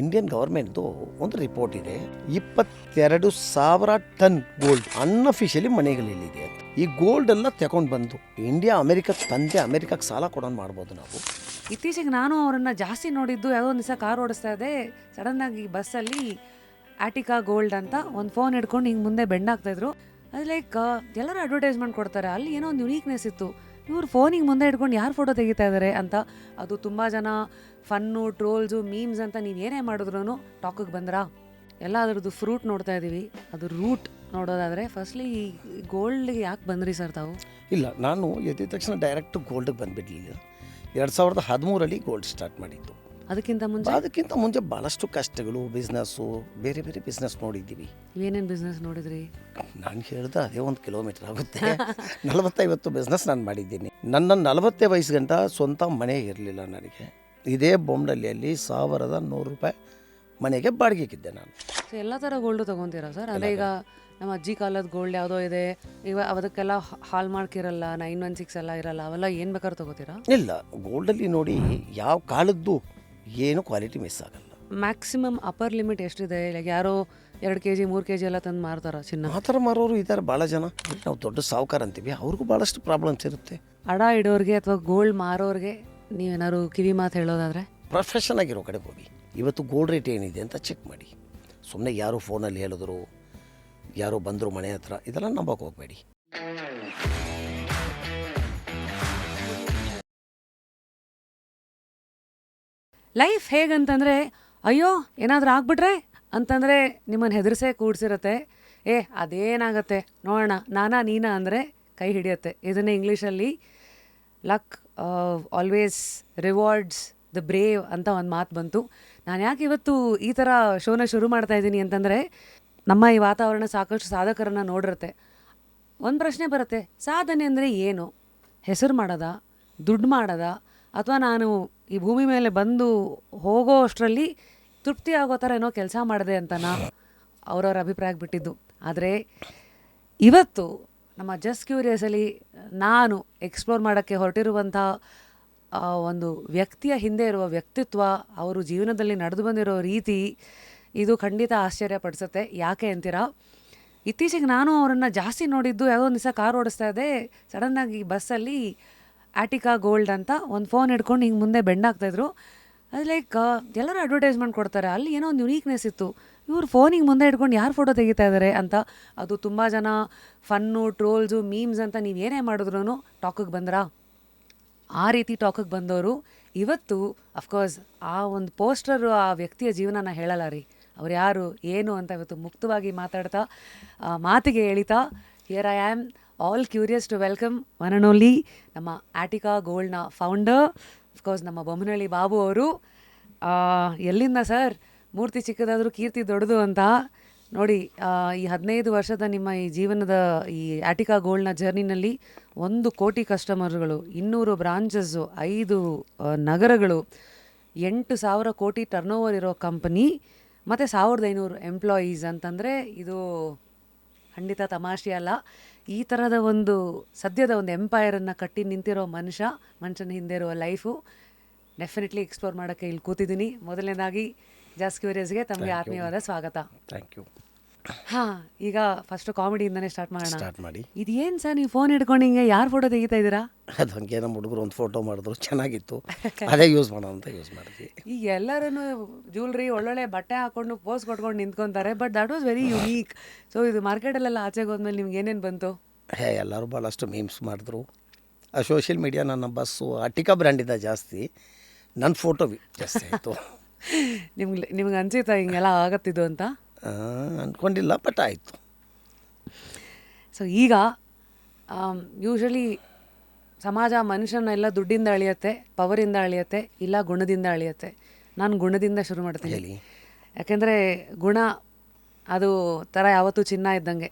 Indian ಗೌರ್ಮೆಂಟ್ದು ಒಂದು report ಇದೆ, 22,000 ಟನ್ ಗೋಲ್ಡ್ ಅನ್ಅಫಿಷಿಯಲಿ ಮನೆಗಳಲ್ಲಿದೆ ಅಂತ. ಈ ಗೋಲ್ಡ್ ಎಲ್ಲ ತಗೊಂಡು ಬಂದು ಇಂಡಿಯಾ ಅಮೆರಿಕಕ್ಕೆ ತಂದೆ ಅಮೆರಿಕಕ್ಕೆ ಸಾಲ ಕೊಡೋಣ ಮಾಡ್ಬೋದು ನಾವು. ಇತ್ತೀಚೆಗೆ ನಾನು ಅವರನ್ನ ಜಾಸ್ತಿ ನೋಡಿದ್ದು, ಯಾವುದೋ ಒಂದು ದಿವಸ ಕಾರ್ ಓಡಿಸ್ತಾ ಇದ್ದೆ, ಸಡನ್ನಾಗಿ ಬಸ್ಸಲ್ಲಿ ಆಟಿಕಾ ಗೋಲ್ಡ್ ಅಂತ ಒಂದು ಫೋನ್ ಹಿಡ್ಕೊಂಡು ಹಿಂಗೆ ಮುಂದೆ ಬೆಂಡ್ ಆಗ್ತಾಯಿದ್ರು. ಅದು ಲೈಕ್ ಎಲ್ಲರೂ ಅಡ್ವರ್ಟೈಸ್ಮೆಂಟ್ ಕೊಡ್ತಾರೆ, ಅಲ್ಲಿ ಏನೋ ಒಂದು ಯುನೀಕ್ನೆಸ್ ಇತ್ತು. ಇವ್ರು ಫೋನಿಗೆ ಮುಂದೆ ಹಿಡ್ಕೊಂಡು ಯಾರು ಫೋಟೋ ತೆಗಿತಾ ಇದ್ದಾರೆ ಅಂತ. ಅದು ತುಂಬ ಜನ ಫನ್ನು, ಟ್ರೋಲ್ಸು, ಮೀಮ್ಸ್ ಅಂತ ನೀವು ಏನೇ ಮಾಡಿದ್ರು ಟಾಕಿಗೆ ಬಂದ್ರಾ. ಎಲ್ಲ ಅದರದ್ದು ಫ್ರೂಟ್ ನೋಡ್ತಾ ಇದ್ದೀವಿ, ಅದು ರೂಟ್ ನೋಡೋದಾದರೆ ಫಸ್ಟ್ಲಿ ಗೋಲ್ಡ್ಗೆ ಯಾಕೆ ಬಂದ್ರಿ ಸರ್ ತಾವು? ಇಲ್ಲ, ನಾನು ಎದ್ದ ತಕ್ಷಣ ಡೈರೆಕ್ಟ್ ಗೋಲ್ಡ್ಗೆ ಬಂದುಬಿಡಲಿಲ್ಲ. 2013 ಗೋಲ್ಡ್ ಸ್ಟಾರ್ಟ್ ಮಾಡಿದ್ದು. ಅದಕ್ಕಿಂತ ಮುಂಚೆ ಭಾಳಷ್ಟು ಕಷ್ಟಗಳು, ಬಿಸ್ನೆಸ್ಸು, ಬೇರೆ ಬೇರೆ ಬಿಸ್ನೆಸ್ ನೋಡಿದ್ದೀವಿ. ಏನೇನು ಬಿಸ್ನೆಸ್ ನೋಡಿದ್ರಿ? ನಾನು ಹೇಳ್ದೆ ಅದೇ 1 ಕಿಲೋಮೀಟರ್ ಆಗುತ್ತೆ. 40-50 ಬಿಸ್ನೆಸ್ ನಾನು ಮಾಡಿದ್ದೀನಿ. ನನ್ನ 40 ವಯಸ್ಸು ಗಂಟ ಸ್ವಂತ ಮನೆ ಇರಲಿಲ್ಲ ನನಗೆ. ಇದೇ ಬೊಮ್ಮನಹಳ್ಳಿಯಲ್ಲಿ 1,100 ರೂಪಾಯಿ ಮನೆಗೆ ಬಾಡಿಗೆಗಿದ್ದೆ ನಾನು. ಎಲ್ಲ ಥರ ಗೋಲ್ಡು ತೊಗೊತೀರಾ ಸರ್? ಅದೇ ಈಗ ನಮ್ಮ ಅಜ್ಜಿ ಕಾಲದ ಗೋಲ್ಡ್ ಯಾವುದೋ ಇದೆ, ಈಗ ಅದಕ್ಕೆಲ್ಲ ಹಾಲ್ ಮಾರ್ಕ್ ಇರಲ್ಲ, 916 ಎಲ್ಲ ಇರಲ್ಲ, ಅವೆಲ್ಲ ಏನು ಬೇಕಾದ್ರೂ ತೊಗೋತೀರಾ? ಇಲ್ಲ, ಗೋಲ್ಡಲ್ಲಿ ನೋಡಿ ಯಾವ ಕಾಲದ್ದು ಏನು ಕ್ವಾಲಿಟಿ ಮಿಸ್ ಆಗಲ್ಲ. ಮ್ಯಾಕ್ಸಿಮಮ್ ಅಪ್ಪರ್ ಲಿಮಿಟ್ ಎಷ್ಟಿದೆ? ಲೈಕ್ ಯಾರೋ 2 kg 3 kg ಎಲ್ಲ ತಂದು ಮಾರ್ತಾರ ಚಿನ್ನ? ಆ ಥರ ಮಾರೋರು ಇದ್ದಾರೆ ಭಾಳ ಜನ. ನಾವು ದೊಡ್ಡ ಸಾಹುಕಾರ ಅಂತೀವಿ, ಅವ್ರಿಗೂ ಭಾಳಷ್ಟು ಪ್ರಾಬ್ಲಮ್ಸ್ ಇರುತ್ತೆ. ಅಡ ಇಡೋರಿಗೆ ಅಥವಾ ಗೋಲ್ಡ್ ಮಾರೋರಿಗೆ ನೀವೇನಾದ್ರು ಕಿವಿ ಮಾತು ಹೇಳೋದಾದರೆ? ಪ್ರೊಫೆಷನ್ ಆಗಿರೋ ಕಡೆ ಹೋಗಿ, ಇವತ್ತು ಗೋಲ್ಡ್ ರೇಟ್ ಏನಿದೆ ಅಂತ ಚೆಕ್ ಮಾಡಿ. ಸುಮ್ಮನೆ ಯಾರು ಫೋನಲ್ಲಿ ಹೇಳಿದ್ರು, ಯಾರೋ ಬಂದರು ಮನೆ ಹತ್ರ, ಇದೆಲ್ಲ ನಂಬಕ್ಕೆ ಹೋಗಬೇಡಿ. ಲೈಫ್ ಹೇಗಂತಂದರೆ, ಅಯ್ಯೋ ಏನಾದರೂ ಆಗ್ಬಿಟ್ರೆ ಅಂತಂದರೆ ನಿಮ್ಮನ್ನು ಹೆದರಿಸೇ ಕೂಡ್ಸಿರತ್ತೆ. ಅದೇನಾಗತ್ತೆ ನೋಡೋಣ, ನಾನಾ ನೀನಾ ಅಂದರೆ ಕೈ ಹಿಡಿಯತ್ತೆ. ಇದನ್ನೇ ಇಂಗ್ಲೀಷಲ್ಲಿ luck always rewards the brave ಅಂತ ಒಂದು ಮಾತು ಬಂತು. ನಾನು ಯಾಕೆ ಇವತ್ತು ಈ ಥರ ಶೋನ ಶುರು ಮಾಡ್ತಾ ಇದ್ದೀನಿ ಅಂತಂದರೆ, ನಮ್ಮ ಈ ವಾತಾವರಣ ಸಾಕಷ್ಟು ಸಾಧಕರನ್ನು ನೋಡಿರುತ್ತೆ. ಒಂದು ಪ್ರಶ್ನೆ ಬರುತ್ತೆ, ಸಾಧನೆ ಅಂದರೆ ಏನು? ಹೆಸರು ಮಾಡೋದ, ದುಡ್ಡು ಮಾಡೋದ, ಅಥವಾ ನಾನು ಈ ಭೂಮಿ ಮೇಲೆ ಬಂದು ಹೋಗೋ ಅಷ್ಟರಲ್ಲಿ ತೃಪ್ತಿ ಆಗೋ ಥರ ಏನೋ ಕೆಲಸ ಮಾಡಿದೆ ಅಂತನಾ? ಅವ್ರವ್ರ ಅಭಿಪ್ರಾಯಕ್ಕೆ ಬಿಟ್ಟಿದ್ದು. ಆದರೆ ಇವತ್ತು ನಮ್ಮ ಜಸ್ಟ್ ಕ್ಯೂರಿಯಸಲ್ಲಿ ನಾನು ಎಕ್ಸ್ಪ್ಲೋರ್ ಮಾಡೋಕ್ಕೆ ಹೊರಟಿರುವಂಥ ಒಂದು ವ್ಯಕ್ತಿಯ ಹಿಂದೆ ಇರುವ ವ್ಯಕ್ತಿತ್ವ, ಅವರು ಜೀವನದಲ್ಲಿ ನಡೆದು ಬಂದಿರೋ ರೀತಿ, ಇದು ಖಂಡಿತ ಆಶ್ಚರ್ಯಪಡಿಸುತ್ತೆ. ಯಾಕೆ ಅಂತೀರಾ? ಇತ್ತೀಚೆಗೆ ನಾನು ಅವರನ್ನು ಜಾಸ್ತಿ ನೋಡಿದ್ದು, ಯಾವುದೋ ಒಂದು ದಿವಸ ಕಾರ್ ಓಡಿಸ್ತಾ ಇದ್ದೆ, ಸಡನ್ನಾಗಿ ಬಸ್ಸಲ್ಲಿ ಆಟಿಕಾ ಗೋಲ್ಡ್ ಅಂತ ಒಂದು ಫೋನ್ ಹಿಡ್ಕೊಂಡು ಹಿಂಗೆ ಮುಂದೆ ಬೆಂಡ್ ಆಗ್ತಾಯಿದ್ರು. ಅದು ಲೈಕ್ ಎಲ್ಲರೂ ಅಡ್ವರ್ಟೈಸ್ಮೆಂಟ್ ಕೊಡ್ತಾರೆ, ಅಲ್ಲಿ ಏನೋ ಒಂದು ಯುನೀಕ್ನೆಸ್ ಇತ್ತು. ಇವ್ರು ಫೋನಿಗೆ ಮುಂದೆ ಹಿಡ್ಕೊಂಡು ಯಾರು ಫೋಟೋ ತೆಗಿತಾ ಇದ್ದಾರೆ ಅಂತ. ಅದು ತುಂಬ ಜನ ಫನ್ನು, ಟ್ರೋಲ್ಸು, ಮೀಮ್ಸ್ ಅಂತ ನೀವು ಏನೇ ಮಾಡಿದ್ರು ಟಾಕಿಗೆ ಬಂದ್ರಾ. ಆ ರೀತಿ ಟಾಕಿಗೆ ಬಂದವರು ಇವತ್ತು ಅಫ್ಕೋರ್ಸ್ ಆ ಒಂದು ಪೋಸ್ಟರು ಆ ವ್ಯಕ್ತಿಯ ಜೀವನನ ಹೇಳಲ್ಲ ರೀ, ಅವ್ರು ಯಾರು ಏನು ಅಂತ ಇವತ್ತು ಮುಕ್ತವಾಗಿ ಮಾತಾಡ್ತಾ, ಮಾತಿಗೆ ಎಳಿತಾ, here I am all curious to welcome one and only ನಮ್ಮ ಆಟಿಕಾ ಗೋಲ್ಡ್ನ ಫೌಂಡರ್, ಅಫ್ಕೋರ್ಸ್ ನಮ್ಮ ಬೊಮ್ಮನಹಳ್ಳಿ ಬಾಬು ಅವರು. ಎಲ್ಲಿಂದ ಸರ್ ಮೂರ್ತಿ ಚಿಕ್ಕದಾದರೂ ಕೀರ್ತಿ ದೊಡ್ಡದು ಅಂತ ನೋಡಿ. ಈ 15 ವರ್ಷದ ನಿಮ್ಮ ಈ ಜೀವನದ ಈ ಆಟಿಕಾ ಗೋಲ್ಡ್ನ ಜರ್ನಿನಲ್ಲಿ 1 ಕೋಟಿ ಕಸ್ಟಮರ್ಗಳು, 200 ಬ್ರಾಂಚಸ್ಸು, 5 ನಗರಗಳು, 8,000 ಕೋಟಿ ಟರ್ನ್ ಓವರ್ ಇರೋ ಕಂಪನಿ, ಮತ್ತು 1,500 ಎಂಪ್ಲಾಯೀಸ್ ಅಂತಂದರೆ ಇದು ಖಂಡಿತ ತಮಾಷೆ ಅಲ್ಲ. ಈ ಥರದ ಒಂದು ಸದ್ಯದ ಒಂದು ಎಂಪೈರನ್ನು ಕಟ್ಟಿ ನಿಂತಿರೋ ಮನುಷ್ಯನ ಹಿಂದೆ ಇರುವ ಲೈಫು ಡೆಫಿನೆಟ್ಲಿ ಎಕ್ಸ್ಪ್ಲೋರ್ ಮಾಡೋಕ್ಕೆ ಇಲ್ಲಿ ಕೂತಿದ್ದೀನಿ. ಮೊದಲನೇದಾಗಿ ಜಸ್ಟ್ ಕ್ಯೂರಿಯಸ್ಗೆ ತಮಗೆ ಆತ್ಮೀಯವಾದ ಸ್ವಾಗತ. Thank you. ಹಾಂ, ಈಗ ಫಸ್ಟು ಕಾಮಿಡಿಯಿಂದನೇ ಸ್ಟಾರ್ಟ್ ಮಾಡಿ. ಇದೇನು ಸರ್ ನೀವು ಫೋನ್ ಹಿಡ್ಕೊಂಡು ಹಿಂಗೆ ಯಾರು ಫೋಟೋ ತೆಗಿತಾ ಇದ್ದೀರಾ? ಅದು ಹಂಗೆ ನಮ್ಮ ಹುಡುಗರು ಒಂದು ಫೋಟೋ ಮಾಡಿದ್ರು, ಚೆನ್ನಾಗಿತ್ತು, ಅದೇ ಯೂಸ್ ಮಾಡೋಣ ಅಂತ ಯೂಸ್ ಮಾಡಿದ್ವಿ. ಈಗ ಎಲ್ಲರೂ ಜ್ಯುವೆಲ್ರಿ ಒಳ್ಳೊಳ್ಳೆ ಬಟ್ಟೆ ಹಾಕ್ಕೊಂಡು ಪೋಸ್ ಕೊಟ್ಕೊಂಡು ನಿಂತ್ಕೊತಾರೆ, but that was very unique. So ಇದು ಮಾರ್ಕೆಟಲ್ಲೆಲ್ಲ ಆಚೆಗೆ ಹೋದ್ಮೇಲೆ ನಿಮ್ಗೆ ಏನೇನು ಬಂತು? ಎಲ್ಲರೂ ಭಾಳಷ್ಟು ಮೀಮ್ಸ್ ಮಾಡಿದ್ರು. ಆ ಸೋಷಿಯಲ್ ಮೀಡಿಯಾ ನನ್ನ ಬಸ್ಸು ಆಟಿಕಾ ಬ್ರ್ಯಾಂಡಿಂದ ಜಾಸ್ತಿ, ನನ್ನ ಫೋಟೋ ಜಾಸ್ತಿ ಆಯಿತು. ನಿಮ್ಗೆ ಅನ್ಸಿತಾ ಹಿಂಗೆಲ್ಲ ಆಗತ್ತಿದ್ದು ಅಂತ? ಅಂದ್ಕೊಂಡಿಲ್ಲ, ಬಟ್ ಆಯಿತು. ಸೊ ಈಗ ಯೂಶ್ವಲಿ ಸಮಾಜ ಮನುಷ್ಯನೆಲ್ಲ ದುಡ್ಡಿಂದ ಅಳಿಯತ್ತೆ, ಪವರಿಂದ ಅಳಿಯತ್ತೆ, ಇಲ್ಲ ಗುಣದಿಂದ ಅಳಿಯತ್ತೆ. ನಾನು ಗುಣದಿಂದ ಶುರು ಮಾಡ್ತೀನಿ. ಯಾಕೆಂದರೆ ಗುಣ ಅದು ಥರ ಯಾವತ್ತೂ ಚಿನ್ನ ಇದ್ದಂಗೆ.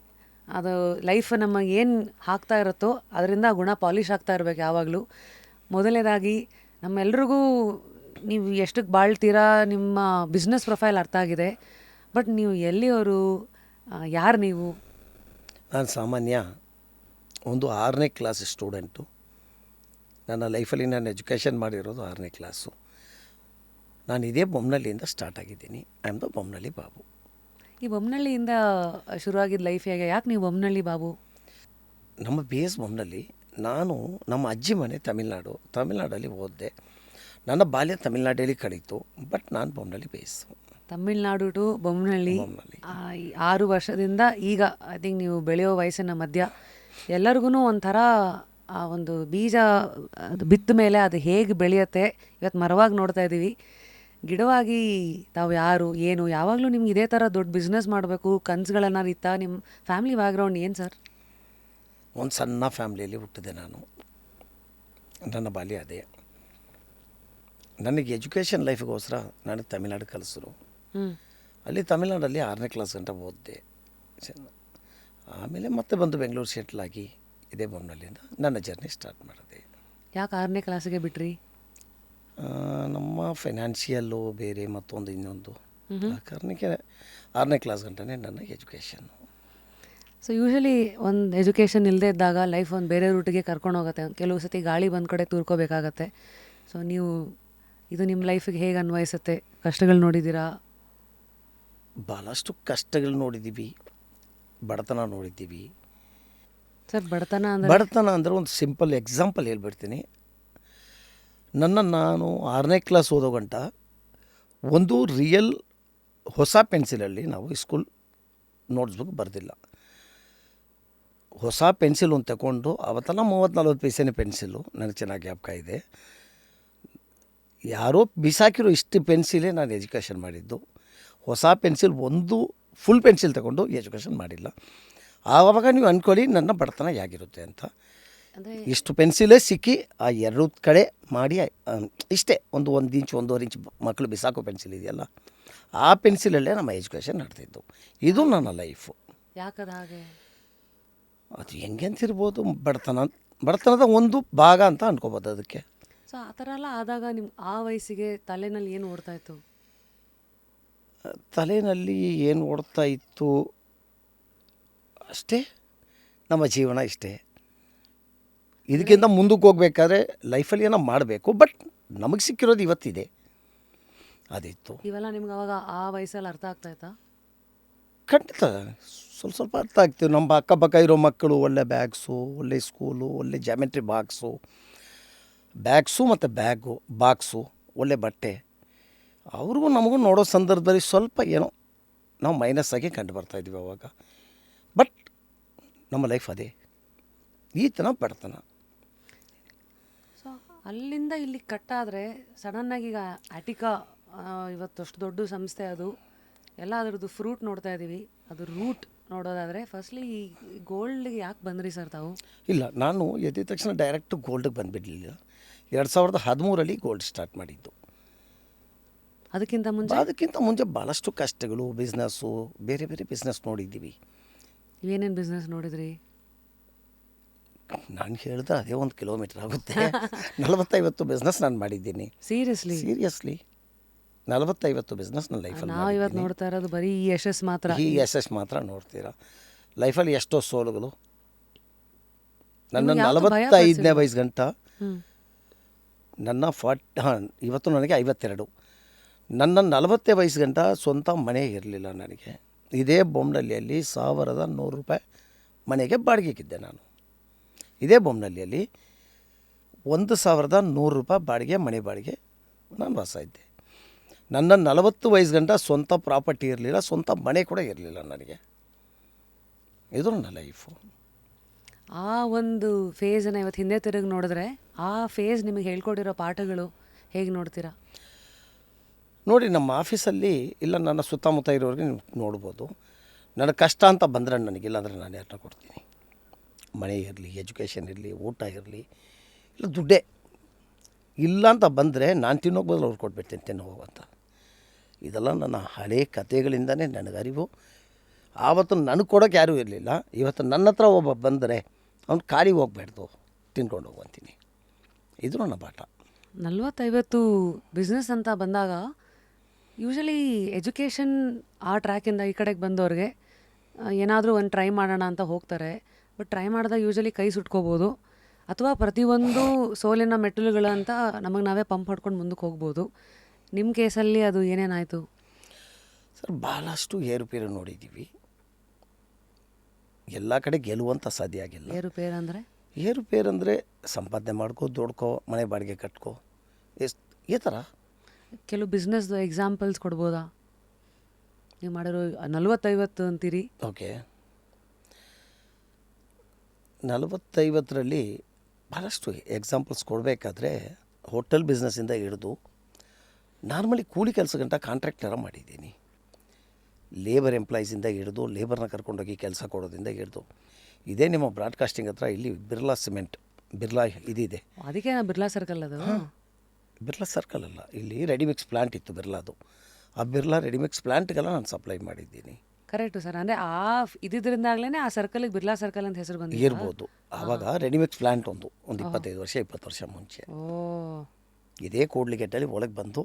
ಅದು ಲೈಫ್ ನಮಗೆ ಏನು ಹಾಕ್ತಾ ಇರುತ್ತೋ ಅದರಿಂದ ಗುಣ ಪಾಲಿಷ್ ಆಗ್ತಾ ಇರಬೇಕು ಯಾವಾಗಲೂ. ಮೊದಲನೇದಾಗಿ ನಮ್ಮೆಲ್ರಿಗೂ ನೀವು ಎಷ್ಟಕ್ಕೆ ಬಾಳ್ತೀರಾ, ನಿಮ್ಮ ಬಿಸ್ನೆಸ್ ಪ್ರೊಫೈಲ್ ಅರ್ಥ ಆಗಿದೆ, ಬಟ್ ನೀವು ಎಲ್ಲಿಯವರು, ಯಾರು ನೀವು? ನಾನು ಸಾಮಾನ್ಯ ಒಂದು 6ನೇ ಕ್ಲಾಸ್ ಸ್ಟೂಡೆಂಟು. ನನ್ನ ಲೈಫಲ್ಲಿ ನಾನು ಎಜುಕೇಷನ್ ಮಾಡಿರೋದು 6ನೇ ಕ್ಲಾಸು. ನಾನು ಇದೇ ಬೊಮ್ಮನಹಳ್ಳಿಯಿಂದ ಸ್ಟಾರ್ಟ್ ಆಗಿದ್ದೀನಿ. I am the Bommanahalli Babu. ಈ ಬೊಮ್ಮನಹಳ್ಳಿಯಿಂದ ಶುರುವಾಗಿದ್ದ ಲೈಫ್ ಹೇಗೆ? ಯಾಕೆ ನೀವು ಬೊಮ್ಮನಹಳ್ಳಿ ಬಾಬು? ನಮ್ಮ ಬೇಸ್ ಬೊಮ್ಮನಹಳ್ಳಿ. ನಾನು ನಮ್ಮ ಅಜ್ಜಿ ಮನೆ ತಮಿಳ್ನಾಡಲ್ಲಿ ಓದಿದೆ. ನನ್ನ ಬಾಲ್ಯ ತಮಿಳ್ನಾಡಲ್ಲಿ ಕಳೀತು. ಬಟ್ ನಾನು ಬೊಮ್ಮನಹಳ್ಳಿ ಬೇಸು. ತಮಿಳ್ನಾಡು ಟು ಬೊಮ್ಮನಹಳ್ಳಿ 6 ವರ್ಷದಿಂದ ಈಗ ಐ ಥಿಂಕ್ ನೀವು ಬೆಳೆಯೋ ವಯಸ್ಸಿನ ಮಧ್ಯ ಎಲ್ಲರಿಗೂ ಒಂಥರ ಆ ಒಂದು ಬೀಜ ಅದು ಬಿತ್ತ ಮೇಲೆ ಅದು ಹೇಗೆ ಬೆಳೆಯುತ್ತೆ ಇವತ್ತು ಮರವಾಗಿ ನೋಡ್ತಾ ಇದ್ದೀವಿ. ಗಿಡವಾಗಿ ತಾವು ಯಾರು ಏನು ಯಾವಾಗಲೂ ನಿಮ್ಗೆ ಇದೇ ಥರ ದೊಡ್ಡ ಬಿಸ್ನೆಸ್ ಮಾಡಬೇಕು ಕನಸುಗಳನ್ನ ಇತ್ತ? ನಿಮ್ಮ ಫ್ಯಾಮಿಲಿ ಬ್ಯಾಕ್ಗ್ರೌಂಡ್ ಏನು ಸರ್? ಒಂದು ಸಣ್ಣ ಫ್ಯಾಮ್ಲಿಯಲ್ಲಿ ಹುಟ್ಟಿದೆ ನಾನು. ನನ್ನ ಬಾಲ್ಯ ಅದೇ. ನನಗೆ ಎಜುಕೇಷನ್ ಲೈಫಿಗೋಸ್ಕರ ನನಗೆ ತಮಿಳ್ನಾಡು ಕಲಿಸಿದ್ರು. ಅಲ್ಲಿ ತಮಿಳ್ನಾಡಲ್ಲಿ 6ನೇ ಕ್ಲಾಸ್ ಗಂಟ ಓದಿದೆ. ಆಮೇಲೆ ಮತ್ತೆ ಬಂದು ಬೆಂಗಳೂರು ಸೆಟ್ಲಾಗಿ ಇದೇ ಬೊಮ್ಮನಹಳ್ಳಿಯಿಂದ ನನ್ನ ಜರ್ನಿ ಸ್ಟಾರ್ಟ್ ಮಾಡಿದೆ. ಯಾಕೆ 6ನೇ ಕ್ಲಾಸಿಗೆ ಬಿಟ್ರಿ? ನಮ್ಮ ಫೈನಾನ್ಷಿಯಲ್ಲು ಬೇರೆ ಮತ್ತೊಂದು ಇನ್ನೊಂದು ಆ ಕಾರಣಕ್ಕೆ 6ನೇ ಕ್ಲಾಸ್ ಗಂಟನೇ ನನ್ನ ಎಜುಕೇಷನ್ನು. ಸೊ ಯೂಶಲಿ ಒಂದು ಎಜುಕೇಷನ್ ಇಲ್ಲದೆ ಇದ್ದಾಗ ಲೈಫ್ ಒಂದು ಬೇರೆ ರೂಟಿಗೆ ಕರ್ಕೊಂಡು ಹೋಗುತ್ತೆ. ಕೆಲವು ಸತಿ ಗಾಳಿ ಬಂದ ಕಡೆ ತೂರ್ಕೋಬೇಕಾಗತ್ತೆ. ಸೊ ನೀವು ಇದು ನಿಮ್ಮ ಲೈಫಿಗೆ ಹೇಗೆ ಅನ್ವಯಿಸುತ್ತೆ? ಕಷ್ಟಗಳು ನೋಡಿದ್ದೀರಾ? ಭಾಳಷ್ಟು ಕಷ್ಟಗಳು ನೋಡಿದ್ದೀವಿ, ಬಡತನ ನೋಡಿದ್ದೀವಿ. ಸರ್ ಬಡತನ ಅಂದರೆ ಒಂದು ಸಿಂಪಲ್ ಎಕ್ಸಾಂಪಲ್ ಹೇಳ್ಬಿಡ್ತೀನಿ. ನಾನು 6ನೇ ಕ್ಲಾಸ್ ಓದೋ ಗಂಟ ಒಂದು ರಿಯಲ್ ಹೊಸ ಪೆನ್ಸಿಲಲ್ಲಿ ನಾವು ಸ್ಕೂಲ್ ನೋಟ್ಸ್ ಬುಕ್ ಬರೆದಿಲ್ಲ. ಹೊಸ ಪೆನ್ಸಿಲ್ ಒಂದು ತಗೊಂಡು ಅವತ್ತೆಲ್ಲ 30-40 ಪೈಸೆನೇ ಪೆನ್ಸಿಲು. ನನಗೆ ಚೆನ್ನಾಗಿ ಜ್ಞಾಪಕ ಇದೆ. ಯಾರೋ ಬಿಸಾಕಿರೋ ಇಷ್ಟು ಪೆನ್ಸಿಲೇ ನಾನು ಎಜುಕೇಷನ್ ಮಾಡಿದ್ದು. ಹೊಸ ಪೆನ್ಸಿಲ್ ಒಂದು ಫುಲ್ ಪೆನ್ಸಿಲ್ ತಗೊಂಡು ಎಜುಕೇಷನ್ ಮಾಡಿಲ್ಲ. ಆವಾಗ ನೀವು ಅಂದ್ಕೊಳ್ಳಿ ನನ್ನ ಬಡತನ ಹೇಗಿರುತ್ತೆ ಅಂತ. ಇಷ್ಟು ಪೆನ್ಸಿಲೇ ಸಿಕ್ಕಿ ಆ 2 ಕಡೆ ಮಾಡಿ ಇಷ್ಟೇ ಒಂದು ಇಂಚು 1.5 ಇಂಚ್ ಮಕ್ಕಳು ಬಿಸಾಕೋ ಪೆನ್ಸಿಲ್ ಇದೆಯಲ್ಲ, ಆ ಪೆನ್ಸಿಲಲ್ಲೇ ನಮ್ಮ ಎಜುಕೇಷನ್ ನಡೆದಿದ್ದು. ಇದು ನನ್ನ ಲೈಫು. ಯಾಕದ ಹಾಗೆ? ಅದು ಹೆಂಗೆ ಅಂತಿರ್ಬೋದು, ಬಡತನದ ಒಂದು ಭಾಗ ಅಂತ ಅನ್ಕೋಬೋದು ಅದಕ್ಕೆ. ಸೊ ಆ ಥರ ಎಲ್ಲ ಆದಾಗ ನಿಮ್ಮ ಆ ವಯಸ್ಸಿಗೆ ತಲೆನಲ್ಲಿ ಏನು ಓಡ್ತಾ ಇತ್ತು? ತಲೆಯಲ್ಲಿ ಏನು ಓಡ್ತಾ ಇತ್ತು ಅಷ್ಟೇ, ನಮ್ಮ ಜೀವನ ಇಷ್ಟೇ. ಇದಕ್ಕಿಂತ ಮುಂದಕ್ಕೆ ಹೋಗ್ಬೇಕಾದ್ರೆ ಲೈಫಲ್ಲಿ ಏನೋ ಮಾಡಬೇಕು. ಬಟ್ ನಮಗೆ ಸಿಕ್ಕಿರೋದು ಇವತ್ತಿದೆ, ಅದಿತ್ತು. ಇವೆಲ್ಲ ನಿಮ್ಗೆ ಅವಾಗ ಆ ವಯಸ್ಸಲ್ಲಿ ಅರ್ಥ ಆಗ್ತಾಯಿತ್ತಾ? ಖಂಡಿತ ಸ್ವಲ್ಪ ಅರ್ಥ ಆಗ್ತೀವಿ. ನಮ್ಮ ಅಕ್ಕಪಕ್ಕ ಇರೋ ಮಕ್ಕಳು ಒಳ್ಳೆ ಬ್ಯಾಗ್ಸು, ಒಳ್ಳೆ ಸ್ಕೂಲು, ಒಳ್ಳೆ ಜಾಮೆಟ್ರಿ ಬ್ಯಾಗ್ಸು ಮತ್ತು ಬಾಕ್ಸು, ಒಳ್ಳೆ ಬಟ್ಟೆ. ಅವ್ರಿಗೂ ನಮಗೂ ನೋಡೋ ಸಂದರ್ಭದಲ್ಲಿ ಸ್ವಲ್ಪ ಏನೋ ನಾವು ಮೈನಸ್ ಆಗಿ ಕಂಡು ಬರ್ತಾಯಿದ್ವಿ ಅವಾಗ. ಬಟ್ ನಮ್ಮ ಲೈಫ್ ಅದೇ, ಈ ಥರ ಬಡತನ. ಸೊ ಅಲ್ಲಿಂದ ಇಲ್ಲಿ ಕಟ್ಟಾದರೆ ಸಡನ್ನಾಗಿ ಈಗ ಆಟಿಕಾ ಇವತ್ತು ಅಷ್ಟು ದೊಡ್ಡ ಸಂಸ್ಥೆ, ಅದು ಎಲ್ಲ ಅದರದ್ದು ಫ್ರೂಟ್ ನೋಡ್ತಾ ಇದ್ದೀವಿ. ಅದು ರೂಟ್ ನೋಡೋದಾದರೆ ಫಸ್ಟ್ಲಿ ಈ ಗೋಲ್ಡ್ಗೆ ಯಾಕೆ ಬಂದ್ರಿ ಸರ್ ತಾವು? ಇಲ್ಲ, ನಾನು ಎದ್ದ ತಕ್ಷಣ ಡೈರೆಕ್ಟ್ ಗೋಲ್ಡಿಗೆ ಬಂದುಬಿಡಲಿಲ್ಲ. 2013 ಗೋಲ್ಡ್ ಸ್ಟಾರ್ಟ್ ಮಾಡಿದ್ದು. ಅದಕ್ಕಿಂತ ಮುಂಚೆ ಭಾಳಷ್ಟು ಕಷ್ಟಗಳು, ಬಿಸ್ನೆಸ್ಸು, ಬೇರೆ ಬೇರೆ ಬಿಸ್ನೆಸ್ ನೋಡಿದ್ದೀವಿ. ಏನೇನು ಬಿಸ್ನೆಸ್ ನೋಡಿದ್ರಿ? ನಾನು ಹೇಳಿದ್ರೆ ಅದೇ 1 ಕಿಲೋಮೀಟ್ರ್ ಆಗುತ್ತೆ. 40-50 ಬಿಸ್ನೆಸ್ ನಾನು ಮಾಡಿದ್ದೀನಿ. ಸೀರಿಯಸ್ಲಿ 40-50 ಬಿಸ್ನೆಸ್ ನನ್ನ ಲೈಫಲ್ಲಿ. ನಾವು ಇವತ್ತು ನೋಡ್ತಾ ಇರೋದು ಬರೀ ಈ ಯಶಸ್ಸು ಮಾತ್ರ ನೋಡ್ತೀರಾ. ಲೈಫಲ್ಲಿ ಎಷ್ಟೋ ಸೋಲುಗಳು. ನನ್ನ 45ನೇ ವಯಸ್ಸು ಗಂಟ ಇವತ್ತು ನನಗೆ 52. ನನ್ನ 40 ವಯಸ್ಸು ಗಂಟ ಸ್ವಂತ ಮನೆ ಇರಲಿಲ್ಲ ನನಗೆ. ಇದೇ ಬೊಮ್ಮನಹಳ್ಳಿಯಲ್ಲಿ 1100 ರೂಪಾಯಿ ಮನೆಗೆ ಬಾಡಿಗೆಗಿದ್ದೆ ನಾನು. ಇದೇ ಬೊಮ್ಮನಹಳ್ಳಿಯಲ್ಲಿ 1100 ರೂಪಾಯಿ ಬಾಡಿಗೆ, ಮನೆ ಬಾಡಿಗೆ ನಾನು ವಾಸ ಇದ್ದೆ. ನನ್ನ 40 ವಯಸ್ಸು ಗಂಟ ಸ್ವಂತ ಪ್ರಾಪರ್ಟಿ ಇರಲಿಲ್ಲ, ಸ್ವಂತ ಮನೆ ಕೂಡ ಇರಲಿಲ್ಲ ನನಗೆ. ಇದು ನನ್ನ ಲೈಫು. ಆ ಒಂದು ಫೇಸನ್ನು ಇವತ್ತು ಹಿಂದೆ ತಿರುಗಿ ನೋಡಿದ್ರೆ ಆ ಫೇಸ್ ನಿಮಗೆ ಹೇಳ್ಕೊಟ್ಟಿರೋ ಪಾಠಗಳು ಹೇಗೆ ನೋಡ್ತೀರಾ? ನೋಡಿ, ನಮ್ಮ ಆಫೀಸಲ್ಲಿ ಇಲ್ಲ ನನ್ನ ಸುತ್ತಮುತ್ತ ಇರೋರಿಗೆ ನೀವು ನೋಡ್ಬೋದು. ನನಗೆ ಕಷ್ಟ ಅಂತ ಬಂದರೆ ನನಗಿಲ್ಲ ಅಂದರೆ ನಾನು ಯಾರನ್ನ ಕೊಡ್ತೀನಿ. ಮನೆ ಇರಲಿ, ಎಜುಕೇಷನ್ ಇರಲಿ, ಊಟ ಇರಲಿ, ಇಲ್ಲ ದುಡ್ಡೇ ಇಲ್ಲ ಅಂತ ಬಂದರೆ ನಾನು ತಿನ್ನೋಕೆ ಬದಲು ಅವ್ರು ಕೊಟ್ಬಿಡ್ತೀನಿ ತಿನ್ನೋವು ಅಂತ. ಇದೆಲ್ಲ ನನ್ನ ಹಳೇ ಕಥೆಗಳಿಂದನೇ ನನಗರಿವು. ಆವತ್ತು ನನಗೆ ಕೊಡೋಕೆ ಯಾರೂ ಇರಲಿಲ್ಲ. ಇವತ್ತು ನನ್ನ ಹತ್ರ ಒಬ್ಬ ಬಂದರೆ ಅವ್ನು ಖಾಲಿ ಹೋಗ್ಬೇಡ್ದು, ತಿನ್ಕೊಂಡು ಹೋಗ್ವಂತೀನಿ. ಇದು ನನ್ನ ಪಾಠ. 40-50 ಬಿಸ್ನೆಸ್ ಅಂತ ಬಂದಾಗ ಯೂಶಲಿ ಎಜುಕೇಷನ್ ಆ ಟ್ರ್ಯಾಕಿಂದ ಈ ಕಡೆಗೆ ಬಂದವ್ರಿಗೆ ಏನಾದರೂ ಒಂದು ಟ್ರೈ ಮಾಡೋಣ ಅಂತ ಹೋಗ್ತಾರೆ. ಬಟ್ ಟ್ರೈ ಮಾಡಿದಾಗ ಯೂಶಲಿ ಕೈ ಸುಟ್ಕೋಬೋದು, ಅಥವಾ ಪ್ರತಿಯೊಂದು ಸೋಲಿನ ಮೆಟ್ಟಿಲುಗಳು ಅಂತ ನಮಗೆ ನಾವೇ ಪಂಪ್ ಹೊಡ್ಕೊಂಡು ಮುಂದಕ್ಕೆ ಹೋಗ್ಬೋದು. ನಿಮ್ಮ ಕೇಸಲ್ಲಿ ಅದು ಏನೇನಾಯಿತು? ಸರ್ ಭಾಳಷ್ಟು ಏರುಪೇರು ನೋಡಿದ್ದೀವಿ. ಎಲ್ಲ ಕಡೆ ಗೆಲ್ಲುವಂಥ ಸಾಧ್ಯ ಆಗಿಲ್ಲ. ಏರುಪೇರು ಅಂದರೆ? ಏರುಪೇರು ಅಂದರೆ ಸಂಪಾದನೆ ಮಾಡ್ಕೋ, ದುಡ್ಕೋ, ಮನೆ ಬಾಡಿಗೆ ಕಟ್ಕೋ, ಈ ಥರ. ಕೆಲವು ಬಿಸ್ನೆಸ್ದು ಎಕ್ಸಾಂಪಲ್ಸ್ ಕೊಡ್ಬೋದಾ? ನೀವು ಮಾಡಿರೋ 40-50 ಅಂತೀರಿ. ಓಕೆ, 40-50ರಲ್ಲಿ ಭಾಳಷ್ಟು ಎಕ್ಸಾಂಪಲ್ಸ್ ಕೊಡಬೇಕಾದ್ರೆ ಹೋಟೆಲ್ ಬಿಸ್ನೆಸ್ಸಿಂದ ಹಿಡಿದು ನಾರ್ಮಲಿ ಕೂಲಿ ಕೆಲಸ ಗಂಟ ಕಾಂಟ್ರಾಕ್ಟರ ಮಾಡಿದ್ದೀನಿ. ಲೇಬರ್ ಎಂಪ್ಲಾಯೀಸಿಂದ ಹಿಡಿದು ಲೇಬರ್ನ ಕರ್ಕೊಂಡೋಗಿ ಕೆಲಸ ಕೊಡೋದ್ರಿಂದ ಹಿಡಿದು ಇದೇ ನಿಮ್ಮ ಬ್ರಾಡ್ಕಾಸ್ಟಿಂಗ್ ಹತ್ರ ಇಲ್ಲಿ ಬಿರ್ಲಾ ಸಿಮೆಂಟ್, ಬಿರ್ಲಾ ಇದಿದೆ. ಅದಕ್ಕೆ ಬಿರ್ಲಾ ಸರ್ಕಲ್ ಅದು? ಬಿರ್ಲಾ ಸರ್ಕಲ್ ಅಲ್ಲ, ಇಲ್ಲಿ ರೆಡಿಮಿಕ್ಸ್ ಪ್ಲ್ಯಾಂಟ್ ಇತ್ತು ಬಿರ್ಲಾದು. ಆ ಬಿರ್ಲಾ ರೆಡಿಮಿಕ್ಸ್ ಪ್ಲ್ಯಾಂಟ್ಗೆಲ್ಲ ನಾನು ಸಪ್ಲೈ ಮಾಡಿದ್ದೀನಿ. Correct sir. ಅಂದರೆ ಆ ಇದ್ರಿಂದಾಗಲೇ ಆ ಸರ್ಕಲ್ಗೆ ಬಿರ್ಲಾ ಸರ್ಕಲ್ ಅಂತ ಹೆಸರು ಬಂದಿದೆ. ಇರ್ಬೋದು. ಆವಾಗ ರೆಡಿಮಿಕ್ಸ್ ಪ್ಲ್ಯಾಂಟ್ ಒಂದು 25-20 ವರ್ಷ ಮುಂಚೆ ಓ, ಇದೇ ಕೂಡ್ಲಿಗೆಟ್ಟಲ್ಲಿ ಒಳಗೆ ಬಂದು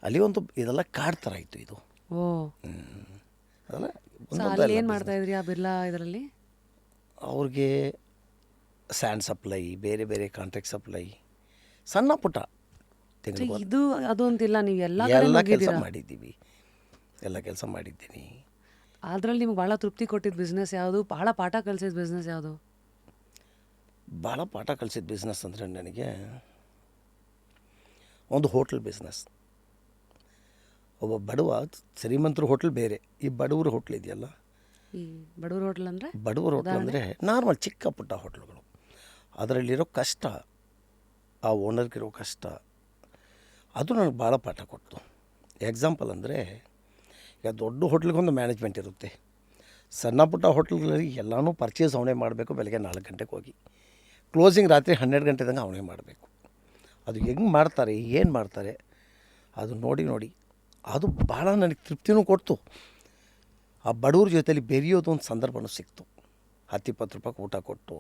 ಅಲ್ಲಿ ಒಂದು ಇದೆಲ್ಲ ಕಾಡ್ ಥರ ಇತ್ತು ಇದು. ಓ, ಅದೆಲ್ಲ ಅಲ್ಲಿ ಏನು ಮಾಡ್ತಾ ಇದ್ರಿ ಆ ಬಿರ್ಲಾ ಇದರಲ್ಲಿ? ಅವ್ರಿಗೆ ಸ್ಯಾಂಡ್ ಸಪ್ಲೈ, ಬೇರೆ ಬೇರೆ ಕಾಂಟ್ರಾಕ್ಟ್ ಸಪ್ಲೈ, ಸಣ್ಣ ಪುಟ್ಟ ತಿಂಗಳು ಇದು ಅದು ಅಂತಿಲ್ಲ, ನೀವು ಎಲ್ಲ ಕೆಲಸ ಮಾಡಿದ್ದೀವಿ. ಎಲ್ಲ ಕೆಲಸ ಮಾಡಿದ್ದೀನಿ. ಅದರಲ್ಲಿ ನಿಮ್ಗೆ ಭಾಳ ತೃಪ್ತಿ ಕೊಟ್ಟಿದ್ದ ಬಿಸ್ನೆಸ್ ಯಾವುದು? ಭಾಳ ಪಾಠ ಕಲಿಸಿದ ಬಿಸ್ನೆಸ್ ಯಾವುದು? ಭಾಳ ಪಾಠ ಕಲಿಸಿದ ಬಿಸ್ನೆಸ್ ಅಂದರೆ ನನಗೆ ಒಂದು ಹೋಟ್ಲ್ ಬಿಸ್ನೆಸ್. ಒಬ್ಬ ಬಡವ, ಶ್ರೀಮಂತರ ಹೋಟ್ಲ್ ಬೇರೆ, ಈ ಬಡವ್ರ ಹೋಟ್ಲ್ ಇದೆಯಲ್ಲ, ಈ ಬಡವ್ರ ಹೋಟ್ಲ್ ಅಂದರೆ? ಬಡವ್ರ ಹೋಟ್ಲ್ ಅಂದರೆ ನಾರ್ಮಲ್ ಚಿಕ್ಕ ಪುಟ್ಟ ಹೋಟ್ಲುಗಳು. ಅದರಲ್ಲಿರೋ ಕಷ್ಟ, ಆ ಓನರ್ಗಿರೋ ಕಷ್ಟ, ಅದು ನನಗೆ ಭಾಳ ಪಾಠ ಕೊಟ್ಟು. ಎಕ್ಸಾಂಪಲ್ ಅಂದರೆ ಈಗ ದೊಡ್ಡ ಹೋಟ್ಲಿಗೊಂದು ಮ್ಯಾನೇಜ್ಮೆಂಟ್ ಇರುತ್ತೆ, ಸಣ್ಣ ಪುಟ್ಟ ಹೋಟ್ಲ್ಗಳಲ್ಲಿ ಎಲ್ಲನೂ ಪರ್ಚೇಸ್ ಅವನೇ ಮಾಡಬೇಕು. ಬೆಳಗ್ಗೆ 4 ಗಂಟೆಗೆ ಹೋಗಿ ಕ್ಲೋಸಿಂಗ್ ರಾತ್ರಿ 12 ಗಂಟೆ ತನಕ ಅವನೇ ಮಾಡಬೇಕು. ಅದು ಹೆಂಗೆ ಮಾಡ್ತಾರೆ, ಏನು ಮಾಡ್ತಾರೆ, ಅದು ನೋಡಿ ಅದು ಭಾಳ ನನಗೆ ತೃಪ್ತಿನೂ ಕೊಡ್ತು. ಆ ಬಡವ್ರ ಜೊತೆಲಿ ಬೆರೆಯೋದು ಒಂದು ಸಂದರ್ಭನೂ ಸಿಕ್ತು. 10-20 ರೂಪಾಯಿಗೆ ಊಟ ಕೊಟ್ಟು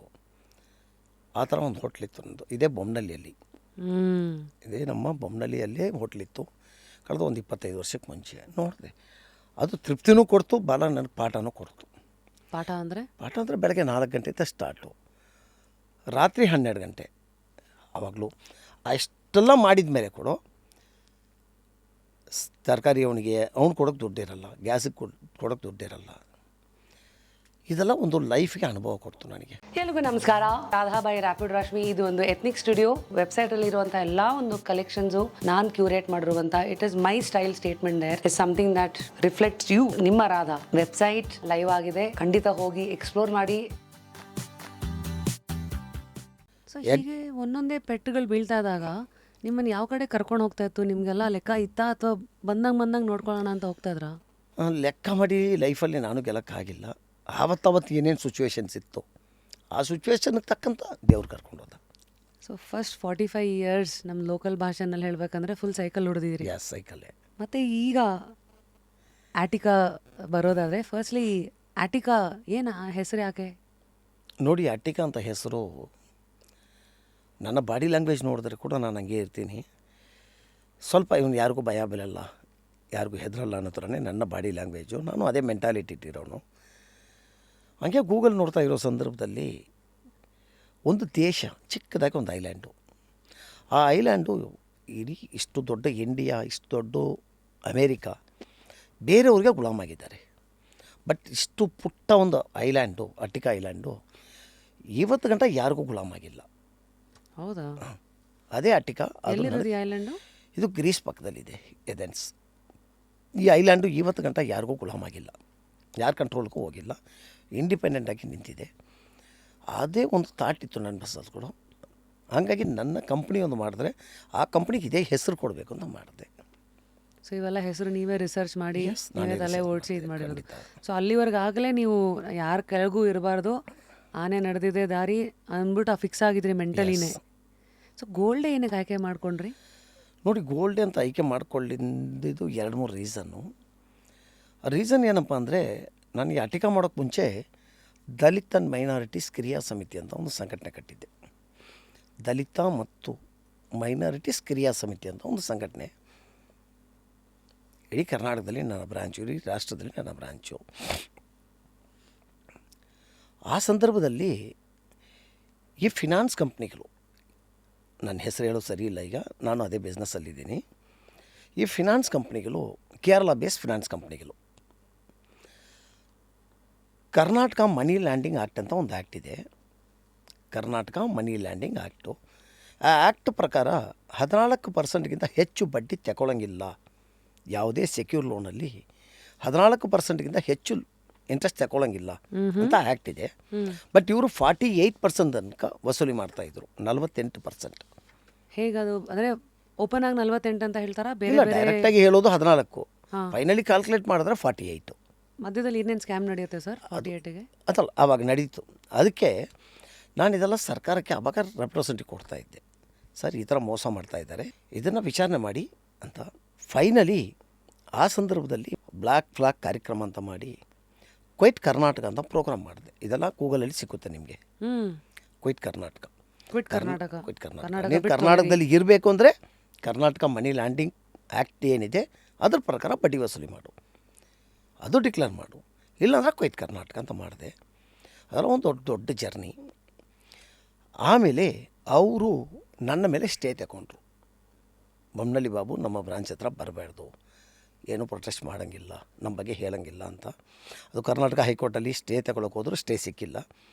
ಆ ಥರ ಒಂದು ಹೋಟ್ಲಿತ್ತು ನಮ್ಮದು. ಇದೇ ಬೊಮ್ಮನಹಳ್ಳಿಯಲ್ಲಿ, ಇದೇ ನಮ್ಮ ಬೊಮ್ಮನಹಳ್ಳಿಯಲ್ಲೇ ಹೋಟ್ಲಿತ್ತು. ಕಳೆದ ಒಂದು 25 ವರ್ಷಕ್ಕೆ ಮುಂಚೆ ನೋಡಿದೆ. ಅದು ತೃಪ್ತಿನೂ ಕೊಡ್ತು, ಭಾಳ ನನಗೆ ಪಾಠನೂ ಕೊಡ್ತು. ಪಾಠ ಅಂದರೆ ಬೆಳಗ್ಗೆ 4 ಗಂಟೆಯಿಂದ ಸ್ಟಾರ್ಟು, ರಾತ್ರಿ 12 ಗಂಟೆ. ಆವಾಗಲೂ ಅಷ್ಟೆಲ್ಲ ಮಾಡಿದ ಮೇಲೆ ಕೊಡೋ ತರಕಾರಿ ಅವನಿಗೆ ಕೊಡೋಕ್ಕೆ ದುಡ್ಡಿರಲ್ಲ, ಗ್ಯಾಸಿಗೆ ಕೊಡೋಕ್ಕೆ ದುಡ್ಡಿರಲ್ಲ. ಇದೆಲ್ಲ ಒಂದು ಲೈಫ್ಗೆ ಅನುಭವ ಕೊಡ್ತು ನನಗೆ. ಎಲ್ರಿಗೂ ನಮಸ್ಕಾರ. Radha by rapid Rashmi. ಇದು ಒಂದು ಎಥ್ನಿಕ್ ಸ್ಟುಡಿಯೋ. ವೆಬ್ಸೈಟಲ್ಲಿ ಇರುವಂಥ ಎಲ್ಲ ಒಂದು ಕಲೆಕ್ಷನ್ಸು ನಾನು ಕ್ಯೂರೇಟ್ ಮಾಡಿರುವಂಥ it is my style statement. There is something that reflects you. ನಿಮ್ಮ ರಾಧಾ ವೆಬ್ಸೈಟ್ ಲೈವ್ ಆಗಿದೆ, ಖಂಡಿತ ಹೋಗಿ ಎಕ್ಸ್ಪ್ಲೋರ್ ಮಾಡಿ. ಸೊ ಹೀಗೆ ಒಂದೊಂದೇ ಪೆಟ್ಟುಗಳು ಬೀಳ್ತಾ ಇದ್ದಾಗ ನಿಮ್ಮನ್ನು ಯಾವ ಕಡೆ ಕರ್ಕೊಂಡು ಹೋಗ್ತಾ ಇತ್ತು? ನಿಮಗೆಲ್ಲ ಲೆಕ್ಕ ಇತ್ತಾ ಅಥವಾ ಬಂದಂಗೆ ನೋಡ್ಕೊಳ್ಳೋಣ ಅಂತ ಹೋಗ್ತಾ ಇದ್ರಾ? ಲೆಕ್ಕ ಮಾಡಿ ಲೈಫಲ್ಲಿ ನಾನು ಗೆಲ್ಲಕ್ಕಾಗಿಲ್ಲ. ಆವತ್ತವತ್ತು ಏನೇನು ಸಿಚುವೇಶನ್ಸ್ ಇತ್ತು, ಆ ಸಿಚುವೇಶನ್ಗೆ ತಕ್ಕಂಥ ದೇವ್ರು ಕರ್ಕೊಂಡು ಹೋದ. ಸೊ ಫಸ್ಟ್ 45 ಇಯರ್ಸ್ ನಮ್ಮ ಲೋಕಲ್ ಭಾಷೆನಲ್ಲಿ ಹೇಳಬೇಕಂದ್ರೆ ಫುಲ್ ಸೈಕಲ್ ಹೊಡೆದಿದ್ರಿ. ಯಸ್, ಸೈಕಲ್ಲೇ. ಮತ್ತು ಈಗ ಆಟಿಕಾ ಬರೋದಾದರೆ ಫಸ್ಟ್ಲಿ ಆಟಿಕಾ ಏನು ಹೆಸರು ಯಾಕೆ? ನೋಡಿ, ಆಟಿಕಾ ಅಂತ ಹೆಸರು ನನ್ನ ಬಾಡಿ ಲ್ಯಾಂಗ್ವೇಜ್ ನೋಡಿದ್ರೆ ಕೂಡ ನಾನು ಹಂಗೆ ಇರ್ತೀನಿ. ಸ್ವಲ್ಪ ಇವನು ಯಾರಿಗೂ ಭಯ ಬೀಳಲ್ಲ, ಯಾರಿಗೂ ಹೆದರಲ್ಲ ಅನ್ನೋ ಥರನೇ ನನ್ನ ಬಾಡಿ ಲ್ಯಾಂಗ್ವೇಜು. ನಾನು ಅದೇ ಮೆಂಟಾಲಿಟಿ ಇಟ್ಟಿರೋನು. ಹಂಗೆ ಗೂಗಲ್ ನೋಡ್ತಾ ಇರೋ ಸಂದರ್ಭದಲ್ಲಿ ಒಂದು ದೇಶ, ಚಿಕ್ಕದಾಗಿ ಒಂದು ಐಲ್ಯಾಂಡು. ಆ ಐಲ್ಯಾಂಡು ಇಡೀ ಇಷ್ಟು ದೊಡ್ಡ ಇಂಡಿಯಾ, ಇಷ್ಟು ದೊಡ್ಡ ಅಮೇರಿಕಾ ಬೇರೆಯವ್ರಿಗೆ ಗುಲಾಮಾಗಿದ್ದಾರೆ. ಬಟ್ ಇಷ್ಟು ಪುಟ್ಟ ಒಂದು ಐಲ್ಯಾಂಡು, ಆಟಿಕಾ ಐಲ್ಯಾಂಡು, ಇವತ್ತು ಗಂಟ ಯಾರಿಗೂ ಗುಲಾಮಾಗಿಲ್ಲ. ಹೌದಾ? ಅದೇ ಆಟಿಕಾ. ಐಲ್ಯಾಂಡು ಇದು ಗ್ರೀಸ್ ಪಕ್ಕದಲ್ಲಿದೆ, ಏಥೆನ್ಸ್. ಈ ಐಲ್ಯಾಂಡು ಇವತ್ತು ಗಂಟ ಯಾರಿಗೂ ಗುಲಾಮಾಗಿಲ್ಲ, ಯಾರ ಕಂಟ್ರೋಲ್ಗೂ ಹೋಗಿಲ್ಲ, ಇಂಡಿಪೆಂಡೆಂಟಾಗಿ ನಿಂತಿದೆ. ಅದೇ ಒಂದು ಥಾಟ್ ಇತ್ತು ನನ್ನ ಬಸ್ಸಲ್ಲಿ ಕೂಡ. ಹಾಗಾಗಿ ನನ್ನ ಕಂಪ್ನಿ ಒಂದು ಮಾಡಿದ್ರೆ ಆ ಕಂಪ್ನಿಗೆ ಇದೇ ಹೆಸರು ಕೊಡಬೇಕು ಅಂತ ಮಾಡಿದೆ. ಸೊ ಇವೆಲ್ಲ ಹೆಸರು ನೀವೇ ರಿಸರ್ಚ್ ಮಾಡಿ ನೀವೇ ತಲೆ ಓಡಿಸಿ ಇದು ಮಾಡಿರೋದು. ಸೊ ಅಲ್ಲಿವರೆಗಾಗಲೇ ನೀವು ಯಾರ ಕೆಳಗೂ ಇರಬಾರ್ದು, ಆನೆ ನಡೆದಿದೆ ದಾರಿ ಅಂದ್ಬಿಟ್ಟು ಫಿಕ್ಸ್ ಆಗಿದ್ರಿ ಮೆಂಟಲಿನೇ. ಸೊ ಗೋಲ್ಡೇ ಏನಕ್ಕೆ ಆಯ್ಕೆ ಮಾಡ್ಕೊಂಡ್ರಿ? ನೋಡಿ, ಗೋಲ್ಡೆ ಅಂತ ಆಯ್ಕೆ ಮಾಡ್ಕೊಳ್ಳಿದ್ದು 2-3 ರೀಸನ್ನು. ರೀಸನ್ ಏನಪ್ಪ ಅಂದರೆ, ನನಗೆ ಆಟಿಕಾ ಮಾಡೋಕ್ಕೆ ಮುಂಚೆ ದಲಿತ ಆ್ಯಂಡ್ ಮೈನಾರಿಟೀಸ್ ಕ್ರಿಯಾ ಸಮಿತಿ ಅಂತ ಒಂದು ಸಂಘಟನೆ ಕಟ್ಟಿದ್ದೆ. ದಲಿತ ಮತ್ತು ಮೈನಾರಿಟೀಸ್ ಕ್ರಿಯಾ ಸಮಿತಿ ಅಂತ ಒಂದು ಸಂಘಟನೆ. ಇಡೀ ಕರ್ನಾಟಕದಲ್ಲಿ ನನ್ನ ಬ್ರಾಂಚು, ಇಡೀ ರಾಷ್ಟ್ರದಲ್ಲಿ ನನ್ನ ಬ್ರಾಂಚು. ಆ ಸಂದರ್ಭದಲ್ಲಿ ಈ ಫಿನಾನ್ಸ್ ಕಂಪ್ನಿಗಳು, ನನ್ನ ಹೆಸರು ಹೇಳೋದು ಸರಿ ಇಲ್ಲ, ಈಗ ನಾನು ಅದೇ ಬಿಸ್ನೆಸ್ಸಲ್ಲಿದ್ದೀನಿ. ಈ ಫಿನಾನ್ಸ್ ಕಂಪ್ನಿಗಳು ಕೇರಳ ಬೇಸ್ ಫಿನಾನ್ಸ್ ಕಂಪ್ನಿಗಳು. ಕರ್ನಾಟಕ ಮನಿ ಲ್ಯಾಂಡಿಂಗ್ ಆ್ಯಕ್ಟ್ ಅಂತ ಒಂದು ಆ್ಯಕ್ಟ್ ಇದೆ. ಕರ್ನಾಟಕ ಮನಿ ಲ್ಯಾಂಡಿಂಗ್ ಆ್ಯಕ್ಟು. ಆ ಆ್ಯಕ್ಟ್ ಪ್ರಕಾರ 14% ಹೆಚ್ಚು ಬಡ್ಡಿ ತಗೊಳ್ಳಂಗಿಲ್ಲ. ಯಾವುದೇ ಸೆಕ್ಯೂರ್ ಲೋನಲ್ಲಿ 14% ಹೆಚ್ಚು ಇಂಟ್ರೆಸ್ಟ್ ತಗೊಳ್ಳಂಗಿಲ್ಲ ಅಂತ ಆ್ಯಕ್ಟ್ ಇದೆ. ಬಟ್ ಇವರು 48% ತನಕ ವಸೂಲಿ ಮಾಡ್ತಾಯಿದ್ರು, 48%. ಹೇಗದು ಅಂದರೆ ಓಪನ್ ಆಗಿ 48 ಅಂತ ಹೇಳ್ತಾರಾ? ಇಲ್ಲ, ಬೇರೆ ಡೈರೆಕ್ಟಾಗಿ ಹೇಳೋದು 14, ಫೈನಲಿ ಕ್ಯಾಲ್ಕುಲೇಟ್ ಮಾಡಿದ್ರೆ 48. ಮಧ್ಯದಲ್ಲಿ ಇನ್ನೇನು ಸ್ಕ್ಯಾಮ್ ನಡೆಯುತ್ತೆ ಸರ್ 48ಗೆ? ಅದಲ್ಲ, ಆವಾಗ ನಡೀತು. ಅದಕ್ಕೆ ನಾನು ಇದೆಲ್ಲ ಸರ್ಕಾರಕ್ಕೆ ಅವಾಗ ರೆಪ್ರೆಸೆಂಟೇಟಿವ್ ಕೊಡ್ತಾ ಇದ್ದೆ. ಸರ್, ಈ ಥರ ಮೋಸ ಮಾಡ್ತಾ ಇದ್ದಾರೆ, ಇದನ್ನು ವಿಚಾರಣೆ ಮಾಡಿ ಅಂತ. ಫೈನಲಿ ಆ ಸಂದರ್ಭದಲ್ಲಿ ಬ್ಲ್ಯಾಕ್ ಫ್ಲಾಗ್ ಕಾರ್ಯಕ್ರಮ ಅಂತ ಮಾಡಿ ಕ್ವೈಟ್ ಕರ್ನಾಟಕ ಅಂತ ಪ್ರೋಗ್ರಾಮ್ ಮಾಡಿದೆ. ಇದೆಲ್ಲ ಗೂಗಲಲ್ಲಿ ಸಿಗುತ್ತೆ ನಿಮಗೆ. Quite Karnataka. Quit Karnataka. Quite Karnataka. ನೀವು ಕರ್ನಾಟಕದಲ್ಲಿ ಇರಬೇಕು ಅಂದರೆ ಕರ್ನಾಟಕ ಮನಿ ಲ್ಯಾಂಡಿಂಗ್ ಆ್ಯಕ್ಟ್ ಏನಿದೆ ಅದ್ರ ಪ್ರಕಾರ ಬಡ್ಡಿ ವಸೂಲಿ ಮಾಡು, ಅದು ಡಿಕ್ಲೇರ್ ಮಾಡು. ಇಲ್ಲಾಂದ್ರೆ ಕ್ವೈಟ್ ಕರ್ನಾಟಕ ಅಂತ ಮಾಡಿದೆ. ಅದೆಲ್ಲ ಒಂದು ದೊಡ್ಡ ಜರ್ನಿ. ಆಮೇಲೆ ಅವರು ನನ್ನ ಮೇಲೆ ಸ್ಟೇ ತಗೊಂಡ್ರು. ಬೊಮ್ಮನಳ್ಳಿ ಬಾಬು ನಮ್ಮ ಬ್ರಾಂಚ್ ಹತ್ರ ಬರಬಾರ್ದು, ಏನೂ ಪ್ರೊಟೆಸ್ಟ್ ಮಾಡೋಂಗಿಲ್ಲ, ನಮ್ಮ ಬಗ್ಗೆ ಹೇಳೋಂಗಿಲ್ಲ ಅಂತ. ಅದು ಕರ್ನಾಟಕ ಹೈಕೋರ್ಟಲ್ಲಿ ಸ್ಟೇ ತಗೊಳ್ಳೋಕೆ ಹೋದರೂ ಸ್ಟೇ ಸಿಕ್ಕಿಲ್ಲ.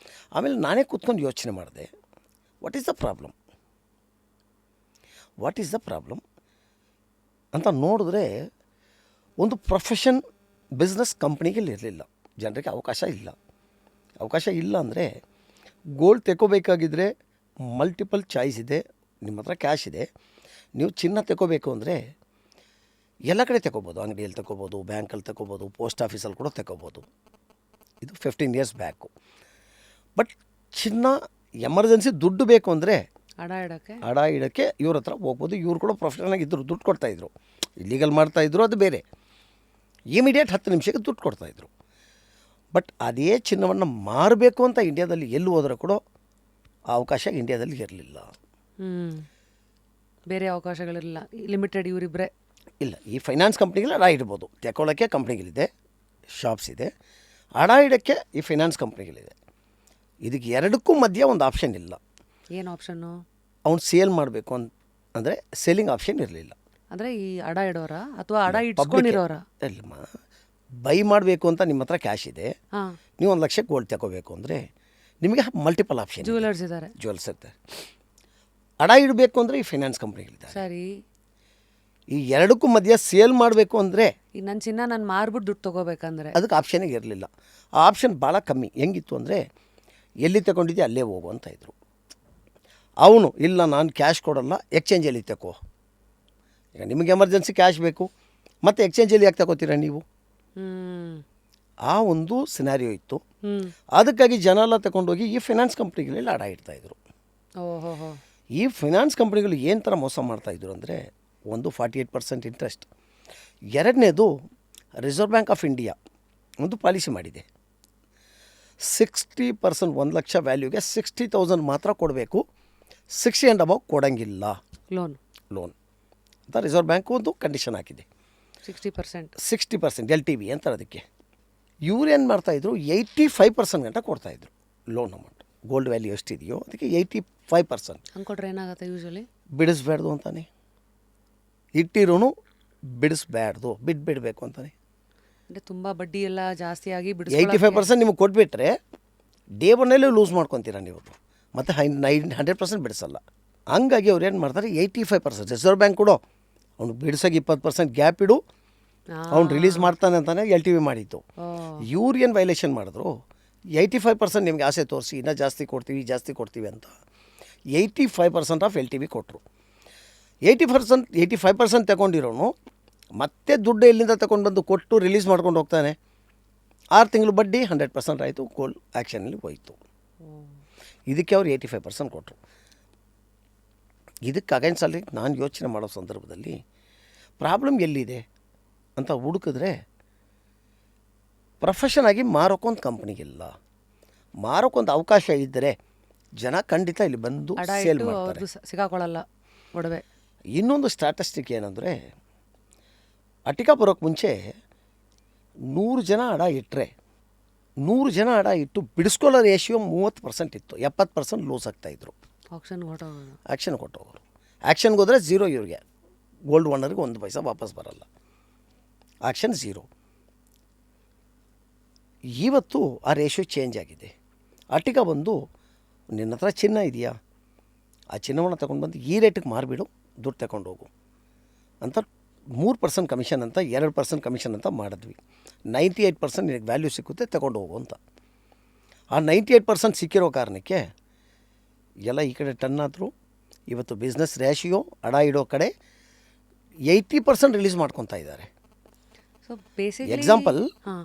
ಆಮೇಲೆ ನಾನೇ ಕೂತ್ಕೊಂಡು ಯೋಚನೆ ಮಾಡಿದೆ, ವಾಟ್ ಈಸ್ ದ ಪ್ರಾಬ್ಲಮ್ ಅಂತ ನೋಡಿದ್ರೆ ಒಂದು ಪ್ರೊಫೆಷನ್ ಬಿಸ್ನೆಸ್ ಕಂಪ್ನಿಗೆ ಇರಲಿಲ್ಲ, ಜನರಿಗೆ ಅವಕಾಶ ಇಲ್ಲ ಅಂದರೆ ಗೋಲ್ಡ್ ತೆಗೋಬೇಕಾಗಿದ್ದರೆ ಮಲ್ಟಿಪಲ್ ಚಾಯ್ಸ್ ಇದೆ. ನಿಮ್ಮ ಹತ್ರ ಕ್ಯಾಶ್ ಇದೆ, ನೀವು ಚಿನ್ನ ತೆಗೋಬೇಕು ಅಂದರೆ ಎಲ್ಲ ಕಡೆ ತಗೋಬೋದು. ಅಂಗಡಿಯಲ್ಲಿ ತಗೋಬೋದು, ಬ್ಯಾಂಕಲ್ಲಿ ತಗೋಬೋದು, ಪೋಸ್ಟ್ ಆಫೀಸಲ್ಲಿ ಕೂಡ ತಗೋಬೋದು. ಇದು 15 years ಬ್ಯಾಕು. ಬಟ್ ಚಿನ್ನ ಎಮರ್ಜೆನ್ಸಿ ದುಡ್ಡು ಬೇಕು ಅಂದರೆ ಅಡ ಇಡೋಕ್ಕೆ ಇವ್ರ ಹತ್ರ ಹೋಗ್ಬೋದು. ಇವ್ರು ಕೂಡ ಪ್ರೊಫೆಷನಾಗಿ ಇದ್ದರು, ದುಡ್ಡು ಕೊಡ್ತಾಯಿದ್ರು. ಇಲ್ಲೀಗಲ್ ಮಾಡ್ತಾಯಿದ್ರು, ಅದು ಬೇರೆ. ಇಮಿಡಿಯೇಟ್ 10 ನಿಮಿಷಕ್ಕೆ ದುಡ್ಡು ಕೊಡ್ತಾಯಿದ್ರು. ಬಟ್ ಅದೇ ಚಿನ್ನವನ್ನು ಮಾರಬೇಕು ಅಂತ ಇಂಡಿಯಾದಲ್ಲಿ ಎಲ್ಲಿ ಹೋದರೂ ಕೂಡ ಆ ಅವಕಾಶ ಇಂಡಿಯಾದಲ್ಲಿ ಇರಲಿಲ್ಲ. ಬೇರೆ ಅವಕಾಶಗಳಿರಲಿಲ್ಲ, ಲಿಮಿಟೆಡ್ ಇವರಿಬ್ಬರೇ. ಇಲ್ಲ, ಈ ಫೈನಾನ್ಸ್ ಕಂಪ್ನಿಗಳು ಅಡ ಇಡ್ಬೋದು, ತಗೊಳ್ಳೋಕ್ಕೆ ಕಂಪ್ನಿಗಳಿದೆ, ಶಾಪ್ಸ್ ಇದೆ. ಅಡ ಇಡೋಕ್ಕೆ ಈ ಫೈನಾನ್ಸ್ ಕಂಪ್ನಿಗಳಿದೆ. ಇದಕ್ಕೆ ಎರಡಕ್ಕೂ ಮಧ್ಯೆ ಒಂದು ಆಪ್ಷನ್ ಇಲ್ಲ. ಏನು ಆಪ್ಷನ್ನು? ಅವ್ನು ಸೇಲ್ ಮಾಡಬೇಕು ಅಂದರೆ ಸೇಲಿಂಗ್ ಆಪ್ಷನ್ ಇರಲಿಲ್ಲ. ಅಂದರೆ ಈ ಅಡ ಇಡೋರ ಅಥವಾ ಅಡ ಇಟ್ಕೊಂಡಿರೋರ? ಇಲ್ಲಮ್ಮ, ಬೈ ಮಾಡಬೇಕು ಅಂತ ನಿಮ್ಮ ಹತ್ರ ಕ್ಯಾಶ್ ಇದೆ, ನೀವು 1 ಲಕ್ಷ ಗೋಲ್ಡ್ ತಗೋಬೇಕು ಅಂದರೆ ನಿಮಗೆ ಮಲ್ಟಿಪಲ್ ಆಪ್ಷನ್. ಜ್ಯುವೆಲರ್ಸ್ ಇದ್ದಾರೆ, ಜ್ಯುವೆಲ್ಸ್ ಇರ್ತಾರೆ. ಅಡ ಇಡಬೇಕು ಅಂದರೆ ಈ ಫೈನಾನ್ಸ್ ಕಂಪ್ನಿಗಳಿದ್ದಾರೆ. ಸರಿ, ಈ ಎರಡಕ್ಕೂ ಮಧ್ಯೆ ಸೇಲ್ ಮಾಡಬೇಕು ಅಂದರೆ ಈಗ ನನ್ನ ಚಿನ್ನ ನಾನು ಮಾರ್ಬಿಟ್ಟು ದುಡ್ಡು ತೊಗೋಬೇಕಂದ್ರೆ ಅದಕ್ಕೆ ಆಪ್ಷನ್ನೇ ಇರಲಿಲ್ಲ. ಆ ಆಪ್ಷನ್ ಭಾಳ ಕಮ್ಮಿ. ಹೆಂಗಿತ್ತು ಅಂದರೆ ಎಲ್ಲಿ ತಗೊಂಡಿದ್ದೆ ಅಲ್ಲೇ ಹೋಗು ಅಂತ ಇದ್ರು. ಅವನು ಇಲ್ಲ, ನಾನು ಕ್ಯಾಶ್ ಕೊಡಲ್ಲ, ಎಕ್ಸ್ಚೇಂಜಲ್ಲಿ ತಗೋ. ಈಗ ನಿಮಗೆ ಎಮರ್ಜೆನ್ಸಿ ಕ್ಯಾಶ್ ಬೇಕು, ಮತ್ತು ಎಕ್ಸ್ಚೇಂಜಲ್ಲಿ ಯಾಕೆ ತಗೋತೀರಾ ನೀವು? ಆ ಒಂದು ಸಿನಾರಿಯೋ ಇತ್ತು. ಅದಕ್ಕಾಗಿ ಜನ ಎಲ್ಲ ತಗೊಂಡೋಗಿ ಈ ಫೈನಾನ್ಸ್ ಕಂಪ್ನಿಗಳಲ್ಲಿ ಅಡ ಇಡ್ತಾಯಿದ್ರು. ಈ ಫೈನಾನ್ಸ್ ಕಂಪ್ನಿಗಳು ಏನು ಥರ ಮೋಸ ಮಾಡ್ತಾಯಿದ್ರು ಅಂದರೆ, ಒಂದು 48% ಇಂಟ್ರೆಸ್ಟ್. ಎರಡನೇದು ರಿಸರ್ವ್ ಬ್ಯಾಂಕ್ ಆಫ್ ಇಂಡಿಯಾ ಒಂದು ಪಾಲಿಸಿ ಮಾಡಿದೆ, 60%, 1 ಲಕ್ಷ ವ್ಯಾಲ್ಯೂಗೆ 60,000 ಮಾತ್ರ ಕೊಡಬೇಕು, 60 and above ಕೊಡೋಂಗಿಲ್ಲ ಲೋನ್ ಅಂತ ರಿಸರ್ವ್ ಬ್ಯಾಂಕ್ ಒಂದು ಕಂಡೀಷನ್ ಹಾಕಿದೆ. 60% LTV ಅಂತಾರೆ ಅದಕ್ಕೆ. ಇವ್ರೇನು ಮಾಡ್ತಾಯಿದ್ರು, 85% ಗಂಟ ಕೊಡ್ತಾಯಿದ್ರು ಲೋನ್ ಅಮೌಂಟ್. ಗೋಲ್ಡ್ ವ್ಯಾಲ್ಯೂ ಎಷ್ಟಿದೆಯೋ ಅದಕ್ಕೆ 85%. ಹಂಗೆ ಕೊಟ್ಟರೆ ಏನಾಗುತ್ತೆ ಯೂಶಲಿ? ಬಿಡಿಸ್ಬಾರ್ದು ಅಂತಾನೆ, ಇಟ್ಟಿರೋನು ಬಿಡಿಸ್ಬಾರ್ದು, ಬಿಡಬೇಕು ಅಂತಾನೆ. ಅಂದರೆ ತುಂಬ ಬಡ್ಡಿ ಎಲ್ಲ ಜಾಸ್ತಿ ಆಗಿ 85% ನಿಮಗೆ ಕೊಟ್ಬಿಟ್ರೆ ಡೇ ಒನ್ನಲ್ಲೇ ಲೂಸ್ ಮಾಡ್ಕೊತೀರ ನೀವು, ಮತ್ತು 100% ಬಿಡಿಸಲ್ಲ. ಹಂಗಾಗಿ ಅವ್ರು ಏನು ಮಾಡ್ತಾರೆ, 85% ರಿಸರ್ವ್ ಬ್ಯಾಂಕ್ ಕೊಡು, ಅವ್ನು ಬಿಡಿಸೋಕೆ 20% ಗ್ಯಾಪ್ ಇಡು, ಅವ್ನು ರಿಲೀಸ್ ಮಾಡ್ತಾನೆ ಅಂತಾನೆ LTV ಮಾಡಿತ್ತು. ಇವ್ರು ಏನು ವೈಲೇಷನ್ ಮಾಡಿದ್ರು, 85% ನಿಮಗೆ ಆಸೆ ತೋರಿಸಿ ಇನ್ನೂ ಜಾಸ್ತಿ ಕೊಡ್ತೀವಿ ಅಂತ 85% ಆಫ್ LTV ಕೊಟ್ಟರು. 85% ತಗೊಂಡಿರೋನು ಮತ್ತೆ ದುಡ್ಡು ಎಲ್ಲಿಂದ ತಗೊಂಡು ಬಂದು ಕೊಟ್ಟು ರಿಲೀಸ್ ಮಾಡ್ಕೊಂಡು ಹೋಗ್ತಾನೆ. 6 ತಿಂಗಳು ಬಡ್ಡಿ 100% ಆಯಿತು, ಗೋಲ್ಡ್ ಆ್ಯಕ್ಷನಲ್ಲಿ ಹೋಯಿತು. ಇದಕ್ಕೆ ಅವ್ರು 85% ಕೊಟ್ಟರು. ಇದಕ್ಕೆ ಅಗೈನ್ಸಲ್ಲಿ ನಾನು ಯೋಚನೆ ಮಾಡೋ ಸಂದರ್ಭದಲ್ಲಿ ಪ್ರಾಬ್ಲಮ್ ಎಲ್ಲಿದೆ ಅಂತ ಹುಡುಕಿದ್ರೆ, ಪ್ರೊಫೆಷನ್ ಆಗಿ ಮಾರೋಕ್ಕೊಂದು ಕಂಪ್ನಿಗಿಲ್ಲ. ಮಾರೋಕ್ಕೊಂದು ಅವಕಾಶ ಇದ್ದರೆ ಜನ ಖಂಡಿತ ಇಲ್ಲಿ ಬಂದು ಸೇಲ್ ಮಾಡ್ತಾರೆ, ಸಿಗಾಕೊಳ್ಳಲ್ಲ ಒಡವೆ. ಇನ್ನೊಂದು ಸ್ಟ್ಯಾಟಿಸ್ಟಿಕ್ ಏನಂದರೆ, ಅಟಿಕಾ ಬರೋಕ್ಕೆ ಮುಂಚೆ 100 ಜನ ಅಡ ಇಟ್ಟರೆ 100 ಜನ ಅಡ ಇಟ್ಟು ಬಿಡಿಸ್ಕೊಳ್ಳೋ ರೇಷಿಯೋ 30% ಇತ್ತು, 70% ಲೂಸ್ ಆಗ್ತಾಯಿದ್ರು. ಆ್ಯಕ್ಷನ್ ಕೊಟ್ಟೋಗೋರು. ಆ್ಯಕ್ಷನ್ಗೆ ಹೋದರೆ 0 ಇವ್ರಿಗೆ, ಗೋಲ್ಡ್ ಓನರ್ಗೆ 1 ಪೈಸಾ ವಾಪಸ್ ಬರಲ್ಲ, ಆಕ್ಷನ್ ಝೀರೋ. ಇವತ್ತು ಆ ರೇಷಿಯೋ ಚೇಂಜ್ ಆಗಿದೆ. ಅಟ್ಟಿಗ ಬಂದು ನಿನ್ನ ಹತ್ರ ಚಿನ್ನ ಇದೆಯಾ, ಆ ಚಿನ್ನವನ್ನು ತಗೊಂಡು ಬಂದು ಈ ರೇಟಿಗೆ ಮಾರಿಬಿಡು, ದುಡ್ಡು ತಗೊಂಡು ಹೋಗು ಅಂತ 3% ಕಮಿಷನ್ ಅಂತ 2% ಕಮಿಷನ್ ಅಂತ ಮಾಡಿದ್ವಿ. 98% ನಿನಗೆ ವ್ಯಾಲ್ಯೂ ಸಿಕ್ಕುತ್ತೆ, ತಗೊಂಡು ಹೋಗು ಅಂತ. ಆ 98% ಸಿಕ್ಕಿರೋ ಕಾರಣಕ್ಕೆ ಎಲ್ಲ ಈ ಕಡೆ ಟನ್ ಆದರೂ ಇವತ್ತು ಬಿಸ್ನೆಸ್ ರೇಷಿಯೋ ಅಡ ಇಡೋ ಕಡೆ 80% ರಿಲೀಸ್ ಮಾಡ್ಕೊತಾ ಇದ್ದಾರೆ. ಸೊ ಬೇಸಿಕಲಿ ಎಕ್ಸಾಂಪಲ್ ಹಾಂ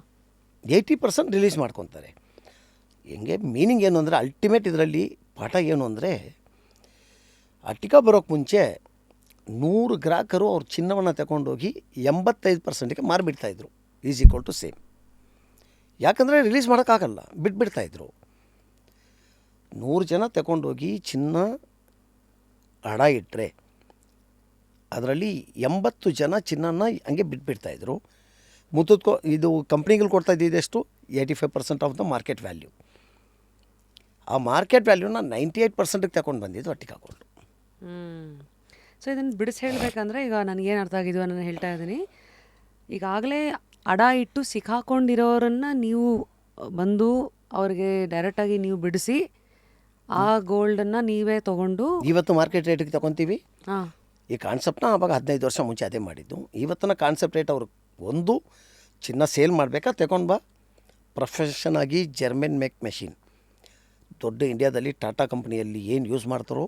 80% ರಿಲೀಸ್ ಮಾಡ್ಕೊತಾರೆ. ಹೆಂಗೆ ಮೀನಿಂಗ್ ಏನು ಅಂದರೆ ಅಲ್ಟಿಮೇಟ್ ಇದರಲ್ಲಿ ಪಾಠ ಏನು ಅಂದರೆ, ಅಟ್ಟಿಕ ಬರೋಕ್ಕೆ ಮುಂಚೆ 100 ಗ್ರಾಹಕರು ಅವ್ರ ಚಿನ್ನವನ್ನು ತಗೊಂಡೋಗಿ 85%ಗೆ ಮಾರಿಬಿಡ್ತಾಯಿದ್ರು, ಈಸ್ ಈಕ್ವಲ್ ಟು ಸೇಮ್. ಯಾಕಂದರೆ ರಿಲೀಸ್ ಮಾಡೋಕ್ಕಾಗಲ್ಲ, ಬಿಟ್ಬಿಡ್ತಾಯಿದ್ರು. 100 ಜನ ತಗೊಂಡೋಗಿ ಚಿನ್ನ ಅಡ ಇಟ್ಟರೆ ಅದರಲ್ಲಿ 80 ಜನ ಚಿನ್ನನ ಹಂಗೆ ಬಿಟ್ಬಿಡ್ತಾಯಿದ್ರು. ಮುತ್ತುತ್ಕೋ ಇದು ಕಂಪ್ನಿಗಳು ಕೊಡ್ತಾ ಇದ್ದಿದ್ದೆಷ್ಟು 85% ಆಫ್ ದ ಮಾರ್ಕೆಟ್ ವ್ಯಾಲ್ಯೂ. ಆ ಮಾರ್ಕೆಟ್ ವ್ಯಾಲ್ಯೂನ 98%ಗೆ ತಗೊಂಡು ಬಂದಿದ್ದು ಅಟ್ಟಿಕ ಗೋಲ್ಡ್. ಸೊ ಇದನ್ನು ಬಿಡಿಸಿ ಹೇಳಬೇಕಂದ್ರೆ, ಈಗ ನನಗೇನು ಅರ್ಥ ಆಗಿದ್ವು ನಾನು ಹೇಳ್ತಾ ಇದ್ದೀನಿ, ಈಗಾಗಲೇ ಅಡ ಇಟ್ಟು ಸಿಕ್ಕಾಕೊಂಡಿರೋರನ್ನ ನೀವು ಬಂದು ಅವ್ರಿಗೆ ಡೈರೆಕ್ಟಾಗಿ ನೀವು ಬಿಡಿಸಿ ಆ ಗೋಲ್ಡನ್ನು ನೀವೇ ತೊಗೊಂಡು ಇವತ್ತು ಮಾರ್ಕೆಟ್ ರೇಟಿಗೆ ತಗೊತೀವಿ. ಹಾಂ ಈ ಕಾನ್ಸೆಪ್ಟ್ನ ಆವಾಗ 15 ವರ್ಷ ಮುಂಚೆ ಅದೇ ಮಾಡಿದ್ದು. ಇವತ್ತಿನ ಕಾನ್ಸೆಪ್ಟ್ ರೇಟ್ ಅವರು ಒಂದು ಚಿನ್ನ ಸೇಲ್ ಮಾಡಬೇಕಾ, ತಗೊಂಡು ಬಾ, ಪ್ರೊಫೆಷನ್ ಆಗಿ ಜರ್ಮನ್ ಮೇಕ್ ಮೆಷಿನ್, ದೊಡ್ಡ ಇಂಡಿಯಾದಲ್ಲಿ ಟಾಟಾ ಕಂಪ್ನಿಯಲ್ಲಿ ಏನು ಯೂಸ್ ಮಾಡ್ತಾರೋ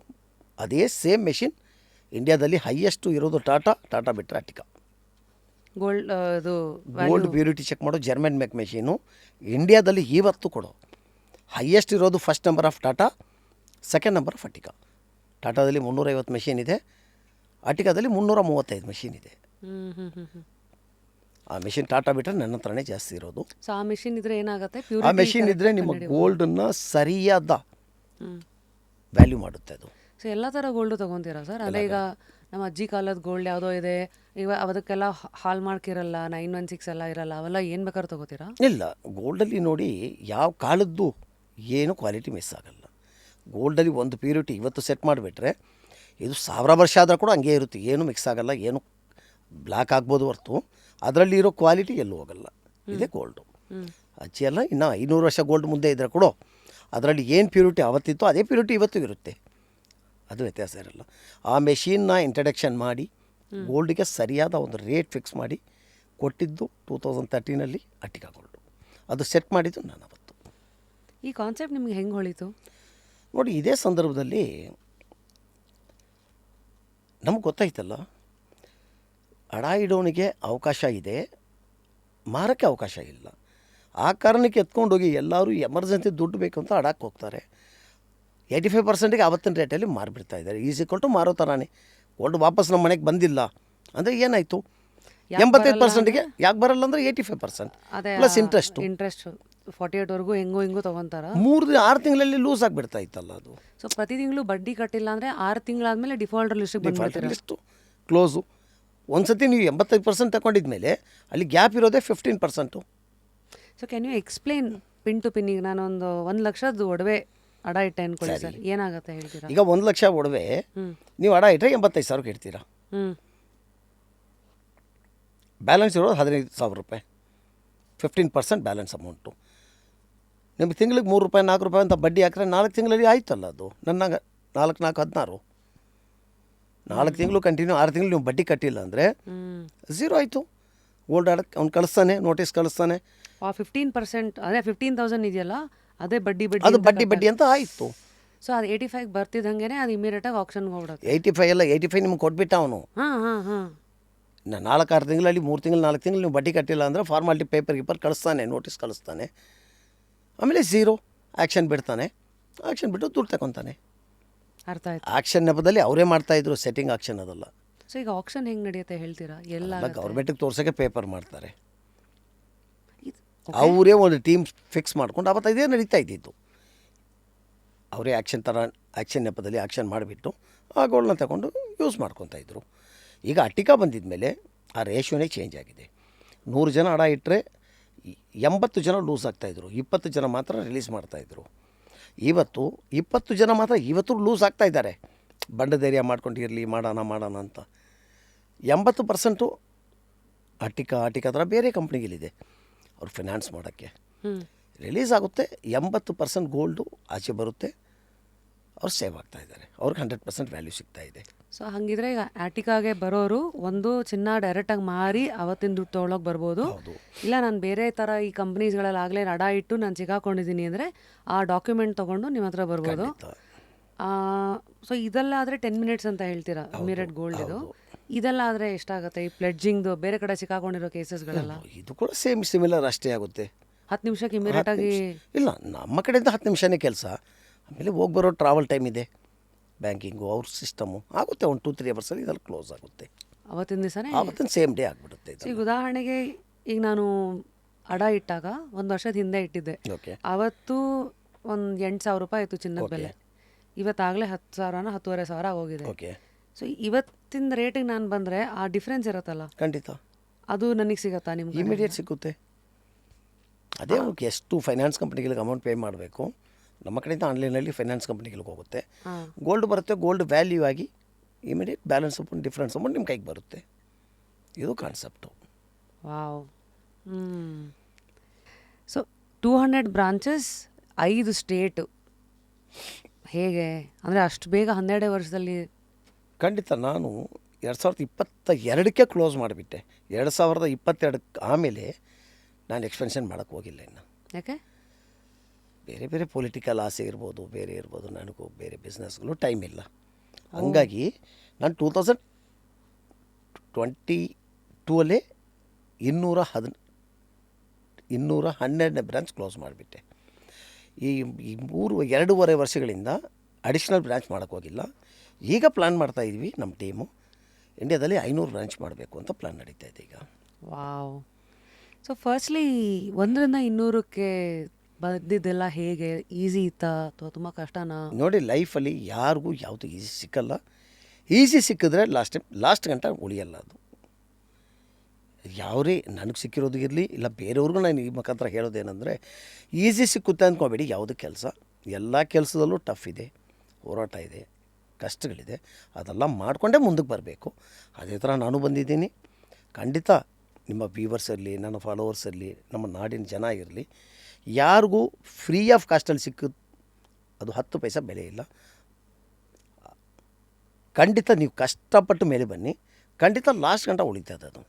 ಅದೇ ಸೇಮ್ ಮೆಷಿನ್ ಇಂಡಿಯಾದಲ್ಲಿ ಹೈಯೆಸ್ಟು ಇರೋದು ಟಾಟಾ ಬಿಟ್ಟರೆ ಅಟ್ಟಿಕ. ಗೋಲ್ಡ್ ಇದು ಗೋಲ್ಡ್ ಪ್ಯೂರಿಟಿ ಚೆಕ್ ಮಾಡೋ ಜರ್ಮನ್ ಮೇಕ್ ಮೆಷೀನು ಇಂಡಿಯಾದಲ್ಲಿ ಇವತ್ತು ಕೊಡೋ ಹೈಯೆಸ್ಟ್ ಇರೋದು first number of Tata, second number of Attica. ಟಾಟಾದಲ್ಲಿ 350 ಮೆಷಿನ್ ಇದೆ, ಅಟ್ಟಿಕಾದಲ್ಲಿ 335 ಮೆಷಿನ್ ಇದೆ. ಆ ಮೆಷಿನ್ ಟಾಟಾ ಬಿಟ್ಟರೆ ನನ್ನ ಹತ್ರನೇ ಜಾಸ್ತಿ ಇರೋದು. ಸೊ ಆ ಮೆಷಿನ್ ಇದ್ರೆ ಏನಾಗುತ್ತೆ, ಆ ಮೆಷಿನ್ ಇದ್ದರೆ ನಿಮ್ಮ ಗೋಲ್ಡನ್ನು ಸರಿಯಾದ ವ್ಯಾಲ್ಯೂ ಮಾಡುತ್ತೆ ಅದು. ಸೊ ಎಲ್ಲ ಥರ ಗೋಲ್ಡು ತೊಗೊತೀರಾ ಸರ್? ಅದೇ ಈಗ ನಮ್ಮ ಅಜ್ಜಿ ಕಾಲದ ಗೋಲ್ಡ್ ಯಾವುದೋ ಇದೆ, ಈಗ ಅದಕ್ಕೆಲ್ಲ ಹಾಲ್ ಮಾರ್ಕ್ ಇರಲ್ಲ, 916 ಎಲ್ಲ ಇರಲ್ಲ, ಅವೆಲ್ಲ ಏನು ಬೇಕಾದ್ರೂ ತೊಗೋತೀರಾ? ಇಲ್ಲ, ಗೋಲ್ಡಲ್ಲಿ ನೋಡಿ ಯಾವ ಕಾಲದ್ದು ಏನು ಕ್ವಾಲಿಟಿ ಮಿಸ್ ಆಗಲ್ಲ. ಗೋಲ್ಡಲ್ಲಿ ಒಂದು ಪ್ಯೂರಿಟಿ ಇವತ್ತು ಸೆಟ್ ಮಾಡಿಬಿಟ್ರೆ ಇದು 1000 ವರ್ಷ ಆದರೂ ಕೂಡ ಹಂಗೆ ಇರುತ್ತೆ, ಏನು ಮಿಕ್ಸ್ ಆಗಲ್ಲ, ಏನು ಬ್ಲ್ಯಾಕ್ ಆಗ್ಬೋದು ಹೊರ್ತು ಅದರಲ್ಲಿ ಇರೋ ಕ್ವಾಲಿಟಿ ಎಲ್ಲೂ ಹೋಗಲ್ಲ. ಇದೇ ಗೋಲ್ಡು. ಅಜ್ಜಿ ಎಲ್ಲ ಇನ್ನು 500 ವರ್ಷ ಗೋಲ್ಡ್ ಮುಂದೆ ಇದ್ದರೆ ಕೂಡ ಅದರಲ್ಲಿ ಏನು ಪ್ಯೂರಿಟಿ ಅವತ್ತಿತ್ತು ಅದೇ ಪ್ಯೂರಿಟಿ ಇವತ್ತು ಇರುತ್ತೆ, ಅದು ವ್ಯತ್ಯಾಸ ಇರಲ್ಲ. ಆ ಮೆಷಿನ್ನ ಇಂಟ್ರಡಕ್ಷನ್ ಮಾಡಿ ಗೋಲ್ಡಿಗೆ ಸರಿಯಾದ ಒಂದು ರೇಟ್ ಫಿಕ್ಸ್ ಮಾಡಿ ಕೊಟ್ಟಿದ್ದು 2013 ಅಟ್ಟಿಕ ಗೋಲ್ಡು. ಅದು ಸೆಟ್ ಮಾಡಿದ್ದು ನಾನು ಅವತ್ತು. ಈ ಕಾನ್ಸೆಪ್ಟ್ ನಿಮ್ಗೆ ಹೆಂಗೆ ಹೊಳಿತು ನೋಡಿ? ಇದೇ ಸಂದರ್ಭದಲ್ಲಿ ನಮ್ಗೆ ಗೊತ್ತಾಯ್ತಲ್ಲ, ಅಡ ಇಡೋನಿಗೆ ಅವಕಾಶ ಇದೆ, ಮಾರಕ್ಕೆ ಅವಕಾಶ ಇಲ್ಲ. ಆ ಕಾರಣಕ್ಕೆ ಎತ್ಕೊಂಡೋಗಿ ಎಲ್ಲರೂ ಎಮರ್ಜೆನ್ಸಿ ದುಡ್ಡು ಬೇಕು ಅಂತ ಅಡಕ್ಕೆ ಹೋಗ್ತಾರೆ. 85%ಗೆ ಆವತ್ತಿನ ರೇಟಲ್ಲಿ ಮಾರಿಬಿಡ್ತಾ ಇದ್ದಾರೆ. ಈಸ್ ಈಕ್ವಲ್ ಟು ಮಾರೋ ಥರನೇ. ಗೋಲ್ಡ್ ವಾಪಸ್ ನಮ್ಮ ಮನೆಗೆ ಬಂದಿಲ್ಲ ಅಂದರೆ ಏನಾಯಿತು, 85%ಗೆ ಯಾಕೆ ಬರಲ್ಲ ಅಂದರೆ 85% ಪ್ಲಸ್ ಇಂಟ್ರೆಸ್ಟು 48ವರೆಗೂ ಹೆಂಗೂ ತೊಗೊತಾರ. 6 ತಿಂಗಳಲ್ಲಿ ಲೂಸ್ ಆಗಿಬಿಡ್ತಾ ಇತ್ತಲ್ಲ ಅದು. ಸೊ ಪ್ರತಿ ತಿಂಗಳು ಬಡ್ಡಿ ಕಟ್ಟಿಲ್ಲ ಅಂದರೆ 6 ತಿಂಗಳಾದಮೇಲೆ ಡಿಫಾಲ್ಟರ್ ಲಿಸ್ಟು ಕ್ಲೋಸು. ಒಂದು ಸತಿ ನೀವು 85% ತಗೊಂಡಿದ್ಮೇಲೆ ಅಲ್ಲಿ ಗ್ಯಾಪ್ ಇರೋದೇ 15%. So can you explain pin to pin? ಈಗ ನಾನೊಂದು 1 ಲಕ್ಷದ ಒಡವೆ ಅಡ ಇಟ್ಟೆ ಅನ್ಕೊಳ್ಳಿ ಸರ್, ಏನಾಗುತ್ತೆ ಹೇಳ್ತೀರಾ? ಈಗ 1 ಲಕ್ಷ ಒಡವೆ ನೀವು ಅಡ ಇಟ್ಟರೆ 85,000 ಇಡ್ತೀರಾ, ಬ್ಯಾಲೆನ್ಸ್ ಇರೋದು 15,000 ರೂಪಾಯಿ, 15% ಬ್ಯಾಲೆನ್ಸ್ ಅಮೌಂಟು. ನಿಮಗೆ ತಿಂಗಳಿಗೆ 3 ರೂಪಾಯಿ 4 ರೂಪಾಯಿ ಅಂತ ಬಡ್ಡಿ ಹಾಕಿದ್ರೆ 4 ತಿಂಗಳಲ್ಲಿ ಆಯ್ತಲ್ಲ ಅದು. ನನ್ನ 4 4 16 4 ತಿಂಗಳು ಕಂಟಿನ್ಯೂ 6 ತಿಂಗಳು ನೀವು ಬಡ್ಡಿ ಕಟ್ಟಿಲ್ಲ ಅಂದರೆ ಝೀರೋ ಆಯಿತು. ಗೋಲ್ಡ್ ಆಡಕ್ಕೆ ಅವ್ನು ಕಳಿಸ್ತಾನೆ, ನೋಟಿಸ್ ಕಳಿಸ್ತಾನೆ. 15% ಅದೇ 15,000 ಇದೆಯಲ್ಲ, ಅದೇ ಬಡ್ಡಿ ಅದು ಬಡ್ಡಿ ಅಂತ ಆಯಿತು. ಸೊ ಅದು 85 ಬರ್ತಿದ್ದಂಗೆ ಅದು ಇಮಿಡಿಯೇಟಾಗಿ ಆಪ್ಷನ್ಗೆ ಹೋಗ್ಬಿಡುತ್ತೆ. 85 ಅಲ್ಲ, 85 ನಿಮ್ಗೆ ಕೊಟ್ಬಿಟ್ಟ ಅವನು. ಹಾಂ 4-6 ತಿಂಗಳಲ್ಲಿ 3 ತಿಂಗಳು 4 ತಿಂಗಳು ನೀವು ಬಡ್ಡಿ ಕಟ್ಟಿಲ್ಲ ಅಂದರೆ ಫಾರ್ಮಾಲಿಟಿ ಪೇಪರ್ ಕಳಿಸ್ತಾನೆ, ನೋಟಿಸ್ ಕಳಿಸ್ತಾನೆ. ಆಮೇಲೆ ಝೀರೋ ಆ್ಯಕ್ಷನ್ ಬಿಡ್ತಾನೆ, ಆ್ಯಕ್ಷನ್ ಬಿಟ್ಟು ದುಡ್ಡು ತಗೊತಾನೆ. ಅರ್ಥ ಆಯ್ತು. ಆಕ್ಷನ್ ನೆಪದಲ್ಲಿ ಅವರೇ ಮಾಡ್ತಾಯಿದ್ರು, ಸೆಟ್ಟಿಂಗ್ ಆಕ್ಷನ್ ಅದಲ್ಲ. ಸೊ ಈಗ ಆಕ್ಷನ್ ಹೆಂಗೆ ನಡೆಯುತ್ತೆ ಹೇಳ್ತೀರಾ? ಎಲ್ಲ ಗೌರ್ಮೆಂಟಿಗೆ ತೋರ್ಸೋಕ್ಕೆ ಪೇಪರ್ ಮಾಡ್ತಾರೆ, ಅವರೇ ಒಂದು ಟೀಮ್ ಫಿಕ್ಸ್ ಮಾಡ್ಕೊಂಡು ಅವತ್ತು ಇದೇ ನಡೀತಾ ಇದ್ದಿದ್ದು. ಅವರೇ ಆ್ಯಕ್ಷನ್ ನೆಪದಲ್ಲಿ ಆ್ಯಕ್ಷನ್ ಮಾಡಿಬಿಟ್ಟು ಆ ಗೋಲ್ಡನ್ನ ತಗೊಂಡು ಯೂಸ್ ಮಾಡ್ಕೊತಾಯಿದ್ರು. ಈಗ ಅಟ್ಟಿಕ ಬಂದಿದ ಮೇಲೆ ಆ ರೇಷಿಯೋನೇ ಚೇಂಜ್ ಆಗಿದೆ. 100 ಜನ ಅಡ ಇಟ್ಟರೆ 80 ಜನ ಲೂಸ್ ಆಗ್ತಾಯಿದ್ರು, 20 ಜನ ಮಾತ್ರ ರಿಲೀಸ್ ಮಾಡ್ತಾಯಿದ್ರು. ಇವತ್ತು 20 ಜನ ಮಾತ್ರ ಇವತ್ತು ಲೂಸ್ ಆಗ್ತಾಯಿದ್ದಾರೆ, ಬಂಡ ಧೈರ್ಯ ಮಾಡ್ಕೊಂಡು ಇರಲಿ ಮಾಡೋಣ ಅಂತ. 80% ಆಟಿಕಾ ಥರ ಬೇರೆ ಕಂಪ್ನಿಗಳಿದೆ ಅವ್ರು ಫೈನಾನ್ಸ್ ಮಾಡೋಕ್ಕೆ. ರಿಲೀಸ್ ಆಗುತ್ತೆ, 80% ಗೋಲ್ಡು ಆಚೆ ಬರುತ್ತೆ, ಅವ್ರು ಸೇವ್ ಆಗ್ತಾ ಇದ್ದಾರೆ, ಅವ್ರಿಗೆ 100% ವ್ಯಾಲ್ಯೂ ಸಿಗ್ತಾ ಇದೆ. ಸೊ ಹಂಗಿದ್ರೆ ಈಗ ಆಟಿಕಾಗೆ ಬರೋರು ಒಂದು ಚಿನ್ನ ಡೈರೆಕ್ಟಾಗಿ ಮಾರಿ ಅವತ್ತಿನ ದುಡ್ಡು ತೊಗೊಳಕ್ಕೆ ಬರ್ಬೋದು. ಹೌದು. ಇಲ್ಲ ನಾನು ಬೇರೆ ಥರ ಈ ಕಂಪ್ನೀಸ್ಗಳಲ್ಲಿ ಆಗಲೇ ಅಡ ಇಟ್ಟು ನಾನು ಸಿಗಾಕೊಂಡಿದ್ದೀನಿ ಅಂದರೆ ಆ ಡಾಕ್ಯುಮೆಂಟ್ ತೊಗೊಂಡು ನಿಮ್ಮ ಹತ್ರ ಬರ್ಬೋದು. ಸೊ ಇದೆಲ್ಲ ಆದರೆ 10 ಮಿನಿಟ್ಸ್ ಅಂತ ಹೇಳ್ತೀರಾ ಇಮಿಡಿಯೇಟ್ ಗೋಲ್ಡ್ ಇದು. ಇದೆಲ್ಲ ಆದರೆ ಎಷ್ಟಾಗುತ್ತೆ ಈ ಪ್ಲೆಡ್ಜಿಂಗ್ದು ಬೇರೆ ಕಡೆ ಸಿಕ್ಕಾಕೊಂಡಿರೋ ಕೇಸಸ್ಗಳೆಲ್ಲ? ಇದು ಕೂಡ ಸಿಮಿಲರ್ ಅಷ್ಟೇ ಆಗುತ್ತೆ. 10 ನಿಮಿಷಕ್ಕೆ ಇಮಿಡಿಯೇಟಾಗಿ ಇಲ್ಲ, ನಮ್ಮ ಕಡೆಯಿಂದ 10 ನಿಮಿಷನೇ ಕೆಲಸ. ಆಮೇಲೆ ಹೋಗಿ ಬರೋ ಟ್ರಾವೆಲ್ ಟೈಮ್ ಇದೆ, ಬ್ಯಾಂಕಿಂಗು ಅವ್ರ ಸಿಸ್ಟಮು ಆಗುತ್ತೆ. 1-2-3 ಅವರ್ಸಲ್ಲಿ ಇದೆಲ್ಲ ಕ್ಲೋಸ್ ಆಗುತ್ತೆ. ಅವತ್ತಿನ ದಿವಸನೇ ಆವತ್ತಿನ ಸೇಮ್ ಡೇ ಆಗಿಬಿಡುತ್ತೆ. ಈಗ ಉದಾಹರಣೆಗೆ ಈಗ ನಾನು ಅಡ ಇಟ್ಟಾಗ 1 ವರ್ಷದ ಹಿಂದೆ ಇಟ್ಟಿದ್ದೆ. ಓಕೆ. ಅವತ್ತು ಒಂದು 8,000 ರೂಪಾಯಿ ಆಯಿತು ಚಿನ್ನದ ಬೆಲೆ. ಇವತ್ತಾಗಲೇ 10,000 10,500 ಹೋಗಿದೆ. ಓಕೆ. ಸೊ ಇವತ್ತಿನ ರೇಟಿಗೆ ನಾನು ಬಂದರೆ ಆ ಡಿಫ್ರೆನ್ಸ್ ಇರುತ್ತಲ್ಲ, ಖಂಡಿತ ಅದು ನನಗೆ ಸಿಗತ್ತಾ ನಿಮ್ಗೆ? ಇಮಿಡಿಯೇಟ್ ಸಿಗುತ್ತೆ. ಅದೇ ಅವ್ರಿಗೆ ಎಷ್ಟು ಫೈನಾನ್ಸ್ ಕಂಪ್ನಿಗಳಿಗೆ ಅಮೌಂಟ್ ಪೇ ಮಾಡಬೇಕು, ನಮ್ಮ ಕಡೆಯಿಂದ ಆನ್ಲೈನಲ್ಲಿ ಫೈನಾನ್ಸ್ ಕಂಪ್ನಿಗಳಿಗೆ ಹೋಗುತ್ತೆ. ಗೋಲ್ಡ್ ಬರುತ್ತೆ, ಗೋಲ್ಡ್ ವ್ಯಾಲ್ಯೂ ಆಗಿ immediate balance amount difference amount ನಿಮ್ಮ ಕೈಗೆ ಬರುತ್ತೆ. ಇದು concept. Wow. So 200 branches, 5 state, ಹೇಗೆ ಅಂದರೆ ಅಷ್ಟು ಬೇಗ 12 ವರ್ಷದಲ್ಲಿ? ಖಂಡಿತ. ನಾನು 2022ಕ್ಕೆ ಕ್ಲೋಸ್ ಮಾಡಿಬಿಟ್ಟೆ. 2022 ಆಮೇಲೆ ನಾನು ಎಕ್ಸ್ಪೆನ್ಷನ್ ಮಾಡೋಕ್ಕೆ ಹೋಗಿಲ್ಲ ಇನ್ನು. ಯಾಕೆ? ಬೇರೆ ಬೇರೆ ಪೊಲಿಟಿಕಲ್ ಆಸೆ ಇರ್ಬೋದು, ಬೇರೆ ಇರ್ಬೋದು, ನನಗೂ ಬೇರೆ ಬಿಸ್ನೆಸ್ಗಳು ಟೈಮ್ ಇಲ್ಲ. ಹಂಗಾಗಿ ನಾನು 2022 212ನೇ ಬ್ರಾಂಚ್ ಕ್ಲೋಸ್ ಮಾಡಿಬಿಟ್ಟೆ. ಈ 2.5 ವರ್ಷಗಳಿಂದ ಅಡಿಷ್ನಲ್ ಬ್ರಾಂಚ್ ಮಾಡೋಕ್ಕೆ ಹೋಗಿಲ್ಲ. ಈಗ ಪ್ಲ್ಯಾನ್ ಮಾಡ್ತಾಯಿದ್ವಿ, ನಮ್ಮ ಟೀಮು ಇಂಡಿಯಾದಲ್ಲಿ 500 ಬ್ರಾಂಚ್ ಮಾಡಬೇಕು ಅಂತ ಪ್ಲ್ಯಾನ್ ನಡೀತಾ ಇದೆ ಈಗ. ವಾವ್. ಸೊ ಫಸ್ಟ್ಲಿ 1ರಿಂದ 200ಕ್ಕೆ ಬಂದಿದ್ದೆಲ್ಲ ಹೇಗೆ? ಈಸಿ ಇತ್ತಾ ಅಥವಾ ತುಂಬ ಕಷ್ಟನಾ? ನೋಡಿ, ಲೈಫಲ್ಲಿ ಯಾರಿಗೂ ಯಾವುದು ಈಸಿ ಸಿಕ್ಕಲ್ಲ. ಈಸಿ ಸಿಕ್ಕಿದ್ರೆ ಲಾಸ್ಟ್ ಗಂಟ ಉಳಿಯಲ್ಲ. ಅದು ಯಾವ್ರೇ ನನಗೆ ಸಿಕ್ಕಿರೋದು ಇರಲಿ, ಇಲ್ಲ ಬೇರೆಯವ್ರಿಗೂ ನಾನು ಈ ಮುಖಾಂತರ ಹೇಳೋದೇನೆಂದರೆ, ಈಸಿ ಸಿಕ್ಕುತ್ತೆ ಅಂದ್ಕೋಬೇಡಿ. ಯಾವುದು ಕೆಲಸ, ಎಲ್ಲ ಕೆಲಸದಲ್ಲೂ ಟಫ್ ಇದೆ, ಹೋರಾಟ ಇದೆ, ಕಷ್ಟಗಳಿದೆ. ಅದೆಲ್ಲ ಮಾಡಿಕೊಂಡೇ ಮುಂದಕ್ಕೆ ಬರಬೇಕು. ಅದೇ ಥರ ನಾನು ಬಂದಿದ್ದೀನಿ. ಖಂಡಿತ ನಿಮ್ಮ ವ್ಯೂವರ್ಸ್ ಇರಲಿ, ನನ್ನ ಫಾಲೋವರ್ಸ್ ಇರಲಿ, ನಮ್ಮ ನಾಡಿನ ಜನ ಇರಲಿ, ಯಾರಿಗೂ ಫ್ರೀ ಆಫ್ ಕಾಸ್ಟಲ್ಲಿ ಸಿಕ್ಕಿದ್ದು ಅದು 10 ಪೈಸೆ ಬೆಲೆ ಇಲ್ಲ. ಖಂಡಿತ ನೀವು ಕಷ್ಟಪಟ್ಟು ಮೇಲೆ ಬನ್ನಿ, ಖಂಡಿತ ಲಾಸ್ಟ್ ಗಂಟ ಉಳಿತದೆ ಅದು.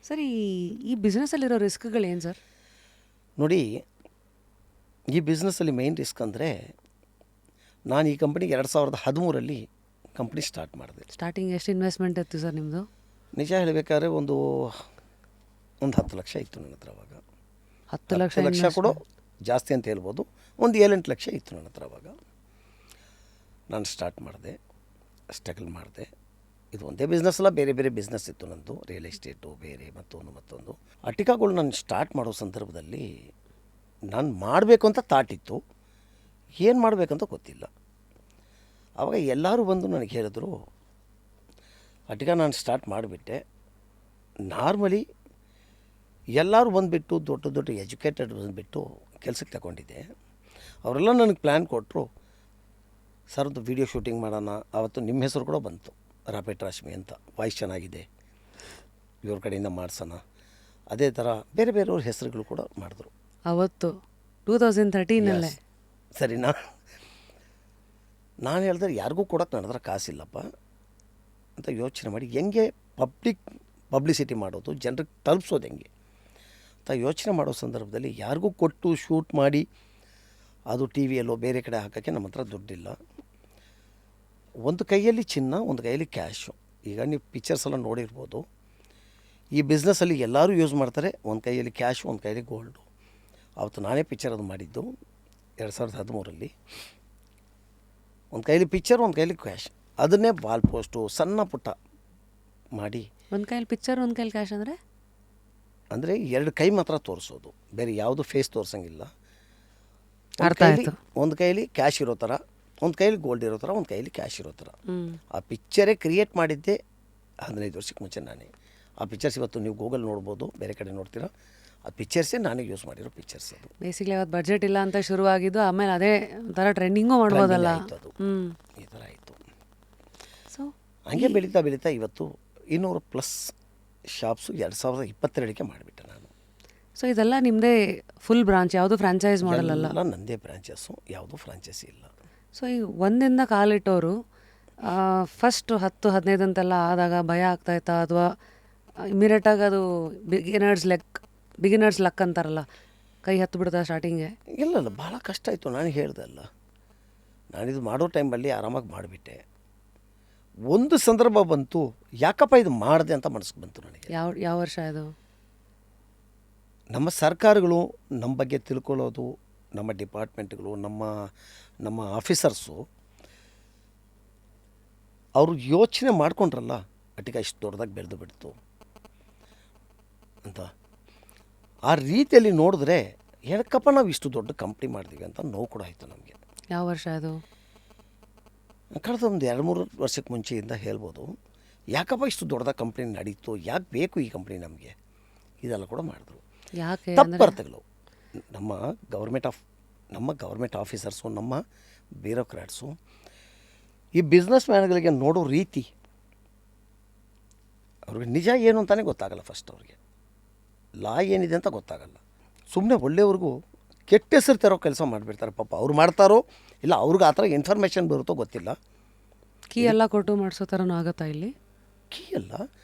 ಸರಿ, ಈ ಬಿಸ್ನೆಸ್ಸಲ್ಲಿರೋ ರಿಸ್ಕ್ಗಳೇನು ಸರ್? ನೋಡಿ, ಈ ಬಿಸ್ನೆಸ್ಸಲ್ಲಿ ಮೇಯ್ನ್ ರಿಸ್ಕ್ ಅಂದರೆ, ನಾನು ಈ ಕಂಪ್ನಿಗೆ 2013 ಕಂಪ್ನಿ ಸ್ಟಾರ್ಟ್ ಮಾಡಿದೆ. ಸ್ಟಾರ್ಟಿಂಗ್ ಎಷ್ಟು ಇನ್ವೆಸ್ಟ್ಮೆಂಟ್ ಇತ್ತು ಸರ್ ನಿಮ್ಮದು? ನಿಜ ಹೇಳಬೇಕಾದ್ರೆ ಒಂದು 10 ಲಕ್ಷ ಇತ್ತು ನನ್ನ ಹತ್ರ ಅವಾಗ. 10 ಲಕ್ಷ ಕೂಡ ಜಾಸ್ತಿ ಅಂತ ಹೇಳ್ಬೋದು. ಒಂದು 7-8 ಲಕ್ಷ ಇತ್ತು ನನ್ನ ಹತ್ರ ಅವಾಗ. ನಾನು ಸ್ಟಾರ್ಟ್ ಮಾಡಿದೆ, ಸ್ಟ್ರಗಲ್ ಮಾಡಿದೆ. ಇದು ಒಂದೇ ಬಿಸ್ನೆಸ್ ಅಲ್ಲ, ಬೇರೆ ಬೇರೆ ಬಿಸ್ನೆಸ್ ಇತ್ತು ನಂದು, ರಿಯಲ್ ಎಸ್ಟೇಟು, ಬೇರೆ ಮತ್ತೊಂದು. ಆಟಿಕಾಗಳು ನಾನು ಸ್ಟಾರ್ಟ್ ಮಾಡೋ ಸಂದರ್ಭದಲ್ಲಿ ನಾನು ಮಾಡಬೇಕು ಅಂತ ಥಾಟ್ ಇತ್ತು, ಏನು ಮಾಡಬೇಕಂತ ಗೊತ್ತಿಲ್ಲ. ಆವಾಗ ಎಲ್ಲರೂ ಬಂದು ನನಗೆ ಹೇಳಿದ್ರು, ಆಟಿಕಾ ನಾನು ಸ್ಟಾರ್ಟ್ ಮಾಡಿಬಿಟ್ಟೆ. ನಾರ್ಮಲಿ ಎಲ್ಲರೂ ಬಂದುಬಿಟ್ಟು ದೊಡ್ಡ ಎಜುಕೇಟೆಡ್ ಬಂದುಬಿಟ್ಟು ಕೆಲಸಕ್ಕೆ ತಗೊಂಡಿದ್ದೆ. ಅವರೆಲ್ಲ ನನಗೆ ಪ್ಲ್ಯಾನ್ ಕೊಟ್ಟರು, ಸರ್ ಒಂದು ವೀಡಿಯೋ ಶೂಟಿಂಗ್ ಮಾಡೋಣ. ಆವತ್ತು ನಿಮ್ಮ ಹೆಸರು ಕೂಡ ಬಂತು, ರಾಪೆಟ್ ರಾಶ್ಮಿ ಅಂತ, ವಾಯ್ಸ್ ಚೆನ್ನಾಗಿದೆ, ಇವ್ರ ಕಡೆಯಿಂದ ಮಾಡಿಸೋಣ. ಅದೇ ಥರ ಬೇರೆ ಬೇರೆಯವ್ರ ಹೆಸರುಗಳು ಕೂಡ ಮಾಡಿದ್ರು ಅವತ್ತು 2013 ಸರಿನಾ. ನಾನು ಹೇಳಿದ್ರೆ ಯಾರಿಗೂ ಕೊಡೋಕ್ಕೆ ನನ್ನ ಹತ್ರ ಕಾಸಿಲ್ಲಪ್ಪ ಅಂತ ಯೋಚನೆ ಮಾಡಿ, ಹೆಂಗೆ ಪಬ್ಲಿಸಿಟಿ ಮಾಡೋದು, ಜನರಿಗೆ ತಲುಪಿಸೋದು ಹೆಂಗೆ ಅಂತ ಯೋಚನೆ ಮಾಡೋ ಸಂದರ್ಭದಲ್ಲಿ ಯಾರಿಗೂ ಕೊಟ್ಟು ಶೂಟ್ ಮಾಡಿ ಅದು ಟಿ ವಿಯಲ್ಲೋ ಬೇರೆ ಕಡೆ ಹಾಕೋಕ್ಕೆ ನಮ್ಮ ಹತ್ರ ದುಡ್ಡಿಲ್ಲ. ಒಂದು ಕೈಯಲ್ಲಿ ಚಿನ್ನ, ಒಂದು ಕೈಯಲ್ಲಿ ಕ್ಯಾಶು. ಈಗ ನೀವು ಪಿಕ್ಚರ್ಸ್ ಎಲ್ಲ ನೋಡಿರ್ಬೋದು, ಈ ಬಿಸ್ನೆಸ್ಸಲ್ಲಿ ಎಲ್ಲರೂ ಯೂಸ್ ಮಾಡ್ತಾರೆ, ಒಂದು ಕೈಯಲ್ಲಿ ಕ್ಯಾಶು, ಒಂದು ಕೈಯಲ್ಲಿ ಗೋಲ್ಡು. ಅವತ್ತು ನಾನೇ ಪಿಕ್ಚರ್ ಅದು ಮಾಡಿದ್ದು 2013. ಒಂದು ಕೈಯಲ್ಲಿ ಪಿಕ್ಚರ್, ಒಂದು ಕೈಯಲ್ಲಿ ಕ್ಯಾಶ್. ಅದನ್ನೇ ವಾಲ್ ಪೋಸ್ಟು ಸಣ್ಣ ಪುಟ್ಟ ಮಾಡಿ, ಒಂದು ಕೈಯಲ್ಲಿ ಪಿಕ್ಚರ್, ಒಂದು ಕೈಯಲ್ಲಿ ಕ್ಯಾಶ್ ಅಂದರೆ 2 ಕೈ ಮಾತ್ರ ತೋರಿಸೋದು, ಬೇರೆ ಯಾವುದು ಫೇಸ್ ತೋರಿಸಂಗಿಲ್ಲ. ಅರ್ಥ ಆಯ್ತು. ಒಂದು ಕೈಯಲ್ಲಿ ಕ್ಯಾಶ್ ಇರೋ ಥರ, ಒಂದು ಕೈಯಲ್ಲಿ ಗೋಲ್ಡ್ ಇರೋ ಥರ, ಒಂದು ಕೈಯಲ್ಲಿ ಕ್ಯಾಶ್ ಇರೋ ಥರ. ಆ ಪಿಕ್ಚರೇ ಕ್ರಿಯೇಟ್ ಮಾಡಿದ್ದೆ 15 ವರ್ಷಕ್ಕೆ ಮುಂಚೆ ನಾನೇ. ಆ ಪಿಕ್ಚರ್ಸ್ ಇವತ್ತು ನೀವು ಗೂಗಲ್ ನೋಡ್ಬೋದು, ಬೇರೆ ಕಡೆ ನೋಡ್ತೀರಾ, ಆ ಪಿಕ್ಚರ್ಸೇ ನಾನೇ ಯೂಸ್ ಮಾಡಿರೋ ಪಿಕ್ಚರ್ಸ್. ಅದು ಬೇಸಿಕ್ಲಿ ಅವತ್ತು ಬಜೆಟ್ ಇಲ್ಲ ಅಂತ ಶುರುವಾಗಿದ್ದು, ಆಮೇಲೆ ಅದೇ ಒಂಥರ ಟ್ರೆಂಡಿಂಗು ಮಾಡ್ಬೋದಲ್ಲ. ಅದು ಈ ಥರ ಆಯಿತು. ಸೊ ಹಂಗೆ ಬೆಳೀತಾ ಬೆಳೀತಾ ಇವತ್ತು 200+ ಶಾಪ್ಸು 2022ಕ್ಕೆ ಮಾಡಿಬಿಟ್ಟೆ ನಾನು. ಸೊ ಇದೆಲ್ಲ ನಿಮ್ಮದೇ ಫುಲ್ ಬ್ರಾಂಚ್, ಯಾವುದು ಫ್ರಾಂಚೈಸ್ ಮಾಡಲ್ ಅಲ್ಲ? ಎಲ್ಲ ನನ್ನದೇ ಬ್ರಾಂಚಸ್ಸು, ಯಾವುದೂ ಫ್ರಾಂಚೈಸಿ ಇಲ್ಲ. ಸೊ ಈ ಒಂದಿಂದ ಕಾಲಿಟ್ಟವರು ಫಸ್ಟ್ 10-15 ಅಂತೆಲ್ಲ ಆದಾಗ ಭಯ ಆಗ್ತಾಯಿತ್ತಾ, ಅಥವಾ ಇಮಿಡಿಯೇಟಾಗಿ ಅದು ಬಿಗಿನರ್ಸ್ ಲಕ್ ಅಂತಾರಲ್ಲ, ಕೈ ಹತ್ತು ಬಿಡ್ತಾ ಸ್ಟಾರ್ಟಿಂಗೆ? ಇಲ್ಲ, ಭಾಳ ಕಷ್ಟ ಆಯಿತು. ನಾನು ಹೇಳ್ದೆ ಅಲ್ಲ, ನಾನಿದು ಮಾಡೋ ಟೈಮಲ್ಲಿ ಆರಾಮಾಗಿ ಮಾಡಿಬಿಟ್ಟೆ. ಒಂದು ಸಂದರ್ಭ ಬಂತು, ಯಾಕಪ್ಪ ಇದು ಮಾಡಿದೆ ಅಂತ ಮನಸ್ಸಿಗೆ ಬಂತು ನನಗೆ. ಯಾವ ವರ್ಷ ಇದು? ನಮ್ಮ ಸರ್ಕಾರಗಳು ನಮ್ಮ ಬಗ್ಗೆ ತಿಳ್ಕೊಳ್ಳೋದು, ನಮ್ಮ ಡಿಪಾರ್ಟ್ಮೆಂಟ್ಗಳು, ನಮ್ಮ ಆಫೀಸರ್ಸು ಅವರು ಯೋಚನೆ ಮಾಡ್ಕೊಂಡ್ರಲ್ಲ, ಅಟ್ಟಿಗೆ ಇಷ್ಟು ದೊಡ್ಡದಾಗಿ ಬೆಳೆದು ಬಿಡ್ತು ಅಂತ. ಆ ರೀತಿಯಲ್ಲಿ ನೋಡಿದ್ರೆ ಏನಕ್ಕಪ್ಪ ನಾವು ಇಷ್ಟು ದೊಡ್ಡ ಕಂಪ್ನಿ ಮಾಡಿದ್ವಿ ಅಂತ ನೋವು ಕೂಡ ಆಯಿತು ನಮಗೆ. ಯಾವ ವರ್ಷ ಅದು? ಕಳೆದ ಒಂದು 2-3 ವರ್ಷಕ್ಕೆ ಮುಂಚೆಯಿಂದ ಹೇಳ್ಬೋದು. ಯಾಕಪ್ಪ ಇಷ್ಟು ದೊಡ್ಡದಾಗಿ ಕಂಪ್ನಿ ನಡೀತು, ಯಾಕೆ ಬೇಕು ಈ ಕಂಪ್ನಿ ನಮಗೆ, ಇದೆಲ್ಲ ಕೂಡ ಮಾಡಿದ್ರು. ಯಾಕೆ? ತಪ್ಪರ್ಥಗಳು ನಮ್ಮ ಗೌರ್ಮೆಂಟ್ ಆಫೀಸರ್ಸು, ನಮ್ಮ ಬ್ಯೂರೋಕ್ರಾಟ್ಸು, ಈ ಬಿಸ್ನೆಸ್ ಮ್ಯಾನ್ಗಳಿಗೆ ನೋಡೋ ರೀತಿ, ಅವ್ರಿಗೆ ನಿಜ ಏನು ಅಂತಲೇ ಗೊತ್ತಾಗಲ್ಲ. ಫಸ್ಟ್ ಅವ್ರಿಗೆ ಲಾ ಏನಿದೆ ಅಂತ ಗೊತ್ತಾಗಲ್ಲ. ಸುಮ್ಮನೆ ಒಳ್ಳೆಯವ್ರಿಗೂ ಕೆಟ್ಟ ಹೆಸರು ತರೋ ಕೆಲಸ ಮಾಡಿಬಿಡ್ತಾರೆ. ಪಾಪ ಅವ್ರು ಮಾಡ್ತಾರೋ ಇಲ್ಲ ಅವ್ರಿಗೆ ಆ ಥರ ಇನ್ಫಾರ್ಮೇಷನ್ ಬರುತ್ತೋ ಗೊತ್ತಿಲ್ಲ. ಕೀ ಎಲ್ಲ ಕೊಟ್ಟು ಮಾಡಿಸೋ ಥರನೂ ಆಗುತ್ತಾ ಇಲ್ಲಿ? ಕೀ ಎಲ್ಲ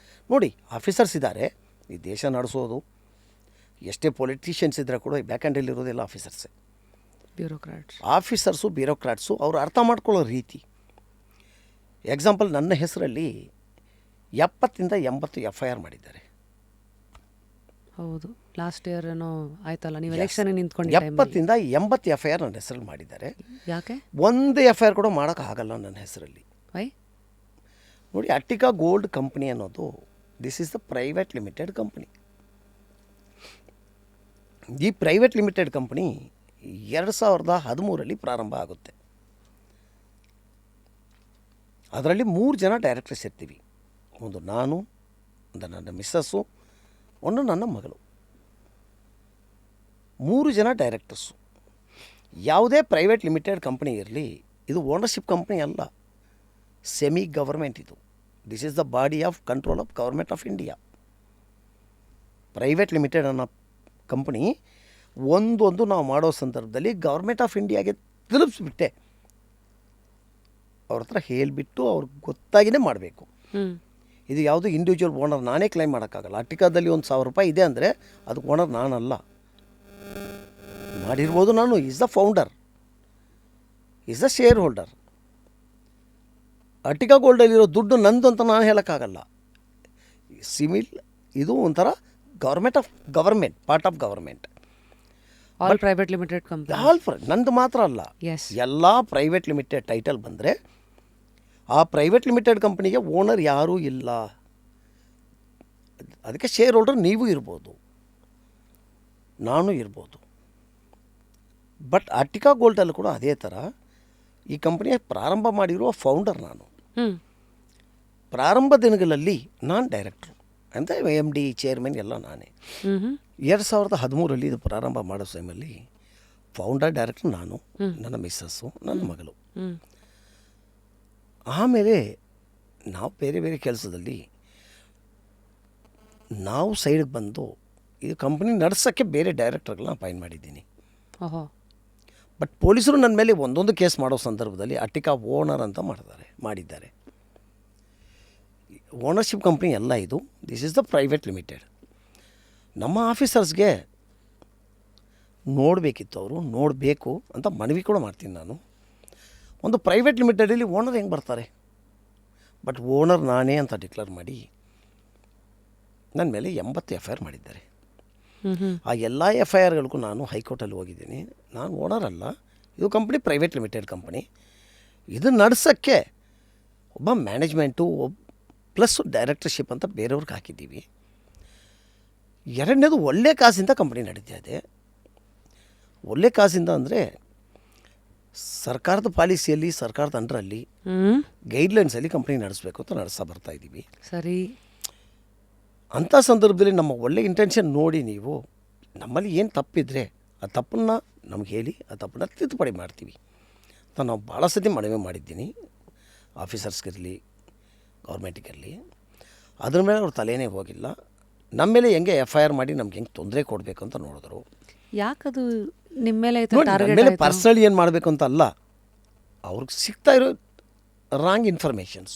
ನೋಡಿ, ಆಫೀಸರ್ಸ್ ಇದ್ದಾರೆ, ಈ ದೇಶ ನಡೆಸೋದು. ಎಷ್ಟೇ ಪೊಲಿಟಿಷಿಯನ್ಸ್ ಇದ್ದರೆ ಕೂಡ ಬ್ಯಾಕ್ ಹ್ಯಾಂಡಲ್ಲಿ ಇರೋದೆಲ್ಲ ಆಫೀಸರ್ಸೇ. ಆಫೀಸರ್ಸು ಬ್ಯೂರೋಕ್ರಾಟ್ಸು ಅವ್ರು ಅರ್ಥ ಮಾಡ್ಕೊಳ್ಳೋ ರೀತಿ. ಎಕ್ಸಾಂಪಲ್, ನನ್ನ ಹೆಸರಲ್ಲಿ 70-80 FIR ಮಾಡಿದ್ದಾರೆ. ಹೌದು, ಲಾಸ್ಟ್ ಇಯರ್ ಏನೋ ಆಯ್ತಲ್ಲ, ನೀವು ಎಲೆಕ್ಷನ್ ನಿಂತ್ಕೊಂಡು 70-80 FIR ನನ್ನ ಹೆಸರಲ್ಲಿ ಮಾಡಿದ್ದಾರೆ. ಯಾಕೆ? ಒಂದು FIR ಕೂಡ ಮಾಡೋಕ್ಕಾಗಲ್ಲ ನನ್ನ ಹೆಸರಲ್ಲಿ. ವೈ? ನೋಡಿ, ಅಟ್ಟಿಕಾ ಗೋಲ್ಡ್ ಕಂಪ್ನಿ ಅನ್ನೋದು this is the private limited company. ಈ ಪ್ರೈವೇಟ್ ಲಿಮಿಟೆಡ್ ಕಂಪ್ನಿ 2013 ಪ್ರಾರಂಭ ಆಗುತ್ತೆ. ಅದರಲ್ಲಿ 3 ಜನ ಡೈರೆಕ್ಟರ್ಸ್ ಇರ್ತೀವಿ. ಒಂದು ನಾನು, ಒಂದು ನನ್ನ ಮಿಸ್ಸಸ್ಸು, ಒಂದು ನನ್ನ ಮಗಳು. 3 ಜನ ಡೈರೆಕ್ಟರ್ಸು. ಯಾವುದೇ ಪ್ರೈವೇಟ್ ಲಿಮಿಟೆಡ್ ಕಂಪ್ನಿ ಇರಲಿ, ಇದು ಓನರ್ಶಿಪ್ ಕಂಪ್ನಿ ಅಲ್ಲ, ಸೆಮಿ ಗವರ್ಮೆಂಟ್ ಇದು. This is the body of control of government of India. Private limited ಅನ್ನೋ ಕಂಪ್ನಿ ಒಂದೊಂದು ನಾವು ಮಾಡೋ ಸಂದರ್ಭದಲ್ಲಿ ಗೌರ್ಮೆಂಟ್ ಆಫ್ ಇಂಡಿಯಾಗೆ ತಲುಪಿಸ್ಬಿಟ್ಟೆ, ಅವ್ರ ಹತ್ರ ಹೇಳಿಬಿಟ್ಟು ಅವ್ರಿಗೆ ಗೊತ್ತಾಗಿಯೇ ಮಾಡಬೇಕು. ಇದು ಯಾವುದು ಇಂಡಿವಿಜುವಲ್ ಓನರ್ ನಾನೇ ಕ್ಲೈಮ್ ಮಾಡೋಕ್ಕಾಗಲ್ಲ. ಅಟ್ಟಿಕಾದಲ್ಲಿ ₹1,000 ಇದೆ ಅಂದರೆ ಅದಕ್ಕೆ ಓನರ್ ನಾನಲ್ಲ. ಮಾಡಿರ್ಬೋದು ನಾನು, is the founder, is the shareholder. Attica ಗೋಲ್ಡಲ್ಲಿರೋ ದುಡ್ಡು ನಂದು ಅಂತ ನಾನು ಹೇಳೋಕ್ಕಾಗಲ್ಲ. ಸಿಮಿಲ್ ಇದು ಒಂಥರ government part of government. All private limited company, ನಂದು ಮಾತ್ರ ಅಲ್ಲ, Yes. ಎಲ್ಲ ಪ್ರೈವೇಟ್ ಲಿಮಿಟೆಡ್ ಟೈಟಲ್ ಬಂದರೆ ಆ ಪ್ರೈವೇಟ್ ಲಿಮಿಟೆಡ್ ಕಂಪ್ನಿಗೆ ಓನರ್ ಯಾರೂ ಇಲ್ಲ. ಅದಕ್ಕೆ ಶೇರ್ ಹೋಲ್ಡರ್ ನೀವು ಇರ್ಬೋದು, ನಾನು ಇರ್ಬೋದು. ಬಟ್ ಅಟ್ಟಿಕಾ ಗೋಲ್ಡಲ್ಲಿ ಕೂಡ ಅದೇ ಥರ ಈ ಕಂಪ್ನಿಯ ಪ್ರಾರಂಭ ಮಾಡಿರುವ ಫೌಂಡರ್ ನಾನು. ಪ್ರಾರಂಭ ದಿನಗಳಲ್ಲಿ ನಾನು ಡೈರೆಕ್ಟ್ರು ಅಂತ MD ಚೇರ್ಮನ್ ಎಲ್ಲ ನಾನೇ. 2013 ಇದು ಪ್ರಾರಂಭ ಮಾಡೋ ಟೈಮಲ್ಲಿ ಫೌಂಡರ್ ಡೈರೆಕ್ಟರ್ ನಾನು, ನನ್ನ ಮಿಸ್ಸಸ್ಸು, ನನ್ನ ಮಗಳು. ಆಮೇಲೆ ನಾವು ಬೇರೆ ಬೇರೆ ಕೆಲಸದಲ್ಲಿ ನಾವು ಸೈಡ್ಗೆ ಬಂದು ಈ ಕಂಪ್ನಿ ನಡೆಸೋಕ್ಕೆ ಬೇರೆ ಡೈರೆಕ್ಟರ್ಗಳನ್ನ ಅಪಾಯಿಂಟ್ ಮಾಡಿದ್ದೀನಿ. ಬಟ್ ಪೊಲೀಸರು ನನ್ನ ಮೇಲೆ ಒಂದೊಂದು ಕೇಸ್ ಮಾಡೋ ಸಂದರ್ಭದಲ್ಲಿ ಅಟ್ಟಿಕಾ ಓನರ್ ಅಂತ ಮಾಡಿದ್ದಾರೆ. ಓನರ್ಶಿಪ್ ಕಂಪ್ನಿ ಎಲ್ಲ ಇದು. This is the private limited. ನಮ್ಮ ಆಫೀಸರ್ಸ್ಗೆ ನೋಡಬೇಕಿತ್ತು, ಅವರು ನೋಡಬೇಕು ಅಂತ ಮನವಿ ಕೂಡ ಮಾಡ್ತೀನಿ ನಾನು. ಒಂದು ಪ್ರೈವೇಟ್ ಲಿಮಿಟೆಡಲ್ಲಿ ಓನರ್ ಹೆಂಗೆ ಬರ್ತಾರೆ? ಬಟ್ ಓನರ್ ನಾನೇ ಅಂತ ಡಿಕ್ಲೇರ್ ಮಾಡಿ ನನ್ನ ಮೇಲೆ 80 FIR ಮಾಡಿದ್ದಾರೆ. ಆ ಎಲ್ಲ FIRಗಳಿಗೂ ನಾನು ಹೈಕೋರ್ಟಲ್ಲಿ ಹೋಗಿದ್ದೀನಿ. ನಾನು ಓನರ್ ಅಲ್ಲ, ಇದು ಕಂಪ್ನಿ ಪ್ರೈವೇಟ್ ಲಿಮಿಟೆಡ್ ಕಂಪ್ನಿ. ಇದು ನಡೆಸೋಕ್ಕೆ ಒಬ್ಬ ಮ್ಯಾನೇಜ್ಮೆಂಟು ಪ್ಲಸ್ ಡೈರೆಕ್ಟರ್ಶಿಪ್ ಅಂತ ಬೇರೆಯವ್ರಿಗೆ ಹಾಕಿದ್ದೀವಿ. ಎರಡನೇದು ಒಳ್ಳೆ ಕಾಸಿಂದ ಕಂಪ್ನಿ ನಡೀತಾ ಇದೆ. ಒಳ್ಳೆ ಕಾಸಿಂದ ಅಂದರೆ ಸರ್ಕಾರದ ಪಾಲಿಸಿಯಲ್ಲಿ, ಸರ್ಕಾರದ ಅಂಡರಲ್ಲಿ ಗೈಡ್ಲೈನ್ಸಲ್ಲಿ ಕಂಪ್ನಿ ನಡೆಸಬೇಕು ಅಂತ ನಡೆಸ್ತಾ ಬರ್ತಾ ಇದ್ದೀವಿ. ಸರಿ. ಅಂಥ ಸಂದರ್ಭದಲ್ಲಿ ನಮ್ಮ ಒಳ್ಳೆ ಇಂಟೆನ್ಷನ್ ನೋಡಿ ನೀವು ನಮ್ಮಲ್ಲಿ ಏನು ತಪ್ಪಿದ್ರೆ ಆ ತಪ್ಪನ್ನು ನಮ್ಗೆ ಹೇಳಿ ಆ ತಪ್ಪನ್ನು ತಿದ್ದುಪಡಿ ಮಾಡ್ತೀವಿ ಅಂತ ನಾವು ಭಾಳ ಸತಿ ಮನವಿ ಮಾಡಿದ್ದೀನಿ. ಆಫೀಸರ್ಸ್ಗಿರಲಿ, ಗೌರ್ಮೆಂಟಿಗಲ್ಲಿ. ಅದ್ರ ಮೇಲೆ ಅವ್ರ ತಲೆನೇ ಹೋಗಿಲ್ಲ. ನಮ್ಮ ಮೇಲೆ ಹೆಂಗೆ FIR ಮಾಡಿ ನಮ್ಗೆ ಹೆಂಗೆ ತೊಂದರೆ ಕೊಡಬೇಕು ಅಂತ ನೋಡಿದ್ರು. ಯಾಕದು ನಿಮ್ಮ ಮೇಲೆ ನೋಡಿ, ನನ್ನ ಮೇಲೆ ಪರ್ಸ್ನಲಿ ಏನು ಮಾಡಬೇಕು ಅಂತ ಅಲ್ಲ, ಅವ್ರಿಗೆ ಸಿಗ್ತಾ ಇರೋ ರಾಂಗ್ ಇನ್ಫಾರ್ಮೇಷನ್ಸ್.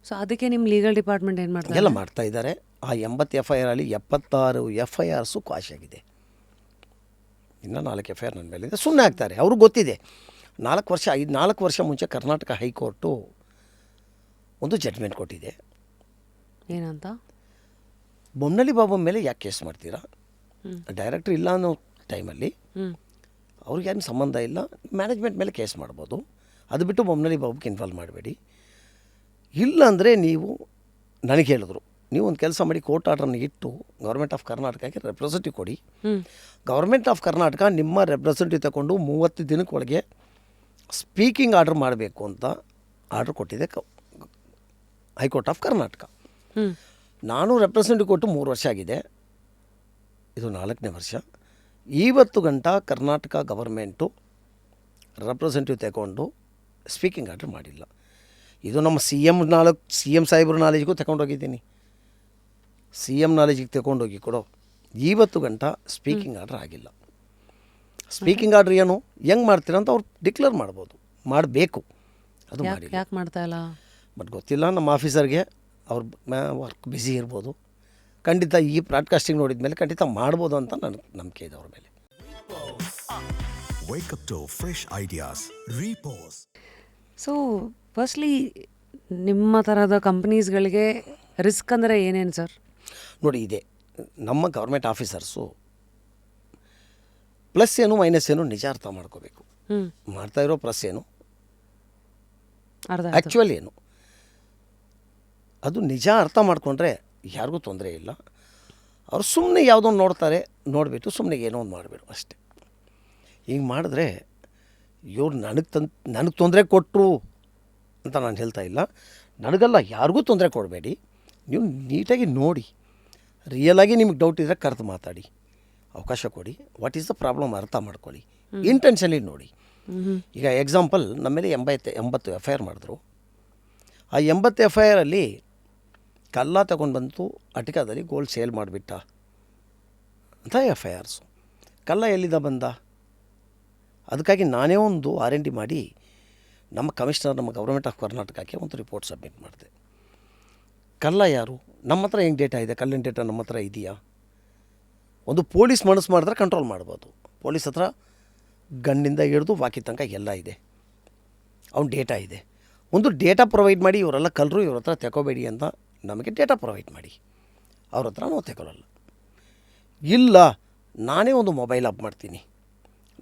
ಸೊ ಅದಕ್ಕೆ ನಿಮ್ಮ ಲೀಗಲ್ ಡಿಪಾರ್ಟ್ಮೆಂಟ್ ಏನು ಮಾಡ್ತಾರೆ? ಎಲ್ಲ ಮಾಡ್ತಾ ಇದ್ದಾರೆ. ಆ 80 FIR ಅಲ್ಲಿ 76 FIRಸು ಕ್ವಾಶ್ ಆಗಿದೆ. ಇನ್ನು 4 FIR ನನ್ನ ಮೇಲಿದೆ. ಸುಮ್ಮನೆ ಆಗ್ತಾರೆ, ಅವ್ರಿಗೆ ಗೊತ್ತಿದೆ. 4 ವರ್ಷ ಮುಂಚೆ ಕರ್ನಾಟಕ ಹೈಕೋರ್ಟು ಒಂದು ಜಡ್ಜ್ಮೆಂಟ್ ಕೊಟ್ಟಿದೆ. ಏನಂತ? ಬೊಮ್ಮನಳ್ಳಿ ಬಾಬು ಮೇಲೆ ಯಾಕೆ ಕೇಸ್ ಮಾಡ್ತೀರಾ? ಡೈರೆಕ್ಟ್ರ್ ಇಲ್ಲ ಅನ್ನೋ ಟೈಮಲ್ಲಿ ಅವ್ರಿಗೇನು ಸಂಬಂಧ ಇಲ್ಲ, ಮ್ಯಾನೇಜ್ಮೆಂಟ್ ಮೇಲೆ ಕೇಸ್ ಮಾಡ್ಬೋದು. ಅದು ಬಿಟ್ಟು ಬೊಮ್ಮನಳ್ಳಿ ಬಾಬುಗೆ ಇನ್ವಾಲ್ವ್ ಮಾಡಬೇಡಿ. ಇಲ್ಲಾಂದರೆ ನೀವು ನನಗೆ ಹೇಳಿದ್ರು, ನೀವು ಒಂದು ಕೆಲಸ ಮಾಡಿ, ಕೋರ್ಟ್ ಆರ್ಡ್ರನ್ನ ಇಟ್ಟು ಗೌರ್ಮೆಂಟ್ ಆಫ್ ಕರ್ನಾಟಕಕ್ಕೆ ರೆಪ್ರೆಸೆಂಟೇಟಿವ್ ಕೊಡಿ. ಗೌರ್ಮೆಂಟ್ ಆಫ್ ಕರ್ನಾಟಕ ನಿಮ್ಮ ರೆಪ್ರೆಸೆಂಟೇಟಿವ್ ತಗೊಂಡು 30 ದಿನಕ್ಕೊಳಗೆ ಸ್ಪೀಕಿಂಗ್ ಆರ್ಡ್ರ್ ಮಾಡಬೇಕು ಅಂತ ಆರ್ಡ್ರ್ ಕೊಟ್ಟಿದೆ ಹೈಕೋರ್ಟ್ ಆಫ್ ಕರ್ನಾಟಕ. ನಾನು ರೆಪ್ರೆಸೆಂಟೇಟಿವ್ ಕೊಟ್ಟು 3 ವರ್ಷ ಆಗಿದೆ, ಇದು 4ನೇ ವರ್ಷ. ಇವತ್ತು ಗಂಟ ಕರ್ನಾಟಕ ಗವರ್ಮೆಂಟು ರೆಪ್ರೆಸೆಂಟೇಟಿವ್ ತಗೊಂಡು ಸ್ಪೀಕಿಂಗ್ ಆರ್ಡ್ರ್ ಮಾಡಿಲ್ಲ. ಇದು ನಮ್ಮ ಸಿ ಎಮ್ ಸಾಹೇಬ್ರ ನಾಲೆಜ್ಗೂ ತಗೊಂಡೋಗಿದ್ದೀನಿ, CM ನಾಲೆಜಿಗೆ ತಗೊಂಡೋಗಿ ಕೊಡೋ. ಇವತ್ತು ಗಂಟ ಸ್ಪೀಕಿಂಗ್ ಆರ್ಡ್ರ್ ಆಗಿಲ್ಲ. ಸ್ಪೀಕಿಂಗ್ ಆರ್ಡ್ರ್ ಏನು ಹೆಂಗೆ ಮಾಡ್ತೀರ ಅಂತ ಅವ್ರು ಡಿಕ್ಲೇರ್ ಮಾಡ್ಬೋದು, ಮಾಡಬೇಕು. ಅದು ಮಾಡಿಲ್ಲ. ಯಾಕೆ ಮಾಡ್ತಾ ಇಲ್ಲ ಬಟ್ ಗೊತ್ತಿಲ್ಲ ನಮ್ಮ ಆಫೀಸರ್ಗೆ, ಅವ್ರ ವರ್ಕ್ ಬ್ಯುಸಿ ಇರ್ಬೋದು. ಖಂಡಿತ ಈ ಬ್ರಾಡ್ಕಾಸ್ಟಿಂಗ್ ನೋಡಿದ ಮೇಲೆ ಖಂಡಿತ ಮಾಡ್ಬೋದು ಅಂತ ನನಗೆ ನಂಬಿಕೆ ಇದೆ ಅವ್ರ ಮೇಲೆ. Wake up to fresh ideas. Repose. So firstly ನಿಮ್ಮ ಥರದ ಕಂಪ್ನೀಸ್ಗಳಿಗೆ ರಿಸ್ಕ್ ಅಂದರೆ ಏನೇನು ಸರ್? ನೋಡಿ, ಇದೆ ನಮ್ಮ ಗೌರ್ಮೆಂಟ್ ಆಫೀಸರ್ಸು ಪ್ಲಸ್ ಏನು ಮೈನಸ್ ಏನು ನಿಜ ಅರ್ಥ ಮಾಡ್ಕೋಬೇಕು. ಮಾಡ್ತಾ ಇರೋ ಪ್ಲಸ್ ಏನು, ಆ್ಯಕ್ಚುಲಿ ಏನು, ಅದು ನಿಜ ಅರ್ಥ ಮಾಡಿಕೊಂಡ್ರೆ ಯಾರಿಗೂ ತೊಂದರೆ ಇಲ್ಲ. ಅವ್ರು ಸುಮ್ಮನೆ ಯಾವುದೋ ನೋಡ್ತಾರೆ, ನೋಡಿಬಿಟ್ಟು ಸುಮ್ಮನೆ ಏನೋ ಒಂದು ಮಾಡಬೇಡು ಅಷ್ಟೆ. ಹಿಂಗೆ ಮಾಡಿದ್ರೆ ಇವ್ರು ನನಗೆ ತೊಂದರೆ ಕೊಟ್ಟರು ಅಂತ ನಾನು ಹೇಳ್ತಾ ಇಲ್ಲ, ನನಗಲ್ಲ, ಯಾರಿಗೂ ತೊಂದರೆ ಕೊಡಬೇಡಿ. ನೀವು ನೀಟಾಗಿ ನೋಡಿ, ರಿಯಲಾಗಿ ನಿಮಗೆ ಡೌಟ್ ಇದ್ದರೆ ಕರೆದು ಮಾತಾಡಿ, ಅವಕಾಶ ಕೊಡಿ. ವಾಟ್ ಈಸ್ ದ ಪ್ರಾಬ್ಲಮ್ ಅರ್ಥ ಮಾಡ್ಕೊಳ್ಳಿ, ಇಂಟೆನ್ಷನ್ಲಿ ನೋಡಿ. ಈಗ ಎಕ್ಸಾಂಪಲ್, ನಮ್ಮ ಮೇಲೆ 80 FIR ಮಾಡಿದ್ರು. ಆ 80 FIR ಅಲ್ಲಿ ಕಲ್ಲ ತಗೊಂಡು ಬಂತು, ಅಟಿಕಾದಲ್ಲಿ ಗೋಲ್ಡ್ ಸೇಲ್ ಮಾಡಿಬಿಟ್ಟ ಅಂತ FIRಸು. ಕಲ್ಲ ಎಲ್ಲಿಂದ ಬಂದ? ಅದಕ್ಕಾಗಿ ನಾನೇ ಒಂದು R&D ಮಾಡಿ ನಮ್ಮ ಕಮಿಷನರ್, ನಮ್ಮ ಗೌರ್ಮೆಂಟ್ ಆಫ್ ಕರ್ನಾಟಕಕ್ಕೆ ಒಂದು ರಿಪೋರ್ಟ್ ಸಬ್ಮಿಟ್ ಮಾಡಿದೆ. ಕಲ್ಲ ಯಾರು? ನಮ್ಮ ಹತ್ರ ಹೆಂಗೆ ಡೇಟಾ ಇದೆ? ಕಲ್ಲಿನ ಡೇಟಾ ನಮ್ಮ ಹತ್ರ ಇದೆಯಾ? ಒಂದು ಪೊಲೀಸ್ ಮನಸ್ಸು ಮಾಡಿದ್ರೆ ಕಂಟ್ರೋಲ್ ಮಾಡ್ಬೋದು. ಪೊಲೀಸ್ ಹತ್ರ ಗನ್ನಿಂದ ಹಿಡಿದು ವಾಕಿ ತನಕ ಎಲ್ಲ ಇದೆ, ಅವ್ನ ಡೇಟಾ ಇದೆ. ಒಂದು ಡೇಟಾ ಪ್ರೊವೈಡ್ ಮಾಡಿ, ಇವರೆಲ್ಲ ಕಲ್ಲರು, ಇವ್ರ ಹತ್ರ ತಗೋಬೇಡಿ ಅಂತ ನಮಗೆ ಡೇಟಾ ಪ್ರೊವೈಡ್ ಮಾಡಿ. ಅವ್ರ ಹತ್ರ ನಾವು ತಗೊಳ್ಳಲ್ಲ. ಇಲ್ಲ, ನಾನೇ ಒಂದು ಮೊಬೈಲ್ ಆ್ಯಪ್ ಮಾಡ್ತೀನಿ,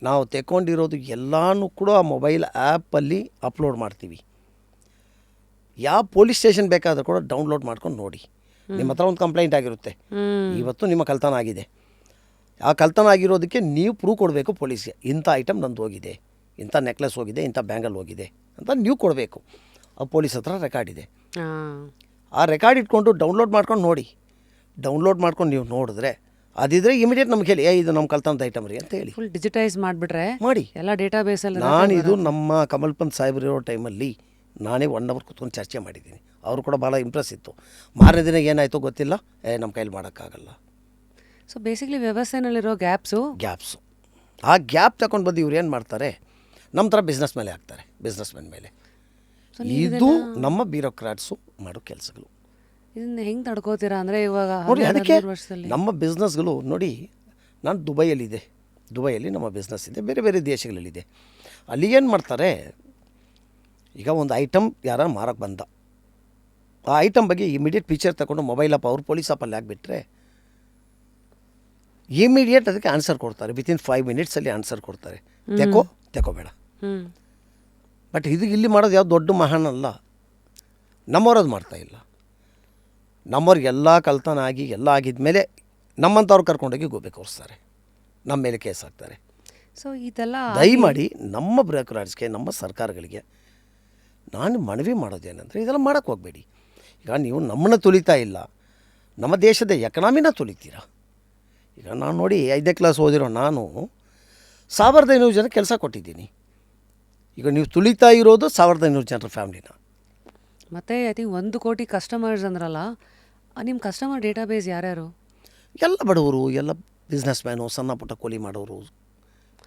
ನಾವು ತೆಗೊಂಡಿರೋದು ಎಲ್ಲನೂ ಕೂಡ ಆ ಮೊಬೈಲ್ ಆ್ಯಪಲ್ಲಿ ಅಪ್ಲೋಡ್ ಮಾಡ್ತೀವಿ. ಯಾವ ಪೊಲೀಸ್ ಸ್ಟೇಷನ್ ಬೇಕಾದರೂ ಕೂಡ ಡೌನ್ಲೋಡ್ ಮಾಡ್ಕೊಂಡು ನೋಡಿ. ನಿಮ್ಮ ಹತ್ರ ಒಂದು ಕಂಪ್ಲೇಂಟ್ ಆಗಿರುತ್ತೆ, ಇವತ್ತು ನಿಮ್ಮ ಕಳ್ತನ ಆಗಿದೆ. ಆ ಕಳ್ತನ ಆಗಿರೋದಕ್ಕೆ ನೀವು ಪ್ರೂವ್ ಕೊಡಬೇಕು ಪೊಲೀಸ್ಗೆ, ಇಂಥ ಐಟಮ್ ನಂದು ಹೋಗಿದೆ, ಇಂಥ ನೆಕ್ಲೆಸ್ ಹೋಗಿದೆ, ಇಂಥ ಬ್ಯಾಂಗಲ್ ಹೋಗಿದೆ ಅಂತ ನೀವು ಕೊಡಬೇಕು. ಆ ಪೊಲೀಸ್ ಹತ್ರ ರೆಕಾರ್ಡ್ ಇದೆ. ಆ ರೆಕಾರ್ಡ್ ಇಟ್ಕೊಂಡು ಡೌನ್ಲೋಡ್ ಮಾಡ್ಕೊಂಡು ನೋಡಿ. ಡೌನ್ಲೋಡ್ ಮಾಡ್ಕೊಂಡು ನೀವು ನೋಡಿದ್ರೆ ಅದಿದ್ರೆ ಇಮಿಡಿಯೇಟ್ ನಮ್ಗೆ ಹೇಳಿ, ಇದು ನಮ್ಮ ಕಳ್ತನದ ಐಟಮ್ ರೀ ಅಂತ ಹೇಳಿ. ಫುಲ್ ಡಿಜಿಟೈಸ್ ಮಾಡಿಬಿಟ್ರೆ ಮಾಡಿ ಎಲ್ಲ ಡೇಟಾ ಬೇಸಲ್ಲಿ. ನಾನಿದು ನಮ್ಮ ಕಮಲ್ ಪಂತ್ ಸಾಹೇಬ್ರು ಇರೋ ಟೈಮಲ್ಲಿ ನಾನೇ 1 ಅವರ್ ಕೂತ್ಕೊಂಡು ಚರ್ಚೆ ಮಾಡಿದ್ದೀನಿ. ಅವರು ಕೂಡ ಭಾಳ ಇಂಪ್ರೆಸ್ ಇತ್ತು. ಮಾರನೇ ದಿನ ಏನಾಯಿತು ಗೊತ್ತಿಲ್ಲ, ನಮ್ಮ ಕೈಲಿ ಮಾಡೋಕ್ಕಾಗಲ್ಲ. ಸೊ ಬೇಸಿಕ್ಲಿ ವ್ಯವಸ್ಥೆನಲ್ಲಿರೋ ಗ್ಯಾಪ್ಸು. ಆ ಗ್ಯಾಪ್ ತಗೊಂಡು ಬಂದು ಇವ್ರು ಏನು ಮಾಡ್ತಾರೆ, ನಮ್ಮ ಥರ ಬಿಸ್ನೆಸ್ ಮೇಲೆ ಹಾಕ್ತಾರೆ, ಬಿಸ್ನೆಸ್ ಮ್ಯಾನ್ ಮೇಲೆ. ಇದು ನಮ್ಮ ಬ್ಯೂರೋಕ್ರಾಟ್ಸು ಮಾಡೋ ಕೆಲಸಗಳು. ಇದನ್ನ ಹೆಂಗೆ ತಡ್ಕೋತೀರಾ ಅಂದರೆ ಇವಾಗ ನೋಡಿ, ಅದಕ್ಕೆ ವರ್ಷದಲ್ಲಿ ನಮ್ಮ ಬಿಸ್ನೆಸ್ಗಳು ನೋಡಿ, ನಾನು ದುಬೈಯಲ್ಲಿ ನಮ್ಮ ಬಿಸ್ನೆಸ್ ಇದೆ, ಬೇರೆ ಬೇರೆ ದೇಶಗಳಲ್ಲಿದೆ. ಅಲ್ಲಿ ಏನು ಮಾಡ್ತಾರೆ, ಈಗ ಒಂದು ಐಟಮ್ ಯಾರು ಮಾರಕ್ಕೆ ಬಂದ, ಆ ಐಟಮ್ ಬಗ್ಗೆ ಇಮಿಡಿಯೇಟ್ ಪಿಕ್ಚರ್ ತಗೊಂಡು ಮೊಬೈಲ್ ಆ್ಯಪ್ ಅವ್ರು ಪೊಲೀಸ್ ಆ್ಯಪಲ್ಲಿ ಹಾಕ್ಬಿಟ್ರೆ ಇಮಿಡಿಯೇಟ್ ಅದಕ್ಕೆ ಆನ್ಸರ್ ಕೊಡ್ತಾರೆ. ವಿತಿನ್ 5 ಮಿನಿಟ್ಸಲ್ಲಿ ಆನ್ಸರ್ ಕೊಡ್ತಾರೆ, ತೆಕೋಬೇಡ. ಬಟ್ ಇದು ಇಲ್ಲಿ ಮಾಡೋದು ಯಾವ್ದು ದೊಡ್ಡ ಮಹಾನ್ ಅಲ್ಲ, ನಮ್ಮವ್ರು ಅದು ಮಾಡ್ತಾಯಿಲ್ಲ. ನಮ್ಮವ್ರಿಗೆಲ್ಲ ಕಳ್ತನ ಆಗಿ ಎಲ್ಲ ಆಗಿದ್ಮೇಲೆ ನಮ್ಮಂಥವ್ರು ಕರ್ಕೊಂಡೋಗಿ ಗೋಬೆ ಕೊಡಿಸ್ತಾರೆ, ನಮ್ಮ ಮೇಲೆ ಕೇಸ್ ಹಾಕ್ತಾರೆ. ಸೊ ಇದೆಲ್ಲ ದಯಮಾಡಿ ನಮ್ಮ ಬ್ಯೂರೋಕ್ರಾಟ್ಸ್ಗೆ, ನಮ್ಮ ಸರ್ಕಾರಗಳಿಗೆ ನಾನು ಮನವಿ ಮಾಡೋದೇನೆಂದರೆ, ಇದೆಲ್ಲ ಮಾಡೋಕ್ಕೆ ಹೋಗಬೇಡಿ. ಈಗ ನೀವು ನಮ್ಮನ್ನು ತುಳಿತಾ ಇಲ್ಲ, ನಮ್ಮ ದೇಶದ ಎಕನಾಮಿನ ತುಳಿತೀರಾ. ಈಗ ನಾನು ನೋಡಿ 5ನೇ ಕ್ಲಾಸ್ ಓದಿರೋ ನಾನು 1500 ಜನ ಕೆಲಸ ಕೊಟ್ಟಿದ್ದೀನಿ. ಈಗ ನೀವು ತುಳಿತಾ ಇರೋದು 1500 ಜನರ ಫ್ಯಾಮ್ಲಿನ. ಮತ್ತು ಐ ಥಿಂಕ್ 1 ಕೋಟಿ ಕಸ್ಟಮರ್ಸ್ ಅಂದ್ರಲ್ಲ, ನಿಮ್ಮ ಕಸ್ಟಮರ್ ಡೇಟಾಬೇಸ್ ಯಾರ್ಯಾರು? ಎಲ್ಲ ಬಡವರು, ಎಲ್ಲ ಬಿಸ್ನೆಸ್ ಮ್ಯಾನು, ಸಣ್ಣ ಪುಟ್ಟ ಕೂಲಿ ಮಾಡೋರು,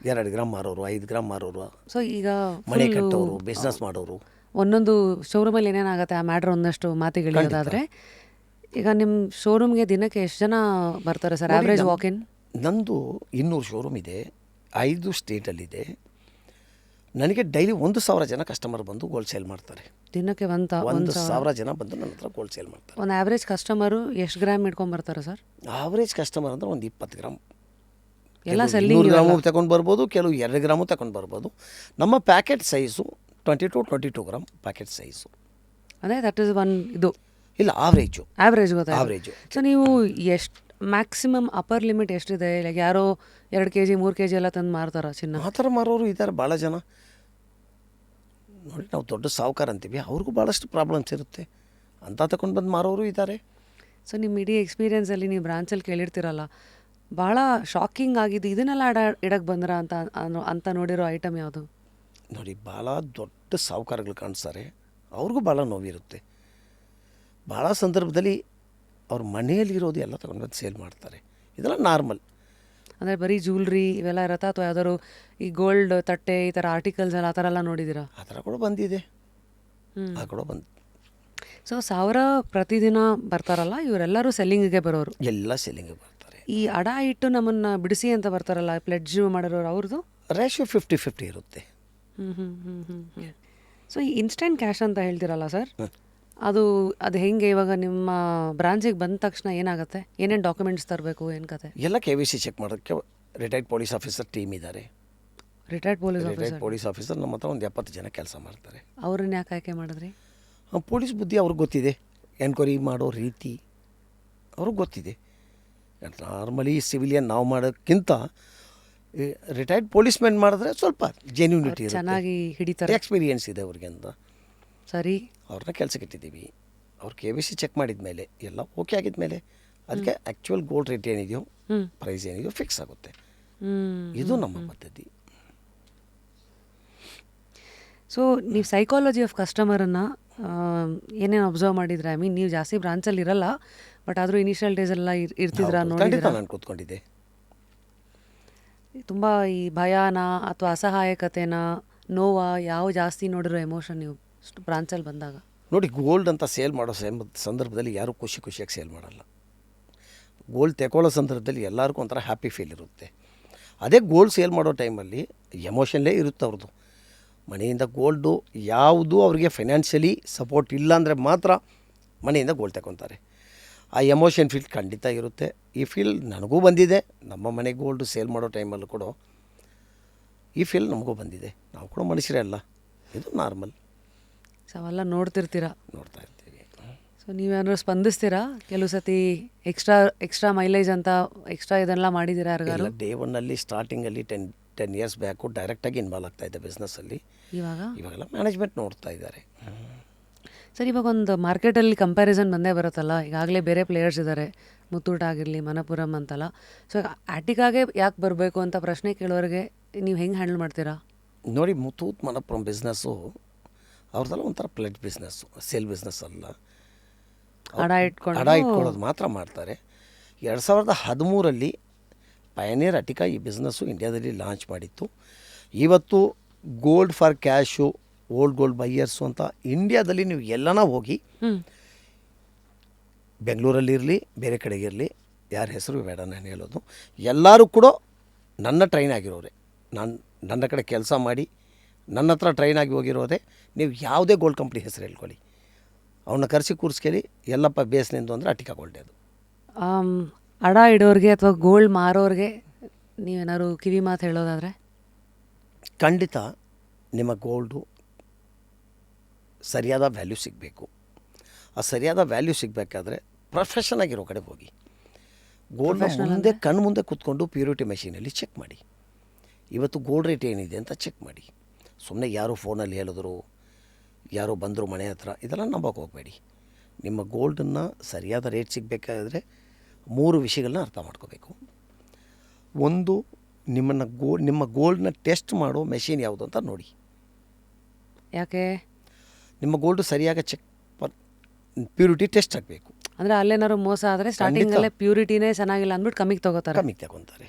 2 ಗ್ರಾಮ್ ಮಾರೋರು, 5 ಗ್ರಾಮ್ ಮಾರೋರು, ಸೊ ಈಗ ಮನೆ ಕಟ್ಟೋರು, ಬಿಸ್ನೆಸ್ ಮಾಡೋರು. ಒಂದೊಂದು ಶೋರೂಮಲ್ಲಿ ಏನೇನಾಗುತ್ತೆ ಆ ಮ್ಯಾಟ್ರ್ ಒಂದಷ್ಟು ಮಾತಿಗಳಿರೋದಾದರೆ, ಈಗ ನಿಮ್ಮ ಶೋರೂಮ್ಗೆ ದಿನಕ್ಕೆ ಎಷ್ಟು ಜನ ಬರ್ತಾರೆ ಸರ್ ಆವ್ರೇಜ್ ವಾಕ್-ಇನ್? ನಂದು 200 ಶೋರೂಮ್ ಇದೆ, 5 ಸ್ಟೇಟಲ್ಲಿದೆ. ನನಗೆ ಡೈಲಿ 1,000 ಜನ ಕಸ್ಟಮರ್ ಬಂದು ಗೋಲ್ಡ್ ಸೇಲ್ ಮಾಡ್ತಾರೆ. ದಿನಕ್ಕೆ 1,000 ಜನ ಬಂದು ನನ್ನ ಹತ್ರ ಗೋಲ್ಡ್ ಸೇಲ್ ಮಾಡ್ತಾರೆ. ಒಂದು ಆವ್ರೇಜ್ ಕಸ್ಟಮರು ಎಷ್ಟು ಗ್ರಾಮ್ ಇಟ್ಕೊಂಡ್ಬರ್ತಾರೆ ಸರ್? ಆವ್ರೇಜ್ ಕಸ್ಟಮರ್ ಅಂದರೆ ಒಂದು 20 ಗ್ರಾಮ್, ಎಲ್ಲ 100 ಗ್ರಾಮು ತಗೊಂಡು ಬರ್ಬೋದು, ಕೆಲವು 2 ಗ್ರಾಮು ತಗೊಂಡು ಬರ್ಬೋದು. ನಮ್ಮ packet size 22 gram packet size. ಅದೇ ದಟ್ ಇಸ್ ಒನ್ ಇದು ಇಲ್ಲ ಆವ್ರೇಜು. ಆವ್ರೇಜ್ ಗೊತ್ತಾಯ್ತು. ಆವ್ರೇಜು. ಸೊ ನೀವು ಎಷ್ಟು ಮ್ಯಾಕ್ಸಿಮಮ್ ಅಪ್ಪರ್ ಲಿಮಿಟ್ ಎಷ್ಟಿದೆ? ಲೈಕ್ ಯಾರೋ 2 kg 3 kg ಎಲ್ಲ ತಂದು ಮಾರ್ತಾರ ಚಿನ್ನ? ಆ ಥರ ಮಾರೋರು ಇದ್ದಾರೆ ಭಾಳ ಜನ. ನೋಡಿ, ನಾವು ದೊಡ್ಡ ಸಾಹುಕಾರ ಅಂತೀವಿ, ಅವ್ರಿಗೂ ಭಾಳಷ್ಟು ಪ್ರಾಬ್ಲಮ್ಸ್ ಇರುತ್ತೆ, ಅಂತ ತಗೊಂಡು ಬಂದು ಮಾರೋರು ಇದ್ದಾರೆ. ಸೊ ನಿಮ್ಮ ಇಡೀ ಎಕ್ಸ್ಪೀರಿಯೆನ್ಸಲ್ಲಿ ನೀವು ಬ್ರಾಂಚಲ್ಲಿ ಕೇಳಿರ್ತೀರಲ್ಲ, ಭಾಳ ಶಾಕಿಂಗ್ ಆಗಿದ್ದು ಇದನ್ನೆಲ್ಲ ಇಡಕ್ಕೆ ಬಂದ್ರ ಅಂತ ನೋಡಿರೋ ಐಟಮ್ ಯಾವುದು? ನೋಡಿ, ಭಾಳ ದೊಡ್ಡ ಸಾಹುಕಾರಗಳು ಕಾಣಿಸ್ತಾರೆ, ಅವ್ರಿಗೂ ಭಾಳ ನೋವಿರುತ್ತೆ. ಭಾಳ ಸಂದರ್ಭದಲ್ಲಿ ಅವ್ರ ಮನೆಯಲ್ಲಿರೋದು ಎಲ್ಲ ತಗೊಂಡು ಬಂದು ಸೇಲ್ ಮಾಡ್ತಾರೆ. ಇದೆಲ್ಲ ನಾರ್ಮಲ್. ಅಂದರೆ ಬರೀ ಜ್ಯುವೆಲ್ರಿ ಇವೆಲ್ಲ ಇರತ್ತಾ, ಅಥವಾ ಯಾವ್ದಾದ್ರು ಈ ಗೋಲ್ಡ್ ತಟ್ಟೆ ಈ ಥರ ಆರ್ಟಿಕಲ್ಸ್ ಎಲ್ಲ ಆ ಥರ ಎಲ್ಲ ನೋಡಿದ್ದೀರಾ? ಆ ಥರ ಕೂಡ ಬಂದಿದೆ, ಆ ಕೂಡ ಬಂದು. ಸೊ 1000 ಪ್ರತಿದಿನ ಬರ್ತಾರಲ್ಲ, ಇವರೆಲ್ಲರೂ ಸೆಲ್ಲಿಂಗಿಗೆ ಬರೋರು? ಎಲ್ಲ ಸೆಲ್ಲಿಂಗಿಗೆ ಬರ್ತಾರೆ. ಈ ಅಡ ಇಟ್ಟು ನಮ್ಮನ್ನು ಬಿಡಿಸಿ ಅಂತ ಬರ್ತಾರಲ್ಲ, ಪ್ಲೆಡ್ಜ್ ಮಾಡಿರೋರು, ಅವ್ರದ್ದು ರೇಷಿಯೋ 50-50 ಇರುತ್ತೆ. ಸೊ ಈ ಇನ್ಸ್ಟೆಂಟ್ ಕ್ಯಾಶ್ ಅಂತ ಹೇಳ್ತೀರಲ್ಲ ಸರ್, ಅದು ಹೆಂಗೆ? ಇವಾಗ ನಿಮ್ಮ ಬ್ರಾಂಚಿಗೆ ಬಂದ ತಕ್ಷಣ ಏನಾಗುತ್ತೆ? ಏನೇನು ಡಾಕ್ಯುಮೆಂಟ್ಸ್ ತರಬೇಕು, ಏನು ಕತೆ? ಎಲ್ಲ KYC ಚೆಕ್ ಮಾಡೋಕ್ಕೆ ರಿಟೈರ್ಡ್ ಪೊಲೀಸ್ ಆಫೀಸರ್ ಟೀಮ್ ಇದ್ದಾರೆ. ರಿಟೈರ್ಡ್ ಪೊಲೀಸ್ ಆಫೀಸರ್ ನಮ್ಮ ಹತ್ರ ಒಂದು 70 ಜನ ಕೆಲಸ ಮಾಡ್ತಾರೆ. ಅವ್ರನ್ನ ಯಾಕೆ ಆಯ್ಕೆ ಮಾಡಿದ್ರಿ? ಪೊಲೀಸ್ ಬುದ್ಧಿ ಅವ್ರಿಗೆ ಗೊತ್ತಿದೆ, ಎನ್ಕ್ವೈರಿ ಮಾಡೋ ರೀತಿ ಅವ್ರಿಗೆ ಗೊತ್ತಿದೆ. ನಾರ್ಮಲಿ ಸಿವಿಲಿಯನ್ ನಾವು ಮಾಡೋಕ್ಕಿಂತ ರಿಟೈರ್ಡ್ ಪೊಲೀಸ್ ಮ್ಯಾನ್ ಮಾಡಿದ್ರೆ ಸ್ವಲ್ಪ ಜೆನ್ಯೂನಿಟಿ ಚೆನ್ನಾಗಿ ಹಿಡಿತಾರೆ, ಎಕ್ಸ್ಪೀರಿಯೆನ್ಸ್ ಇದೆ ಅವ್ರಿಗೆ ಅಂತ ಸರಿ ಅವ್ರನ್ನ ಕೆಲಸಕ್ಕೆ ಇಟ್ಟಿದ್ದೀವಿ. ಅವ್ರು KYC ಚೆಕ್ ಮಾಡಿದ ಮೇಲೆ ಎಲ್ಲ ಓಕೆ ಆಗಿದ ಮೇಲೆ ಅದಕ್ಕೆ ಆ್ಯಕ್ಚುಯಲ್ ಗೋಲ್ಡ್ ರೇಟ್ ಏನಿದೆಯೋ, ಪ್ರೈಸ್ ಏನಿದೆಯೋ ಫಿಕ್ಸ್ ಆಗುತ್ತೆ. ಇದು ನಮ್ಮ ಪದ್ಧತಿ. ಸೊ ನೀವು ಸೈಕಾಲಜಿ ಆಫ್ ಕಸ್ಟಮರನ್ನು ಏನೇನು ಅಬ್ಸರ್ವ್ ಮಾಡಿದ್ರೆ? ಐ ಮೀನ್, ನೀವು ಜಾಸ್ತಿ ಬ್ರಾಂಚಲ್ಲಿ ಇರಲ್ಲ, ಬಟ್ ಆದರೂ ಇನಿಷಿಯಲ್ ಡೇಸೆಲ್ಲ ಇರ್ತಿದ್ರ ನೋಡಿದ್ರೆ? ನಾನು ಕೂತ್ಕೊಂಡಿದ್ದೆ. ತುಂಬ ಈ ಭಯನ ಅಥವಾ ಅಸಹಾಯಕತೆನ, ನೋವಾ, ಯಾವ ಜಾಸ್ತಿ ನೋಡಿರೋ ಎಮೋಷನ್ ನೀವು ಬ್ರಾಂಚಲ್ಲಿ ಬಂದಾಗ? ನೋಡಿ, ಗೋಲ್ಡ್ ಅಂತ ಸೇಲ್ ಮಾಡೋ ಸಂದರ್ಭದಲ್ಲಿ ಯಾರೂ ಖುಷಿಯಾಗಿ ಸೇಲ್ ಮಾಡಲ್ಲ. ಗೋಲ್ಡ್ ತೆಗೊಳ್ಳೋ ಸಂದರ್ಭದಲ್ಲಿ ಎಲ್ಲರಿಗೂ ಒಂಥರ ಹ್ಯಾಪಿ ಫೀಲ್ ಇರುತ್ತೆ. ಅದೇ ಗೋಲ್ಡ್ ಸೇಲ್ ಮಾಡೋ ಟೈಮಲ್ಲಿ ಎಮೋಷನ್ಲೇ ಇರುತ್ತೆ ಅವ್ರದ್ದು. ಮನೆಯಿಂದ ಗೋಲ್ಡು ಯಾವುದು ಅವ್ರಿಗೆ ಫೈನಾನ್ಷಿಯಲಿ ಸಪೋರ್ಟ್ ಇಲ್ಲ ಅಂದರೆ ಮಾತ್ರ ಮನೆಯಿಂದ ಗೋಲ್ಡ್ ತಗೊತಾರೆ. ಆ ಎಮೋಷನ್ ಫೀಲ್ ಖಂಡಿತ ಇರುತ್ತೆ. ಈ ಫೀಲ್ ನನಗೂ ಬಂದಿದೆ. ನಮ್ಮ ಮನೆ ಗೋಲ್ಡು ಸೇಲ್ ಮಾಡೋ ಟೈಮಲ್ಲೂ ಕೂಡ ಈ ಫೀಲ್ ನಮಗೂ ಬಂದಿದೆ. ನಾವು ಕೂಡ ಮನುಷ್ಯರೇ ಅಲ್ಲ, ಇದು ನಾರ್ಮಲ್. ಸೊ ಅವೆಲ್ಲ ನೋಡ್ತಾ ಇರ್ತೀವಿ. ಸೊ ನೀವೇನಾದ್ರು ಸ್ಪಂದಿಸ್ತೀರಾ? ಕೆಲವು ಸತಿ ಎಕ್ಸ್ಟ್ರಾ ಮೈಲೇಜ್ ಅಂತ ಎಕ್ಸ್ಟ್ರಾ ಇದನ್ನೆಲ್ಲ ಮಾಡಿದ್ದೀರಾ ಯಾರಿಗಾರು? ಡೇ ಒನ್ನಲ್ಲಿ ಸ್ಟಾರ್ಟಿಂಗಲ್ಲಿ 10 years ಬ್ಯಾಕು ಡೈರೆಕ್ಟಾಗಿ ಇನ್ವಾಲ್ವ್ ಆಗ್ತಾಯಿದ್ದೆ ಬಿಸ್ನೆಸ್ಸಲ್ಲಿ. ಇವಾಗೆಲ್ಲ ಮ್ಯಾನೇಜ್ಮೆಂಟ್ ನೋಡ್ತಾ ಇದ್ದಾರೆ. ಸರ್, ಇವಾಗ ಒಂದು ಮಾರ್ಕೆಟಲ್ಲಿ ಕಂಪ್ಯಾರಿಸನ್ ಬಂದೇ ಬರುತ್ತಲ್ಲ, ಈಗಾಗಲೇ ಬೇರೆ ಪ್ಲೇಯರ್ಸ್ ಇದ್ದಾರೆ, ಮುತ್ತೂಟ್ ಆಗಿರಲಿ, ಮನಪುರಂ ಅಂತಲ್ಲ. ಸೊ ಆಟಿಕಾಗೆ ಯಾಕೆ ಬರಬೇಕು ಅಂತ ಪ್ರಶ್ನೆ ಕೇಳೋರಿಗೆ ನೀವು ಹೆಂಗೆ ಹ್ಯಾಂಡಲ್ ಮಾಡ್ತೀರಾ? ನೋಡಿ, ಮುತ್ತೂಟ್ ಮನಪುರಂ ಬಿಸ್ನೆಸ್ಸು ಅವ್ರದ್ದೆಲ್ಲ ಒಂಥರ ಪ್ಲೆಡ್ ಬಿಸ್ನೆಸ್ಸು, ಸೇಲ್ ಬಿಸ್ನೆಸ್ ಅಲ್ಲ. ಅಡ ಇಟ್ಕೊಳ್ಳೋದು ಮಾತ್ರ ಮಾಡ್ತಾರೆ. 2013 ಪಯನೇರ್ ಅಟಿಕಾ ಈ ಬಿಸ್ನೆಸ್ಸು ಇಂಡಿಯಾದಲ್ಲಿ ಲಾಂಚ್ ಮಾಡಿತ್ತು. ಇವತ್ತು gold for cash, old gold buyers ಅಂತ ಇಂಡಿಯಾದಲ್ಲಿ ನೀವು ಎಲ್ಲನ ಹೋಗಿ, ಬೆಂಗಳೂರಲ್ಲಿರಲಿ ಬೇರೆ ಕಡೆಗಿರಲಿ, ಯಾರ ಹೆಸರು ಬೇಡ ನಾನು ಹೇಳೋದು, ಎಲ್ಲರೂ ಕೂಡ ನನ್ನ ಟ್ರೈನ್ ಆಗಿರೋರೆ. ನನ್ನ ಕಡೆ ಕೆಲಸ ಮಾಡಿ ನನ್ನ ಹತ್ರ ಟ್ರೈನ್ ಆಗಿ ಹೋಗಿರೋದೆ. ನೀವು ಯಾವುದೇ ಗೋಲ್ಡ್ ಕಂಪ್ನಿ ಹೆಸರು ಹೇಳ್ಕೊಳ್ಳಿ, ಅವನ್ನ ಕರೆಸಿ ಕೂರಿಸ್ಕೇಳಿ, ಎಲ್ಲಪ್ಪ ಬೇಸ್ನಿಂದು ಅಂದರೆ ಅಟಿಕಾ ಗೋಲ್ಡ್. ಅದು ಅಡ ಇಡೋರಿಗೆ ಅಥವಾ ಗೋಲ್ಡ್ ಮಾರೋರಿಗೆ ನೀವೇನಾದ್ರು ಕಿವಿ ಮಾತು ಹೇಳೋದಾದರೆ? ಖಂಡಿತ ನಿಮ್ಮ ಗೋಲ್ಡು ಸರಿಯಾದ ವ್ಯಾಲ್ಯೂ ಸಿಗಬೇಕು. ಆ ಸರಿಯಾದ ವ್ಯಾಲ್ಯೂ ಸಿಗಬೇಕಾದ್ರೆ ಪ್ರೊಫೆಷನ್ ಆಗಿರೋ ಕಡೆ ಹೋಗಿ, ಗೋಲ್ಡ್ನ ಮುಂದೆ ಕೂತ್ಕೊಂಡು ಪ್ಯೂರಿಟಿ ಮೆಷಿನಲ್ಲಿ ಚೆಕ್ ಮಾಡಿ. ಇವತ್ತು ಗೋಲ್ಡ್ ರೇಟ್ ಏನಿದೆ ಅಂತ ಚೆಕ್ ಮಾಡಿ. ಸುಮ್ಮನೆ ಯಾರು ಫೋನಲ್ಲಿ ಹೇಳಿದ್ರು, ಯಾರೋ ಬಂದರು ಮನೆ ಹತ್ರ, ಇದೆಲ್ಲ ನಂಬಕ್ಕೆ ಹೋಗಬೇಡಿ. ನಿಮ್ಮ ಗೋಲ್ಡನ್ನು ಸರಿಯಾದ ರೇಟ್ ಸಿಗಬೇಕಾದ್ರೆ 3 ವಿಷಯಗಳನ್ನ ಅರ್ಥ ಮಾಡ್ಕೋಬೇಕು. ಒಂದು, ನಿಮ್ಮ ಗೋಲ್ಡನ್ನ ಟೆಸ್ಟ್ ಮಾಡೋ ಮೆಷಿನ್ ಯಾವುದು ಅಂತ ನೋಡಿ. ಯಾಕೆ? ನಿಮ್ಮ ಗೋಲ್ಡು ಸರಿಯಾಗಿ ಚೆಕ್ ಪ್ಯೂರಿಟಿ ಟೆಸ್ಟ್ ಆಗಬೇಕು. ಅಂದರೆ ಅಲ್ಲೇನಾದ್ರು ಮೋಸ ಆದರೆ ಸ್ಟಾರ್ಟಿಂಗಲ್ಲೇ ಪ್ಯೂರಿಟಿನೇ ಚೆನ್ನಾಗಿಲ್ಲ ಅಂದ್ಬಿಟ್ಟು ಕಮ್ಮಿಗೆ ತೊಗೋತಾರೆ. ಕಮ್ಮಿಗೆ ತಗೊತಾರೆ.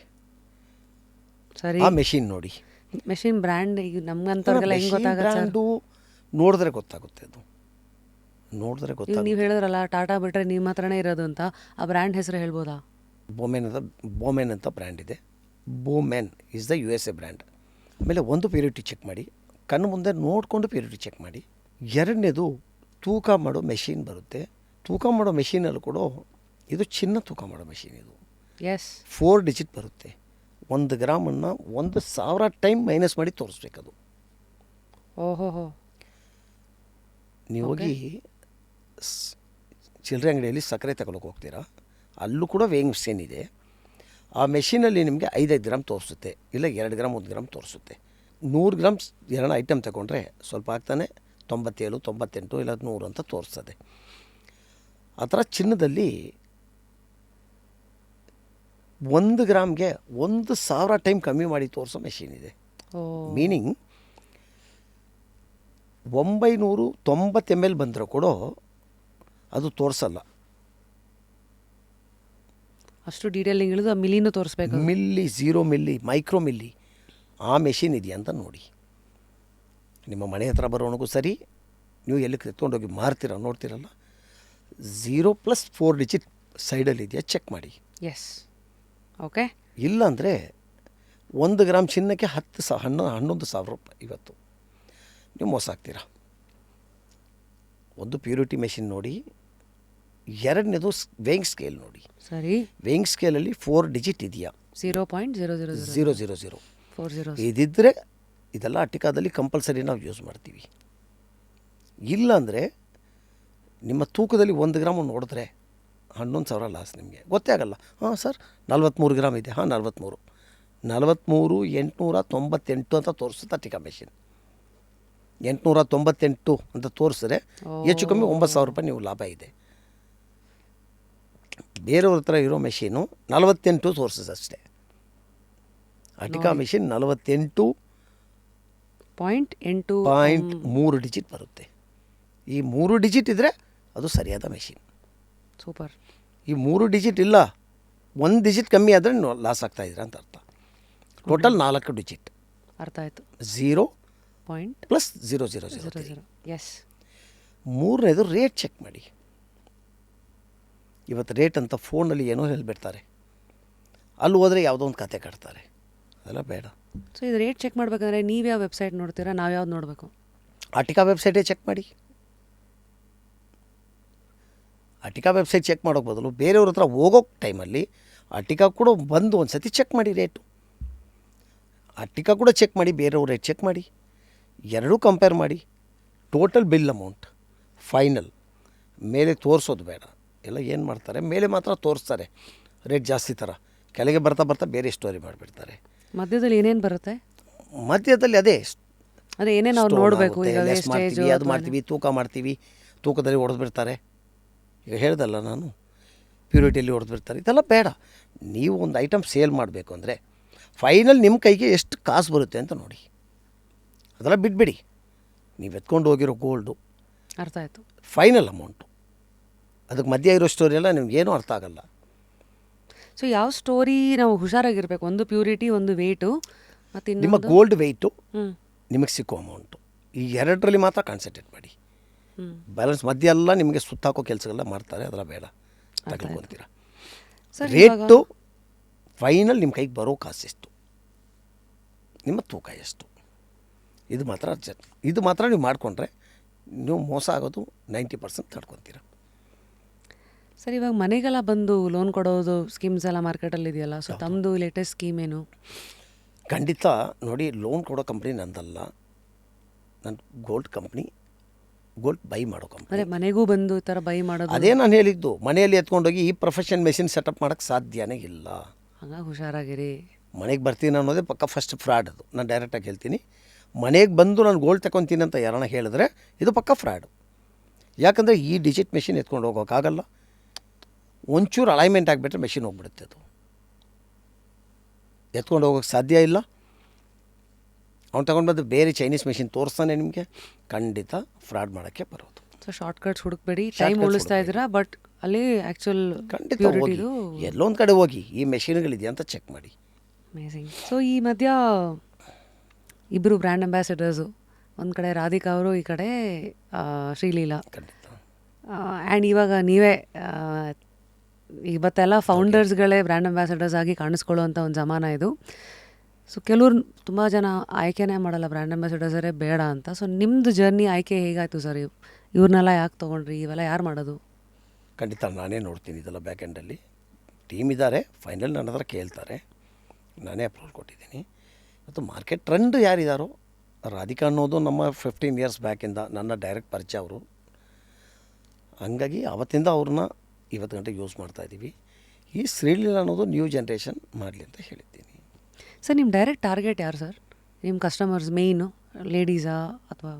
ಸರಿ, ಆ ಮೆಷಿನ್ ನೋಡಿ, ಮೆಷಿನ್ ಬ್ರ್ಯಾಂಡ್ ಈಗ ನಮ್ಗಂತವ್ರಿಗೆಲ್ಲ ಹೆಂಗೆ ಗೊತ್ತಾಗುತ್ತೆ ಸರ್? ಬ್ರ್ಯಾಂಡು ನೋಡಿದ್ರೆ ಗೊತ್ತಾಗುತ್ತೆ. ಅದು ನೋಡಿದ್ರೆ ಈಗ ಗೊತ್ತಾಗುತ್ತೆ. ನೀವು ಹೇಳಿದ್ರಲ್ಲ ಟಾಟಾ ಬಿಟ್ಟರೆ ನಿಮ್ಮ ಹತ್ರನೇ ಇರೋದು ಅಂತ, ಆ ಬ್ರ್ಯಾಂಡ್ ಹೆಸರು ಹೇಳ್ಬೋದಾ? ಬೋಮೆನ್ ಅಂತ ಬ್ರ್ಯಾಂಡ್ ಇದೆ. ಬೋಮೆನ್ ಇಸ್ ದ USA ಬ್ರ್ಯಾಂಡ್. ಆಮೇಲೆ ಒಂದು ಪ್ಯೂರಿಟಿ ಚೆಕ್ ಮಾಡಿ, ಕಣ್ಣು ಮುಂದೆ ನೋಡಿಕೊಂಡು ಪ್ಯೂರಿಟಿ ಚೆಕ್ ಮಾಡಿ. ಎರಡನೇದು ತೂಕ ಮಾಡೋ ಮೆಷಿನ್ ಬರುತ್ತೆ. ತೂಕ ಮಾಡೋ ಮೆಷಿನಲ್ಲಿ ಕೂಡ ಇದು ಚಿನ್ನ ತೂಕ ಮಾಡೋ ಮೆಷಿನ್. ಇದು ಎಸ್ 4 ಡಿಜಿಟ್ ಬರುತ್ತೆ. 1 ಗ್ರಾಮನ್ನು 1,000 ಟೈಮ್ ಮೈನಸ್ ಮಾಡಿ ತೋರಿಸ್ಬೇಕದು. ಓಹೋ, ನೀವು ಹೋಗಿ ಚಿಲ್ಲರೆ ಅಂಗಡಿಯಲ್ಲಿ ಸಕ್ಕರೆ ತಗೊಳಕ್ಕೆ ಹೋಗ್ತೀರಾ, ಅಲ್ಲೂ ಕೂಡ ವೇಯಿಂಗ್ ಮಿಷಿನ್ ಇದೆ. ಆ ಮೆಷಿನಲ್ಲಿ ನಿಮಗೆ 5 ಗ್ರಾಮ್ ತೋರಿಸುತ್ತೆ, ಇಲ್ಲ 2 ಗ್ರಾಮ್ 1 ಗ್ರಾಮ್ ತೋರಿಸುತ್ತೆ. 100 ಗ್ರಾಮ್ ಎರಡು ಐಟಮ್ ತಗೊಂಡ್ರೆ ಸ್ವಲ್ಪ ಆಗ್ತಾನೆ 97, 98 ಇಲ್ಲ 100 ಅಂತ ತೋರಿಸ್ತದೆ. ಆ ಥರ ಚಿನ್ನದಲ್ಲಿ 1 ಗ್ರಾಮ್ಗೆ 1,000 ಟೈಮ್ ಕಮ್ಮಿ ಮಾಡಿ ತೋರಿಸೋ ಮೆಷಿನ್ ಇದೆ. ಮೀನಿಂಗ್ 990 ml ಬಂದರೂ ಕೂಡ ಅದು ತೋರಿಸಲ್ಲ. ಅಷ್ಟು ಡೀಟೇಲಿಂಗ್ ಇಳಿದು ಆ ಮಿಲಿನೂ ತೋರಿಸ್ಬೇಕು. ಮಿಲ್ಲಿ, 0 ಮಿಲ್ಲಿ, ಮೈಕ್ರೋ ಮಿಲ್ಲಿ ಆ ಮೆಷಿನ್ ಇದೆಯಾ ಅಂತ ನೋಡಿ. ನಿಮ್ಮ ಮನೆ ಹತ್ರ ಬರೋಣಗೂ ಸರಿ, ನೀವು ಎಲ್ಲಿ ಎತ್ಕೊಂಡೋಗಿ ಮಾರ್ತೀರ ನೋಡ್ತೀರಲ್ಲ, 0+4 ಡಿಜಿಟ್ ಸೈಡಲ್ಲಿ ಇದೆಯಾ ಚೆಕ್ ಮಾಡಿ. Yes, okay. ಇಲ್ಲಾಂದರೆ 1 ಗ್ರಾಮ್ ಚಿನ್ನಕ್ಕೆ 11,000 ರೂಪಾಯಿ ಇವತ್ತು ನೀವು ಮೋಸ ಆಗ್ತೀರಾ. ಒಂದು ಪ್ಯೂರಿಟಿ ಮೆಷಿನ್ ನೋಡಿ, ಎರಡನೇದು ವೇಯಿಂಗ್ ಸ್ಕೇಲ್ ನೋಡಿ. ಸರಿ, ವೇಯಿಂಗ್ ಸ್ಕೇಲಲ್ಲಿ 4 ಡಿಜಿಟ್ ಇದೆಯಾ? 0.000 000 ಇದಿದ್ದರೆ ಇದೆಲ್ಲ ಅಟಿಕಾದಲ್ಲಿ ಕಂಪಲ್ಸರಿ ನಾವು ಯೂಸ್ ಮಾಡ್ತೀವಿ. ಇಲ್ಲಾಂದರೆ ನಿಮ್ಮ ತೂಕದಲ್ಲಿ 1 ಗ್ರಾಮ್ ನೋಡಿದ್ರೆ 11,000 ಲಾಸ್. ನಿಮಗೆ ಗೊತ್ತೇ ಆಗಲ್ಲ. ಹಾಂ ಸರ್ 43 ಗ್ರಾಮ್ ಇದೆ. ಹಾಂ 43 898 ಅಂತ ತೋರಿಸುತ್ತೆ ಅಟಿಕಾ ಮೆಷಿನ್. 898 ಅಂತ ತೋರಿಸಿದ್ರೆ ಹೆಚ್ಚು ಕಮ್ಮಿ 9,000 ರೂಪಾಯಿ ನೀವು ಲಾಭ ಇದೆ. ಬೇರೆಯವ್ರ ಹತ್ರ ಇರೋ ಮೆಷಿನು 48 ತೋರಿಸಿದೆ ಅಷ್ಟೇ. ಅಟಿಕಾ ಮೆಷಿನ್ 48.3 ಡಿಜಿಟ್ ಬರುತ್ತೆ. ಈ 3 ಡಿಜಿಟ್ ಇದ್ದರೆ ಅದು ಸರಿಯಾದ ಮೆಷಿನ್. ಸೂಪರ್. ಈ 3 ಡಿಜಿಟ್ ಇಲ್ಲ, 1 ಡಿಜಿಟ್ ಕಮ್ಮಿ ಆದರೆ ಲಾಸ್ ಆಗ್ತಾಯಿದ್ದೀರ ಅಂತ ಅರ್ಥ. Total 4 digit. ಅರ್ಥ ಆಯಿತು. 0+0000. ಎಸ್. ಮೂರನೇದು ರೇಟ್ ಚೆಕ್ ಮಾಡಿ. ಇವತ್ತು ರೇಟ್ ಅಂತ ಫೋನಲ್ಲಿ ಏನೋ ಹೇಳಿಬಿಡ್ತಾರೆ, ಅಲ್ಲಿ ಹೋದರೆ ಯಾವುದೋ ಒಂದು ಕತೆ ಕಟ್ತಾರೆ. ಅದೆಲ್ಲ ಬೇಡ. ಸೊ ಇದು ರೇಟ್ ಚೆಕ್ ಮಾಡಬೇಕಂದ್ರೆ ನೀವು ಯಾವ ವೆಬ್ಸೈಟ್ ನೋಡ್ತೀರಾ, ನಾವು ಯಾವ್ದು ನೋಡಬೇಕು? ಅಟಿಕಾ ವೆಬ್ಸೈಟೇ ಚೆಕ್ ಮಾಡಿ. ಅಟಿಕಾ ವೆಬ್ಸೈಟ್ ಚೆಕ್ ಮಾಡೋಕ್ಕೆ ಬದಲು ಬೇರೆಯವ್ರ ಹತ್ರ ಹೋಗೋ ಟೈಮಲ್ಲಿ ಅಟಿಕಾ ಕೂಡ ಬಂದು ಒಂದು ಸತಿ ಚೆಕ್ ಮಾಡಿ ರೇಟು. ಅಟಿಕಾ ಕೂಡ ಚೆಕ್ ಮಾಡಿ, ಬೇರೆಯವ್ರ ರೇಟ್ ಚೆಕ್ ಮಾಡಿ, ಎರಡೂ ಕಂಪೇರ್ ಮಾಡಿ. ಟೋಟಲ್ ಬಿಲ್ ಅಮೌಂಟ್ ಫೈನಲ್ ಮೇಲೆ ತೋರಿಸೋದು ಬೇಡ. ಎಲ್ಲ ಏನು ಮಾಡ್ತಾರೆ, ಮೇಲೆ ಮಾತ್ರ ತೋರಿಸ್ತಾರೆ ರೇಟ್ ಜಾಸ್ತಿ ಥರ, ಕೆಳಗೆ ಬರ್ತಾ ಬರ್ತಾ ಬೇರೆ ಸ್ಟೋರಿ ಮಾಡಿಬಿಡ್ತಾರೆ. ಮಧ್ಯದಲ್ಲಿ ಏನೇನು ಬರುತ್ತೆ? ಮಧ್ಯದಲ್ಲಿ ಅದೇ ಏನೇನು ನಾವು ನೋಡಬೇಕು. ಮಾಡ್ತೀವಿ, ಅದು ಮಾಡ್ತೀವಿ, ತೂಕ ಮಾಡ್ತೀವಿ, ತೂಕದಲ್ಲಿ ಹೊಡೆದ್ಬಿಡ್ತಾರೆ. ಈಗ ಹೇಳ್ದಲ್ಲ ನಾನು, ಪ್ಯೂರಿಟಿಯಲ್ಲಿ ಹೊಡೆದ್ಬಿಡ್ತಾರೆ. ಇದೆಲ್ಲ ಬೇಡ. ನೀವು ಒಂದು ಐಟಮ್ ಸೇಲ್ ಮಾಡಬೇಕು ಅಂದರೆ ಫೈನಲ್ ನಿಮ್ಮ ಕೈಗೆ ಎಷ್ಟು ಕಾಸು ಬರುತ್ತೆ ಅಂತ ನೋಡಿ. ಅದೆಲ್ಲ ಬಿಟ್ಬಿಡಿ. ನೀವು ಎತ್ಕೊಂಡು ಹೋಗಿರೋ ಗೋಲ್ಡು ಅರ್ಥ ಆಯಿತು, ಫೈನಲ್ ಅಮೌಂಟು. ಅದಕ್ಕೆ ಮಧ್ಯ ಇರೋ ಸ್ಟೋರಿ ಎಲ್ಲ ನಿಮ್ಗೇನೂ ಅರ್ಥ ಆಗಲ್ಲ. ಸೊ ಯಾವ ಸ್ಟೋರಿ ನಾವು ಹುಷಾರಾಗಿರ್ಬೇಕು? ಒಂದು ಪ್ಯೂರಿಟಿ, ಒಂದು ವೆಯ್ಟು, ಮತ್ತು ನಿಮ್ಮ ಗೋಲ್ಡ್ ವೆಯ್ಟು, ನಿಮಗೆ ಸಿಕ್ಕೋ ಅಮೌಂಟು, ಈ ಎರಡರಲ್ಲಿ ಮಾತ್ರ ಕಾನ್ಸಂಟ್ರೇಟ್ ಮಾಡಿ. ಬ್ಯಾಲೆನ್ಸ್ ಮಧ್ಯ ಎಲ್ಲ ನಿಮಗೆ ಸುತ್ತಾಕೋ ಕೆಲಸಗಳೆಲ್ಲ ಮಾಡ್ತಾರೆ, ಅದೆಲ್ಲ ಬೇಡ. ತಗೊಳ್ತೀರ ರೇಟು ಫೈನಲ್ ನಿಮ್ಮ ಕೈಗೆ ಬರೋ ಕಾಸು ಎಷ್ಟು, ನಿಮ್ಮ ತೂಕ ಎಷ್ಟು, ಇದು ಮಾತ್ರ ನೀವು ಮಾಡಿಕೊಂಡ್ರೆ ನೀವು ಮೋಸ ಆಗೋದು 90% ತಡ್ಕೊತೀರ. ಸರ್, ಇವಾಗ ಮನೆಗೆಲ್ಲ ಬಂದು ಲೋನ್ ಕೊಡೋದು ಸ್ಕೀಮ್ಸ್ ಎಲ್ಲ ಮಾರ್ಕೆಟಲ್ಲಿ ಇದೆಯಲ್ಲ, ಸೊ ತಮ್ಮದು ಲೇಟೆಸ್ಟ್ ಸ್ಕೀಮ್ ಏನು? ಖಂಡಿತ ನೋಡಿ, ಲೋನ್ ಕೊಡೋ ಕಂಪ್ನಿ ನಂದಲ್ಲ, ನನ್ನ ಗೋಲ್ಡ್ ಕಂಪ್ನಿ, ಗೋಲ್ಡ್ ಬೈ ಮಾಡೋ ಕಂಪ್ನಿ. ಅದೇ ಮನೆಗೂ ಬಂದು ಈ ಥರ ಬೈ ಮಾಡೋದು? ಅದೇ ನಾನು ಹೇಳಿದ್ದು, ಮನೆಯಲ್ಲಿ ಎತ್ಕೊಂಡೋಗಿ ಈ ಪ್ರೊಫೆಷನ್ ಮೆಷಿನ್ ಸೆಟಪ್ ಮಾಡೋಕ್ಕೆ ಸಾಧ್ಯನೇ ಇಲ್ಲ. ಹಂಗಾಗಿ ಹುಷಾರಾಗಿರಿ. ಮನೆಗೆ ಬರ್ತೀನಿ ಅನ್ನೋದೇ ಪಕ್ಕ ಫಸ್ಟ್ ಫ್ರಾಡ್. ಅದು ನಾನು ಡೈರೆಕ್ಟಾಗಿ ಹೇಳ್ತೀನಿ. ಮನೆಗೆ ಬಂದು ನಾನು ಗೋಲ್ಡ್ ತಗೊತೀನಿ ಅಂತ ಯಾರನ್ನ ಹೇಳಿದ್ರೆ ಇದು ಪಕ್ಕ ಫ್ರಾಡು. ಯಾಕಂದರೆ ಈ ಡಿಜಿಟ್ ಮೆಷಿನ್ ಎತ್ಕೊಂಡು ಹೋಗೋಕ್ಕಾಗಲ್ಲ. ಒಂಚೂರು ಅಲೈನ್ಮೆಂಟ್ ಆಗಿಬಿಟ್ರೆ ಮೆಷಿನ್ ಹೋಗ್ಬಿಡುತ್ತೆ. ಅದು ಎತ್ಕೊಂಡು ಹೋಗೋಕ್ಕೆ ಸಾಧ್ಯ ಇಲ್ಲ. ಅವ್ನು ತಗೊಂಡು ಬಂದು ಬೇರೆ ಚೈನೀಸ್ ಮೆಷಿನ್ ತೋರಿಸ್ತಾನೆ ನಿಮಗೆ, ಖಂಡಿತ ಫ್ರಾಡ್ ಮಾಡೋಕ್ಕೆ ಬರೋದು. ಸೊ ಶಾರ್ಟ್ ಕಟ್ಸ್ ಹುಡುಕ್ಬೇಡಿ, ಟೈಮ್ ಉಳಿಸ್ತಾ ಇದ್ದೀರಾ, ಬಟ್ ಅಲ್ಲಿ ಆ್ಯಕ್ಚುಲ್ ಖಂಡಿತ ಹೋಗಿ ಪ್ಯೂರಿಟಿದು ಎಲ್ಲೋ ಒಂದು ಕಡೆ ಹೋಗಿ ಈ ಮೆಷಿನ್ಗಳಿದೆಯಾ ಅಂತ ಚೆಕ್ ಮಾಡಿ. ಅಮೇಝಿಂಗ್. ಸೊ ಈ ಮಧ್ಯ ಇಬ್ಬರು ಬ್ರ್ಯಾಂಡ್ ಅಂಬಾಸಿಡರ್ಸು, ಒಂದು ಕಡೆ ರಾಧಿಕಾ ಅವರು, ಈ ಕಡೆ ಶ್ರೀಲೀಲಾ. ಖಂಡಿತ ಆ್ಯಂಡ್ ಇವಾಗ ನೀವೇ ಇವತ್ತೆಲ್ಲ ಫೌಂಡರ್ಸ್ಗಳೇ ಬ್ರ್ಯಾಂಡ್ ಅಂಬಾಸಿಡರ್ಸ್ ಆಗಿ ಕಾಣಿಸ್ಕೊಳ್ಳುವಂಥ ಒಂದು ಜಮಾನ ಇದು. ಸೊ ಕೆಲವ್ರು ತುಂಬ ಜನ ಆಯ್ಕೆನೇ ಮಾಡಲ್ಲ, ಬ್ರ್ಯಾಂಡ್ ಅಂಬಾಸಿಡರ್ಸರೇ ಬೇಡ ಅಂತ. ಸೊ ನಿಮ್ಮದು ಜರ್ನಿ ಆಯ್ಕೆ ಹೇಗಾಯಿತು ಸರ್? ಇವ್ರನ್ನೆಲ್ಲ ಯಾಕೆ ತೊಗೊಂಡ್ರಿ? ಇವೆಲ್ಲ ಯಾರು ಮಾಡೋದು? ಖಂಡಿತ ನಾನೇ ನೋಡ್ತೀನಿ ಇದೆಲ್ಲ. ಬ್ಯಾಕ್ ಎಂಡಲ್ಲಿ ಟೀಮ್ ಇದ್ದಾರೆ, ಫೈನಲ್ ನನ್ನ ಹತ್ರ ಕೇಳ್ತಾರೆ, ನಾನೇ ಅಪ್ರೂವಲ್ ಕೊಟ್ಟಿದ್ದೀನಿ. ಮತ್ತು ಮಾರ್ಕೆಟ್ ಟ್ರೆಂಡ್ ಯಾರಿದ್ದಾರೋ, ರಾಧಿಕಾ ಅನ್ನೋದು ನಮ್ಮ 15 ಇಯರ್ಸ್ ಬ್ಯಾಕಿಂದ ನನ್ನ ಡೈರೆಕ್ಟ್ ಪರಿಚಯ ಅವರು. ಹಂಗಾಗಿ ಆವತ್ತಿಂದ ಅವ್ರನ್ನ ಇವತ್ತು ಗಂಟೆ ಯೂಸ್ ಮಾಡ್ತಾಯಿದ್ದೀವಿ. ಈ ಶ್ರೀಲೀಲಾ ಅನ್ನೋದು ನ್ಯೂ ಜನ್ರೇಷನ್ ಮಾಡಲಿ ಅಂತ ಹೇಳಿದ್ದೀನಿ. ಸರ್ ನಿಮ್ಮ ಡೈರೆಕ್ಟ್ ಟಾರ್ಗೆಟ್ ಯಾರು ಸರ್? ನಿಮ್ಮ ಕಸ್ಟಮರ್ಸ್ ಮೇಯ್ನು ಲೇಡೀಸಾ ಅಥವಾ?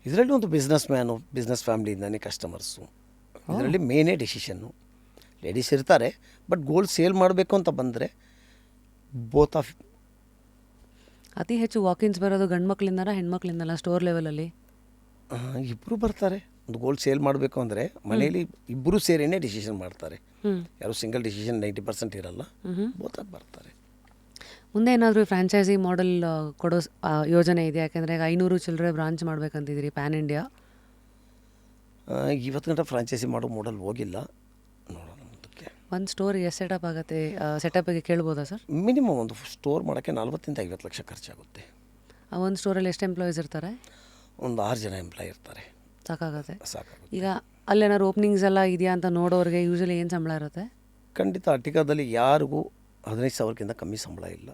ಇದರಲ್ಲಿ ಒಂದು ಬಿಸ್ನೆಸ್ ಮ್ಯಾನು, ಬಿಸ್ನೆಸ್ ಫ್ಯಾಮ್ಲಿಯಿಂದನೇ ಕಸ್ಟಮರ್ಸು. ಇದರಲ್ಲಿ ಮೇನೇ ಡಿಸಿಷನ್ನು. ಲೇಡೀಸ್ ಇರ್ತಾರೆ, ಬಟ್ ಗೋಲ್ಡ್ ಸೇಲ್ ಮಾಡಬೇಕು ಅಂತ ಬಂದರೆ ಬೋತ್ ಆಫ್. ಅತಿ ಹೆಚ್ಚು ವಾಕಿನ್ಸ್ ಬರೋದು ಗಂಡು ಮಕ್ಕಳಿಂದನ ಹೆಣ್ಮಕ್ಳಿಂದಲ್ಲ ಸ್ಟೋರ್ ಲೆವೆಲಲ್ಲಿ? ಇಬ್ಬರು ಬರ್ತಾರೆ. ಒಂದು ಗೋಲ್ಡ್ ಸೇಲ್ ಮಾಡಬೇಕು ಅಂದರೆ ಮನೆಯಲ್ಲಿ ಇಬ್ಬರು ಸೇರಿನೇ ಡಿಸಿಷನ್ ಮಾಡ್ತಾರೆ. ಯಾರು ಸಿಂಗಲ್ ಡಿಸಿಷನ್ 90% ಇರಲ್ಲ, ಬೋತಾಗಿ ಬರ್ತಾರೆ. ಮುಂದೆ ಏನಾದರೂ ಫ್ರಾಂಚೈಸಿ ಮಾಡೆಲ್ ಕೊಡೋ ಯೋಜನೆ ಇದೆ? ಯಾಕೆಂದರೆ ಈಗ 500 ಚಿಲ್ಲರೆ ಬ್ರಾಂಚ್ ಮಾಡ್ಬೇಕಂತಿದ್ದೀರಿ ಪ್ಯಾನ್ ಇಂಡಿಯಾ. ಇವತ್ತು ಗಂಟೆ ಫ್ರಾಂಚೈಸಿ ಮಾಡೋ ಮಾಡೆಲ್ ಹೋಗಿಲ್ಲ, ನೋಡೋಣ ಮುಂದಕ್ಕೆ. ಒಂದು ಸ್ಟೋರ್ ಎಷ್ಟು ಸೆಟಪ್ ಆಗುತ್ತೆ? ಸೆಟಪ್ಗೆ ಕೇಳ್ಬೋದಾ ಸರ್? ಮಿನಿಮಮ್ ಒಂದು ಸ್ಟೋರ್ ಮಾಡೋಕ್ಕೆ 40-50 ಲಕ್ಷ ಖರ್ಚಾಗುತ್ತೆ. ಆ ಒಂದು ಸ್ಟೋರಲ್ಲಿ ಎಷ್ಟು ಎಂಪ್ಲಾಯೀಸ್ ಇರ್ತಾರೆ? ಒಂದು 6 ಜನ ಎಂಪ್ಲಾಯ್ ಇರ್ತಾರೆ. ಸಾಕಾಗುತ್ತೆ. ಸಾಕಾಗುತ್ತೆ. ಈಗ ಅಲ್ಲೇನಾದ್ರು ಓಪನಿಂಗ್ಸ್ ಎಲ್ಲ ಇದೆಯಾ ಅಂತ ನೋಡೋರಿಗೆ ಯೂಶಲಿ ಏನು ಸಂಬಳ ಇರುತ್ತೆ? ಖಂಡಿತ ಅಟಿಕಾದಲ್ಲಿ ಯಾರಿಗೂ 15,000ಕ್ಕಿಂತ ಕಮ್ಮಿ ಸಂಬಳ ಇಲ್ಲ.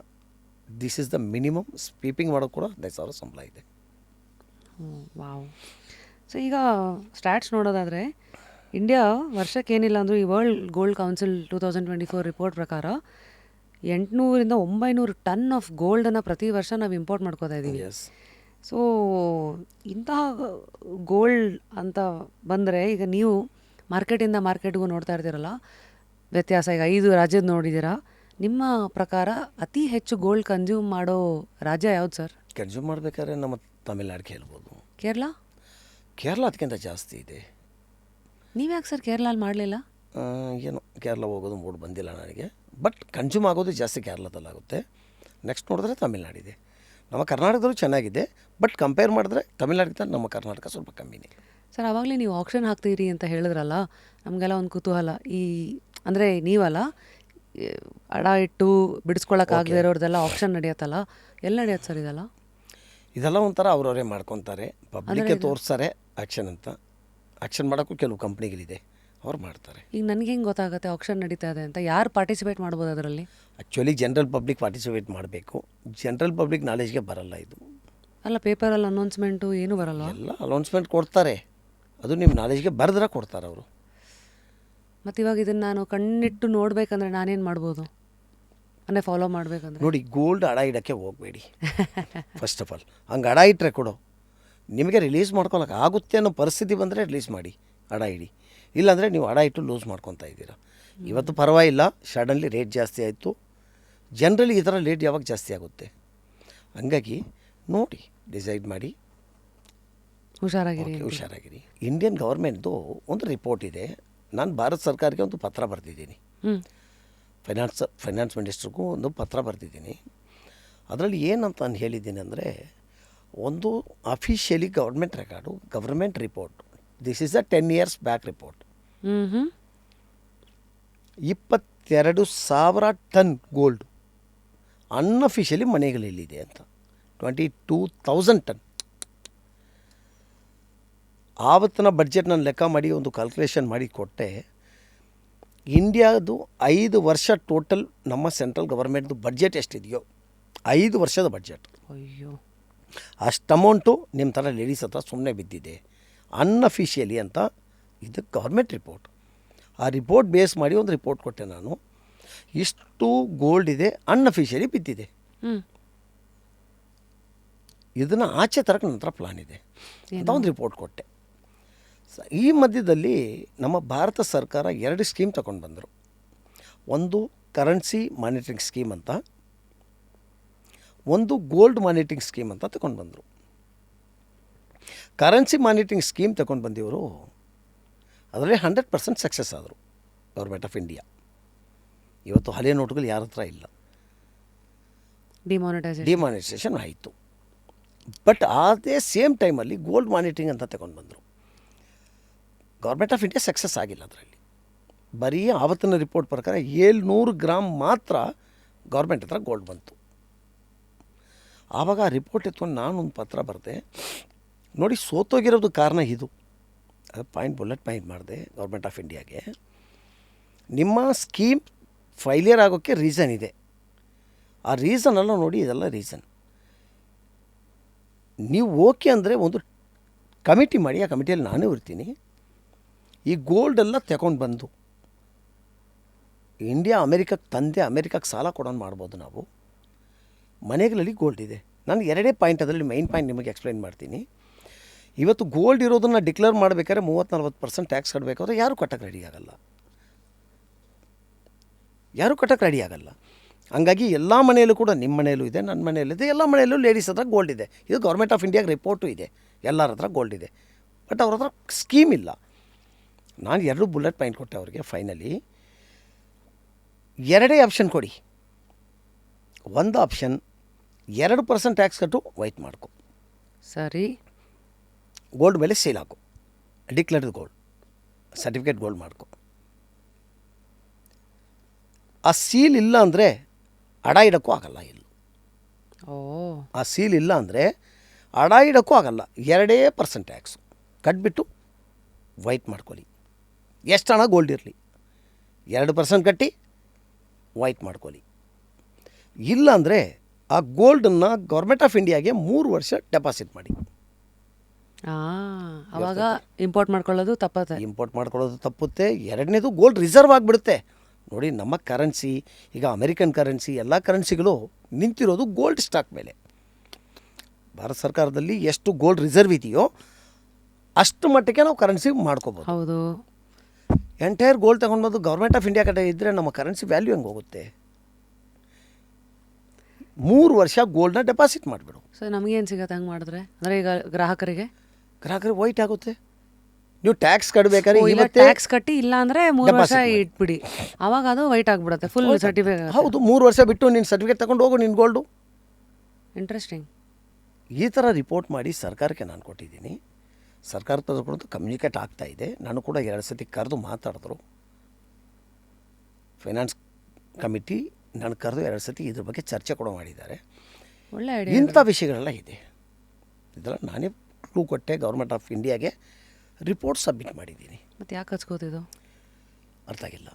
This is the minimum. Sweeping ಮಾಡೋದು ಕೂಡ 15,000 ಸಂಬಳ ಇದೆ. ವಾವ್. ಸೊ ಈಗ ಸ್ಟ್ಯಾಟ್ಸ್ ನೋಡೋದಾದರೆ ಇಂಡಿಯಾ ವರ್ಷಕ್ಕೇನಿಲ್ಲ ಅಂದರೂ ಈ ವರ್ಲ್ಡ್ ಗೋಲ್ಡ್ ಕೌನ್ಸಿಲ್ 2024 ರಿಪೋರ್ಟ್ ಪ್ರಕಾರ 800-900 ಟನ್ ಆಫ್ ಗೋಲ್ಡನ್ನು ಪ್ರತಿ ವರ್ಷ ನಾವು ಇಂಪೋರ್ಟ್ ಮಾಡ್ಕೋತಾ ಇದ್ದೀವಿ. ಎಸ್. ಸೊ ಇಂತಹ ಗೋಲ್ಡ್ ಅಂತ ಬಂದರೆ ಈಗ ನೀವು ಮಾರ್ಕೆಟಿಂದ ಮಾರ್ಕೆಟ್ಗೂ ನೋಡ್ತಾ ಇರ್ತೀರಲ್ಲ ವ್ಯತ್ಯಾಸ. ಈಗ 5 ರಾಜ್ಯದ ನೋಡಿದ್ದೀರಾ. ನಿಮ್ಮ ಪ್ರಕಾರ ಅತಿ ಹೆಚ್ಚು ಗೋಲ್ಡ್ ಕನ್ಸ್ಯೂಮ್ ಮಾಡೋ ರಾಜ್ಯ ಯಾವ್ದು ಸರ್? ಕನ್ಸ್ಯೂಮ್ ಮಾಡಬೇಕಾದ್ರೆ ನಮ್ಮ ತಮಿಳ್ನಾಡು ಹೇಳ್ಬೋದು. ಕೇರಳ ಅದಕ್ಕಿಂತ ಜಾಸ್ತಿ ಇದೆ. ನೀವ್ಯಾಕೆ ಸರ್ ಕೇರಳಲ್ಲಿ ಮಾಡಲಿಲ್ಲ? ಏನೋ ಕೇರಳ ಹೋಗೋದು ಮೂಡ್ ಬಂದಿಲ್ಲ ನನಗೆ. ಬಟ್ ಕನ್ಸ್ಯೂಮ್ ಆಗೋದು ಜಾಸ್ತಿ ಕೇರಳದಲ್ಲಾಗುತ್ತೆ. ನೆಕ್ಸ್ಟ್ ನೋಡಿದ್ರೆ ತಮಿಳ್ನಾಡಿದೆ. ನಮ್ಮ ಕರ್ನಾಟಕದಲ್ಲೂ ಚೆನ್ನಾಗಿದೆ, ಬಟ್ ಕಂಪೇರ್ ಮಾಡಿದ್ರೆ ತಮಿಳ್ನಾಡಿಗಿಂತ ನಮ್ಮ ಕರ್ನಾಟಕ ಸ್ವಲ್ಪ ಕಮ್ಮಿನೇ. ಸರ್ ಆವಾಗಲೇ ನೀವು ಆಕ್ಷನ್ ಹಾಕ್ತೀರಿ ಅಂತ ಹೇಳಿದ್ರಲ್ಲ, ನಮಗೆಲ್ಲ ಒಂದು ಕುತೂಹಲ. ಈ ಅಂದರೆ ನೀವಲ್ಲ, ಅಡ ಇಟ್ಟು ಬಿಡಿಸ್ಕೊಳಕ್ಕಾಗದೇ ಇರೋರ್ದೆಲ್ಲ ಆಕ್ಷನ್ ನಡೆಯುತ್ತಲ್ಲ, ಎಲ್ಲಿ ನಡೆಯುತ್ತೆ ಸರ್ ಇದೆಲ್ಲ? ಇದೆಲ್ಲ ಒಂಥರ ಅವ್ರವರೇ ಮಾಡ್ಕೊತಾರೆ, ಪಬ್ಲಿಕ್ಗೆ ತೋರಿಸ್ತಾರೆ ಆ್ಯಕ್ಷನ್ ಅಂತ. ಆ್ಯಕ್ಷನ್ ಮಾಡೋಕ್ಕೂ ಕೆಲವು ಕಂಪ್ನಿಗಳಿದೆ, ಅವ್ರು ಮಾಡ್ತಾರೆ. ಈಗ ನನಗೆ ಹೆಂಗೆ ಗೊತ್ತಾಗುತ್ತೆ ಆಕ್ಷನ್ ನಡೀತಾ ಇದೆ ಅಂತ? ಯಾರು ಪಾರ್ಟಿಸಿಪೇಟ್ ಮಾಡ್ಬೋದು ಅದರಲ್ಲಿ? ಆ್ಯಕ್ಚುಲಿ ಜನರಲ್ ಪಬ್ಲಿಕ್ ಪಾರ್ಟಿಸಿಪೇಟ್ ಮಾಡಬೇಕು. ಜನರಲ್ ಪಬ್ಲಿಕ್ ನಾಲೆಜ್ಗೆ ಬರಲ್ಲ ಇದು. ಅಲ್ಲ, ಪೇಪರಲ್ಲಿ ಅನೌನ್ಸ್ಮೆಂಟು ಏನೂ ಬರಲ್ಲ? ಎಲ್ಲ ಅನೌನ್ಸ್ಮೆಂಟ್ ಕೊಡ್ತಾರೆ, ಅದು ನಿಮ್ಮ ನಾಲೆಜ್ಗೆ ಬರೆದ್ರೆ ಕೊಡ್ತಾರೆ ಅವರು. ಮತ್ತು ಇವಾಗ ಇದನ್ನು ನಾನು ಕಣ್ಣಿಟ್ಟು ನೋಡಬೇಕಂದ್ರೆ ನಾನೇನು ಮಾಡ್ಬೋದು? ಅಂದರೆ ಫಾಲೋ ಮಾಡಬೇಕಂದ್ರೆ? ನೋಡಿ, ಗೋಲ್ಡ್ ಅಡ ಇಡೋಕ್ಕೆ ಹೋಗಬೇಡಿ ಫಸ್ಟ್ ಆಫ್ ಆಲ್. ಹಂಗೆ ಅಡ ಇಟ್ಟರೆ ಕೊಡು, ನಿಮಗೆ ರಿಲೀಸ್ ಮಾಡ್ಕೊಳಕ್ಕೆ ಆಗುತ್ತೆ ಅನ್ನೋ ಪರಿಸ್ಥಿತಿ ಬಂದರೆ ರಿಲೀಸ್ ಮಾಡಿ, ಅಡ ಇಡಿ. ಇಲ್ಲಾಂದರೆ ನೀವು ಅಡ ಇಟ್ಟು ಲೂಸ್ ಮಾಡ್ಕೊತಾ ಇದ್ದೀರಾ. ಇವತ್ತು ಪರವಾಗಿಲ್ಲ, ಸಡನ್ಲಿ ರೇಟ್ ಜಾಸ್ತಿ ಆಯಿತು. ಜನರಲಿ ಈ ಥರ ರೇಟ್ ಯಾವಾಗ ಜಾಸ್ತಿ ಆಗುತ್ತೆ. ಹಂಗಾಗಿ ನೋಡಿ, ಡಿಸೈಡ್ ಮಾಡಿ, ಹುಷಾರಾಗಿರಿ. ಇಂಡಿಯನ್ ಗೌರ್ಮೆಂಟ್ದು ಒಂದು ರಿಪೋರ್ಟ್ ಇದೆ. ನಾನು ಭಾರತ ಸರ್ಕಾರಕ್ಕೆ ಒಂದು ಪತ್ರ ಬರೆದಿದ್ದೀನಿ, ಫೈನಾನ್ಸ್ ಮಿನಿಸ್ಟ್ರಿಗೂ ಒಂದು ಪತ್ರ ಬರೆದಿದ್ದೀನಿ. ಅದರಲ್ಲಿ ಏನಂತ ನಾನು ಹೇಳಿದ್ದೀನಿ ಅಂದರೆ, ಒಂದು officially government record, government report. This is a 10 years back report. 22,000 ton gold unofficially ಮನೆಗಳಲ್ಲಿದೆ ಅಂತ. 22,000 ಟನ್. ಆವತ್ತಿನ ಬಡ್ಜೆಟ್ ನಾನು ಲೆಕ್ಕ ಮಾಡಿ ಒಂದು ಕ್ಯಾಲ್ಕುಲೇಷನ್ ಮಾಡಿ ಕೊಟ್ಟೆ. ಇಂಡಿಯಾದು 5 ವರ್ಷ ಟೋಟಲ್ ನಮ್ಮ ಸೆಂಟ್ರಲ್ ಗವರ್ಮೆಂಟ್ದು ಬಡ್ಜೆಟ್ ಎಷ್ಟಿದೆಯೋ 5 ವರ್ಷದ ಬಡ್ಜೆಟ್, ಅಯ್ಯೋ, ಅಷ್ಟು ಅಮೌಂಟು ನಿಮ್ಮ ಥರ ಲೇಡೀಸ್ ಹತ್ರ ಸುಮ್ಮನೆ ಬಿದ್ದಿದೆ ಅನ್ಅಫಿಷಿಯಲಿ ಅಂತ. ಇದು ಗೌರ್ಮೆಂಟ್ ರಿಪೋರ್ಟ್. ಆ ರಿಪೋರ್ಟ್ ಬೇಸ್ ಮಾಡಿ ಒಂದು ರಿಪೋರ್ಟ್ ಕೊಟ್ಟೆ ನಾನು. ಇಷ್ಟು ಗೋಲ್ಡ್ ಇದೆ ಅನ್ಅಫಿಷಿಯಲಿ ಬಿದ್ದಿದೆ. ಇದನ್ನು ಆಚೆ ತರಕ್ಕೆ ನನ್ನ ಹತ್ರ ಪ್ಲಾನ್ ಇದೆ ಅಂತ ಒಂದು ರಿಪೋರ್ಟ್ ಕೊಟ್ಟೆ. ಈ ಮಧ್ಯದಲ್ಲಿ ನಮ್ಮ ಭಾರತ ಸರ್ಕಾರ 2 ಸ್ಕೀಮ್ ತಗೊಂಡು ಬಂದರು. ಒಂದು ಕರೆನ್ಸಿ ಮಾನಿಟರಿಂಗ್ ಸ್ಕೀಮ್ ಅಂತ, ಒಂದು ಗೋಲ್ಡ್ ಮಾನಿಟರಿಂಗ್ ಸ್ಕೀಮ್ ಅಂತ ತಗೊಂಡು ಬಂದರು. ಕರೆನ್ಸಿ ಮಾನಿಟರಿಂಗ್ ಸ್ಕೀಮ್ ತಗೊಂಡು ಬಂದಿವರು ಅದರಲ್ಲಿ 100% ಸಕ್ಸಸ್ ಆದರು ಗೌರ್ಮೆಂಟ್ ಆಫ್ ಇಂಡಿಯಾ. ಇವತ್ತು ಹಳೆ ನೋಟುಗಳು ಯಾರ ಹತ್ರ ಇಲ್ಲ, ಡಿಮಾನಿಟೈಸೇಷನ್ ಆಯಿತು. ಬಟ್ ಅದೇ ಸೇಮ್ ಟೈಮಲ್ಲಿ ಗೋಲ್ಡ್ ಮಾನಿಟರಿಂಗ್ ಅಂತ ತಗೊಂಡು ಬಂದರು. ಗೌರ್ಮೆಂಟ್ ಆಫ್ ಇಂಡಿಯಾ ಸಕ್ಸಸ್ ಆಗಿಲ್ಲ ಅದರಲ್ಲಿ. ಬರೀ ಆವತ್ತಿನ ರಿಪೋರ್ಟ್ ಪ್ರಕಾರ 700 ಗ್ರಾಮ್ ಮಾತ್ರ ಗೌರ್ಮೆಂಟ್ ಹತ್ರ ಗೋಲ್ಡ್ ಬಂತು. ಆವಾಗ ಆ ರಿಪೋರ್ಟ್ ಎತ್ಕೊಂಡು ನಾನೊಂದು ಪತ್ರ ಬರೆದೆ, ನೋಡಿ ಸೋತೋಗಿರೋದು ಕಾರಣ ಇದು. ಅದು ಬುಲೆಟ್ ಪಾಯಿಂಟ್ ಮಾಡಿದೆ ಗೌರ್ಮೆಂಟ್ ಆಫ್ ಇಂಡಿಯಾಗೆ. ನಿಮ್ಮ ಸ್ಕೀಮ್ ಫೈಲಿಯರ್ ಆಗೋಕ್ಕೆ ರೀಸನ್ ಇದೆ, ಆ ರೀಸನ್ ಎಲ್ಲ ನೋಡಿ, ಇದೆಲ್ಲ ರೀಸನ್. ನೀವು ಓಕೆ ಅಂದರೆ ಒಂದು ಕಮಿಟಿ ಮಾಡಿ, ಆ ಕಮಿಟಿಯಲ್ಲಿ ನಾನೇ ಇರ್ತೀನಿ. ಈ ಗೋಲ್ಡೆಲ್ಲ ತಗೊಂಡು ಬಂದು ಇಂಡಿಯಾ ಅಮೇರಿಕಕ್ಕೆ ತಂದೆ ಅಮೇರಿಕಕ್ಕೆ ಸಾಲ ಕೊಡೋನು ಮಾಡ್ಬೋದು ನಾವು. ಮನೆಗಳಲ್ಲಿ ಗೋಲ್ಡ್ ಇದೆ. ನಾನು 2 ಪಾಯಿಂಟ್ ಅದರಲ್ಲಿ ಮೈನ್ ಪಾಯಿಂಟ್ ನಿಮಗೆ ಎಕ್ಸ್ಪ್ಲೈನ್ ಮಾಡ್ತೀನಿ. ಇವತ್ತು ಗೋಲ್ಡ್ ಇರೋದನ್ನು ಡಿಕ್ಲೇರ್ ಮಾಡಬೇಕಾದ್ರೆ 30-40% ಟ್ಯಾಕ್ಸ್ ಕಟ್ಟಬೇಕಾದ್ರೆ ಯಾರೂ ಕಟ್ಟಕ್ಕೆ ರೆಡಿ ಆಗಲ್ಲ. ಹಂಗಾಗಿ ಎಲ್ಲ ಮನೆಯಲ್ಲೂ ಕೂಡ, ನಿಮ್ಮ ಮನೆಯಲ್ಲೂ ಇದೆ, ನನ್ನ ಮನೆಯಲ್ಲಿದೆ, ಎಲ್ಲ ಮನೆಯಲ್ಲೂ ಲೇಡೀಸ್ ಹತ್ರ ಗೋಲ್ಡ್ ಇದೆ. ಇದು ಗೌರ್ಮೆಂಟ್ ಆಫ್ ಇಂಡಿಯಾಗೆ ರಿಪೋರ್ಟು ಇದೆ, ಎಲ್ಲರ ಹತ್ರ ಗೋಲ್ಡ್ ಇದೆ. ಬಟ್ ಅವ್ರ ಹತ್ರ ಸ್ಕೀಮ್ ಇಲ್ಲ. ನಾನು 2 ಬುಲೆಟ್ ಪಾಯಿಂಟ್ ಕೊಟ್ಟೆ ಅವ್ರಿಗೆ. ಫೈನಲಿ 2 ಆಪ್ಷನ್ ಕೊಡಿ. ಒಂದು ಆಪ್ಷನ್ 2% ಟ್ಯಾಕ್ಸ್ ಕಟ್ಟು ವೈಟ್ ಮಾಡ್ಕೊ, ಸರಿ, ಗೋಲ್ಡ್ ಮೇಲೆ ಸೇಲ್ ಹಾಕು, ಡಿಕ್ಲೇರ್ಡ್ ಗೋಲ್ಡ್ ಸರ್ಟಿಫಿಕೇಟ್ ಗೋಲ್ಡ್ ಮಾಡ್ಕೊ. ಆ ಸೀಲ್ ಇಲ್ಲ ಅಂದರೆ ಅಡ ಇಡೋಕ್ಕೂ ಆಗಲ್ಲ. ಆ ಸೀಲ್ ಇಲ್ಲ ಅಂದರೆ ಅಡ ಇಡೋಕ್ಕೂ ಆಗಲ್ಲ. 2% ಟ್ಯಾಕ್ಸು ಕಟ್ಬಿಟ್ಟು ವೈಟ್ ಮಾಡ್ಕೊಳ್ಳಿ. ಎಷ್ಟು ಹಣ ಗೋಲ್ಡ್ ಇರಲಿ, 2% ಕಟ್ಟಿ ವೈಟ್ ಮಾಡ್ಕೊಳ್ಳಿ. ಇಲ್ಲ ಅಂದರೆ ಆ ಗೋಲ್ಡನ್ನು ಗೌರ್ಮೆಂಟ್ ಆಫ್ ಇಂಡಿಯಾಗೆ 3 ವರ್ಷ ಡೆಪಾಸಿಟ್ ಮಾಡಿ. ಆವಾಗ ಇಂಪೋರ್ಟ್ ಮಾಡ್ಕೊಳ್ಳೋದು ತಪ್ಪುತ್ತೆ. ಎರಡನೇದು ಗೋಲ್ಡ್ ರಿಸರ್ವ್ ಆಗಿಬಿಡುತ್ತೆ. ನೋಡಿ, ನಮ್ಮ ಕರೆನ್ಸಿ ಈಗ ಅಮೆರಿಕನ್ ಕರೆನ್ಸಿ, ಎಲ್ಲ ಕರೆನ್ಸಿಗಳು ನಿಂತಿರೋದು ಗೋಲ್ಡ್ ಸ್ಟಾಕ್ ಮೇಲೆ. ಭಾರತ ಸರ್ಕಾರದಲ್ಲಿ ಎಷ್ಟು ಗೋಲ್ಡ್ ರಿಸರ್ವ್ ಇದೆಯೋ ಅಷ್ಟು ಮಟ್ಟಿಗೆ ನಾವು ಕರೆನ್ಸಿ ಮಾಡ್ಕೋಬೋದು. ಹೌದು. ಎಂಟೈರ್ ಗೋಲ್ಡ್ ತಗೊಂಡ್ಬಂದು ಗೌರ್ಮೆಂಟ್ ಆಫ್ ಇಂಡಿಯಾ ಕಡೆ ಇದ್ದರೆ ನಮ್ಮ ಕರೆನ್ಸಿ ವ್ಯಾಲ್ಯೂ ಹೆಂಗೆ ಹೋಗುತ್ತೆ? 3 ವರ್ಷ ಗೋಲ್ಡ್ನ ಡೆಪಾಸಿಟ್ ಮಾಡಿಬಿಡು. ಸರ್, ನಮಗೇನು ಸಿಗುತ್ತೆ ಹಂಗೆ ಮಾಡಿದ್ರೆ? ಅಂದರೆ ಈಗ ಗ್ರಾಹಕರಿಗೆ ವೈಟ್ ಆಗುತ್ತೆ. ನೀವು ಟ್ಯಾಕ್ಸ್ ಕಟ್ಟಬೇಕಾದ್ರೆ ಟ್ಯಾಕ್ಸ್ ಕಟ್ಟಿ ಇಲ್ಲ ಅಂದರೆ 3 ವರ್ಷ ಇಟ್ಬಿಡಿ, ಅವಾಗ ಅದು ವೈಟ್ ಆಗಿಬಿಡುತ್ತೆ ಫುಲ್ ಸರ್ಟಿಫಿಕೇಟ್. ಹೌದು, 3 ವರ್ಷ ಬಿಟ್ಟು ನೀನು ಸರ್ಟಿಫಿಕೇಟ್ ತಗೊಂಡು ಹೋಗು ನಿನ್ನ ಗೋಲ್ಡು. ಇಂಟ್ರೆಸ್ಟಿಂಗ್. ಈ ಥರ ರಿಪೋರ್ಟ್ ಮಾಡಿ ಸರ್ಕಾರಕ್ಕೆ ನಾನು ಕೊಟ್ಟಿದ್ದೀನಿ. ಸರ್ಕಾರ ತಗೊಂಡು ಕಮ್ಯುನಿಕೇಟ್ ಆಗ್ತಾಯಿದೆ. ನಾನು ಕೂಡ 2 ಸತಿ ಕರೆದು ಮಾತಾಡಿದ್ರು. ಫೈನಾನ್ಸ್ ಕಮಿಟಿ ನಾನು ಕರೆದು 2 ಸತಿ ಇದ್ರ ಬಗ್ಗೆ ಚರ್ಚೆ ಕೂಡ ಮಾಡಿದ್ದಾರೆ. ಒಳ್ಳೆ ಐಡಿಯಾ. ಇಂಥ ವಿಷಯಗಳೆಲ್ಲ ಇದೆ. ಇದೆಲ್ಲ ನಾನೇ ಕ್ಲೂ ಕೊಟ್ಟೆ, ಗೌರ್ಮೆಂಟ್ ಆಫ್ ಇಂಡಿಯಾಗೆ ರಿಪೋರ್ಟ್ ಸಬ್ಮಿಟ್ ಮಾಡಿದ್ದೀನಿ. ಮತ್ತು ಯಾಕೆ ಹಚ್ಕೋತಿದ್ದು ಅರ್ಥ ಆಗಿಲ್ಲ.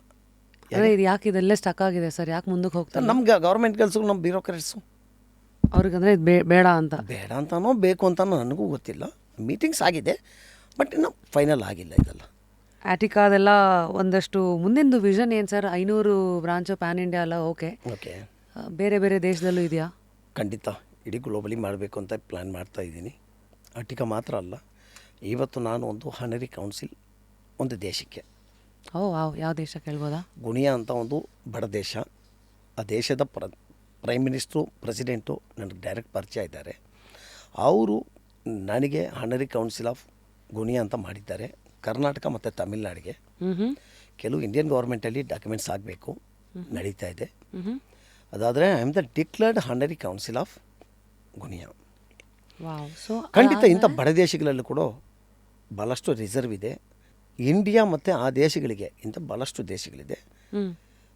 ಇದು ಯಾಕೆ ಇದೆಲ್ಲ ಸ್ಟಕ್ ಆಗಿದೆ ಸರ್? ಯಾಕೆ ಮುಂದಕ್ಕೆ ಹೋಗ್ತಾರೆ? ನಮ್ಗೆ ಗೌರ್ಮೆಂಟ್ ಕೆಲಸಗಳು ನಮ್ಮ ಬ್ಯೂರೋಕ್ರಾಟ್ಸು ಅವ್ರಿಗಂದರೆ ಇದು ಬೇಡ ಅಂತನೋ ಬೇಕು ಅಂತನೋ ನನಗೂ ಗೊತ್ತಿಲ್ಲ. ಮೀಟಿಂಗ್ಸ್ ಆಗಿದೆ, ಬಟ್ ಇನ್ನು ಫೈನಲ್ ಆಗಿಲ್ಲ ಇದೆಲ್ಲ. ಆಟಿಕಾದೆಲ್ಲ ಒಂದಷ್ಟು ಮುಂದಿಂದು ವಿಷನ್ ಏನು ಸರ್? 500 ಬ್ರಾಂಚು ಪ್ಯಾನ್ ಇಂಡಿಯಾ ಎಲ್ಲ ಓಕೆ, ಬೇರೆ ಬೇರೆ ದೇಶದಲ್ಲೂ ಇದೆಯಾ? ಖಂಡಿತ ಇಡೀ ಗ್ಲೋಬಲಿ ಮಾಡಬೇಕು ಅಂತ ಪ್ಲ್ಯಾನ್ ಮಾಡ್ತಾ ಇದ್ದೀನಿ. ಆಟಿಕಾ ಮಾತ್ರ ಅಲ್ಲ, ಇವತ್ತು ನಾನು ಒಂದು ಹಾನರಿ ಕೌನ್ಸಿಲ್ ಒಂದು ದೇಶಕ್ಕೆ. ಯಾವ ದೇಶ ಕೇಳ್ಬೋದಾ? ಗುಣಿಯಾ ಅಂತ ಒಂದು ಬಡ ದೇಶ. ಆ ದೇಶದ ಪ್ರೈಮ್ ಮಿನಿಸ್ಟ್ರು, ಪ್ರೆಸಿಡೆಂಟು ನನಗೆ ಡೈರೆಕ್ಟ್ ಪರಿಚಯ ಇದ್ದಾರೆ. ಅವರು ನನಗೆ ಹಾನರಿ ಕೌನ್ಸಿಲ್ ಆಫ್ ಗುಣಿಯಾ ಅಂತ ಮಾಡಿದ್ದಾರೆ. ಕರ್ನಾಟಕ ಮತ್ತು ತಮಿಳ್ನಾಡಿಗೆ ಕೆಲವು ಇಂಡಿಯನ್ ಗೌರ್ಮೆಂಟಲ್ಲಿ ಡಾಕ್ಯುಮೆಂಟ್ಸ್ ಆಗಬೇಕು, ನಡೀತಾ ಇದೆ. ಅದಾದರೆ I am the declared honorary council of Guinea. ಖಂಡಿತ ಇಂಥ ಬಡ ದೇಶಗಳಲ್ಲೂ ಕೂಡ ಭಾಳಷ್ಟು ರಿಸರ್ವ್ ಇದೆ. ಇಂಡಿಯಾ ಮತ್ತು ಆ ದೇಶಗಳಿಗೆ ಇಂಥ ಭಾಳಷ್ಟು ದೇಶಗಳಿದೆ.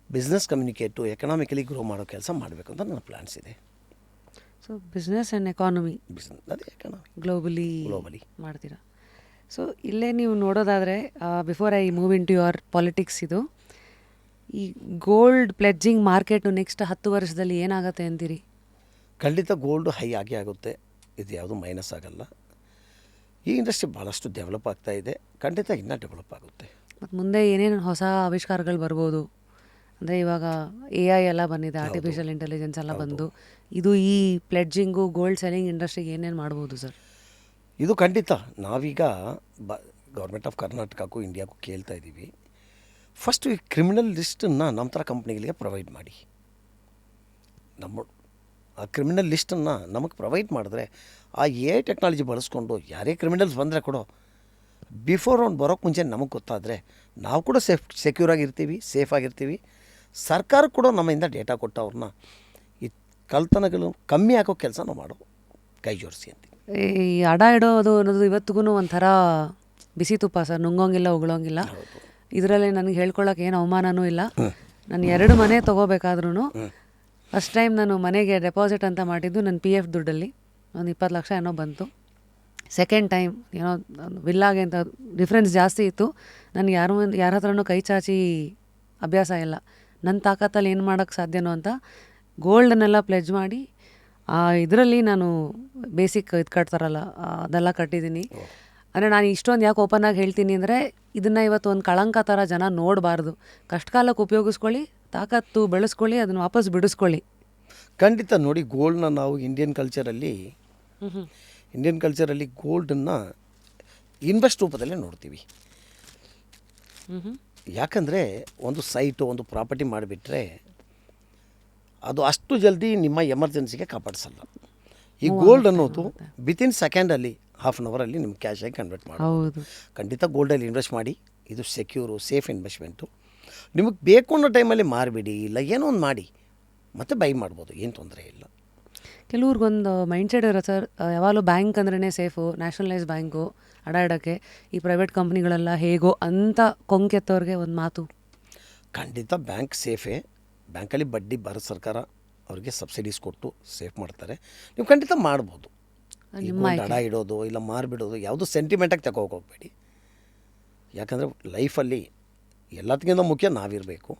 ಬಿಸ್ನೆಸ್ ಕಮ್ಯುನಿಕೇಟು, ಎಕನಾಮಿಕಲಿ ಗ್ರೋ ಮಾಡೋ ಕೆಲಸ ಮಾಡಬೇಕು ಅಂತ ನನ್ನ ಪ್ಲ್ಯಾನ್ಸ್ ಇದೆ. ಸೊ ಬಿಸ್ನೆಸ್ ಆ್ಯಂಡ್ ಎಕಾನಮಿ, ಅದೇ ಎಕಾನಮಿ ಗ್ಲೋಬಲಿ ಮಾಡ್ತೀರಾ. ಸೊ ಇಲ್ಲೇ ನೀವು ನೋಡೋದಾದರೆ, before I move into your politics, ಇದು ಈ ಗೋಲ್ಡ್ ಪ್ಲೆಡ್ಜಿಂಗ್ ಮಾರ್ಕೆಟು ನೆಕ್ಸ್ಟ್ 10 ವರ್ಷದಲ್ಲಿ ಏನಾಗುತ್ತೆ ಅಂತೀರಿ? ಖಂಡಿತ ಗೋಲ್ಡ್ ಹೈ ಆಗೇ ಆಗುತ್ತೆ. ಇದು ಯಾವುದು ಮೈನಸ್ ಆಗಲ್ಲ. ಈ ಇಂಡಸ್ಟ್ರಿ ಭಾಳಷ್ಟು ಡೆವಲಪ್ ಆಗ್ತಾ ಇದೆ. ಖಂಡಿತ ಇನ್ನೂ ಡೆವಲಪ್ ಆಗುತ್ತೆ. ಮತ್ತು ಮುಂದೆ ಏನೇನು ಹೊಸ ಆವಿಷ್ಕಾರಗಳು ಬರ್ಬೋದು? ಅಂದರೆ ಇವಾಗ AI ಎಲ್ಲ ಬಂದಿದೆ, ಆರ್ಟಿಫಿಷಿಯಲ್ ಇಂಟೆಲಿಜೆನ್ಸ್ ಎಲ್ಲ ಬಂದು, ಇದು ಈ ಪ್ಲೆಡ್ಜಿಂಗು ಗೋಲ್ಡ್ ಸೆಲ್ಲಿಂಗ್ ಇಂಡಸ್ಟ್ರಿಗೆ ಏನೇನು ಮಾಡ್ಬೋದು ಸರ್? ಇದು ಖಂಡಿತ ನಾವೀಗ ಗೌರ್ಮೆಂಟ್ ಆಫ್ ಕರ್ನಾಟಕಕ್ಕೂ ಇಂಡಿಯಾಕ್ಕೂ ಕೇಳ್ತಾ ಇದ್ದೀವಿ, ಫಸ್ಟು ಈ ಕ್ರಿಮಿನಲ್ ಲಿಸ್ಟನ್ನು ನಮ್ಮ ಥರ ಕಂಪ್ನಿಗಳಿಗೆ ಪ್ರೊವೈಡ್ ಮಾಡಿ. ನಮ್ಮ ಆ ಕ್ರಿಮಿನಲ್ ಲಿಸ್ಟನ್ನು ನಮಗೆ ಪ್ರೊವೈಡ್ ಮಾಡಿದ್ರೆ ಆ ಎ ಟೆಕ್ನಾಲಜಿ ಬಳಸ್ಕೊಂಡು ಯಾರೇ ಕ್ರಿಮಿನಲ್ಸ್ ಬಂದರೆ ಕೂಡ ಬಿಫೋರ್ ಅವ್ನು ಬರೋಕ್ಕೆ ಮುಂಚೆ ನಮಗೆ ಗೊತ್ತಾದರೆ ನಾವು ಕೂಡ ಸೆಕ್ಯೂರ್ ಆಗಿರ್ತೀವಿ, ಸೇಫ್ ಆಗಿರ್ತೀವಿ. ಸರ್ಕಾರ ಕೂಡ ನಮ್ಮಿಂದ ಡೇಟಾ ಕೊಟ್ಟು ಅವ್ರನ್ನ ಈ ಕಳ್ತನಗಳು ಕಮ್ಮಿ ಆಗೋ ಕೆಲಸ ನಾವು ಮಾಡೋ ಕೈ ಜೋಡಿಸಿ ಅಂತೀವಿ. ಈ ಅಡ ಇಡೋದು ಅನ್ನೋದು ಇವತ್ತಿಗೂ ಒಂಥರ ಬಿಸಿ ತುಪ್ಪ ಸರ್, ನುಂಗೋಂಗಿಲ್ಲ ಉಗುಳೋಂಗಿಲ್ಲ. ಇದರಲ್ಲಿ ನನಗೆ ಹೇಳ್ಕೊಳ್ಳೋಕೆ ಏನು ಅವಮಾನನೂ ಇಲ್ಲ. ನಾನು 2 ಮನೆ ತೊಗೋಬೇಕಾದ್ರೂ ಫಸ್ಟ್ ಟೈಮ್ ನಾನು ಮನೆಗೆ ಡೆಪಾಸಿಟ್ ಅಂತ ಮಾಡಿದ್ದು ನನ್ನ PF ದುಡ್ಡಲ್ಲಿ ಒಂದು 20 ಲಕ್ಷ ಏನೋ ಬಂತು. ಸೆಕೆಂಡ್ ಟೈಮ್ ಏನೋ ವಿಲ್ಲಾಗೆ ಅಂತ ಡಿಫ್ರೆನ್ಸ್ ಜಾಸ್ತಿ ಇತ್ತು. ನನಗೆ ಯಾರ ಹತ್ರನೂ ಕೈ ಚಾಚಿ ಅಭ್ಯಾಸ ಇಲ್ಲ. ನನ್ನ ತಾಕತ್ತಲ್ಲಿ ಏನು ಮಾಡೋಕ್ಕೆ ಸಾಧ್ಯನೋ ಅಂತ ಗೋಲ್ಡನ್ನೆಲ್ಲ ಪ್ಲೆಜ್ ಮಾಡಿ ಇದರಲ್ಲಿ ನಾನು ಬೇಸಿಕ್ ಇದು ಕಟ್ತಾರಲ್ಲ ಅದೆಲ್ಲ ಕಟ್ಟಿದ್ದೀನಿ. ಅಂದರೆ ನಾನು ಇಷ್ಟೊಂದು ಯಾಕೆ ಓಪನ್ ಆಗಿ ಹೇಳ್ತೀನಿ ಅಂದರೆ ಇದನ್ನು ಇವತ್ತು ಒಂದು ಕಳಂಕ ಥರ ಜನ ನೋಡಬಾರ್ದು. ಕಷ್ಟ ಕಾಲಕ್ಕೆ ಉಪಯೋಗಿಸ್ಕೊಳ್ಳಿ, ತಾಕತ್ತು ಬೆಳೆಸ್ಕೊಳ್ಳಿ, ಅದನ್ನು ವಾಪಸ್ ಬಿಡಿಸ್ಕೊಳ್ಳಿ. ಖಂಡಿತ ನೋಡಿ, ಗೋಲ್ಡ್ನ ನಾವು ಇಂಡಿಯನ್ ಕಲ್ಚರಲ್ಲಿ ಗೋಲ್ಡನ್ನು ಇನ್ವೆಸ್ಟ್ ರೂಪದಲ್ಲೇ ನೋಡ್ತೀವಿ. ಯಾಕಂದರೆ ಒಂದು ಸೈಟು, ಒಂದು ಪ್ರಾಪರ್ಟಿ ಮಾಡಿಬಿಟ್ರೆ ಅದು ಅಷ್ಟು ಜಲ್ದಿ ನಿಮ್ಮ ಎಮರ್ಜೆನ್ಸಿಗೆ ಕಾಪಾಡಿಸಲ್ಲ. ಈ ಗೋಲ್ಡ್ ಅನ್ನೋದು ವಿತಿನ್ ಸೆಕೆಂಡಲ್ಲಿ, ಹಾಫ್ ಆನ್ ಅವರಲ್ಲಿ ನಿಮ್ಮ ಕ್ಯಾಶಾಗಿ ಕನ್ವರ್ಟ್ ಮಾಡೋದು. ಖಂಡಿತ ಗೋಲ್ಡಲ್ಲಿ ಇನ್ವೆಸ್ಟ್ ಮಾಡಿ, ಇದು ಸೆಕ್ಯೂರು, ಸೇಫ್ ಇನ್ವೆಸ್ಟ್ಮೆಂಟು. ನಿಮಗೆ ಬೇಕು ಅನ್ನೋ ಟೈಮಲ್ಲಿ ಮಾರಿಬಿಡಿ, ಇಲ್ಲ ಏನೋ ಒಂದು ಮಾಡಿ ಮತ್ತೆ ಬೈ ಮಾಡ್ಬೋದು, ಏನು ತೊಂದರೆ ಇಲ್ಲ. ಕೆಲವ್ರಿಗೊಂದು ಮೈಂಡ್ಸೆಟ್ ಇರೋ ಸರ್, ಯಾವಾಗಲೂ ಬ್ಯಾಂಕ್ ಅಂದ್ರೇ ಸೇಫು, ನ್ಯಾಷನಲೈಸ್ ಬ್ಯಾಂಕು ಅಡ ಇಡೋಕ್ಕೆ, ಈ ಪ್ರೈವೇಟ್ ಕಂಪ್ನಿಗಳೆಲ್ಲ ಹೇಗೋ ಅಂತ ಕೊಂಕೆತ್ತವ್ರಿಗೆ ಒಂದು ಮಾತು. ಖಂಡಿತ ಬ್ಯಾಂಕ್ ಸೇಫೇ. ಬ್ಯಾಂಕಲ್ಲಿ ಬಡ್ಡಿ ಭಾರತ ಸರ್ಕಾರ ಅವ್ರಿಗೆ ಸಬ್ಸಿಡೀಸ್ ಕೊಟ್ಟು ಸೇಫ್ ಮಾಡ್ತಾರೆ. ನೀವು ಖಂಡಿತ ಮಾಡ್ಬೋದು. ಅಡ ಇಡೋದು ಇಲ್ಲ ಮಾರಿಬಿಡೋದು ಯಾವುದೂ ಸೆಂಟಿಮೆಂಟಾಗಿ ತಗೋಗೋಗ್ಬೇಡಿ. ಯಾಕಂದರೆ ಲೈಫಲ್ಲಿ ಎಲ್ಲದಕ್ಕಿಂತ ಮುಖ್ಯ ನಾವಿರಬೇಕು.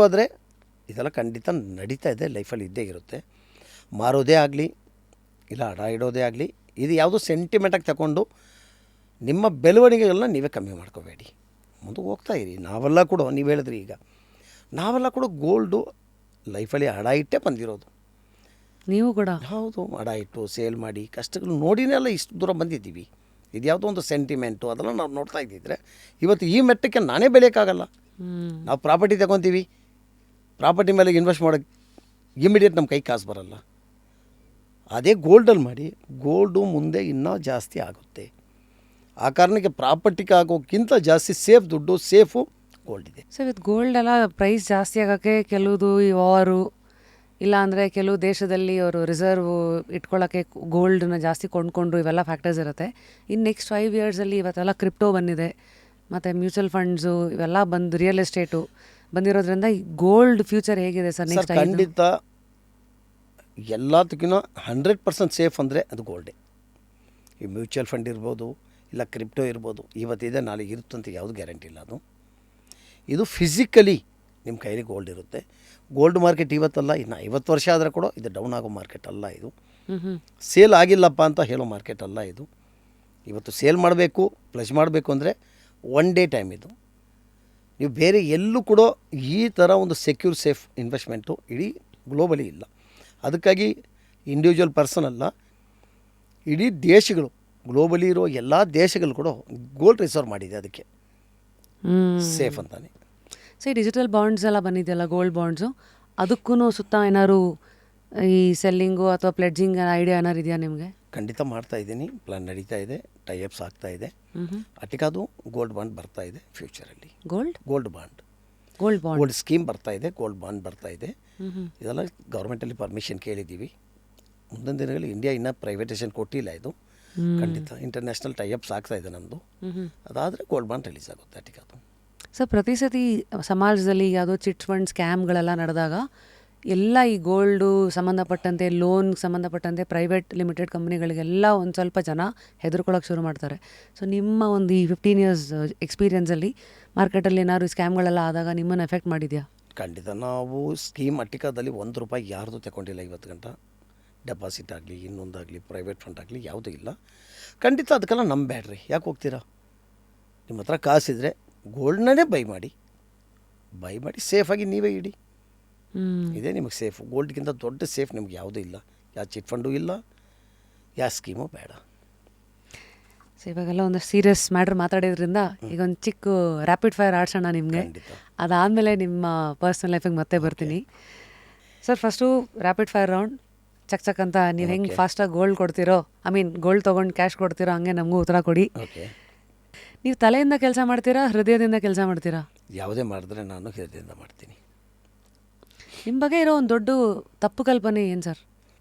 ಆದರೆ ಇದೆಲ್ಲ ಖಂಡಿತ ನಡೀತಾ ಇದೆ, ಲೈಫಲ್ಲಿ ಇದ್ದೇ ಇರುತ್ತೆ. ಮಾರೋದೇ ಆಗಲಿ ಇಲ್ಲ ಅಡ ಇಡೋದೇ ಆಗಲಿ, ಇದು ಯಾವುದೋ ಸೆಂಟಿಮೆಂಟಾಗಿ ತಗೊಂಡು ನಿಮ್ಮ ಬೆಳವಣಿಗೆಗಳನ್ನ ನೀವೇ ಕಮ್ಮಿ ಮಾಡ್ಕೋಬೇಡಿ, ಮುಂದೆ ಹೋಗ್ತಾ ಇರಿ. ನಾವೆಲ್ಲ ಕೂಡ, ನೀವು ಹೇಳಿದ್ರಿ ಈಗ, ನಾವೆಲ್ಲ ಕೂಡ ಗೋಲ್ಡು ಲೈಫಲ್ಲಿ ಅಡ ಇಟ್ಟೇ ಬಂದಿರೋದು. ನೀವು ಕೂಡ ಹೌದು, ಅಡ ಇಟ್ಟು ಸೇಲ್ ಮಾಡಿ ಕಷ್ಟಗಳು ನೋಡಿನೇ ಎಲ್ಲ ಇಷ್ಟು ದೂರ ಬಂದಿದ್ದೀವಿ. ಇದು ಯಾವುದೋ ಒಂದು ಸೆಂಟಿಮೆಂಟು ಅದೆಲ್ಲ ನಾವು ನೋಡ್ತಾ ಇದ್ದಿದ್ರೆ ಇವತ್ತು ಈ ಮೆಟ್ಟಕ್ಕೆ ನಾನೇ ಬೆಳೆಯೋಕ್ಕಾಗಲ್ಲ. ನಾವು ಪ್ರಾಪರ್ಟಿ ತಗೊತೀವಿ, ಪ್ರಾಪರ್ಟಿ ಮೇಲೆ ಇನ್ವೆಸ್ಟ್ ಮಾಡೋಕ್ಕೆ ಇಮಿಡಿಯೇಟ್ ನಮ್ಮ ಕೈ ಕಾಸು ಬರಲ್ಲ. ಅದೇ ಗೋಲ್ಡಲ್ಲಿ ಮಾಡಿ, ಗೋಲ್ಡು ಮುಂದೆ ಇನ್ನೂ ಜಾಸ್ತಿ ಆಗುತ್ತೆ. ಆ ಕಾರಣಕ್ಕೆ ಪ್ರಾಪರ್ಟಿಗೆ ಆಗೋಕ್ಕಿಂತ ಜಾಸ್ತಿ ಸೇಫ್ ದುಡ್ಡು, ಸೇಫು ಗೋಲ್ಡ್ ಇದೆ. ಸೊ ಇವತ್ತು ಗೋಲ್ಡ್ ಎಲ್ಲ ಪ್ರೈಸ್ ಜಾಸ್ತಿ ಆಗೋಕ್ಕೆ ಕೆಲವುದು ಈ ವಾರು, ಇಲ್ಲಾಂದರೆ ಕೆಲವು ದೇಶದಲ್ಲಿ ಅವರು ರಿಸರ್ವ್ ಇಟ್ಕೊಳ್ಳೋಕ್ಕೆ ಗೋಲ್ಡನ್ನ ಜಾಸ್ತಿ ಕೊಂಡ್ಕೊಂಡ್ರು, ಇವೆಲ್ಲ ಫ್ಯಾಕ್ಟರ್ಸ್ ಇರುತ್ತೆ. ಇನ್ನು ನೆಕ್ಸ್ಟ್ 5 ಇಯರ್ಸಲ್ಲಿ ಇವತ್ತೆಲ್ಲ ಕ್ರಿಪ್ಟೋ ಬಂದಿದೆ, ಮತ್ತು ಮ್ಯೂಚುವಲ್ ಫಂಡ್ಸು ಇವೆಲ್ಲ ಬಂದು, ರಿಯಲ್ ಎಸ್ಟೇಟು ಬಂದಿರೋದ್ರಿಂದ ಈ ಗೋಲ್ಡ್ ಫ್ಯೂಚರ್ ಹೇಗಿದೆ ಸರ್ ನೆಕ್ಸ್ಟ್? ಖಂಡಿತ ಎಲ್ಲದಕ್ಕಿಂತ 100% ಸೇಫ್ ಅಂದರೆ ಅದು ಗೋಲ್ಡೇ. ಈ ಮ್ಯೂಚುವಲ್ ಫಂಡ್ ಇರ್ಬೋದು, ಇಲ್ಲ ಕ್ರಿಪ್ಟೋ ಇರ್ಬೋದು, ಇವತ್ತಿದೆ ನಾಳೆ ಇರುತ್ತಂತ ಯಾವುದು ಗ್ಯಾರಂಟಿ ಇಲ್ಲ. ಇದು ಫಿಸಿಕಲಿ ನಿಮ್ಮ ಕೈಲಿ ಗೋಲ್ಡ್ ಇರುತ್ತೆ. ಗೋಲ್ಡ್ ಮಾರ್ಕೆಟ್ ಇವತ್ತಲ್ಲ, ಇನ್ನು 50 ವರ್ಷ ಆದರೆ ಕೂಡ ಇದು ಡೌನ್ ಆಗೋ ಮಾರ್ಕೆಟ್ ಅಲ್ಲ. ಇದು ಸೇಲ್ ಆಗಿಲ್ಲಪ್ಪ ಅಂತ ಹೇಳೋ ಮಾರ್ಕೆಟ್ ಅಲ್ಲ. ಇದು ಇವತ್ತು ಸೇಲ್ ಮಾಡಬೇಕು, ಪ್ಲಸ್ ಮಾಡಬೇಕು ಅಂದರೆ 1 ಡೇ ಟೈಮ್. ಇದು ನೀವು ಬೇರೆ ಎಲ್ಲೂ ಕೂಡ ಈ ಥರ ಒಂದು ಸೆಕ್ಯೂರ್ ಸೇಫ್ ಇನ್ವೆಸ್ಟ್ಮೆಂಟು ಇಡೀ ಗ್ಲೋಬಲಿ ಇಲ್ಲ. ಅದಕ್ಕಾಗಿ ಇಂಡಿವಿಜುವಲ್ ಪರ್ಸನ್ ಅಲ್ಲ, ಇಡೀ ದೇಶಗಳು, ಗ್ಲೋಬಲಿ ಇರೋ ಎಲ್ಲ ದೇಶಗಳು ಕೂಡ ಗೋಲ್ಡ್ ರಿಸರ್ವ್ ಮಾಡಿದೆ ಅದಕ್ಕೆ ಸೇಫ್ ಅಂತಾನೆ. ಸೊ ಈ ಡಿಜಿಟಲ್ ಬಾಂಡ್ಸ್ ಎಲ್ಲ ಬಂದಿದೆಯಲ್ಲ, ಗೋಲ್ಡ್ ಬಾಂಡ್ಸು, ಅದಕ್ಕೂ ಸುತ್ತ ಏನಾದ್ರು ಈ ಸೆಲ್ಲಿಂಗು ಅಥವಾ ಪ್ಲೆಡ್ಜಿಂಗ್ ಐಡಿಯಾ ಏನಾರು ಇದೆಯಾ ನಿಮಗೆ? ಖಂಡಿತ ಮಾಡ್ತಾ ಇದ್ದೀನಿ, ಪ್ಲಾನ್ ನಡೀತಾ ಇದೆ, ಟೈಅಪ್ಸ್ ಆಗ್ತಾ ಇದೆ. ಅಟಿಕಾದು ಗೋಲ್ಡ್ ಬಾಂಡ್ ಬರ್ತಾ ಇದೆ ಫ್ಯೂಚರಲ್ಲಿ. ಗೋಲ್ಡ್ ಬಾಂಡ್ ಸ್ಕೀಮ್ ಬರ್ತಾ ಇದೆ, ಗೋಲ್ಡ್ ಬಾಂಡ್ ಬರ್ತಾ ಇದೆ. ಇದೆಲ್ಲ ಗೌರ್ಮೆಂಟಲ್ಲಿ ಪರ್ಮಿಷನ್ ಕೇಳಿದ್ದೀವಿ. ಮುಂದಿನ ದಿನಗಳಲ್ಲಿ ಇಂಡಿಯಾ ಇನ್ನೂ ಪ್ರೈವೇಟೇಷನ್ ಕೊಟ್ಟಿಲ್ಲ. ಇದು ಖಂಡಿತ ಇಂಟರ್ನ್ಯಾಷನಲ್ ಟೈಅಪ್ಸ್ ಆಗ್ತಾ ಇದೆ ನಮ್ಮದು. ಅದಾದರೆ ಗೋಲ್ಡ್ ಬಾಂಡ್ ರಿಲೀಸ್ ಆಗುತ್ತೆ ಅಟಿಕಾದು. ಸರ್, ಪ್ರತಿ ಸತಿ ಸಮಾಜದಲ್ಲಿ ಯಾವುದೋ ಚಿಟ್ ಫಂಡ್ ಸ್ಕ್ಯಾಮ್ಗಳೆಲ್ಲ ನಡೆದಾಗ ಎಲ್ಲ ಈ ಗೋಲ್ಡು ಸಂಬಂಧಪಟ್ಟಂತೆ, ಲೋನ್ ಸಂಬಂಧಪಟ್ಟಂತೆ ಪ್ರೈವೇಟ್ ಲಿಮಿಟೆಡ್ ಕಂಪ್ನಿಗಳಿಗೆಲ್ಲ ಒಂದು ಸ್ವಲ್ಪ ಜನ ಹೆದರ್ಕೊಳ್ಳೋಕೆ ಶುರು ಮಾಡ್ತಾರೆ. ಸೊ ನಿಮ್ಮ ಒಂದು ಈ 15 ಇಯರ್ಸ್ ಎಕ್ಸ್ಪೀರಿಯನ್ಸಲ್ಲಿ ಮಾರ್ಕೆಟಲ್ಲಿ ಏನಾದ್ರು ಸ್ಕ್ಯಾಮ್ಗಳೆಲ್ಲ ಆದಾಗ ನಿಮ್ಮನ್ನು ಎಫೆಕ್ಟ್ ಮಾಡಿದೆಯಾ? ಖಂಡಿತ. ನಾವು ಸ್ಕೀಮ್ ಅಟಿಕಾದಲ್ಲಿ ₹1 ಯಾರ್ದು ತಗೊಂಡಿಲ್ಲ ಇವತ್ತು ಗಂಟ. ಡೆಪಾಸಿಟ್ ಆಗಲಿ, ಇನ್ನೊಂದಾಗಲಿ, ಪ್ರೈವೇಟ್ ಫಂಡ್ ಆಗಲಿ ಯಾವುದೂ ಇಲ್ಲ. ಖಂಡಿತ ಅದಕ್ಕೆಲ್ಲ ನಂಬೇಡ್ರಿ. ಯಾಕೆ ಹೋಗ್ತೀರಾ? ನಿಮ್ಮ ಹತ್ರ ಕಾಸಿದ್ರೆ ಗೋಲ್ಡ್ನೇ ಬೈ ಮಾಡಿ ಸೇಫಾಗಿ ನೀವೇ ಇಡಿ. ಇದೇ ನಿಮಗೆ ಸೇಫ್. ಗೋಲ್ಡ್ಗಿಂತ ದೊಡ್ಡ ಸೇಫ್ ನಿಮ್ಗೆ ಯಾವುದೂ ಇಲ್ಲ. ಯಾವ ಚಿಟ್ ಫಂಡು ಇಲ್ಲ, ಯಾವ ಸ್ಕೀಮು ಬೇಡ. ಸೊ ಇವಾಗೆಲ್ಲ ಒಂದಷ್ಟು ಸೀರಿಯಸ್ ಮ್ಯಾಟ್ರ್ ಮಾತಾಡೋದ್ರಿಂದ ಈಗ ಒಂದು ಚಿಕ್ಕ ರ್ಯಾಪಿಡ್ ಫೈರ್ ಆಡ್ಸೋಣ ನಿಮಗೆ. ಅದಾದಮೇಲೆ ನಿಮ್ಮ ಪರ್ಸ್ನಲ್ ಲೈಫಿಗೆ ಮತ್ತೆ ಬರ್ತೀನಿ. Sir first rapid fire round ಚಕ್ ಅಂತ ನೀವು ಹೆಂಗೆ ಫಾಸ್ಟಾಗಿ ಗೋಲ್ಡ್ ಕೊಡ್ತೀರೋ ಗೋಲ್ಡ್ ತೊಗೊಂಡು ಕ್ಯಾಶ್ ಕೊಡ್ತೀರೋ ಹಂಗೆ ನಮಗೂ ಉತ್ತರ ಕೊಡಿ. ಓಕೆ. ನೀವು ತಲೆಯಿಂದ ಕೆಲಸ ಮಾಡ್ತೀರಾ ಹೃದಯದಿಂದ ಕೆಲಸ ಮಾಡ್ತೀರಾ? ಯಾವುದೇ ಮಾಡಿದ್ರೆ ನಾನು ಹೃದಯದಿಂದ ಮಾಡ್ತೀನಿ. ನಿಮ್ಮ ಬಗ್ಗೆ ಇರೋ ಒಂದು ದೊಡ್ಡ ತಪ್ಪು ಕಲ್ಪನೆ ಏನು ಸರ್?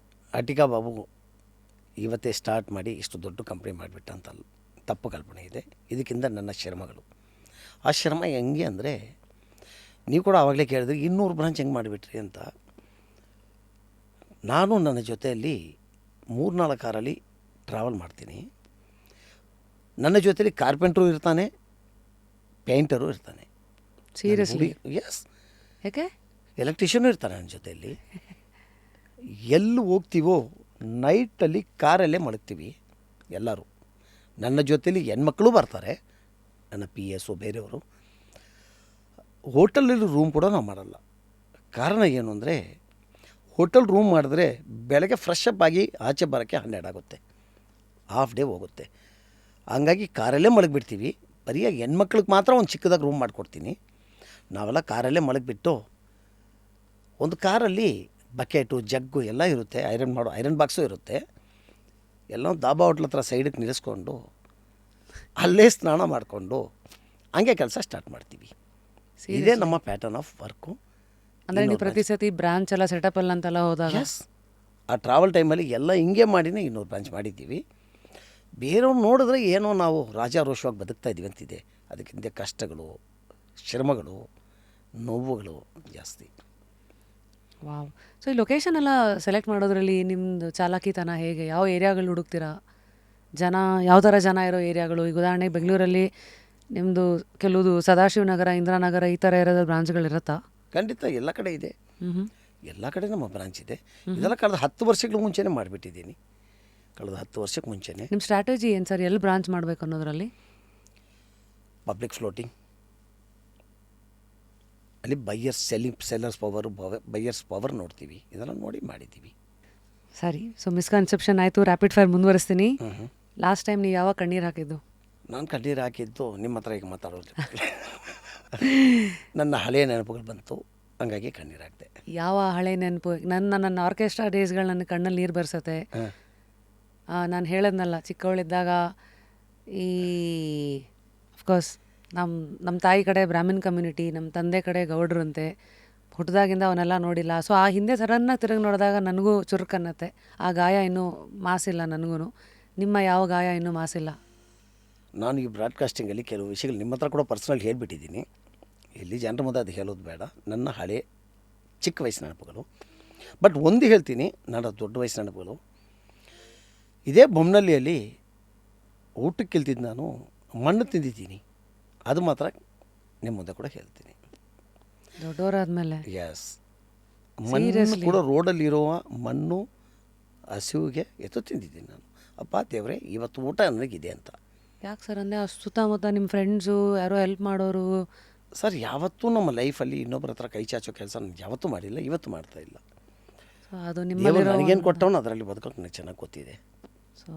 ಅಟಿಕಾ ಬಾಬು ಇವತ್ತೇ ಸ್ಟಾರ್ಟ್ ಮಾಡಿ ಇಷ್ಟು ದೊಡ್ಡ ಕಂಪ್ನಿ ಮಾಡಿಬಿಟ್ಟ ಅಂತ ತಪ್ಪು ಕಲ್ಪನೆ ಇದೆ. ಇದಕ್ಕಿಂತ ನನ್ನ ಶ್ರಮಗಳು. ಆ ಶ್ರಮ ಹೆಂಗೆ ಅಂದರೆ ನೀವು ಕೂಡ ಆವಾಗಲೇ ಕೇಳಿದ್ರಿ 200 ಬ್ರಾಂಚ್ ಹೆಂಗೆ ಮಾಡಿಬಿಟ್ರಿ ಅಂತ. ನಾನು ನನ್ನ ಜೊತೆಯಲ್ಲಿ 3-4 ಕಾರಲ್ಲಿ ಟ್ರಾವೆಲ್ ಮಾಡ್ತೀನಿ. ನನ್ನ ಜೊತೆಲಿ ಕಾರ್ಪೆಂಟ್ರು ಇರ್ತಾನೆ, ಪೇಂಟರು ಇರ್ತಾನೆ. ಸೀರಿಯಸ್ಲಿ? ಎಸ್. ಯಾಕೆ? ಎಲೆಕ್ಟ್ರಿಷಿಯನು ಇರ್ತಾನೆ ನನ್ನ ಜೊತೆಯಲ್ಲಿ. ಎಲ್ಲಿ ಹೋಗ್ತೀವೋ ನೈಟಲ್ಲಿ ಕಾರಲ್ಲೇ ಮಲಗ್ತೀವಿ ಎಲ್ಲರೂ. ನನ್ನ ಜೊತೆಲಿ ಹೆಣ್ಮಕ್ಳು ಬರ್ತಾರೆ, ನನ್ನ PSO ಬೇರೆಯವರು. ಹೋಟೆಲಲ್ಲಿ ರೂಮ್ ಕೂಡ ನಾವು ಮಾಡಲ್ಲ. ಕಾರಣ ಏನು ಅಂದರೆ ಹೋಟೆಲ್ ರೂಮ್ ಮಾಡಿದ್ರೆ ಬೆಳಗ್ಗೆ ಫ್ರೆಶ್ ಅಪ್ ಆಗಿ ಆಚೆ ಬರೋಕ್ಕೆ 12 ಆಗುತ್ತೆ, ಹಾಫ್ ಡೇ ಹೋಗುತ್ತೆ. ಹಂಗಾಗಿ ಕಾರಲ್ಲೇ ಮಲಗಿಬಿಡ್ತೀವಿ. ಬರೀ ಹೆಣ್ಮಕ್ಳಿಗೆ ಮಾತ್ರ ಒಂದು ಚಿಕ್ಕದಾಗಿ ರೂಮ್ ಮಾಡಿಕೊಡ್ತೀನಿ. ನಾವೆಲ್ಲ ಕಾರಲ್ಲೇ ಮಲಗಿಬಿಟ್ಟು ಒಂದು ಕಾರಲ್ಲಿ ಬಕೆಟು ಜಗ್ಗು ಎಲ್ಲ ಇರುತ್ತೆ, ಐರನ್ ಬಾಕ್ಸು ಇರುತ್ತೆ. ಎಲ್ಲ ದಾಬಾ ಹೋಟ್ಲ್ ಹತ್ರ ಸೈಡಿಗೆ ನಿಲ್ಲಿಸ್ಕೊಂಡು ಅಲ್ಲೇ ಸ್ನಾನ ಮಾಡಿಕೊಂಡು ಹಂಗೆ ಕೆಲಸ ಸ್ಟಾರ್ಟ್ ಮಾಡ್ತೀವಿ. ಇದೇ ನಮ್ಮ ಪ್ಯಾಟರ್ನ್ ಆಫ್ ವರ್ಕು. ಅಂದರೆ ನೀವು ಪ್ರತಿ ಸತಿ ಬ್ರಾಂಚ್ ಎಲ್ಲ ಸೆಟಪ್ ಎಲ್ಲ ಅಂತೆಲ್ಲ ಹೋದಾಗ ಎಸ್, ಆ ಟ್ರಾವೆಲ್ ಟೈಮಲ್ಲಿ ಎಲ್ಲ ಹಿಂಗೆ ಮಾಡಿನೇ 200 ಬ್ರಾಂಚ್ ಮಾಡಿದ್ದೀವಿ. ಬೇರೆಯವ್ರು ನೋಡಿದ್ರೆ ಏನೋ ನಾವು ರಾಜಾರೋಷವಾಗಿ ಬದುಕ್ತಾ ಇದ್ದೀವಿ ಅಂತಿದೆ. ಅದಕ್ಕಿಂತ ಕಷ್ಟಗಳು, ಶ್ರಮಗಳು, ನೋವುಗಳು ಜಾಸ್ತಿ. ವಾವ್. ಸೊ ಈ ಲೊಕೇಶನ್ ಎಲ್ಲ ಸೆಲೆಕ್ಟ್ ಮಾಡೋದ್ರಲ್ಲಿ ನಿಮ್ಮದು ಚಾಲಾಕಿತನ ಹೇಗೆ? ಯಾವ ಏರಿಯಾಗಳು ಹುಡುಕ್ತೀರಾ? ಜನ ಯಾವ ಥರ ಜನ ಇರೋ ಏರಿಯಾಗಳು? ಈಗ ಉದಾಹರಣೆಗೆ ಬೆಂಗಳೂರಲ್ಲಿ ನಿಮ್ಮದು ಕೆಲವುದು ಸದಾಶಿವನಗರ, ಇಂದಿರಾನಗರ ಈ ಥರ ಇರೋದ ಬ್ರಾಂಚ್ಗಳಿರುತ್ತಾ? ಖಂಡಿತ ಎಲ್ಲ ಕಡೆ ಇದೆ. ಎಲ್ಲ ಕಡೆ ನಮ್ಮ ಬ್ರಾಂಚ್ ಇದೆ. ಇದೆಲ್ಲ ಕಳೆದ 10 ವರ್ಷಗಳ ಮುಂಚೆನೇ ಮಾಡಿಬಿಟ್ಟಿದ್ದೀನಿ. ಕಳೆದ 10 ವರ್ಷಕ್ಕೆ ಮುಂಚೆನೇ. ನಿಮ್ಮ ಸ್ಟ್ರಾಟಜಿ ಏನು ಸರ್? ಎಲ್ಲಿ ಬ್ರಾಂಚ್ ಮಾಡಬೇಕು ಅನ್ನೋದ್ರಲ್ಲಿ? ಪಬ್ಲಿಕ್ ಫ್ಲೋಟಿಂಗ್, ಅಲ್ಲಿ ಸೆಲ್ಲರ್ಸ್ ಪವರ್ ನೋಡ್ತೀವಿ. ಇದೆಲ್ಲ ನೋಡಿ ಮಾಡಿದ್ದೀವಿ. ಸರಿ. ಸೊ ಮಿಸ್ಕನ್ಸೆಪ್ಷನ್ ಆಯಿತು, ರ್ಯಾಪಿಡ್ ಫೈರ್ ಮುಂದುವರಿಸ್ತೀನಿ. ಲಾಸ್ಟ್ ಟೈಮ್ ನೀವು ಯಾವಾಗ ಕಣ್ಣೀರು ಹಾಕಿದ್ದು? ನಾನು ಕಣ್ಣೀರು ಹಾಕಿದ್ದು ನಿಮ್ಮ ಹತ್ರ ಈಗ ಮಾತಾಡೋದು ನನ್ನ ಹಳೆಯ ನೆನಪುಗಳು ಬಂತು, ಹಂಗಾಗಿ ಕಣ್ಣೀರು ಹಾಕಿದೆ. ಯಾವ ಹಳೆ ನೆನಪು? ನನ್ನ ಆರ್ಕೆಸ್ಟ್ರಾ ಡೇಸ್ಗಳು ನನ್ನ ಕಣ್ಣಲ್ಲಿ ನೀರು ಬರ್ಸತ್ತೆ. ನಾನು ಹೇಳದ್ನಲ್ಲ, ಚಿಕ್ಕವಳಿದ್ದಾಗ ಈ ಅಫ್ಕೋರ್ಸ್ ನಮ್ಮ ತಾಯಿ ಕಡೆ ಬ್ರಾಹ್ಮಿನ್ ಕಮ್ಯುನಿಟಿ, ನಮ್ಮ ತಂದೆ ಕಡೆ ಗೌಡ್ರಂತೆ. ಹುಟ್ಟಿದಾಗಿಂದ ಅವನ್ನೆಲ್ಲ ನೋಡಿಲ್ಲ. ಸೊ ಆ ಹಿಂದೆ ಸಡನ್ನಾಗಿ ತಿರುಗಿ ನೋಡಿದಾಗ ನನಗೂ ಚುರುಕನ್ನತ್ತೆ. ಆ ಗಾಯ ಇನ್ನೂ ಮಾಸಿಲ್ಲ ನನಗೂ. ನಿಮ್ಮ ಯಾವ ಗಾಯ ಇನ್ನೂ ಮಾಸಿಲ್ಲ? ನಾನು ಈ ಬ್ರಾಡ್ಕಾಸ್ಟಿಂಗಲ್ಲಿ ಕೆಲವು ವಿಷಯಗಳು ನಿಮ್ಮ ಹತ್ರ ಕೂಡ ಪರ್ಸ್ನಲ್ ಹೇಳಿಬಿಟ್ಟಿದ್ದೀನಿ. ಇಲ್ಲಿ ಜನರ ಮುಂದೆ ಅದು ಹೇಳೋದು ಬೇಡ. ನನ್ನ ಹಳೆ ಚಿಕ್ಕ ವಯಸ್ಸಿನ ನೆನಪುಗಳು. ಬಟ್ ಒಂದು ಹೇಳ್ತೀನಿ, ನನ್ನ ದೊಡ್ಡ ವಯಸ್ಸಿನ ನೆನಪುಗಳು. ಇದೇ ಬೊಮ್ಮನಹಳ್ಳಿಯಲ್ಲಿ ಊಟಕ್ಕೆ ಇಲ್ತಿದ್ದು ನಾನು ಮಣ್ಣು ತಿಂದಿದ್ದೀನಿ. ಅದು ಮಾತ್ರ ನಿಮ್ಮ ಮುಂದೆ ಕೂಡ ಹೇಳ್ತೀನಿ. ದೊಡ್ಡವರಾದ್ಮೇಲೆ? ಎಸ್. ಮಣ್ಣು ಕೂಡ ರೋಡಲ್ಲಿರುವ ಮಣ್ಣು ಹಸಿವಿಗೆ ಎತ್ತು ತಿಂದಿದ್ದೀನಿ ನಾನು. ಅಪ್ಪ ದೇವರೇ, ಇವತ್ತು ಊಟ ನನಗಿದೆ ಅಂತ. ಯಾಕೆ ಸರ್? ಅಂದರೆ ಸುತ್ತಮುತ್ತ ನಿಮ್ಮ ಫ್ರೆಂಡ್ಸು ಯಾರೋ ಹೆಲ್ಪ್ ಮಾಡೋರು? ಸರ್, ಯಾವತ್ತೂ ನಮ್ಮ ಲೈಫಲ್ಲಿ ಇನ್ನೊಬ್ಬರ ಹತ್ರ ಕೈ ಚಾಚೋ ಕೆಲಸ ನಾನು ಯಾವತ್ತೂ ಮಾಡಿಲ್ಲ, ಇವತ್ತು ಮಾಡ್ತಾ ಇಲ್ಲ. ಸೊ ಅದು ನಿಮ್ಮ ನನಗೇನು ಕೊಟ್ಟವನು ಅದರಲ್ಲಿ ಬದುಕೋಕೆ ನನಗೆ ಚೆನ್ನಾಗಿ ಗೊತ್ತಿದೆ. ಸೊ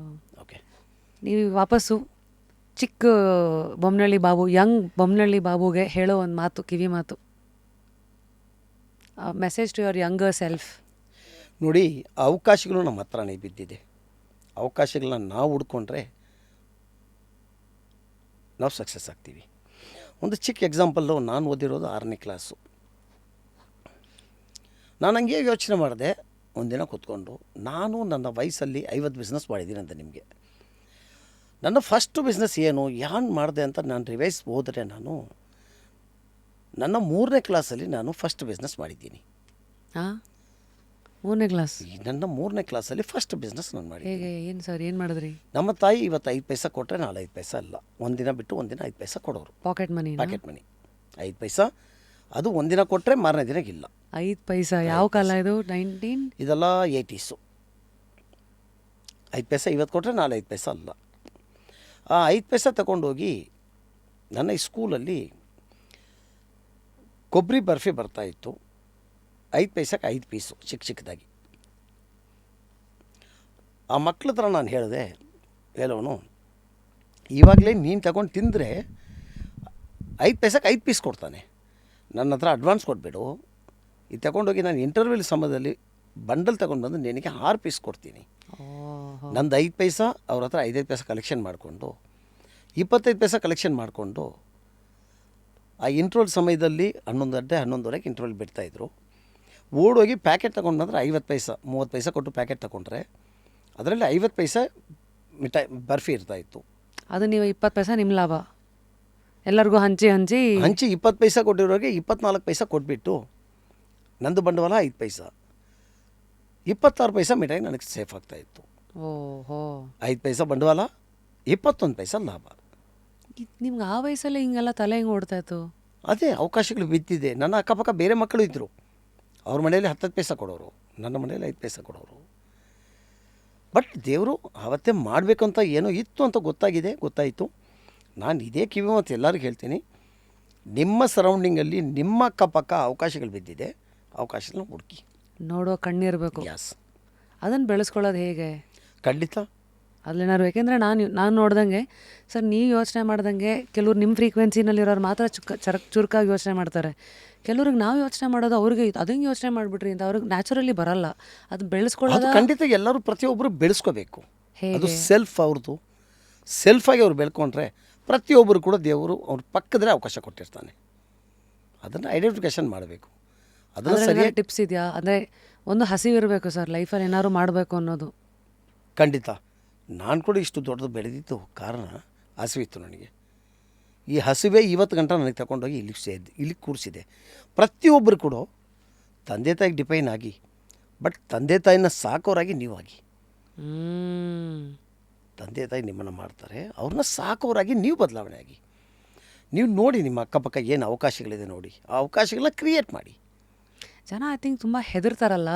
ಓಕೆ, ನೀವು ವಾಪಸ್ಸು ಚಿಕ್ಕ ಬೊಮ್ಮನಹಳ್ಳಿ ಬಾಬು, ಯಂಗ್ ಬೊಮ್ಮನಹಳ್ಳಿ ಬಾಬುಗೆ ಹೇಳೋ ಒಂದು ಮಾತು, ಕಿವಿ ಮಾತು, message to your younger self. ನೋಡಿ, ಅವಕಾಶಗಳು ನಮ್ಮ ಹತ್ರನೇ ಬಿದ್ದಿದೆ. ಅವಕಾಶಗಳನ್ನ ನಾವು ಹುಡ್ಕೊಂಡ್ರೆ ನಾವು ಸಕ್ಸಸ್ ಆಗ್ತೀವಿ. ಒಂದು ಚಿಕ್ಕ ಎಕ್ಸಾಂಪಲ್ಲು, ನಾನು ಓದಿರೋದು 6ನೇ ಕ್ಲಾಸು. ನಾನು ಹಂಗೆ ಯೋಚನೆ ಮಾಡಿದೆ ಒಂದಿನ ಕೂತ್ಕೊಂಡು, ನಾನು ನನ್ನ ವಯಸ್ಸಲ್ಲಿ 50 ಬಿಸ್ನೆಸ್ ಮಾಡಿದ್ದೀನಿ ಅಂತ. ನಿಮಗೆ ನನ್ನ ಫಸ್ಟು ಬಿಸ್ನೆಸ್ ಏನು ಮಾಡಿದೆ ಅಂತ ನಾನು ರಿವೈಸ್ ಹೋದರೆ, ನಾನು ನನ್ನ 3ನೇ ಕ್ಲಾಸಲ್ಲಿ ನಾನು ಫಸ್ಟ್ ಬಿಸ್ನೆಸ್ ಮಾಡಿದ್ದೀನಿ. ಹಾಂ, 3ನೇ ಕ್ಲಾಸ್? ನನ್ನ 3ನೇ ಕ್ಲಾಸಲ್ಲಿ ಫಸ್ಟ್ ಬಿಸ್ನೆಸ್ ನಾನು ಮಾಡಿ. ಹೇಗೆ? ಏನು ಸರ್, ಏನು ಮಾಡಿದ್ರಿ? ನಮ್ಮ ತಾಯಿ ಇವತ್ತು 5 ಪೈಸೆ ಕೊಟ್ಟರೆ ನಾಳೆ 5 ಪೈಸೆ ಅಲ್ಲ, ಒಂದಿನ ಬಿಟ್ಟು ಒಂದಿನ 5 ಪೈಸೆ ಕೊಡೋರು. Pocket money? 5 ಪೈಸೆ. ಅದು ಒಂದಿನ ಕೊಟ್ಟರೆ ಮಾರನೇ ದಿನಕ್ಕೆ ಇಲ್ಲ. 5 ಪೈಸಾ? ಯಾವ ಕಾಲ ಇದು? ಇದೆಲ್ಲ 80s. 5 ಪೈಸೆ ಇವತ್ತು ಕೊಟ್ಟರೆ ನಾಳೆ 5 ಪೈಸೆ ಅಲ್ಲ. ಆ 5 ಪೈಸೆ ತಗೊಂಡೋಗಿ ನನ್ನ ಈ ಸ್ಕೂಲಲ್ಲಿ ಕೊಬ್ಬರಿ ಬರ್ಫಿ ಬರ್ತಾಯಿತ್ತು. 5 ಪೈಸೆಗೆ 5 ಪೀಸು ಚಿಕ್ಕ ಚಿಕ್ಕದಾಗಿ. ಆ ಮಕ್ಳ ಹತ್ರ ನಾನು ಹೇಳಿದೆ, ಹೇಳೋನು, ಇವಾಗಲೇ ನೀನು ತಗೊಂಡು ತಿಂದರೆ 5 ಪೈಸೆಗೆ 5 ಪೀಸ್ ಕೊಡ್ತಾನೆ, ನನ್ನ ಹತ್ರ ಅಡ್ವಾನ್ಸ್ ಕೊಟ್ಬಿಡು, ಇದು ತಗೊಂಡೋಗಿ ನಾನು ಇಂಟರ್ವ್ಯೂಲ್ ಸಮಯದಲ್ಲಿ ಬಂಡಲ್ ತೊಗೊಂಡು ಬಂದು ನಿನಗೆ 6 ಪೀಸ್ ಕೊಡ್ತೀನಿ. ಓಹೋ. ನಂದು 5 ಪೈಸಾ ಅವ್ರ ಹತ್ರ 5 ಪೈಸಾ ಕಲೆಕ್ಷನ್ ಮಾಡಿಕೊಂಡು 25 ಪೈಸಾ ಕಲೆಕ್ಷನ್ ಮಾಡಿಕೊಂಡು ಆ ಇಂಟ್ರೋಲ್ ಸಮಯದಲ್ಲಿ 11 ಗಂಟೆ 11:30ಗೆ ಇಂಟ್ರೋಲ್ ಬಿಡ್ತಾಯಿದ್ರು. ಓಡೋಗಿ ಪ್ಯಾಕೆಟ್ ತೊಗೊಂಡು ಬಂದರೆ 50 ಪೈಸಾ 30 ಪೈಸಾ ಕೊಟ್ಟು ಪ್ಯಾಕೆಟ್ ತೊಗೊಂಡ್ರೆ ಅದರಲ್ಲಿ 50 ಪೈಸಾ ಮಿಠಾಯಿ ಬರ್ಫಿ ಇರ್ತಾಯಿತ್ತು. ಅದು ನೀವು 20 ಪೈಸಾ ನಿಮ್ಮ ಲಾಭ, ಎಲ್ಲರಿಗೂ ಹಂಚಿ 20 ಪೈಸಾ ಕೊಟ್ಟಿರೋರಿಗೆ 24 ಪೈಸಾ ಕೊಟ್ಬಿಟ್ಟು ನಂದು ಬಂಡವಾಳ 5 ಪೈಸಾ 26 ಪೈಸಾ ಮಿಠಾಯಿ ನನಗೆ ಸೇಫ್ ಆಗ್ತಾಯಿತ್ತು. ಓಹೋ. 5 ಪೈಸಾ ಬಂಡವಾಳ 21 ಪೈಸಾ ಲಾಭ. ನಿಮ್ಗೆ ಆ ವಯಸ್ಸಲ್ಲಿ ಹಿಂಗೆಲ್ಲ ತಲೆ ಹೆಂಗೆ ಓಡ್ತಾಯಿತ್ತು? ಅದೇ ಅವಕಾಶಗಳು ಬಿದ್ದಿದೆ. ನನ್ನ ಅಕ್ಕಪಕ್ಕ ಬೇರೆ ಮಕ್ಕಳು ಇದ್ದರು, ಅವ್ರ ಮನೆಯಲ್ಲಿ 10 ಪೈಸಾ ಕೊಡೋರು, ನನ್ನ ಮನೆಯಲ್ಲಿ 5 ಪೈಸಾ ಕೊಡೋರು. ಬಟ್ ದೇವರು ಆವತ್ತೇ ಮಾಡಬೇಕು ಅಂತ ಏನೋ ಇತ್ತು ಅಂತ ಗೊತ್ತಾಯಿತು. ನಾನು ಇದೇ ಕಿವಿ ಮತ್ತು ಎಲ್ಲರಿಗೂ ಹೇಳ್ತೀನಿ, ನಿಮ್ಮ ಸರೌಂಡಿಂಗಲ್ಲಿ ನಿಮ್ಮ ಅಕ್ಕಪಕ್ಕ ಅವಕಾಶಗಳು ಬಿದ್ದಿದೆ, ಅವಕಾಶಗಳನ್ನ ಹುಡುಕಿ ನೋಡೋ ಕಣ್ಣಿರಬೇಕು. ಯಾಸ್ ಅದನ್ನು ಬೆಳೆಸ್ಕೊಳ್ಳೋದು ಹೇಗೆ? ಖಂಡಿತ ಅಲ್ಲೇನಾದ್ರು, ಯಾಕೆಂದರೆ ನಾನು ನೋಡ್ದಂಗೆ ಸರ್, ನೀವು ಯೋಚನೆ ಮಾಡ್ದಂಗೆ ಕೆಲವ್ರು ನಿಮ್ಮ ಫ್ರೀಕ್ವೆನ್ಸಿನಲ್ಲಿರೋರು ಮಾತ್ರ ಚುರುಕಾಗಿ ಯೋಚನೆ ಮಾಡ್ತಾರೆ. ಕೆಲವ್ರಿಗೆ ನಾವು ಯೋಚನೆ ಮಾಡೋದು ಅವ್ರಿಗೆ ಅದಂಗೆ ಯೋಚನೆ ಮಾಡಿಬಿಟ್ರಿ ಅಂತ ಅವ್ರಿಗೆ ನ್ಯಾಚುರಲಿ ಬರಲ್ಲ. ಅದು ಬೆಳೆಸ್ಕೊಳ್ಳೋದು ಖಂಡಿತ ಎಲ್ಲರೂ ಪ್ರತಿಯೊಬ್ಬರು ಬೆಳೆಸ್ಕೋಬೇಕು. ಅದು ಅವ್ರದ್ದು ಸೆಲ್ಫಾಗಿ ಅವ್ರು ಬೆಳ್ಕೊಂಡ್ರೆ ಪ್ರತಿಯೊಬ್ಬರು ಕೂಡ ದೇವರು ಅವ್ರ ಪಕ್ಕದಲ್ಲೇ ಅವಕಾಶ ಕೊಟ್ಟಿರ್ತಾನೆ. ಅದನ್ನು ಐಡೆಂಟಿಫಿಕೇಷನ್ ಮಾಡಬೇಕು. ಅದನ್ನು ಸರಿಯಾಗಿ ಟಿಪ್ಸ್ ಇದೆಯಾ? ಅಂದರೆ ಒಂದು ಹಸಿವಿರಬೇಕು ಸರ್ ಲೈಫಲ್ಲಿ ಏನಾದ್ರು ಮಾಡಬೇಕು ಅನ್ನೋದು. ಖಂಡಿತ ನಾನು ಕೂಡ ಇಷ್ಟು ದೊಡ್ಡದು ಬೆಳೆದಿದ್ದು ಕಾರಣ ಹಸಿವಿತ್ತು ನನಗೆ. ಈ ಹಸಿವೆ ಇವತ್ತು ಗಂಟ ನನಗೆ ತಗೊಂಡೋಗಿ ಇಲ್ಲಿ ಕೂರಿಸಿದೆ. ಪ್ರತಿಯೊಬ್ಬರು ಕೂಡ ತಂದೆ ತಾಯಿಗೆ ಡಿಪೈನ್ ಆಗಿ, ಬಟ್ ತಂದೆ ತಾಯಿನ ಸಾಕೋರಾಗಿ ನೀವಾಗಿ. ತಂದೆ ತಾಯಿ ನಿಮ್ಮನ್ನು ಮಾಡ್ತಾರೆ, ಅವ್ರನ್ನ ಸಾಕೋರಾಗಿ ನೀವು ಬದಲಾವಣೆ ಆಗಿ. ನೀವು ನೋಡಿ ನಿಮ್ಮ ಅಕ್ಕಪಕ್ಕ ಏನು ಅವಕಾಶಗಳಿದೆ ನೋಡಿ, ಆ ಅವಕಾಶಗಳನ್ನ ಕ್ರಿಯೇಟ್ ಮಾಡಿ. ಜನ ಐ ಥಿಂಕ್ ತುಂಬ ಹೆದರ್ತಾರಲ್ಲ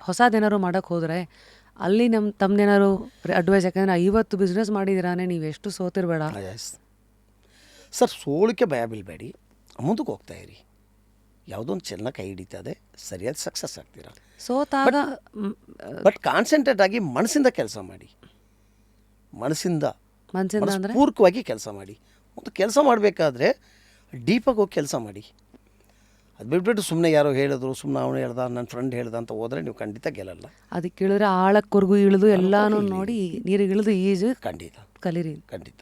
ಹೊಸದೇನಾದ್ರು ಮಾಡೋಕ್ಕೆ ಹೋದರೆ. ಅಲ್ಲಿ ತಮ್ಮದೇನಾದ್ರು ಅಡ್ವೈಸ್, ಯಾಕಂದರೆ 50 ಬಿಸ್ನೆಸ್ ಮಾಡಿದಿರಾನೆ, ನೀವು ಎಷ್ಟು ಸೋತಿರಬೇಡ ಸರ್. ಸೋಲಿಕೆ ಭಯ ಬೀಳಬೇಡಿ, ಮುಂದಕ್ಕೆ ಹೋಗ್ತಾ ಇರಿ. ಯಾವುದೊಂದು ಚೆನ್ನ ಕೈ ಹಿಡಿತದೆ, ಸರಿಯಾದ ಸಕ್ಸಸ್ ಆಗ್ತೀರಾ. ಸೋತಾಗ ಬಟ್ ಕಾನ್ಸಂಟ್ರೇಟ್ ಆಗಿ ಮನಸ್ಸಿಂದ ಕೆಲಸ ಮಾಡಿ. ಮನಸ್ಸಿಂದ ಅಂದರೆ ಪೂರ್ವಕವಾಗಿ ಕೆಲಸ ಮಾಡಿ. ಒಂದು ಕೆಲಸ ಮಾಡಬೇಕಾದ್ರೆ ಡೀಪಾಗಿ ಹೋಗಿ ಕೆಲಸ ಮಾಡಿ. ಅದು ಬಿಟ್ಬಿಟ್ಟು ಸುಮ್ಮನೆ ಯಾರೋ ಹೇಳಿದ್ರು, ಸುಮ್ಮನೆ ಅವನು ಹೇಳ್ದ, ನನ್ನ ಫ್ರೆಂಡ್ ಹೇಳ್ದ ಅಂತ ಹೋದರೆ ನೀವು ಖಂಡಿತ ಗೆಲ್ಲಲ್ಲ. ಅದಕ್ಕೆ ಇಳಿದ್ರೆ ಆಳಕ್ಕವರೆಗೂ ಇಳಿದು ಎಲ್ಲನೂ ನೋಡಿ ನೀರಿಗೆ ಇಳಿದು ಈಜು ಖಂಡಿತ ಕಲೀರಿ. ಖಂಡಿತ.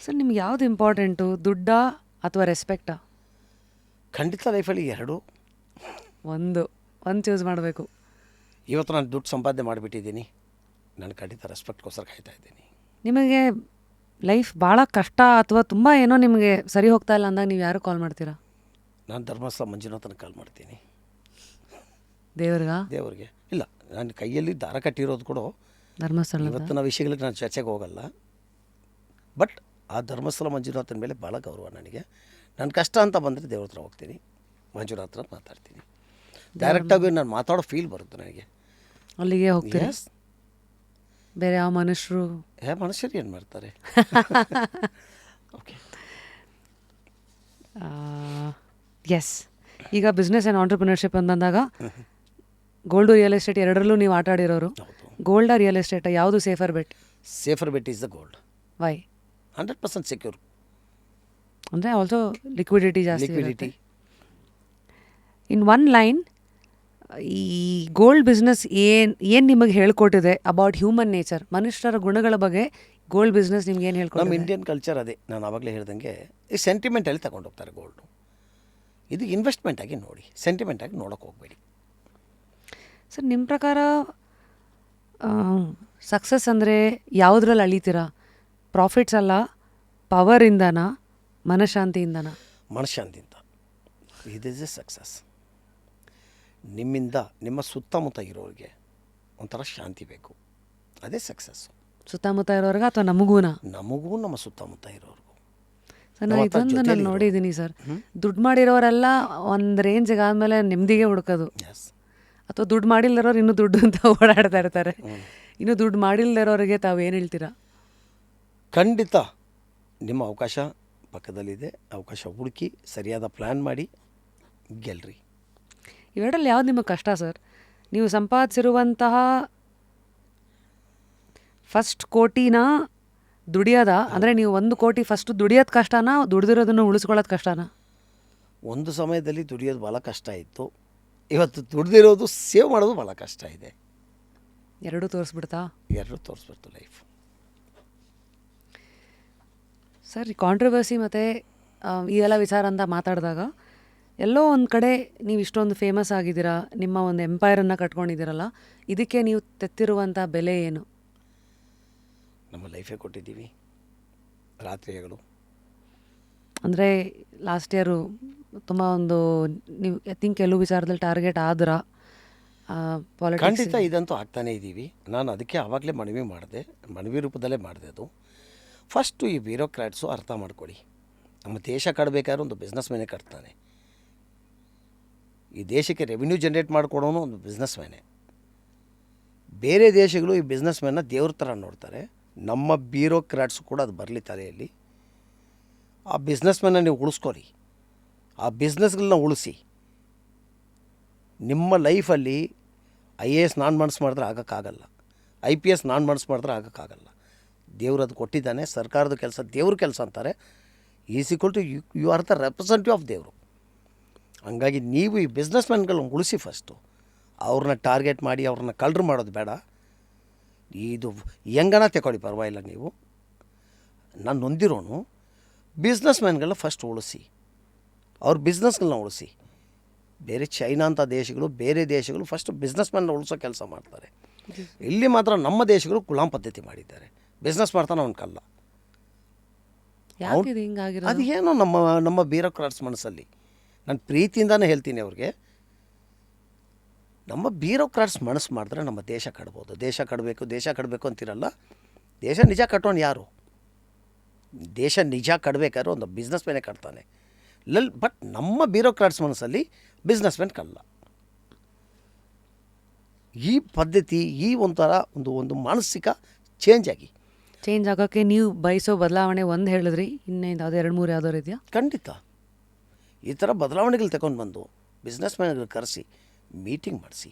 ಸರ್, ನಿಮ್ಗೆ ಯಾವುದು ಇಂಪಾರ್ಟೆಂಟು, ದುಡ್ಡಾ ಅಥವಾ ರೆಸ್ಪೆಕ್ಟಾ? ಖಂಡಿತ ಲೈಫಲ್ಲಿ ಎರಡು. ಒಂದು ಚೂಸ್ ಮಾಡಬೇಕು. ಇವತ್ತು ನಾನು ದುಡ್ಡು ಸಂಪಾದನೆ ಮಾಡಿಬಿಟ್ಟಿದ್ದೀನಿ, ನಾನು ಖಂಡಿತ ರೆಸ್ಪೆಕ್ಟ್ಗೋಸ್ಕರ ಕಾಯ್ತಾ ಇದ್ದೀನಿ. ನಿಮಗೆ ಲೈಫ್ ಭಾಳ ಕಷ್ಟ ಅಥವಾ ತುಂಬ ಏನೋ ನಿಮಗೆ ಸರಿ ಹೋಗ್ತಾ ಇಲ್ಲ ಅಂದಾಗ ನೀವು ಯಾರು ಕಾಲ್ ಮಾಡ್ತೀರಾ? ನಾನು ಧರ್ಮಸ್ಥಳ ಮಂಜುನಾಥನ ಕಾಲ್ ಮಾಡ್ತೀನಿ. ದೇವ್ರಿಗೆ ಇಲ್ಲ, ನಾನು ಕೈಯಲ್ಲಿ ದಾರ ಕಟ್ಟಿರೋದು ಕೂಡ ಧರ್ಮಸ್ಥಳ. ಇವತ್ತಿನ ವಿಷಯಗಳಿಗೆ ನಾನು ಚರ್ಚೆಗೆ ಹೋಗಲ್ಲ, ಬಟ್ ಆ ಧರ್ಮಸ್ಥಳ ಮಂಜುನಾಥನ ಮೇಲೆ ಭಾಳ ಗೌರವ ನನಗೆ. ನನ್ನ ಕಷ್ಟ ಅಂತ ಬಂದರೆ ದೇವ್ರ ಹತ್ರ ಹೋಗ್ತೀನಿ, ಮಂಜುನಾಥನ ಮಾತಾಡ್ತೀನಿ. ಡೈರೆಕ್ಟಾಗಿ ನಾನು ಮಾತಾಡೋ ಫೀಲ್ ಬರುತ್ತೆ ನನಗೆ. ಅಲ್ಲಿಗೆ ಹೋಗ್ತೀನಿ. ಬೇರೆ ಯಾವ ಮನುಷ್ಯರು ಏನು ಮಾಡ್ತಾರೆ? Okay, yes. ಈಗ ಬಿಸ್ನೆಸ್ ಆ್ಯಂಡ್ ಆಂಟ್ರಪ್ರಿನರ್ಶಿಪ್ ಅಂತಂದಾಗ ಗೋಲ್ಡು ರಿಯಲ್ ಎಸ್ಟೇಟ್ ಎರಡರಲ್ಲೂ ನೀವು ಆಟ ಆಡಿರೋರು. ಗೋಲ್ಡಾ ರಿಯಲ್ ಎಸ್ಟೇಟ್ ಯಾವುದು safer bet? Safer bet is the gold. Why? 100% secure. ಅಂದರೆ ಆಲ್ಸೋ ಲಿಕ್ವಿಡಿಟಿ ಜಾಸ್ತಿ. ಲಿಕ್ವಿಡಿಟಿ. ಇನ್ ಒನ್ ಲೈನ್, ಈ ಗೋಲ್ಡ್ ಬಿಸ್ನೆಸ್ ಏನು ನಿಮಗೆ ಹೇಳ್ಕೊಟ್ಟಿದೆ ಅಬೌಟ್ ಹ್ಯೂಮನ್ ನೇಚರ್, ಮನುಷ್ಯರ ಗುಣಗಳ ಬಗ್ಗೆ ಗೋಲ್ಡ್ ಬಿಸ್ನೆಸ್ ನಿಮ್ಗೆ ಏನು ಹೇಳ್ಕೊಟ್ಟಿದೆ? ನಮ್ಮ ಇಂಡಿಯನ್ ಕಲ್ಚರ್ ಅದೇ, ನಾನು ಆವಾಗಲೇ ಹೇಳ್ದಂಗೆ ಈ ಸೆಂಟಿಮೆಂಟಲ್ಲಿ ತಗೊಂಡೋಗ್ತಾರೆ ಗೋಲ್ಡು. ಇದು ಇನ್ವೆಸ್ಟ್ಮೆಂಟಾಗಿ ನೋಡಿ, ಸೆಂಟಿಮೆಂಟಾಗಿ ನೋಡೋಕೆ ಹೋಗಬೇಡಿ. ಸರ್, ನಿಮ್ಮ ಪ್ರಕಾರ ಸಕ್ಸಸ್ ಅಂದರೆ ಯಾವುದ್ರಲ್ಲಿ ಅಳಿತೀರಾ? ಪ್ರಾಫಿಟ್ಸ್ ಅಲ್ಲ, ಪವರಿಂದನಾ, ಮನಃಶಾಂತಿಯಿಂದನಾ? ಮನಃಶಾಂತಿಯಿಂದ. It is a success. ನಿಮ್ಮಿಂದ ನಿಮ್ಮ ಸುತ್ತಮುತ್ತ ಇರೋರಿಗೆ ಒಂಥರ ಶಾಂತಿ ಬೇಕು, ಅದೇ ಸಕ್ಸಸ್ಸು. ಸುತ್ತಮುತ್ತ ಇರೋರಿಗೆ ಅಥವಾ ನಮಗೂ ನಮ್ಮ ಸುತ್ತಮುತ್ತ ಇರೋರಿಗೂ. ಸರ್, ನಾನು ಇದೊಂದು ನಾನು ನೋಡಿದ್ದೀನಿ ಸರ್, ದುಡ್ಡು ಮಾಡಿರೋರೆಲ್ಲ ಒಂದು ರೇಂಜಿಗೆ ಆದಮೇಲೆ ನೆಮ್ಮದಿಗೆ ಹುಡುಕೋದು. ಅಥವಾ ದುಡ್ಡು ಮಾಡಿಲ್ಲರೋರು ಇನ್ನೂ ದುಡ್ಡು ಅಂತ ಓಡಾಡ್ತಾ ಇರ್ತಾರೆ. ಇನ್ನು ದುಡ್ಡು ಮಾಡಿಲ್ಲದರೋರಿಗೆ ತಾವು ಏನು ಹೇಳ್ತೀರಾ? ಖಂಡಿತ ನಿಮ್ಮ ಅವಕಾಶ ಪಕ್ಕದಲ್ಲಿದೆ, ಅವಕಾಶ ಹುಡುಕಿ ಸರಿಯಾದ ಪ್ಲ್ಯಾನ್ ಮಾಡಿ ಗೆಲ್ರಿ. ಇವೆರಡಲ್ಲಿ ಯಾವ್ದು ನಿಮಗೆ ಕಷ್ಟ ಸರ್? ನೀವು ಸಂಪಾದಿಸಿರುವಂತಹ ಫಸ್ಟ್ ಕೋಟಿನ ದುಡಿಯೋದ, ಅಂದರೆ ನೀವು 1 ಕೋಟಿ ಫಸ್ಟ್ ದುಡಿಯೋದು ಕಷ್ಟನಾ, ದುಡ್ದಿರೋದನ್ನು ಉಳಿಸ್ಕೊಳ್ಳೋದು ಕಷ್ಟನಾ? ಒಂದು ಸಮಯದಲ್ಲಿ ದುಡಿಯೋದು ಭಾಳ ಕಷ್ಟ ಇತ್ತು. ಇವತ್ತು ದುಡ್ದಿರೋದು ಸೇವ್ ಮಾಡೋದು ಭಾಳ ಕಷ್ಟ ಇದೆ. ಎರಡೂ ತೋರಿಸ್ಬಿಡ್ತಾ? ಎರಡೂ ತೋರಿಸ್ಬಿಡ್ತು ಲೈಫ್. ಸರ್, ಈ ಕಾಂಟ್ರವರ್ಸಿ ಮತ್ತು ಈ ಎಲ್ಲ ವಿಚಾರ ಅಂತ ಮಾತಾಡಿದಾಗ ಎಲ್ಲೋ ಒಂದು ಕಡೆ ನೀವು ಇಷ್ಟೊಂದು ಫೇಮಸ್ ಆಗಿದ್ದೀರಾ, ನಿಮ್ಮ ಒಂದು ಎಂಪೈರನ್ನು ಕಟ್ಕೊಂಡಿದ್ದೀರಲ್ಲ, ಇದಕ್ಕೆ ನೀವು ತೆತ್ತಿರುವಂಥ ಬೆಲೆ ಏನು? ನಮ್ಮ ಲೈಫೇ ಕೊಟ್ಟಿದ್ದೀವಿ, ರಾತ್ರಿಗಳು. ಅಂದರೆ ಲಾಸ್ಟ್ ಇಯರು ತುಂಬ ಒಂದು ನೀವು ಐ ಥಿಂಕ್ ಕೆಲವು ವಿಚಾರದಲ್ಲಿ ಟಾರ್ಗೆಟ್ ಆದ್ರ ಪಾಲಿಟಿಕ್ಸ್? ಖಂಡಿತ ಇದಂತೂ ಆಗ್ತಾನೇ ಇದ್ದೀವಿ. ನಾನು ಅದಕ್ಕೆ ಆವಾಗಲೇ ಮನವಿ ರೂಪದಲ್ಲೇ ಮಾಡಿದೆ. ಅದು ಫಸ್ಟು ಈ ಬ್ಯೂರೋಕ್ರಾಟ್ಸು ಅರ್ಥ ಮಾಡ್ಕೊಳ್ಳಿ, ನಮ್ಮ ದೇಶ ಕಟ್ಟಬೇಕಾದ್ರೆ ಒಂದು ಬಿಸ್ನೆಸ್ ಮ್ಯಾನೇ ಕಟ್ತಾನೆ. ಈ ದೇಶಕ್ಕೆ ರೆವಿನ್ಯೂ ಜನ್ರೇಟ್ ಮಾಡಿಕೊಡೋನು ಒಂದು ಬಿಸ್ನೆಸ್ ಮ್ಯಾನೇ. ಬೇರೆ ದೇಶಗಳು ಈ ಬಿಸ್ನೆಸ್ ಮ್ಯಾನ್ನ ದೇವ್ರ ಥರ ನೋಡ್ತಾರೆ. ನಮ್ಮ ಬ್ಯೂರೋಕ್ರಾಟ್ಸು ಕೂಡ ಅದು ಬರಲಿ ತಲೆಯಲ್ಲಿ. ಆ ಬಿಸ್ನೆಸ್ ಮ್ಯಾನ್ನ ನೀವು ಉಳಿಸ್ಕೊರಿ, ಆ ಬಿಸ್ನೆಸ್ಗಳನ್ನ ಉಳಿಸಿ. ನಿಮ್ಮ ಲೈಫಲ್ಲಿ IAS ನಾನ್ ಮನಸ್ಸು ಮಾಡಿದ್ರೆ ಆಗೋಕ್ಕಾಗಲ್ಲ, IPS ನಾನ್ ಮನಸ್ಸು ಮಾಡಿದ್ರೆ ಆಗೋಕ್ಕಾಗಲ್ಲ. ದೇವ್ರು ಅದು ಕೊಟ್ಟಿದ್ದಾನೆ. ಸರ್ಕಾರದ ಕೆಲಸ ದೇವ್ರ ಕೆಲಸ ಅಂತಾರೆ. Is equal to you are the representative of ದೇವರು. ಹಂಗಾಗಿ ನೀವು ಈ ಬಿಸ್ನೆಸ್ ಮ್ಯಾನ್ಗಳನ್ನ ಉಳಿಸಿ ಫಸ್ಟು. ಅವ್ರನ್ನ ಟಾರ್ಗೆಟ್ ಮಾಡಿ ಅವ್ರನ್ನ ಕಳ್ರು ಮಾಡೋದು ಬೇಡ. ಇದು ಹೆಂಗನ ತಗೊಳ್ಳಿ ಪರವಾಗಿಲ್ಲ. ನೀವು ನಾನು ನೊಂದಿರೋನು ಬಿಸ್ನೆಸ್ ಮ್ಯಾನ್ಗಳನ್ನ ಫಸ್ಟ್ ಉಳಿಸಿ, ಅವ್ರ ಬಿಸ್ನೆಸ್ಗಳನ್ನ ಉಳಿಸಿ. ಬೇರೆ ಚೈನಾ ಅಂಥ ದೇಶಗಳು, ಬೇರೆ ದೇಶಗಳು ಫಸ್ಟ್ ಬಿಸ್ನೆಸ್ ಮ್ಯಾನ್ನ ಉಳಿಸೋ ಕೆಲಸ ಮಾಡ್ತಾರೆ. ಇಲ್ಲಿ ಮಾತ್ರ ನಮ್ಮ ದೇಶಗಳು ಗುಲಾಮ್ ಪದ್ಧತಿ ಮಾಡಿದ್ದಾರೆ. ಬಿಸ್ನೆಸ್ ಮಾಡ್ತಾನೆ ಅವ್ನ ಕಲ್ಲ. ಯಾಕೆ ಹಿಂಗಾಗಿರೋ? ಅದು ಏನೋ ನಮ್ಮ ಬ್ಯೂರೋಕ್ರಾಟ್ಸ್ ಮನಸ್ಸಲ್ಲಿ. ನಾನು ಪ್ರೀತಿಯಿಂದಾನೇ ಹೇಳ್ತೀನಿ ಅವ್ರಿಗೆ, ನಮ್ಮ ಬ್ಯೂರೋಕ್ರಾಟ್ಸ್ ಮನಸ್ಸು ಮಾಡಿದ್ರೆ ನಮ್ಮ ದೇಶ ಕಟ್ಬೋದು. ದೇಶ ಕಟ್ಟಬೇಕು ಅಂತಿರಲ್ಲ. ದೇಶ ನಿಜ ಕಟ್ಟೋನು ಯಾರು? ದೇಶ ನಿಜ ಕಟ್ಟಬೇಕಾದ್ರೆ ಒಂದು ಬಿಸ್ನೆಸ್ ಮ್ಯಾನೇ ಕಟ್ತಾನೆ. ಬಟ್ ನಮ್ಮ ಬ್ಯೂರೋಕ್ರಾಟ್ಸ್ ಮನಸ್ಸಲ್ಲಿ ಬಿಸ್ನೆಸ್ ಮ್ಯಾನ್ ಕಲ್ಲ. ಈ ಪದ್ಧತಿ, ಈ ಒಂಥರ ಒಂದು ಮಾನಸಿಕ ಚೇಂಜ್ ಆಗೋಕ್ಕೆ ನೀವು ಬಯಸೋ ಬದಲಾವಣೆ ಒಂದು ಹೇಳಿದ್ರಿ, ಇನ್ನೇನು ಅದು 2-3 ಯಾವ್ದಾರು ಇದೆಯಾ? ಖಂಡಿತ ಈ ಥರ ಬದಲಾವಣೆಗಳು ತಗೊಂಡು ಬಂದು ಬಿಸ್ನೆಸ್ ಮ್ಯಾನ್ಗಳು ಕರೆಸಿ ಮೀಟಿಂಗ್ ಮಾಡಿಸಿ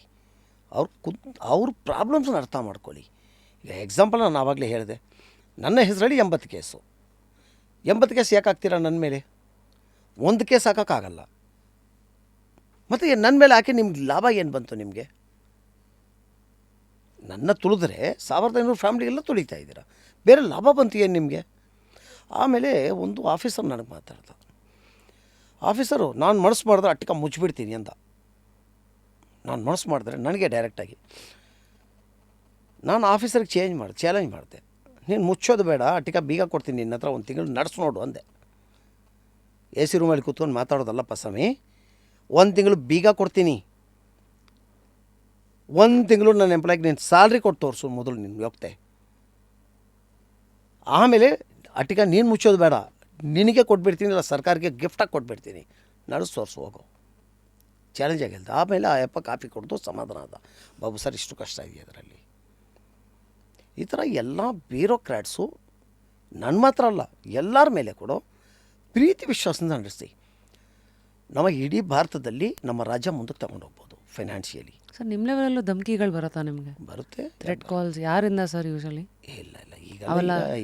ಅವ್ರ ಪ್ರಾಬ್ಲಮ್ಸ್ನ ಅರ್ಥ ಮಾಡ್ಕೊಳ್ಳಿ. ಈಗ ಎಕ್ಸಾಂಪಲ್ ನಾನು ಆವಾಗಲೇ ಹೇಳಿದೆ, ನನ್ನ ಹೆಸರಲ್ಲಿ 80 ಕೇಸು. 80 ಕೇಸ್ ಯಾಕೆ ಹಾಕ್ತೀರಾ ನನ್ನ ಮೇಲೆ? ಒಂದು ಕೇಸ್ ಹಾಕೋಕ್ಕಾಗಲ್ಲ. ಮತ್ತು ನನ್ನ ಮೇಲೆ ಹಾಕಿ ನಿಮ್ಗೆ ಲಾಭ ಏನು ಬಂತು? ನಿಮಗೆ ನನ್ನ ತುಳಿದ್ರೆ 1500 ಫ್ಯಾಮ್ಲಿಗೆಲ್ಲ ತುಳಿತಾ ಇದ್ದೀರಾ, ಬೇರೆ ಲಾಭ ಬಂತು ಏನು ನಿಮಗೆ? ಆಮೇಲೆ ಒಂದು ಆಫೀಸರ್ ನನಗೆ ಮಾತಾಡ್ದ. ಆಫೀಸರು ನಾನು ಮನಸ್ಸು ಮಾಡಿದ್ರೆ ಅಟ್ಟಿಕ ಮುಚ್ಚಿಬಿಡ್ತೀನಿ ಅಂದ. ನಾನು ಮನಸ್ಸು ಮಾಡಿದ್ರೆ ನನಗೆ ಡೈರೆಕ್ಟಾಗಿ ನಾನು ಆಫೀಸರ್ಗೆ ಚಾಲೆಂಜ್ ಮಾಡಿದೆ. ನೀನು ಮುಚ್ಚೋದು ಬೇಡ, ಅಟ್ಟಿಕ ಬೀಗ ಕೊಡ್ತೀನಿ, ನಿನ್ನ ಹತ್ರ 1 ತಿಂಗಳು ನಡೆಸಿ ನೋಡು ಅಂದೆ. AC ರೂಮಲ್ಲಿ ಕೂತ್ಕೊಂಡು ಮಾತಾಡೋದಲ್ಲಪ್ಪ ಸ್ವಾಮಿ, 1 ತಿಂಗಳು ಬೀಗ ಕೊಡ್ತೀನಿ, 1 ತಿಂಗಳು ನನ್ನ ಎಂಪ್ಲಾಯ್ಗೆ ನೀನು ಸ್ಯಾಲ್ರಿ ಕೊಟ್ಟು ತೋರಿಸು ಮೊದಲು ನಿನ್ಗೆ ಹೋಗ್ತೆ. ಆಮೇಲೆ ಅಟ್ಟಿಕ ನೀನು ಮುಚ್ಚೋದು ಬೇಡ, ನಿನಗೆ ಕೊಟ್ಬಿಡ್ತೀನಿ, ಇಲ್ಲ ಸರ್ಕಾರಕ್ಕೆ ಗಿಫ್ಟಾಗಿ ಕೊಟ್ಬಿಡ್ತೀನಿ, ನಡೆಸಿ ತೋರಿಸು ಹೋಗೋ. ಚಾಲೆಂಜ್ ಆಗಿಲ್ದ. ಆಮೇಲೆ ಆ ಯಪ್ಪ ಕಾಫಿ ಕೊಡ್ದು ಸಮಾಧಾನ ಆದ. ಬಾಬು ಸರ್ ಇಷ್ಟು ಕಷ್ಟ ಇದೆಯಾ ಅದರಲ್ಲಿ? ಈ ಥರ ಎಲ್ಲ ಬ್ಯೂರೋಕ್ರಾಟ್ಸು ನನ್ನ ಮಾತ್ರ ಅಲ್ಲ, ಎಲ್ಲರ ಮೇಲೆ ಕೂಡ ಪ್ರೀತಿ ವಿಶ್ವಾಸದಿಂದ ನಡೆಸಿ ನಮ್ಮ ಇಡೀ ಭಾರತದಲ್ಲಿ ನಮ್ಮ ರಾಜ್ಯ ಮುಂದಕ್ಕೆ ತಗೊಂಡು ಹೋಗ್ಬೋದು ಫೈನಾನ್ಷಿಯಲಿ. ಸರ್, ನಿಮ್ಮ ಲೆವೆಲಲ್ಲೂ ಧಮಕಿಗಳು ಬರುತ್ತಾ ನಿಮಗೆ? ಬರುತ್ತೆ. ಥ್ರೆಟ್ ಕಾಲ್ಸ್ ಯಾರಿಂದ ಸರ್ ಯೂಶಲಿ? ಇಲ್ಲ ಈಗ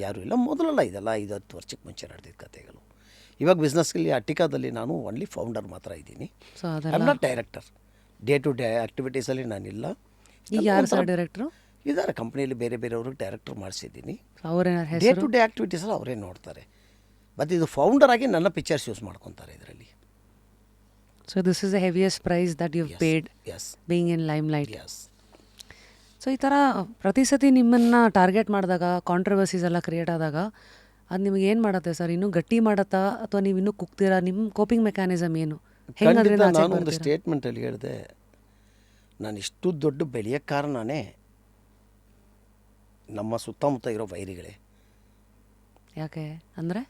ಯಾರೂ ಇಲ್ಲ. ಮೊದಲೆಲ್ಲ ಇದೆಲ್ಲ 5-10 ವರ್ಷಕ್ಕೆ ಮುಂಚೆ ನಡೆದಿದ್ದ ಕಥೆಗಳು. ಇವಾಗ ಬಿಸ್ನೆಸ್ನಲ್ಲಿ ಅಟ್ಟಿಕಾದಲ್ಲಿ ನಾನು ಓನ್ಲಿ ಫೌಂಡರ್ ಮಾತ್ರ ಇದ್ದೀನಿ. So I am not director. Day to day ಆ್ಯಕ್ಟಿವಿಟೀಸಲ್ಲಿ ನಾನಿಲ್ಲ. ಈಗ ಯಾರು ಸರ್ ಡೈರೆಕ್ಟ್ರು? ಇದ್ದಾರೆ ಕಂಪ್ನಿಯಲ್ಲಿ, ಬೇರೆಯವ್ರಿಗೆ ಡೈರೆಕ್ಟರ್ ಮಾಡಿಸಿದ್ದೀನಿ. ಅವರೇನಾರು ಡೇ ಟು ಡೇ ಆ್ಯಕ್ಟಿವಿಟೀಸಲ್ಲಿ ಅವರೇ ನೋಡ್ತಾರೆ. ಮತ್ತು ಇದು ಫೌಂಡರ್ ಆಗಿ ನನ್ನ ಪಿಕ್ಚರ್ಸ್ ಯೂಸ್ ಮಾಡ್ಕೊತಾರೆ ಇದರಲ್ಲಿ. So this is the heaviest price that you paid being in limelight. So ಈ ಥರ ಪ್ರತಿ ಸತಿ ನಿಮ್ಮನ್ನು ಟಾರ್ಗೆಟ್ ಮಾಡಿದಾಗ, ಕಾಂಟ್ರವರ್ಸೀಸ್ ಎಲ್ಲ ಕ್ರಿಯೇಟ್ ಆದಾಗ ಅದು ನಿಮಗೆ ಏನು ಮಾಡುತ್ತೆ ಸರ್? ಇನ್ನೂ ಗಟ್ಟಿ ಮಾಡುತ್ತಾ ಅಥವಾ ನೀವು ಇನ್ನೂ ಕುಗ್ತೀರಾ? ನಿಮ್ಮ ಕೋಪಿಂಗ್ ಮೆಕ್ಯಾನಿಸಮ್ ಏನು? ನಾನು ಒಂದು ಸ್ಟೇಟ್ಮೆಂಟಲ್ಲಿ ಹೇಳಿದೆ, ನಾನು ಇಷ್ಟು ದೊಡ್ಡ ಬೆಳೆಯ ಕಾರಣನೇ ನಮ್ಮ ಸುತ್ತಮುತ್ತ ಇರೋ ವೈರಿಗಳೇ. ಯಾಕೆ ಅಂದರೆ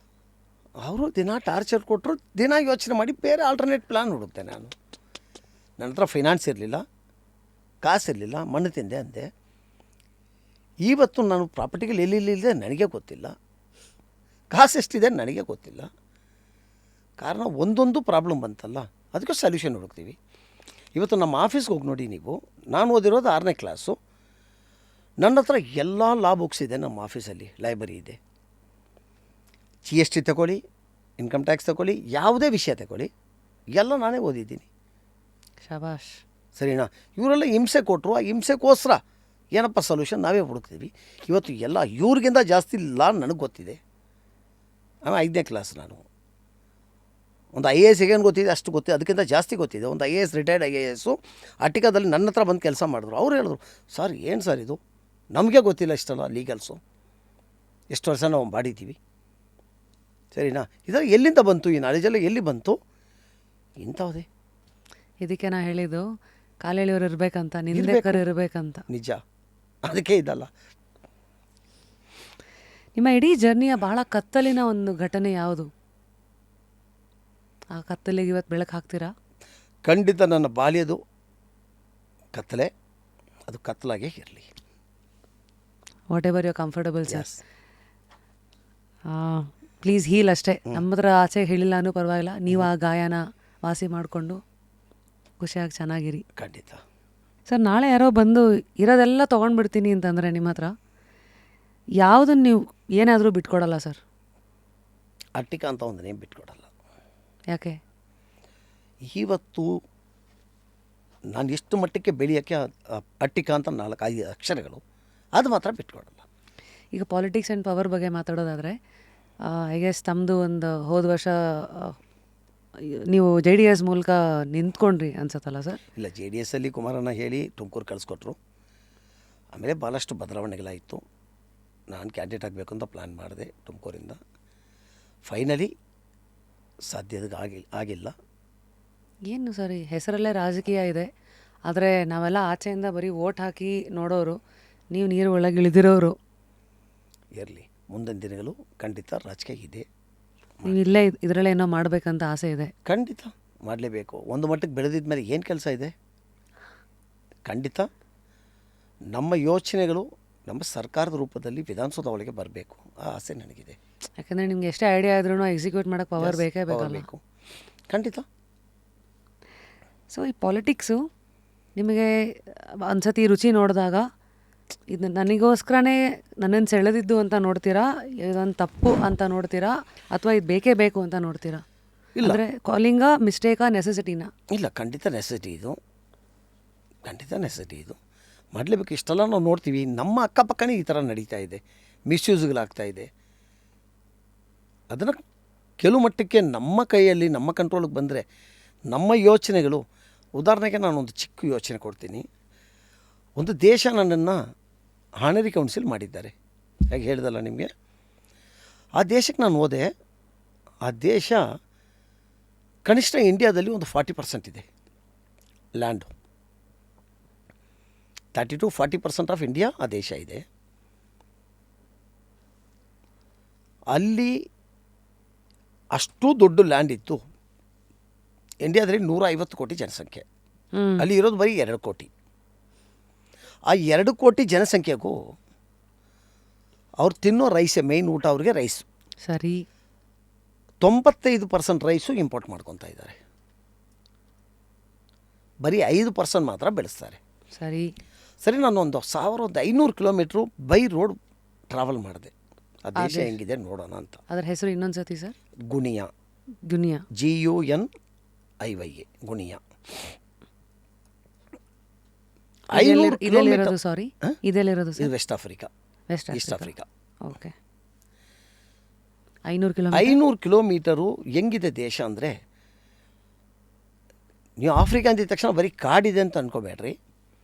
ಅವರು ದಿನ ಟಾರ್ಚರ್ ಕೊಟ್ಟರು, ದಿನ ಯೋಚನೆ ಮಾಡಿ ಬೇರೆ ಆಲ್ಟರ್ನೇಟ್ ಪ್ಲ್ಯಾನ್ ಹುಡುಕ್ತೆ. ನನ್ನ ಹತ್ರ ಫೈನಾನ್ಸ್ ಇರಲಿಲ್ಲ, ಕಾಸಿರಲಿಲ್ಲ, ಮಣ್ಣು ತಿಂದೆ ಅಂದೆ. ಇವತ್ತು ನಾನು ಪ್ರಾಪರ್ಟಿಗಳು ಎಲ್ಲಿದೆ ನನಗೆ ಗೊತ್ತಿಲ್ಲ, ಕಾಸು ಎಷ್ಟಿದೆ ನನಗೆ ಗೊತ್ತಿಲ್ಲ. ಕಾರಣ ಒಂದೊಂದು ಪ್ರಾಬ್ಲಮ್ ಬಂತಲ್ಲ, ಅದಕ್ಕೆ ಸೊಲ್ಯೂಷನ್ ಹುಡುಕ್ತೀವಿ. ಇವತ್ತು ನಮ್ಮ ಆಫೀಸ್ಗೆ ಹೋಗಿ ನೋಡಿ ನೀವು, ನಾನು ಓದಿರೋದು 6ನೇ ಕ್ಲಾಸು. ನನ್ನ ಹತ್ರ ಎಲ್ಲ ಲಾ ಬುಕ್ಸ್ ಇದೆ ನಮ್ಮ ಆಫೀಸಲ್ಲಿ, ಲೈಬ್ರರಿ ಇದೆ. GST ತಗೊಳ್ಳಿ, ಇನ್ಕಮ್ ಟ್ಯಾಕ್ಸ್ ತಗೊಳ್ಳಿ, ಯಾವುದೇ ವಿಷಯ ತಗೊಳ್ಳಿ, ಎಲ್ಲ ನಾನೇ ಓದಿದ್ದೀನಿ. ಶಬಾಷ್. ಸರಿನಾ? ಇವರೆಲ್ಲ ಹಿಂಸೆ ಕೊಟ್ಟರು, ಆ ಹಿಂಸೆಗೋಸ್ಕರ ಏನಪ್ಪ ಸೊಲ್ಯೂಷನ್ ನಾವೇ ಹುಡುಕ್ತೀವಿ. ಇವತ್ತು ಎಲ್ಲ ಇವ್ರಿಗಿಂತ ಜಾಸ್ತಿ ಲಾ ನನಗೆ ಗೊತ್ತಿದೆ. ಆಮೇಲೆ 5ನೇ ಕ್ಲಾಸ್ ನಾನು. ಒಂದು IAS ಏನು ಗೊತ್ತಿದೆ ಅಷ್ಟು ಗೊತ್ತಿದೆ, ಅದಕ್ಕಿಂತ ಜಾಸ್ತಿ ಗೊತ್ತಿದೆ. ಒಂದು IAS ರಿಟೈರ್ಡ್ IAS ಅಟ್ಟಿಕಾದಲ್ಲಿ ನನ್ನ ಹತ್ರ ಬಂದು ಕೆಲಸ ಮಾಡಿದ್ರು. ಅವ್ರು ಹೇಳಿದ್ರು, ಸರ್ ಏನು ಸರ್ ಇದು, ನಮಗೆ ಗೊತ್ತಿಲ್ಲ ಇಷ್ಟಲ್ಲ ಲೀಗಲ್ಸು, ಎಷ್ಟು ವರ್ಷ ನಾವು ಮಾಡಿದ್ದೀವಿ. ಸರಿನಾ? ಇದರ ಎಲ್ಲಿಂದ ಬಂತು ಈ ನಾಲೆಜೆಲ್ಲ, ಎಲ್ಲಿ ಬಂತು? ಇಂಥವುದೇ ಇದಕ್ಕೆ ನಾ ಹೇಳಿದ್ದು ಕಾಲೆಳೆಯೋರು ಇರಬೇಕಂತ, ನಿಂದೆಕರು ಇರಬೇಕಂತ. ನಿಜ, ಅದಕ್ಕೆ ಇದಲ್ಲ. ನಿಮ್ಮ ಇಡೀ ಜರ್ನಿಯ ಬಹಳ ಕತ್ತಲಿನ ಒಂದು ಘಟನೆ ಯಾವುದು? ಆ ಕತ್ತಲಿಗೆ ಇವತ್ತು ಬೆಳಕು ಹಾಕ್ತೀರಾ? ಖಂಡಿತ ನನ್ನ ಬಾಲ್ಯದು ಕತ್ತಲೆ, ಅದು ಕತ್ತಲಾಗೇ ಇರಲಿ. Whatever you comfortable sir. Please heal ಅಷ್ಟೇ, ನಮ್ಮ ಹತ್ರ ಆಚೆ ಹೇಳಿಲ್ಲ ಅನ್ನೂ ಪರವಾಗಿಲ್ಲ. ನೀವು ಆ ಗಾಯನ ವಾಸಿ ಮಾಡಿಕೊಂಡು ಖುಷಿಯಾಗಿ ಚೆನ್ನಾಗಿರಿ. ಖಂಡಿತ ಸರ್, ನಾಳೆ ಯಾರೋ ಬಂದು ಇರೋದೆಲ್ಲ ತೊಗೊಂಡ್ಬಿಡ್ತೀನಿ ಅಂತಂದರೆ ನಿಮ್ಮ ಹತ್ರ ಯಾವುದನ್ನು ನೀವು ಏನಾದರೂ ಬಿಟ್ಕೊಡಲ್ಲ ಸರ್? ಅಟ್ಟಿಕಾ ಅಂತ ಒಂದು ನೇಮ್ ಬಿಟ್ಕೊಡಲ್ಲ. ಯಾಕೆ? ಇವತ್ತು ನಾನು ಎಷ್ಟು ಮಟ್ಟಕ್ಕೆ ಬೆಳೆಯೋಕ್ಕೆ ಅಟ್ಟಿಕಾ ಅಂತ 4-5 ಅಕ್ಷರಗಳು, ಅದು ಮಾತ್ರ ಬಿಟ್ಕೊಡಲ್ಲ. ಈಗ ಪಾಲಿಟಿಕ್ಸ್ ಆ್ಯಂಡ್ ಪವರ್ ಬಗ್ಗೆ ಮಾತಾಡೋದಾದರೆ, ಐ ಗೆಸ್ ತಮ್ಮದು ಒಂದು ಹೋದ ವರ್ಷ ನೀವು JDS ಮೂಲಕ ನಿಂತ್ಕೊಂಡ್ರಿ ಅನ್ಸತ್ತಲ್ಲ ಸರ್? ಇಲ್ಲ, JDSಲ್ಲಿ ಕುಮಾರಣ್ಣ ಹೇಳಿ ತುಮಕೂರು ಕಳಿಸ್ಕೊಟ್ರು. ಆಮೇಲೆ ಭಾಳಷ್ಟು ಬದಲಾವಣೆಗಳಾಯಿತು. ನಾನು ಕ್ಯಾಂಡಿಡೇಟ್ ಆಗಬೇಕು ಅಂತ ಪ್ಲ್ಯಾನ್ ಮಾಡಿದೆ ತುಮಕೂರಿಂದ. ಫೈನಲಿ ಆಗಿಲ್ಲ. ಏನು ಸರ್, ಈ ಹೆಸರಲ್ಲೇ ರಾಜಕೀಯ ಇದೆ, ಆದರೆ ನಾವೆಲ್ಲ ಆಚೆಯಿಂದ ಬರೀ ಓಟ್ ಹಾಕಿ ನೋಡೋರು, ನೀವು ನೀರು ಒಳಗೆ ಇಳಿದಿರೋರು. ಇರಲಿ, ಮುಂದಿನ ದಿನಗಳು ಖಂಡಿತ ರಾಜಕೀಯ ಇದೆ. ನೀವು ಇಲ್ಲೇ ಇದರಲ್ಲೇ ಏನೋ ಮಾಡಬೇಕಂತ ಆಸೆ ಇದೆ? ಖಂಡಿತ ಮಾಡಲೇಬೇಕು. ಒಂದು ಮಟ್ಟಕ್ಕೆ ಬೆಳೆದಿದ್ದ ಮೇಲೆ ಏನು ಕೆಲಸ ಇದೆ? ಖಂಡಿತ ನಮ್ಮ ಯೋಚನೆಗಳು ನಮ್ಮ ಸರ್ಕಾರದ ರೂಪದಲ್ಲಿ ವಿಧಾನಸೌಧ ಒಳಗೆ ಬರಬೇಕು, ಆ ಆಸೆ ನನಗಿದೆ. ಯಾಕಂದರೆ ನಿಮ್ಗೆ ಎಷ್ಟೇ ಐಡಿಯಾ ಇದ್ರೂ ಎಕ್ಸಿಕ್ಯೂಟ್ ಮಾಡೋಕ್ಕೆ ಪವರ್ ಬೇಕೇ ಬೇಕು. ಖಂಡಿತ. ಸೊ ಈ ಪಾಲಿಟಿಕ್ಸು ನಿಮಗೆ ಒಂದ್ಸತಿ ರುಚಿ ನೋಡಿದಾಗ ಇದು ನನಗೋಸ್ಕರನೇ ನನ್ನನ್ನು ಸೆಳೆದಿದ್ದು ಅಂತ ನೋಡ್ತೀರಾ, ಇದೊಂದು ತಪ್ಪು ಅಂತ ನೋಡ್ತೀರಾ, ಅಥವಾ ಇದು ಬೇಕೇ ಬೇಕು ಅಂತ ನೋಡ್ತೀರಾ? ಅಂದರೆ ಕಾಲಿಂಗಾ, ಮಿಸ್ಟೇಕಾ, ನೆಸೆಸಿಟಿನಾ? ಇಲ್ಲ, ಖಂಡಿತ ನೆಸೆಸಿಟಿ ಇದು. ಮಾಡಲೇಬೇಕು. ಇಷ್ಟೆಲ್ಲ ನಾವು ನೋಡ್ತೀವಿ, ನಮ್ಮ ಅಕ್ಕಪಕ್ಕನೇ ಈ ಥರ ನಡೀತಾ ಇದೆ, ಮಿಸ್ಯೂಸ್ಗಳಾಗ್ತಾ ಇದೆ. ಅದನ್ನು ಕೆಲವು ಮಟ್ಟಕ್ಕೆ ನಮ್ಮ ಕೈಯಲ್ಲಿ, ನಮ್ಮ ಕಂಟ್ರೋಲಿಗೆ ಬಂದರೆ ನಮ್ಮ ಯೋಚನೆಗಳು, ಉದಾಹರಣೆಗೆ ನಾನೊಂದು ಚಿಕ್ಕ ಯೋಚನೆ ಕೊಡ್ತೀನಿ. ಒಂದು ದೇಶ ನನ್ನನ್ನು ಹಾನರಿ ಕೌನ್ಸಿಲ್ ಮಾಡಿದ್ದಾರೆ, ಹೇಗೆ ಹೇಳ್ದಲ್ಲ ನಿಮಗೆ. ಆ ದೇಶಕ್ಕೆ ನಾನು ಹೋದೆ. ಆ ದೇಶ ಕನಿಷ್ಠ ಇಂಡಿಯಾದಲ್ಲಿ ಒಂದು 40% ಇದೆ ಲ್ಯಾಂಡು. 30-40% ಆಫ್ ಇಂಡಿಯಾ ಆ ದೇಶ ಇದೆ. ಅಲ್ಲಿ ಅಷ್ಟು ದೊಡ್ಡ ಲ್ಯಾಂಡ್ ಇತ್ತು. ಇಂಡಿಯಾದಲ್ಲಿ 150 ಕೋಟಿ ಜನಸಂಖ್ಯೆ, ಅಲ್ಲಿ ಇರೋದು ಬರೀ 2 ಕೋಟಿ. ಆ 2 ಕೋಟಿ ಜನಸಂಖ್ಯೆಗೂ ಅವ್ರು ತಿನ್ನೋ ರೈಸೇ ಮೇಯ್ನ್ ಊಟ, ಅವ್ರಿಗೆ ರೈಸು. ಸರಿ. 95% ರೈಸು ಇಂಪೋರ್ಟ್ ಮಾಡ್ಕೊತಾ ಇದ್ದಾರೆ, ಬರೀ 5% ಮಾತ್ರ ಬೆಳೆಸ್ತಾರೆ. ಸರಿ, ನಾನು ಒಂದು 1500 ಕಿಲೋಮೀಟ್ರು ಬೈ ರೋಡ್ ಟ್ರಾವೆಲ್ ಮಾಡಿದೆ. ಆ ದೇಶ ಹೆಂಗಿದೆ ನೋಡೋಣ ಅಂತ. ಅದರ ಹೆಸರು ಇನ್ನೊಂದು ಸತಿ sir? Guinea. GUNIYA, Guinea. 500 kilometre. Sorry, ಇದೆಲ್ಲಿರೋದು ಸರ್? ಇದು West Africa, East Africa. Okay. 500 kilometre ಹೆಂಗಿದೆ ದೇಶ ಅಂದರೆ, ನೀವು ಆಫ್ರಿಕಾ ಅಂದಿದ ತಕ್ಷಣ ಬರೀ ಕಾಡಿದೆ ಅಂತ ಅಂದ್ಕೋಬೇಡ್ರಿ.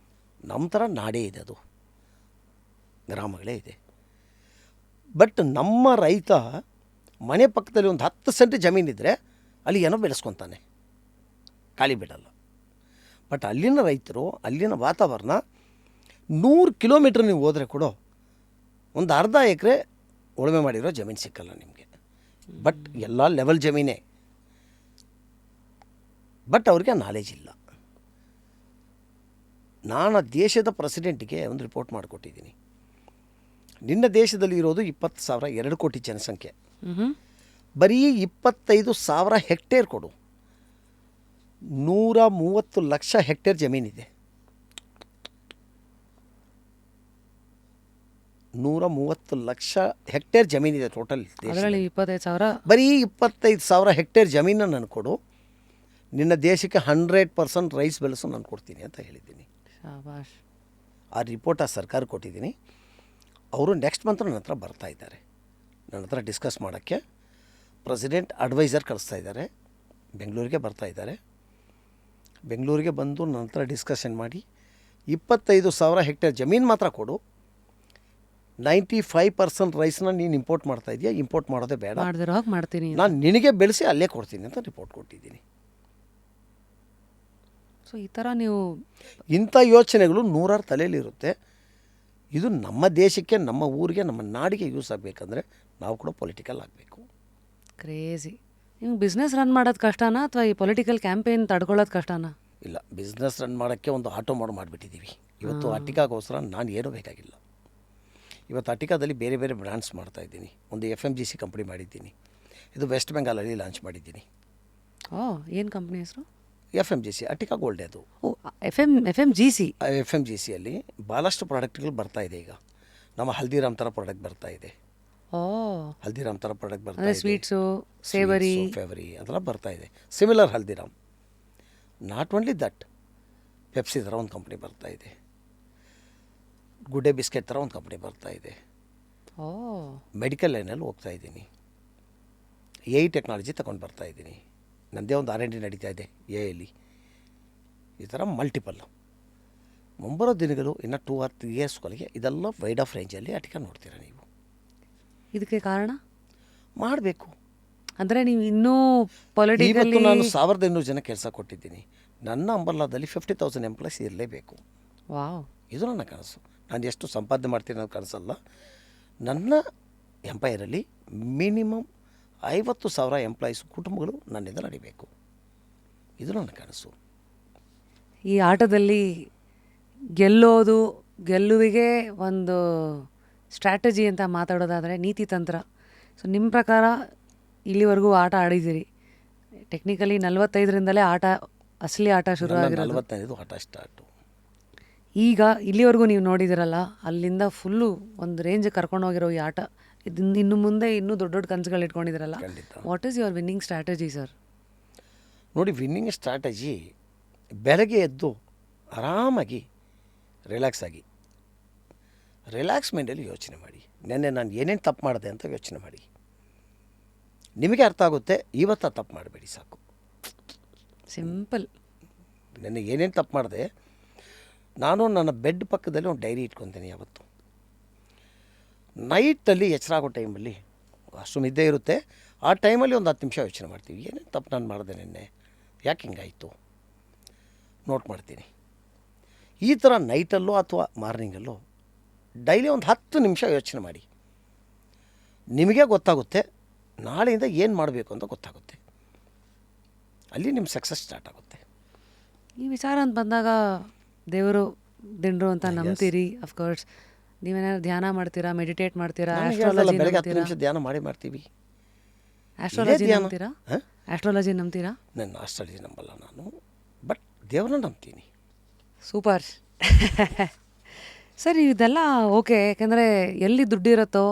ನಮ್ಮ ಥರ ನಾಡೇ ಇದೆ, ಅದು ಗ್ರಾಮಗಳೇ ಇದೆ. ಬಟ್ ನಮ್ಮ ರೈತ ಮನೆ ಪಕ್ಕದಲ್ಲಿ ಒಂದು 10 ಸೆಂಟ್ ಜಮೀನಿದ್ದರೆ ಅಲ್ಲಿ ಏನೋ ಬೆಳೆಸ್ಕೊತಾನೆ, ಖಾಲಿ ಬಿಡಲ್ಲ. ಬಟ್ ಅಲ್ಲಿನ ರೈತರು, ಅಲ್ಲಿನ ವಾತಾವರಣ 100 ಕಿಲೋಮೀಟ್ರ್ ನೀವು ಹೋದರೆ ಕೂಡ ಒಂದು ಅರ್ಧ ಎಕರೆ ಉಳುಮೆ ಮಾಡಿರೋ ಜಮೀನು ಸಿಕ್ಕಲ್ಲ ನಿಮಗೆ. ಬಟ್ ಎಲ್ಲ ಲೆವೆಲ್ ಜಮೀನೇ, ಬಟ್ ಅವ್ರಿಗೆ ನಾಲೆಜ್ ಇಲ್ಲ. ನಾನು ದೇಶದ ಪ್ರೆಸಿಡೆಂಟ್ಗೆ ಒಂದು ರಿಪೋರ್ಟ್ ಮಾಡಿಕೊಟ್ಟಿದ್ದೀನಿ. ನಿನ್ನ ದೇಶದಲ್ಲಿ ಇರೋದು 20,000, 2 ಕೋಟಿ ಜನಸಂಖ್ಯೆ, ಬರೀ 25,000 ಹೆಕ್ಟೇರ್ ಕೊಡು, 130 ಲಕ್ಷ ಹೆಕ್ಟೇರ್ ಜಮೀನಿದೆ. 130 ಲಕ್ಷ ಹೆಕ್ಟೇರ್ ಜಮೀನಿದೆ ಟೋಟಲ್. ಅದರಲ್ಲಿ 25,000, ಬರೀ 25,000 ಹೆಕ್ಟೇರ್ ಜಮೀನನ್ನು ನಾನು ಕೊಡು, ನಿನ್ನ ದೇಶಕ್ಕೆ 100% ರೈಸ್ ಬೆಳೆಸು ನಾನು ಕೊಡ್ತೀನಿ ಅಂತ ಹೇಳಿದ್ದೀನಿ. ಶಾಬಾಷ್. ಆ ರಿಪೋರ್ಟ್ ಆ ಸರ್ಕಾರ ಕೊಟ್ಟಿದ್ದೀನಿ. ಅವರು ನೆಕ್ಸ್ಟ್ ಮಂತ್ ನನ್ನ ಹತ್ರ ಬರ್ತಾ ಇದ್ದಾರೆ, ನನ್ನ ಹತ್ರ ಡಿಸ್ಕಸ್ ಮಾಡೋಕ್ಕೆ. ಪ್ರೆಸಿಡೆಂಟ್ ಅಡ್ವೈಸರ್ ಕಳಿಸ್ತಾ ಇದ್ದಾರೆ, ಬೆಂಗಳೂರಿಗೆ ಬರ್ತಾ ಇದ್ದಾರೆ. ಬೆಂಗಳೂರಿಗೆ ಬಂದು ನನ್ನ ಹತ್ರ ಡಿಸ್ಕಷನ್ ಮಾಡಿ 25,000 ಹೆಕ್ಟೇರ್ ಜಮೀನು ಮಾತ್ರ ಕೊಡು, 95% ರೈಸ್ನ ನೀನು ಇಂಪೋರ್ಟ್ ಮಾಡ್ತಾ ಇದೆಯಾ, ಇಂಪೋರ್ಟ್ ಮಾಡೋದೇ ಬೇಡ, ಮಾಡ್ದಿರೋ ಹಾಗೆ ಮಾಡ್ತೀನಿ. ನಾನು ನಿನಗೆ ಬೆಳೆಸಿ ಅಲ್ಲೇ ಕೊಡ್ತೀನಿ ಅಂತ ರಿಪೋರ್ಟ್ ಕೊಟ್ಟಿದ್ದೀನಿ. ಸೊ ಈ ಥರ ನೀವು ಇಂಥ ಯೋಚನೆಗಳು ನೂರಾರು ತಲೆಯಲ್ಲಿರುತ್ತೆ. ಇದು ನಮ್ಮ ದೇಶಕ್ಕೆ, ನಮ್ಮ ಊರಿಗೆ, ನಮ್ಮ ನಾಡಿಗೆ ಯೂಸ್ ಆಗಬೇಕಂದ್ರೆ ನಾವು ಕೂಡ ಪೊಲಿಟಿಕಲ್ ಆಗಬೇಕು. ಕ್ರೇಜಿ. ನಿಮ್ಗೆ ಬಿಸ್ನೆಸ್ ರನ್ ಮಾಡೋದು ಕಷ್ಟನಾ ಅಥವಾ ಈ ಪೊಲಿಟಿಕಲ್ ಕ್ಯಾಂಪೇನ್ ತಡ್ಕೊಳ್ಳೋದು ಕಷ್ಟನಾ? ಇಲ್ಲ, ಬಿಸ್ನೆಸ್ ರನ್ ಮಾಡೋಕ್ಕೆ ಒಂದು ಆಟೋ ಮಾಡಿಬಿಟ್ಟಿದ್ದೀವಿ ಇವತ್ತು. ಅಟಿಕಾಗೋಸ್ಕರ ನಾನು ಏನೂ ಬೇಕಾಗಿಲ್ಲ. ಇವತ್ತು ಅಟಿಕಾದಲ್ಲಿ ಬೇರೆ ಬೇರೆ ಬ್ರ್ಯಾಂಡ್ಸ್ ಮಾಡ್ತಾಯಿದ್ದೀನಿ. ಒಂದು FMGC ಕಂಪ್ನಿ ಮಾಡಿದ್ದೀನಿ, ಇದು ವೆಸ್ಟ್ ಬೆಂಗಾಲಲ್ಲಿ ಲಾಂಚ್ ಮಾಡಿದ್ದೀನಿ. ಏನು ಕಂಪ್ನಿ ಹೆಸರು? FMGC, Attica gold. ಅದು FMGC. FMGCಯಲ್ಲಿ ಭಾಳಷ್ಟು ಪ್ರಾಡಕ್ಟ್ಗಳು ಬರ್ತಾ ಇದೆ. ಈಗ ನಮ್ಮ ಹಲ್ದಿರಾಮ್ ಥರ ಪ್ರಾಡಕ್ಟ್ ಬರ್ತಾ ಇದೆ. ಹಲ್ದಿರಾಮ್ ಥರ ಪ್ರಾಡಕ್ಟ್ ಬರ್ತಾ ಇದೆ. ಸ್ವೀಟ್ಸು, ಸೇವರಿ, ಫೇವರಿ ಅದೆಲ್ಲ ಬರ್ತಾ ಇದೆ. Similar Haldiram. Not only that, Pepsi ಥರ ಒಂದು ಕಂಪ್ನಿ ಬರ್ತಾ ಇದೆ, ಗುಡ್ಡೆ ಬಿಸ್ಕೆಟ್ ಥರ ಒಂದು ಕಂಪ್ನಿ ಬರ್ತಾ ಇದೆ. ಮೆಡಿಕಲ್ ಲೈನಲ್ಲಿ ಹೋಗ್ತಾ ಇದ್ದೀನಿ. AI ಟೆಕ್ನಾಲಜಿ ತಗೊಂಡು ಬರ್ತಾ ಇದ್ದೀನಿ. ನನ್ನದೇ ಒಂದು R&D ನಡೀತಾ ಇದೆ AI. ಈ ಥರ ಮಲ್ಟಿಪಲ್. ಮುಂಬರೋ ದಿನಗಳು ಇನ್ನು 2 or 3 ಇಯರ್ಸ್ಗಳಿಗೆ ಇದೆಲ್ಲ ವೈಡ್ ಆಫ್ ರೇಂಜಲ್ಲಿ ಅಟಿಕ ನೋಡ್ತೀರಾ ನೀವು. ಇದಕ್ಕೆ ಕಾರಣ ಮಾಡಬೇಕು ಅಂದರೆ ನೀವು ಇನ್ನೂ ಪೊಲಿಟಿಕಲಿ. ನಾನು 1,800 ಜನ ಕೆಲಸ ಕೊಟ್ಟಿದ್ದೀನಿ. ನನ್ನ ಅಂಬರ್ಲಾದಲ್ಲಿ 50,000 ಎಂಪ್ಲಾಯ್ಸ್ ಇರಲೇಬೇಕು. ವಾವ್, ಇದು ನನ್ನ ಕನಸು. ನಾನು ಎಷ್ಟು ಸಂಪಾದನೆ ಮಾಡ್ತೀನಿ ಅನ್ನೋದು ಕನಸಲ್ಲ. ನನ್ನ ಎಂಪೈರಲ್ಲಿ ಮಿನಿಮಮ್ 50,000 ಎಂಪ್ಲಾಯೀಸ್ ಕುಟುಂಬಗಳು ನನ್ನಿಂದ ನಡಿಬೇಕು. ಇದು ನನ್ನ ಕನಸು. ಈ ಆಟದಲ್ಲಿ ಗೆಲ್ಲೋದು, ಗೆಲ್ಲುವಿಗೆ ಒಂದು ಸ್ಟ್ರಾಟಜಿ ಅಂತ ಮಾತಾಡೋದಾದರೆ ನೀತಿ ತಂತ್ರ. ಸೊ ನಿಮ್ಮ ಪ್ರಕಾರ ಇಲ್ಲಿವರೆಗೂ ಆಟ ಆಡಿದ್ದೀರಿ. ಟೆಕ್ನಿಕಲಿ 45ರಿಂದಲೇ ಆಟ, ಅಸಲಿ ಆಟ ಶುರು ಆಗಿರೋದು. 45 ಆಟ ಸ್ಟಾರ್ಟು. ಈಗ ಇಲ್ಲಿವರೆಗೂ ನೀವು ನೋಡಿದಿರಲ್ಲ, ಅಲ್ಲಿಂದ ಫುಲ್ಲು ಒಂದು ರೇಂಜ್ ಕರ್ಕೊಂಡೋಗಿರೋ ಈ ಆಟ, ಇದರಿಂದ ಇನ್ನು ಮುಂದೆ ಇನ್ನೂ ದೊಡ್ಡ ದೊಡ್ಡ ಕನಸುಗಳು ಇಟ್ಕೊಂಡಿದ್ದೀರಲ್ಲ. What is your winning strategy sir? ನೋಡಿ, ವಿನ್ನಿಂಗ್ ಸ್ಟ್ರಾಟಜಿ ಬೆಳಗ್ಗೆ ಎದ್ದು ಆರಾಮಾಗಿ ರಿಲ್ಯಾಕ್ಸ್ ಮೈಂಡಲ್ಲಿ ಯೋಚನೆ ಮಾಡಿ. ನೆನ್ನೆ ನಾನು ಏನೇನು ತಪ್ಪು ಮಾಡಿದೆ ಅಂತ ಯೋಚನೆ ಮಾಡಿ. ನಿಮಗೆ ಅರ್ಥ ಆಗುತ್ತೆ. ಇವತ್ತು ತಪ್ಪು ಮಾಡಬೇಡಿ, ಸಾಕು. ಸಿಂಪಲ್. ನೆನ್ನೆ ಏನೇನು ತಪ್ಪು ಮಾಡಿದೆ, ನಾನು ನನ್ನ ಬೆಡ್ ಪಕ್ಕದಲ್ಲಿ ಒಂದು ಡೈರಿ ಇಟ್ಕೊತೀನಿ ಯಾವತ್ತು. ನೈಟಲ್ಲಿ ಎಚ್ಚರ ಆಗೋ ಟೈಮಲ್ಲಿ ಅಷ್ಟು ನಿದ್ದೆ ಇರುತ್ತೆ. ಆ ಟೈಮಲ್ಲಿ ಒಂದು 10 ನಿಮಿಷ ಯೋಚನೆ ಮಾಡ್ತೀವಿ, ಏನೇನು ತಪ್ಪು ನಾನು ಮಾಡಿದೆ ನಿನ್ನೆ, ಯಾಕೆ ಹಿಂಗಾಯಿತು ನೋಟ್ ಮಾಡ್ತೀನಿ. ಈ ಥರ ನೈಟಲ್ಲೋ ಅಥವಾ ಮಾರ್ನಿಂಗಲ್ಲೋ ಡೈಲಿ ಒಂದು 10 ನಿಮಿಷ ಯೋಚನೆ ಮಾಡಿ. ನಿಮಗೆ ಗೊತ್ತಾಗುತ್ತೆ ನಾಳೆಯಿಂದ ಏನು ಮಾಡಬೇಕು ಅಂತ ಗೊತ್ತಾಗುತ್ತೆ. ಅಲ್ಲಿ ನಿಮ್ಮ ಸಕ್ಸಸ್ ಸ್ಟಾರ್ಟ್ ಆಗುತ್ತೆ. ಈ ವಿಚಾರ ಅಂತ ಬಂದಾಗ ದೇವರು ದಿಂಡ್ರು ಅಂತ ನಂಬ್ತೀರಿ. ಅಫ್ಕೋರ್ಸ್ ನೀವೇನಾದ್ರು ಧ್ಯಾನ ಮಾಡ್ತೀರಾ, ಮೆಡಿಟೇಟ್ ಮಾಡ್ತೀರಾ? ಬೆಳಗ್ಗೆ 10 ನಿಮಿಷ ಧ್ಯಾನ ಮಾಡ್ತೀವಿ. ಆಸ್ಟ್ರಾಲಜಿ ನಂಬ್ತೀರಾ? ಆಸ್ಟ್ರಾಲಜಿ ನಂಬ್ತೀರಾ? ನನ್ನ ಆಸ್ಟ್ರಾಲಜಿ ನಂಬಲ್ಲ ನಾನು, ಬಟ್ ದೇವ್ರನ್ನ ನಂಬ್ತೀನಿ. ಸೂಪರ್. ಸರ್ ಇದೆಲ್ಲ ಓಕೆ, ಯಾಕೆಂದರೆ ಎಲ್ಲಿ ದುಡ್ಡಿರುತ್ತೋ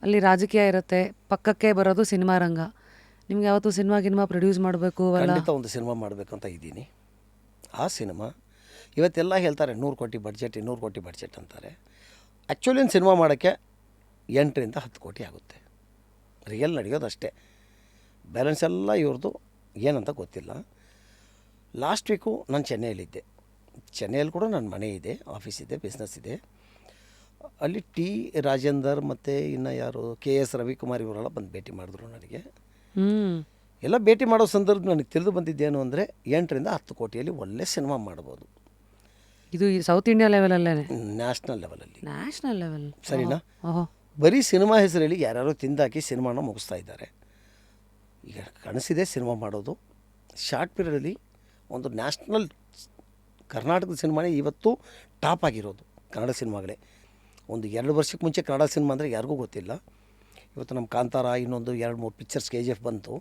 ಅಲ್ಲಿ ರಾಜಕೀಯ ಇರುತ್ತೆ, ಪಕ್ಕಕ್ಕೆ ಬರೋದು ಸಿನಿಮಾ ರಂಗ. ನಿಮ್ಗೆ ಯಾವತ್ತು ಸಿನಿಮಾ ಪ್ರೊಡ್ಯೂಸ್ ಮಾಡಬೇಕು? ಖಂಡಿತ ಒಂದು ಸಿನಿಮಾ ಮಾಡಬೇಕು ಅಂತ ಇದ್ದೀನಿ. ಆ ಸಿನಿಮಾ ಇವತ್ತೆಲ್ಲ ಹೇಳ್ತಾರೆ 100 ಕೋಟಿ ಬಡ್ಜೆಟ್, 200 ಕೋಟಿ ಬಡ್ಜೆಟ್ ಅಂತಾರೆ. ಆ್ಯಕ್ಚುಲಿ ಒಂದು ಸಿನಿಮಾ ಮಾಡೋಕ್ಕೆ 8ರಿಂದ 10 ಕೋಟಿ ಆಗುತ್ತೆ. ರಿಯಲ್ ನಡೆಯೋದಷ್ಟೇ. ಬ್ಯಾಲೆನ್ಸ್ ಎಲ್ಲ ಇವ್ರದ್ದು ಏನಂತ ಗೊತ್ತಿಲ್ಲ. ಲಾಸ್ಟ್ ವೀಕು ನಾನು ಚೆನ್ನೈಯಲ್ಲಿದ್ದೆ. ಚೆನ್ನೈಯಲ್ಲಿ ಕೂಡ ನನ್ನ ಮನೆ ಇದೆ, ಆಫೀಸ್ ಇದೆ, ಬಿಸ್ನೆಸ್ ಇದೆ. ಅಲ್ಲಿ T. ರಾಜೇಂದರ್ ಮತ್ತು ಇನ್ನು ಯಾರು KS ರವಿಕುಮಾರ್ ಇವರೆಲ್ಲ ಬಂದು ಭೇಟಿ ಮಾಡಿದ್ರು ನನಗೆ. ಎಲ್ಲ ಭೇಟಿ ಮಾಡೋ ಸಂದರ್ಭ ನನಗೆ ತಿಳಿದು ಬಂದಿದ್ದೇನು ಅಂದರೆ 8ರಿಂದ 10 ಕೋಟಿಯಲ್ಲಿ ಒಳ್ಳೆ ಸಿನಿಮಾ ಮಾಡ್ಬೋದು. ಇದು ಸೌತ್ ಇಂಡಿಯಾ ಲೆವೆಲಲ್ಲೇ? ನ್ಯಾಷನಲ್ ಲೆವೆಲಲ್ಲಿ. ನ್ಯಾಷನಲ್ ಲೆವೆಲ್, ಸರಿನಾ? ಬರೀ ಸಿನಿಮಾ ಹೆಸರಲ್ಲಿ ಯಾರ್ಯಾರೋ ತಿಂದಾಕಿ ಸಿನಿಮಾನ ಮುಗಿಸ್ತಾ ಇದ್ದಾರೆ. ಈಗ ಕನಸಿದೆ ಸಿನಿಮಾ ಮಾಡೋದು. ಶಾರ್ಟ್ ಪೀರಿಯಡಲ್ಲಿ ಒಂದು ನ್ಯಾಷನಲ್ ಕರ್ನಾಟಕದ ಸಿನಿಮಾನೇ ಇವತ್ತು ಟಾಪ್ ಆಗಿರೋದು. ಕನ್ನಡ ಸಿನಿಮಾಗಳೇ ಒಂದು 2 ವರ್ಷಕ್ಕೆ ಮುಂಚೆ ಕನ್ನಡ ಸಿನಿಮಾ ಅಂದರೆ ಯಾರಿಗೂ ಗೊತ್ತಿಲ್ಲ. ಇವತ್ತು ನಮ್ಮ ಕಾಂತಾರ, ಇನ್ನೊಂದು 2-3 ಪಿಕ್ಚರ್ಸ್ KGF ಬಂತು.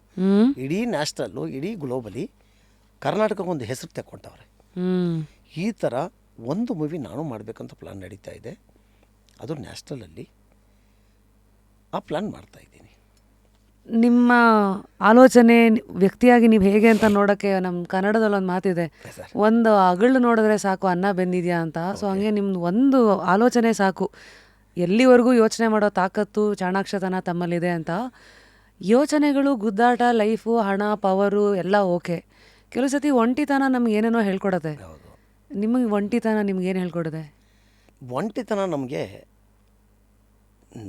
ಇಡೀ ನ್ಯಾಷನಲ್ಲು, ಇಡೀ ಗ್ಲೋಬಲಿ ಕರ್ನಾಟಕಕ್ಕೆ ಒಂದು ಹೆಸರು ತೆಕ್ಕೊಂಡವ್ರೆ. ಈ ಥರ ಒಂದು ಮೂವಿ ನಾನು ಮಾಡಬೇಕಂತ ಪ್ಲ್ಯಾನ್ ನಡೀತಾ ಇದೆ. ಅದು ನ್ಯಾಷನಲಲ್ಲಿ. ಆ ಪ್ಲ್ಯಾನ್ ಮಾಡ್ತಾಯಿದ್ದೀನಿ. ನಿಮ್ಮ ಆಲೋಚನೆ ವ್ಯಕ್ತಿಯಾಗಿ ನೀವು ಹೇಗೆ ಅಂತ ನೋಡೋಕ್ಕೆ ನಮ್ಮ ಕನ್ನಡದಲ್ಲಿ ಒಂದು ಮಾತಿದೆ, ಒಂದು ಅಗಳು ನೋಡಿದ್ರೆ ಸಾಕು ಅನ್ನ ಬೆಂದಿದ್ಯಾ ಅಂತ. ಸೊ ಹಂಗೆ ನಿಮ್ದು ಒಂದು ಆಲೋಚನೆ ಸಾಕು, ಎಲ್ಲಿವರೆಗೂ ಯೋಚನೆ ಮಾಡೋ ತಾಕತ್ತು ಚಾಣಾಕ್ಷತನ ತಮ್ಮಲ್ಲಿದೆ ಅಂತ. ಯೋಚನೆಗಳು, ಗುದ್ದಾಟ, ಲೈಫು, ಹಣ, ಪವರು ಎಲ್ಲ ಓಕೆ. ಕೆಲವು ಸತಿ ಒಂಟಿತನ ನಮ್ಗೆ ಏನೇನೋ ಹೇಳ್ಕೊಡತ್ತೆ. ನಿಮಗೆ ಒಂಟಿತನ ನಿಮ್ಗೇನು ಹೇಳ್ಕೊಡಿದೆ? ಒಂಟಿತನ ನಮಗೆ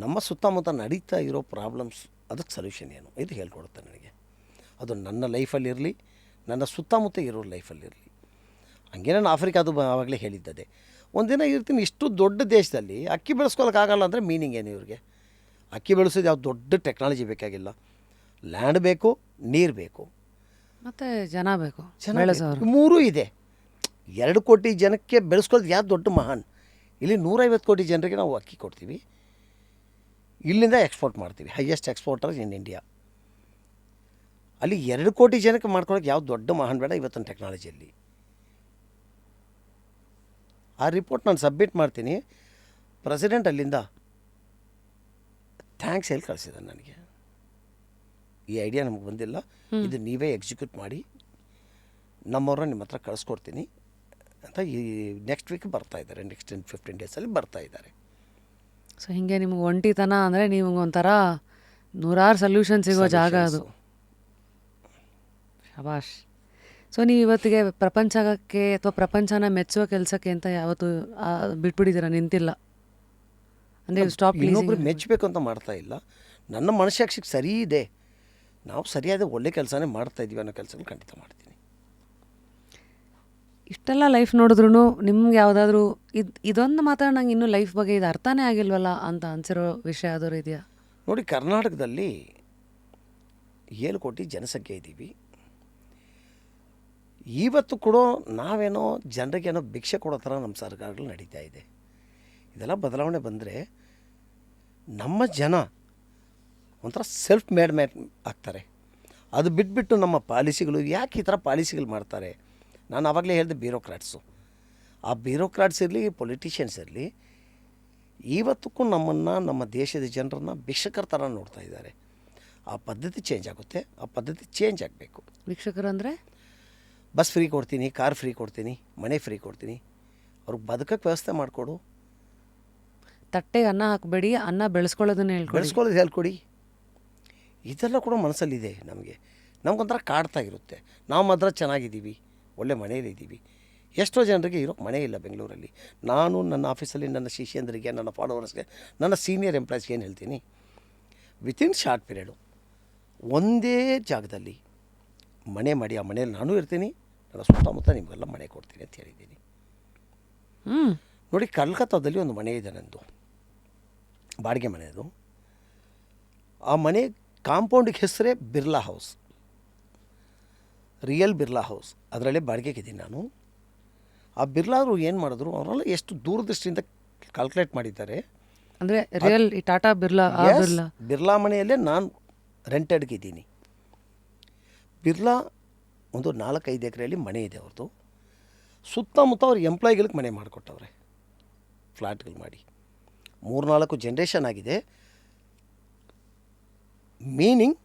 ನಮ್ಮ ಸುತ್ತಮುತ್ತ ನಡೀತಾ ಇರೋ ಪ್ರಾಬ್ಲಮ್ಸ್, ಅದಕ್ಕೆ ಸೊಲ್ಯೂಷನ್ ಏನು ಇದು ಹೇಳ್ಕೊಡುತ್ತೆ ನನಗೆ. ಅದು ನನ್ನ ಲೈಫಲ್ಲಿರಲಿ, ನನ್ನ ಸುತ್ತಮುತ್ತ ಇರೋ ಲೈಫಲ್ಲಿರಲಿ. ಹಂಗೆ ನಾನು ಆಫ್ರಿಕಾದು ಆವಾಗಲೇ ಹೇಳಿದ್ದದೆ, ಒಂದಿನ ಇರ್ತೀನಿ ಇಷ್ಟು ದೊಡ್ಡ ದೇಶದಲ್ಲಿ ಅಕ್ಕಿ ಬೆಳೆಸ್ಕೊಳಕ್ಕಾಗಲ್ಲ ಅಂದರೆ ಮೀನಿಂಗ್ ಏನು ಇವ್ರಿಗೆ? ಅಕ್ಕಿ ಬೆಳೆಸೋದು ಯಾವ ದೊಡ್ಡ ಟೆಕ್ನಾಲಜಿ ಬೇಕಾಗಿಲ್ಲ, ಲ್ಯಾಂಡ್ ಬೇಕು, ನೀರು ಬೇಕು, ಮತ್ತು ಜನ ಬೇಕು, ಮೂರೂ ಇದೆ. 2 ಕೋಟಿ ಜನಕ್ಕೆ ಬೆಳೆಸ್ಕೊಳ್ಳೋದು ಯಾವ ದೊಡ್ಡ ಮಹಾನ್? ಇಲ್ಲಿ 150 ಕೋಟಿ ಜನರಿಗೆ ನಾವು ಅಕ್ಕಿ ಕೊಡ್ತೀವಿ, ಇಲ್ಲಿಂದ ಎಕ್ಸ್ಪೋರ್ಟ್ ಮಾಡ್ತೀವಿ, ಹೈಯೆಸ್ಟ್ ಎಕ್ಸ್ಪೋರ್ಟರ್ ಇನ್ ಇಂಡಿಯಾ. ಅಲ್ಲಿ 2 ಕೋಟಿ ಜನಕ್ಕೆ ಮಾಡ್ಕೊಳ್ಳೋಕೆ ಯಾವ ದೊಡ್ಡ ಮಹಾನ್ ಬೇಡ ಇವತ್ತಿನ ಟೆಕ್ನಾಲಜಿಯಲ್ಲಿ. ಆ ರಿಪೋರ್ಟ್ ನಾನು ಸಬ್ಮಿಟ್ ಮಾಡ್ತೀನಿ, ಪ್ರೆಸಿಡೆಂಟ್ ಅಲ್ಲಿಂದ ಥ್ಯಾಂಕ್ಸ್ ಹೇಳಿ ಕಳಿಸಿದ್ದಾನೆ ನನಗೆ. ಈ ಐಡಿಯಾ ನಮಗೆ ಬಂದಿಲ್ಲ, ಇದು ನೀವೇ ಎಕ್ಸಿಕ್ಯೂಟ್ ಮಾಡಿ, ನಮ್ಮವ್ರನ್ನ ನಿಮ್ಮ ಹತ್ರ ಕಳಿಸ್ಕೊಡ್ತೀನಿ ಅಂತ ಈ ನೆಕ್ಸ್ಟ್ ವೀಕ್ ಬರ್ತಾ ಇದ್ದಾರೆ, ನೆಕ್ಸ್ಟ್ 15 ಡೇಸಲ್ಲಿ ಬರ್ತಾ ಇದ್ದಾರೆ. ಸೊ ಹೀಗೆ ನಿಮ್ಗೆ ಒಂಟಿತನ ಅಂದರೆ ನೀವು ಒಂಥರ 100 ಸೊಲ್ಯೂಷನ್ ಸಿಗೋ ಜಾಗ ಅದು. ಶಬಾಷ್. ಸೊ ನೀವು ಇವತ್ತಿಗೆ ಪ್ರಪಂಚಕ್ಕೆ ಅಥವಾ ಪ್ರಪಂಚನ ಮೆಚ್ಚುವ ಕೆಲಸಕ್ಕೆ ಅಂತ ಯಾವತ್ತು ಬಿಟ್ಬಿಟ್ಟಿದ್ದೀರಾ, ನಿಂತಿಲ್ಲ ಅಂದರೆ ಸ್ಟಾಪ್? ಇನ್ನೊಬ್ರು ಮೆಚ್ಚಬೇಕು ಅಂತ ಮಾಡ್ತಾ ಇಲ್ಲ, ನನ್ನ ಮನಸ್ಸಾಕ್ಷಿಗೆ ಸರಿ ಇದೆ, ನಾವು ಸರಿಯಾದ ಒಳ್ಳೆ ಕೆಲಸನೇ ಮಾಡ್ತಾ ಇದ್ದೀವಿ ಅನ್ನೋ ಕೆಲಸಗಳು ಖಂಡಿತ ಮಾಡ್ತೀನಿ. ಇಷ್ಟೆಲ್ಲ ಲೈಫ್ ನೋಡಿದ್ರು ನಿಮ್ಗೆ ಯಾವುದಾದ್ರೂ ಇದೊಂದು ಮಾತ್ರ ನಂಗೆ ಇನ್ನೂ ಲೈಫ್ ಬಗ್ಗೆ ಇದು ಅರ್ಥನೇ ಆಗಿಲ್ವಲ್ಲ ಅಂತ ಅನಿಸಿರೋ ವಿಷಯ ಯಾವ್ದಾದ್ರು ಇದೆಯಾ? ನೋಡಿ, ಕರ್ನಾಟಕದಲ್ಲಿ 7 ಕೋಟಿ ಜನಸಂಖ್ಯೆ ಇದ್ದೀವಿ. ಇವತ್ತು ಕೂಡ ನಾವೇನೋ ಜನರಿಗೇನೋ ಭಿಕ್ಷೆ ಕೊಡೋ ಥರ ನಮ್ಮ ಸರ್ಕಾರಗಳು ನಡೀತಾ ಇದೆ. ಇದೆಲ್ಲ ಬದಲಾವಣೆ ಬಂದರೆ ನಮ್ಮ ಜನ ಒಂಥರ ಸೆಲ್ಫ್ ಮೇಡ್ ಆಗ್ತಾರೆ. ಅದು ಬಿಟ್ಬಿಟ್ಟು ನಮ್ಮ ಪಾಲಿಸಿಗಳು ಯಾಕೆ ಈ ಥರ ಪಾಲಿಸಿಗಳು ಮಾಡ್ತಾರೆ? ನಾನು ಆವಾಗಲೇ ಹೇಳಿದೆ, ಬ್ಯೂರೋಕ್ರಾಟ್ಸು. ಆ ಬ್ಯೂರೋಕ್ರಾಟ್ಸ್ ಇರಲಿ, ಪೊಲಿಟಿಷಿಯನ್ಸ್ ಇರಲಿ, ಇವತ್ತಕ್ಕೂ ನಮ್ಮನ್ನು, ನಮ್ಮ ದೇಶದ ಜನರನ್ನು ಭಿಕ್ಷಕರ ಥರ ನೋಡ್ತಾ ಇದ್ದಾರೆ. ಆ ಪದ್ಧತಿ ಚೇಂಜ್ ಆಗುತ್ತೆ, ಆ ಪದ್ಧತಿ ಚೇಂಜ್ ಆಗಬೇಕು. ಭಿಕ್ಷಕರು ಅಂದರೆ ಬಸ್ ಫ್ರೀ ಕೊಡ್ತೀನಿ, ಕಾರ್ ಫ್ರೀ ಕೊಡ್ತೀನಿ, ಮನೆ ಫ್ರೀ ಕೊಡ್ತೀನಿ, ಅವ್ರಿಗೆ ಬದುಕಕ್ಕೆ ವ್ಯವಸ್ಥೆ ಮಾಡಿಕೊಡು. ತಟ್ಟೆಗೆ ಅನ್ನ ಹಾಕಬೇಡಿ, ಅನ್ನ ಬೆಳೆಸ್ಕೊಳ್ಳೋದನ್ನ ಬೆಳೆಸ್ಕೊಳ್ಳೋದು ಹೇಳ್ಕೊಡಿ. ಇದೆಲ್ಲ ಕೂಡ ಮನಸ್ಸಲ್ಲಿದೆ ನಮಗೆ. ನಮಗೊಂಥರ ಕಾಡ್ತಾ ಇರುತ್ತೆ. ನಾವು ಮಾತ್ರ ಚೆನ್ನಾಗಿದ್ದೀವಿ, ಒಳ್ಳೆ ಮನೆಯಲ್ಲಿದ್ದೀವಿ. ಎಷ್ಟೋ ಜನರಿಗೆ ಇರೋಕ್ಕೆ ಮನೆ ಇಲ್ಲ ಬೆಂಗಳೂರಲ್ಲಿ. ನಾನು ನನ್ನ ಆಫೀಸಲ್ಲಿ ನನ್ನ ಶಿಷ್ಯಂದರಿಗೆ, ನನ್ನ ಫಾಲೋವರ್ಸ್ಗೆ, ನನ್ನ ಸೀನಿಯರ್ ಎಂಪ್ಲಾಯ್ಸ್ಗೆ ಏನು ಹೇಳ್ತೀನಿ, ವಿತಿನ್ ಶಾರ್ಟ್ ಪೀರಿಯಡು ಒಂದೇ ಜಾಗದಲ್ಲಿ ಮನೆ ಮಾಡಿ, ಆ ಮನೆಯಲ್ಲಿ ನಾನು ಇರ್ತೀನಿ, ನನ್ನ ಸುತ್ತಮುತ್ತ ನಿಮಗೆಲ್ಲ ಮನೆ ಕೊಡ್ತೀನಿ ಅಂತ ಹೇಳಿದ್ದೀನಿ. ನೋಡಿ, ಕಲ್ಕತ್ತಾದಲ್ಲಿ ಒಂದು ಮನೆ ಇದೆ ನಂದು, ಬಾಡಿಗೆ ಮನೆ. ಅದು ಆ ಮನೆ ಕಾಂಪೌಂಡಿಗೆ ಹೆಸರೇ Birla house, real Birla house. ಅದರಲ್ಲೇ ಬಾಡಿಗೆಗಿದ್ದೀನಿ ನಾನು. ಆ ಬಿರ್ಲಾರು ಏನು ಮಾಡಿದ್ರು, ಅವರೆಲ್ಲ ಎಷ್ಟು ದೂರದೃಷ್ಟಿಯಿಂದ ಕ್ಯಾಲ್ಕುಲೇಟ್ ಮಾಡಿದ್ದಾರೆ ಅಂದರೆ ರಿಯಲ್ ಟಾಟಾ ಬಿರ್ಲಾ ಬಿರ್ಲಾ ಮನೆಯಲ್ಲೇ ನಾನು ರೆಂಟೆಡ್ಗಿದ್ದೀನಿ. ಬಿರ್ಲಾ ಒಂದು 4-5 ಎಕರೆಯಲ್ಲಿ ಮನೆ ಇದೆ ಅವ್ರದ್ದು. ಸುತ್ತಮುತ್ತ ಅವ್ರ ಎಂಪ್ಲಾಯ್ಗಳಿಗೆ ಮನೆ ಮಾಡಿಕೊಟ್ಟವ್ರೆ, ಫ್ಲ್ಯಾಟ್ಗಳು ಮಾಡಿ. 3-4 ಜನ್ರೇಷನ್ ಆಗಿದೆ. ಮೀನಿಂಗ್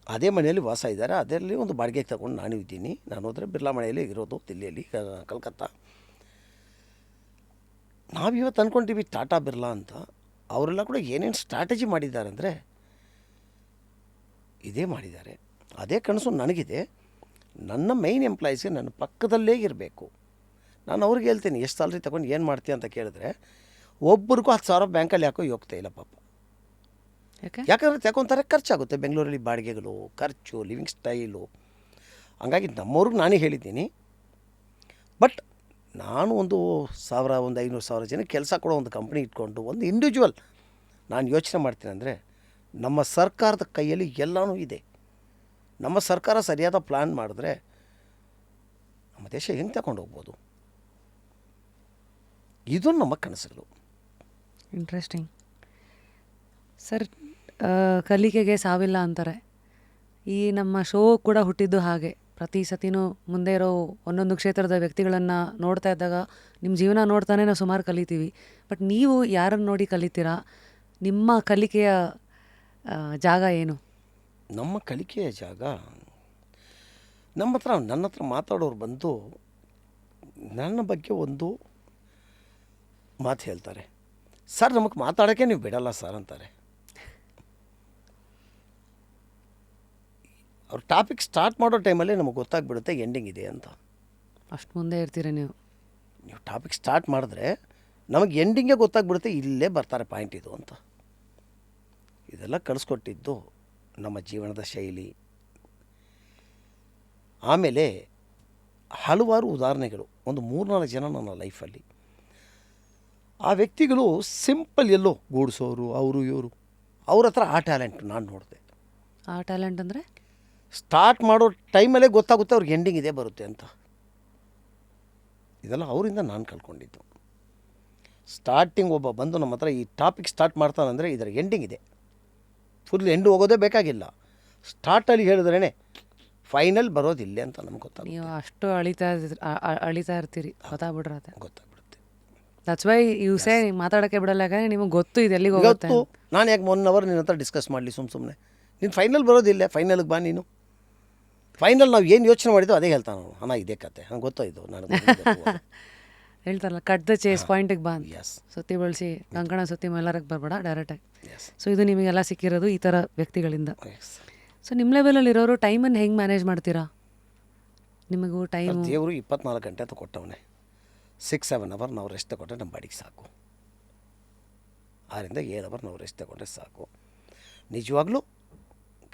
ಅದೇ ಮನೆಯಲ್ಲಿ ವಾಸ ಇದ್ದಾರೆ. ಅದರಲ್ಲಿ ಒಂದು ಬಾಡಿಗೆಗೆ ತಗೊಂಡು ನಾನು ಇದ್ದೀನಿ. ನಾನು ಹೋದರೆ ಬಿರ್ಲಾ ಮನೆಯಲ್ಲೇ ಇರೋದು, ದಿಲ್ಲಿಯಲ್ಲಿ, ಕಲ್ಕತ್ತಾ. ನಾವಿವತ್ತು ಅಂದ್ಕೊಂತೀವಿ ಟಾಟಾ ಬಿರ್ಲಾ ಅಂತ. ಅವರೆಲ್ಲ ಕೂಡ ಏನೇನು ಸ್ಟ್ರಾಟಜಿ ಮಾಡಿದ್ದಾರೆ ಅಂದರೆ ಇದೇ ಮಾಡಿದ್ದಾರೆ. ಅದೇ ಕನಸು ನನಗಿದೆ. ನನ್ನ ಮೈನ್ ಎಂಪ್ಲಾಯೀಸ್ಗೆ ನನ್ನ ಪಕ್ಕದಲ್ಲೇ ಇರಬೇಕು. ನಾನು ಅವ್ರಿಗೆ ಹೇಳ್ತೀನಿ, ಎಷ್ಟು ಸ್ಯಾಲ್ರಿ ತೊಗೊಂಡು ಏನು ಮಾಡ್ತೀಯ ಅಂತ ಕೇಳಿದ್ರೆ, ಒಬ್ಬರಿಗೂ 10,000 ಬ್ಯಾಂಕಲ್ಲಿ ಯಾಕೋ ಹೋಗ್ತಾ ಇಲ್ಲ ಪಾಪ. ಯಾಕಂದರೆ ತಗೊಂತಾರೆ, ಖರ್ಚಾಗುತ್ತೆ. ಬೆಂಗಳೂರಲ್ಲಿ ಬಾಡಿಗೆಗಳು, ಖರ್ಚು, ಲಿವಿಂಗ್ ಸ್ಟೈಲು. ಹಂಗಾಗಿ ನಮ್ಮವ್ರಿಗೆ ನಾನೇ ಹೇಳಿದ್ದೀನಿ. ಬಟ್ ನಾನು ಒಂದು 1,000-1,500,000 ಜನಕ್ಕೆ ಕೆಲಸ ಕೊಡೋ ಒಂದು ಕಂಪ್ನಿ ಇಟ್ಕೊಂಡು ಒಂದು ಇಂಡಿವಿಜುವಲ್ ನಾನು ಯೋಚನೆ ಮಾಡ್ತೀನಿ ಅಂದರೆ, ನಮ್ಮ ಸರ್ಕಾರದ ಕೈಯಲ್ಲಿ ಎಲ್ಲನೂ ಇದೆ. ನಮ್ಮ ಸರ್ಕಾರ ಸರಿಯಾದ ಪ್ಲ್ಯಾನ್ ಮಾಡಿದ್ರೆ ನಮ್ಮ ದೇಶ ಹೆಂಗೆ ತಗೊಂಡು ಹೋಗ್ಬೋದು. ಇದು ನಮ್ಮ ಕನಸುಗಳು. Interesting sir. ಕಲಿಕೆಗೆ ಸಾವಿಲ್ಲ ಅಂತಾರೆ. ಈ ನಮ್ಮ ಶೋ ಕೂಡ ಹುಟ್ಟಿದ್ದು ಹಾಗೆ. ಪ್ರತಿ ಸತಿನೂ ಮುಂದೆ ಇರೋ ಒಂದೊಂದು ಕ್ಷೇತ್ರದ ವ್ಯಕ್ತಿಗಳನ್ನು ನೋಡ್ತಾ ಇದ್ದಾಗ ನಿಮ್ಮ ಜೀವನ ನೋಡ್ತಾನೆ ನಾವು ಸುಮಾರು ಕಲಿತೀವಿ. ಬಟ್ ನೀವು ಯಾರನ್ನು ನೋಡಿ ಕಲಿತೀರಾ? ನಿಮ್ಮ ಕಲಿಕೆಯ ಜಾಗ ಏನು? ನಮ್ಮ ಕಲಿಕೆಯ ಜಾಗ ನನ್ನ ಹತ್ರ ಮಾತಾಡೋರು ಬಂದು ನನ್ನ ಬಗ್ಗೆ ಒಂದು ಮಾತು ಹೇಳ್ತಾರೆ, ಸರ್ ನಮಗೆ ಮಾತಾಡೋಕ್ಕೆ ನೀವು ಬಿಡಲ್ಲ ಸರ್ ಅಂತಾರೆ. ಅವ್ರು ಟಾಪಿಕ್ ಸ್ಟಾರ್ಟ್ ಮಾಡೋ ಟೈಮಲ್ಲಿ ನಮಗೆ ಗೊತ್ತಾಗ್ಬಿಡುತ್ತೆ ಎಂಡಿಂಗ್ ಇದೆ ಅಂತ. ಅಷ್ಟು ಮುಂದೆ ಇರ್ತೀರ ನೀವು. ನೀವು ಟಾಪಿಕ್ ಸ್ಟಾರ್ಟ್ ಮಾಡಿದ್ರೆ ನಮಗೆ ಎಂಡಿಂಗೇ ಗೊತ್ತಾಗ್ಬಿಡುತ್ತೆ, ಇಲ್ಲೇ ಬರ್ತಾರೆ ಪಾಯಿಂಟ್ ಇದು ಅಂತ. ಇದೆಲ್ಲ ಕಳಿಸ್ಕೊಟ್ಟಿದ್ದು ನಮ್ಮ ಜೀವನದ ಶೈಲಿ. ಆಮೇಲೆ ಹಲವಾರು ಉದಾಹರಣೆಗಳು, ಒಂದು 3-4 ಜನ ನನ್ನ ಲೈಫಲ್ಲಿ. ಆ ವ್ಯಕ್ತಿಗಳು ಸಿಂಪಲ್ ಎಲ್ಲೋ ಗೂಡಿಸೋರು, ಅವರು ಇವರು, ಅವ್ರ ಹತ್ರ ಆ ಟ್ಯಾಲೆಂಟ್ ನಾನು ನೋಡಿದೆ. ಆ ಟ್ಯಾಲೆಂಟ್ ಅಂದರೆ ಸ್ಟಾರ್ಟ್ ಮಾಡೋ ಟೈಮಲ್ಲೇ ಗೊತ್ತಾಗುತ್ತೆ ಅವ್ರಿಗೆ ಎಂಡಿಂಗ್ ಇದೇ ಬರುತ್ತೆ ಅಂತ. ಇದೆಲ್ಲ ಅವರಿಂದ ನಾನು ಕಲ್ತ್ಕೊಂಡಿದ್ದು. ಸ್ಟಾರ್ಟಿಂಗ್ ಒಬ್ಬ ಬಂದು ನಮ್ಮ ಹತ್ರ ಈ ಟಾಪಿಕ್ ಸ್ಟಾರ್ಟ್ ಮಾಡ್ತಾನಂದರೆ ಇದರ ಎಂಡಿಂಗ್ ಇದೆ, ಫುಲ್ ಎಂಡು ಹೋಗೋದೇ ಬೇಕಾಗಿಲ್ಲ. ಸ್ಟಾರ್ಟಲ್ಲಿ ಹೇಳಿದ್ರೇ ಫೈನಲ್ ಬರೋದಿಲ್ಲ ಅಂತ ನಮ್ಗೆ ಗೊತ್ತಾಗುತ್ತೆ. ನೀವು ಅಷ್ಟು ಅಳಿತಾ ಇರ್ತೀರಿ, ಗೊತ್ತಾಗ್ಬಿಡ್ರತ್ತೆ. ಗೊತ್ತಾಗ್ಬಿಡುತ್ತೆ. ದಟ್ಸ್ ವೈ ಯು ಸೇ ಮಾತಾಡೋಕ್ಕೆ ಬಿಡಲ್ಲ, ಯಾಕಂದರೆ ನಿಮಗೆ ಗೊತ್ತು ಇದು ಎಲ್ಲಿಗೆ ಹೋಗುತ್ತೆ. ಇವತ್ತು ನಾನು ಯಾಕೆ 1 ಅವರ್ ನಿನ್ನ ಹತ್ರ ಡಿಸ್ಕಸ್ ಮಾಡಲಿ ಸುಮ್ಮನೆ? ನೀನು ಫೈನಲ್ ಬರೋದಿಲ್ಲ, ಫೈನಲ್ಗೆ ಬಾ ನೀನು. ಫೈನಲ್ ನಾವು ಏನು ಯೋಚನೆ ಮಾಡಿದ್ದೋ ಅದೇ ಹೇಳ್ತಾನೆ ಅವನು. ಅಣ್ಣ ಇದೇ ಕತೆ ಹಂಗೆ ಗೊತ್ತಾಯಿತು ನನಗೆ. ಹೇಳ್ತಾರಲ್ಲ, ಕಟ್ ದ ಚೇಸ್, ಪಾಯಿಂಟಿಗೆ ಬಾ ಅಂತ. ಎಸ್, ಸುತ್ತಿ ಬಳಸಿ ಕಂಕಣ ಸುತ್ತಿ ಮೈಲಾರಕ್ಕೆ ಬರಬೇಡ, ಡೈರೆಕ್ಟಾಗಿ. ಎಸ್, ಸೊ ಇದು ನಿಮಗೆಲ್ಲ ಸಿಕ್ಕಿರೋದು ಈ ಥರ ವ್ಯಕ್ತಿಗಳಿಂದ. ಎಸ್. ಸೊ ನಿಮ್ಮ ಲೆವೆಲಲ್ಲಿ ಇರೋರು ಟೈಮನ್ನು ಹೆಂಗೆ ಮ್ಯಾನೇಜ್ ಮಾಡ್ತೀರಾ? ನಿಮಗೂ ಟೈಮು ದೇವರು 24 ಗಂಟೆ ಅಂತ ಕೊಟ್ಟವನೇ. 6-7 ಅವರ್ ನಾವು ರೆಸ್ಟ್ ತಗೊಂಡ್ರೆ ನಮ್ಮ ಬಾಡಿಗೆ ಸಾಕು. 6-7 ಅವರ್ ನಾವು ರೆಸ್ಟ್ ತಗೊಂಡ್ರೆ ಸಾಕು. ನಿಜವಾಗ್ಲೂ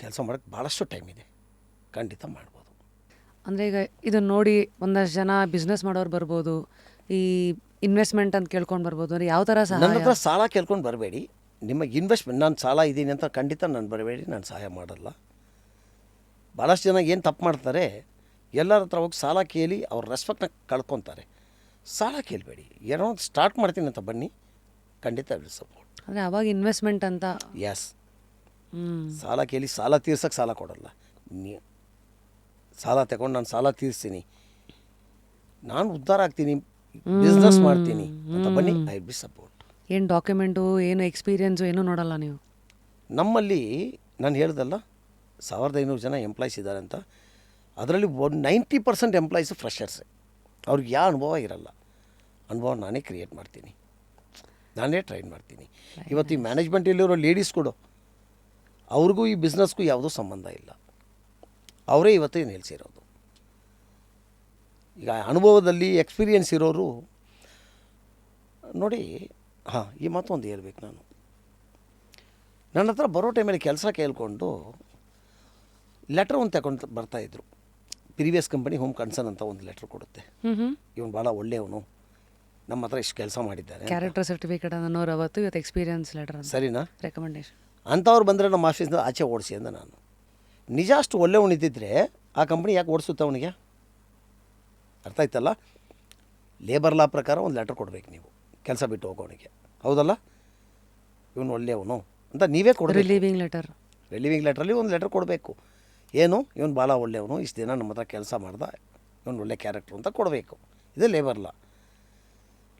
ಕೆಲಸ ಮಾಡೋಕ್ಕೆ ಭಾಳಷ್ಟು ಟೈಮ್ ಇದೆ, ಖಂಡಿತ ಮಾಡ್ಬೋದು. ಅಂದರೆ ಈಗ ಇದನ್ನು ನೋಡಿ ಒಂದಷ್ಟು ಜನ ಬಿಸ್ನೆಸ್ ಮಾಡೋರು ಬರ್ಬೋದು, ಈ ಇನ್ವೆಸ್ಟ್ಮೆಂಟ್ ಅಂತ ಕೇಳ್ಕೊಂಡು ಬರ್ಬೋದು. ಅಂದರೆ ಯಾವ ಥರ ನನ್ನ ಸಹಾಯ? ಹತ್ರ ಸಾಲ ಕೇಳ್ಕೊಂಡು ಬರಬೇಡಿ. ನಿಮ್ಮ ಇನ್ವೆಸ್ಟ್ಮೆಂಟ್, ನಾನು ಸಾಲ ಇದ್ದೀನಿ ಅಂತ ಖಂಡಿತ ನಾನು ಬರಬೇಡಿ, ನಾನು ಸಹಾಯ ಮಾಡಲ್ಲ. ಭಾಳಷ್ಟು ಜನ ಏನು ತಪ್ಪು ಮಾಡ್ತಾರೆ, ಎಲ್ಲರ ಹತ್ರ ಹೋಗಿ ಸಾಲ ಕೇಳಿ ಅವ್ರ ರೆಸ್ಪೆಕ್ಟ್ನ ಕಳ್ಕೊತಾರೆ. ಸಾಲ ಕೇಳಬೇಡಿ, ಏನೋ ಸ್ಟಾರ್ಟ್ ಮಾಡ್ತೀನಿ ಅಂತ ಬನ್ನಿ, ಖಂಡಿತ ವಿಲ್ ಸಪೋರ್ಟ್. ಅಂದರೆ ಅವಾಗ ಇನ್ವೆಸ್ಟ್ಮೆಂಟ್ ಅಂತ. ಎಸ್, ಸಾಲ ಕೇಳಿ ಸಾಲ ತೀರ್ಸೋಕ್ಕೆ ಸಾಲ ಕೊಡಲ್ಲ. ಸಾಲ ತಗೊಂಡು ನಾನು ಸಾಲ ತೀರಿಸ್ತೀನಿ, ನಾನು ಉದ್ಧಾರ ಆಗ್ತೀನಿ, ಬಿಸ್ನೆಸ್ ಮಾಡ್ತೀನಿ ಅಂತ ಬನ್ನಿ, ಐ ವಿಲ್ ಬಿ ಸಪೋರ್ಟ್. ಏನು ಡಾಕ್ಯುಮೆಂಟು, ಏನು ಎಕ್ಸ್ಪೀರಿಯನ್ಸು ಏನೂ ನೋಡಲ್ಲ ನೀವು? ನಮ್ಮಲ್ಲಿ ನಾನು ಹೇಳ್ದಲ್ಲ 1500 ಜನ ಎಂಪ್ಲಾಯ್ಸ್ ಇದ್ದಾರೆ ಅಂತ. ಅದರಲ್ಲಿ 90% ಎಂಪ್ಲಾಯ್ಸು ಫ್ರೆಷರ್ಸೇ. ಅವ್ರಿಗೆ ಯಾವ ಅನುಭವ ಇರಲ್ಲ. ಅನುಭವ ನಾನೇ ಕ್ರಿಯೇಟ್ ಮಾಡ್ತೀನಿ, ನಾನೇ ಟ್ರೈನ್ ಮಾಡ್ತೀನಿ. ಇವತ್ತು ಈ ಮ್ಯಾನೇಜ್ಮೆಂಟಲ್ಲಿರೋ ಲೇಡೀಸ್ ಕೊಡು, ಅವ್ರಿಗೂ ಈ ಬಿಸ್ನೆಸ್ಗೂ ಯಾವುದೂ ಸಂಬಂಧ ಇಲ್ಲ. ಅವರೇ ಇವತ್ತು ನಿಲ್ಲಿಸಿರೋದು. ಈಗ ಅನುಭವದಲ್ಲಿ ಎಕ್ಸ್ಪೀರಿಯೆನ್ಸ್ ಇರೋರು ನೋಡಿ. ಹಾಂ, ಈ ಮಾತೊಂದು ಹೇಳ್ಬೇಕು ನಾನು. ನನ್ನ ಹತ್ರ ಬರೋ ಟೈಮಲ್ಲಿ ಕೆಲಸ ಕೇಳಿಕೊಂಡು ಲೆಟ್ರ್ ಒಂದು ತಗೊಂಡು ಬರ್ತಾಯಿದ್ರು. ಪ್ರೀವಿಯಸ್ ಕಂಪನಿ ಹೋಮ್ ಕನ್ಸರ್ನ್ ಅಂತ ಒಂದು ಲೆಟ್ರ್ ಕೊಡುತ್ತೆ, ಇವನು ಭಾಳ ಒಳ್ಳೆಯವನು, ನಮ್ಮ ಹತ್ರ ಇಷ್ಟು ಕೆಲಸ ಮಾಡಿದ್ದಾರೆ, ಕ್ಯಾರೆಕ್ಟರ್ ಸರ್ಟಿಫಿಕೇಟ್ ಅನ್ನು 160, ಇವತ್ತು ಎಕ್ಸ್ಪೀರಿಯನ್ಸ್ ಲೆಟರ್ ಅಂತ, ಸರಿನಾ, ರೆಕಮೆಂಡೇಶನ್. ಅಂಥವ್ರು ಬಂದರೆ ನಮ್ಮ ಆಫೀಸಿಂದ ಆಚೆ ಓಡಿಸಿ ಅಂದ ನಾನು. ನಿಜ ಅಷ್ಟು ಒಳ್ಳೆಯವನಿದ್ದಿದ್ರೆ ಆ ಕಂಪ್ನಿ ಯಾಕೆ ಓಡಿಸುತ್ತೆ ಅವನಿಗೆ? ಅರ್ಥ ಆಯ್ತಲ್ಲ? ಲೇಬರ್ ಲಾ ಪ್ರಕಾರ ಒಂದು ಲೆಟ್ರ್ ಕೊಡಬೇಕು ನೀವು ಕೆಲಸ ಬಿಟ್ಟು ಹೋಗೋನಿಗೆ, ಹೌದಲ್ಲ? ಇವನು ಒಳ್ಳೆಯವನು ಅಂತ ನೀವೇ ಕೊಡಬೇಕು. ರಿಲೀವಿಂಗ್ ಲೆಟ್ರಲ್ಲಿ ಒಂದು ಲೆಟ್ರ್ ಕೊಡಬೇಕು. ಏನು, ಇವನು ಭಾಳ ಒಳ್ಳೆಯವನು, ಇಷ್ಟು ದಿನ ನಮ್ಮ ಹತ್ರ ಕೆಲಸ ಮಾಡ್ದ, ಇವನು ಒಳ್ಳೆ ಕ್ಯಾರೆಕ್ಟ್ರು ಅಂತ ಕೊಡಬೇಕು. ಇದೇ ಲೇಬರ್ ಲಾ.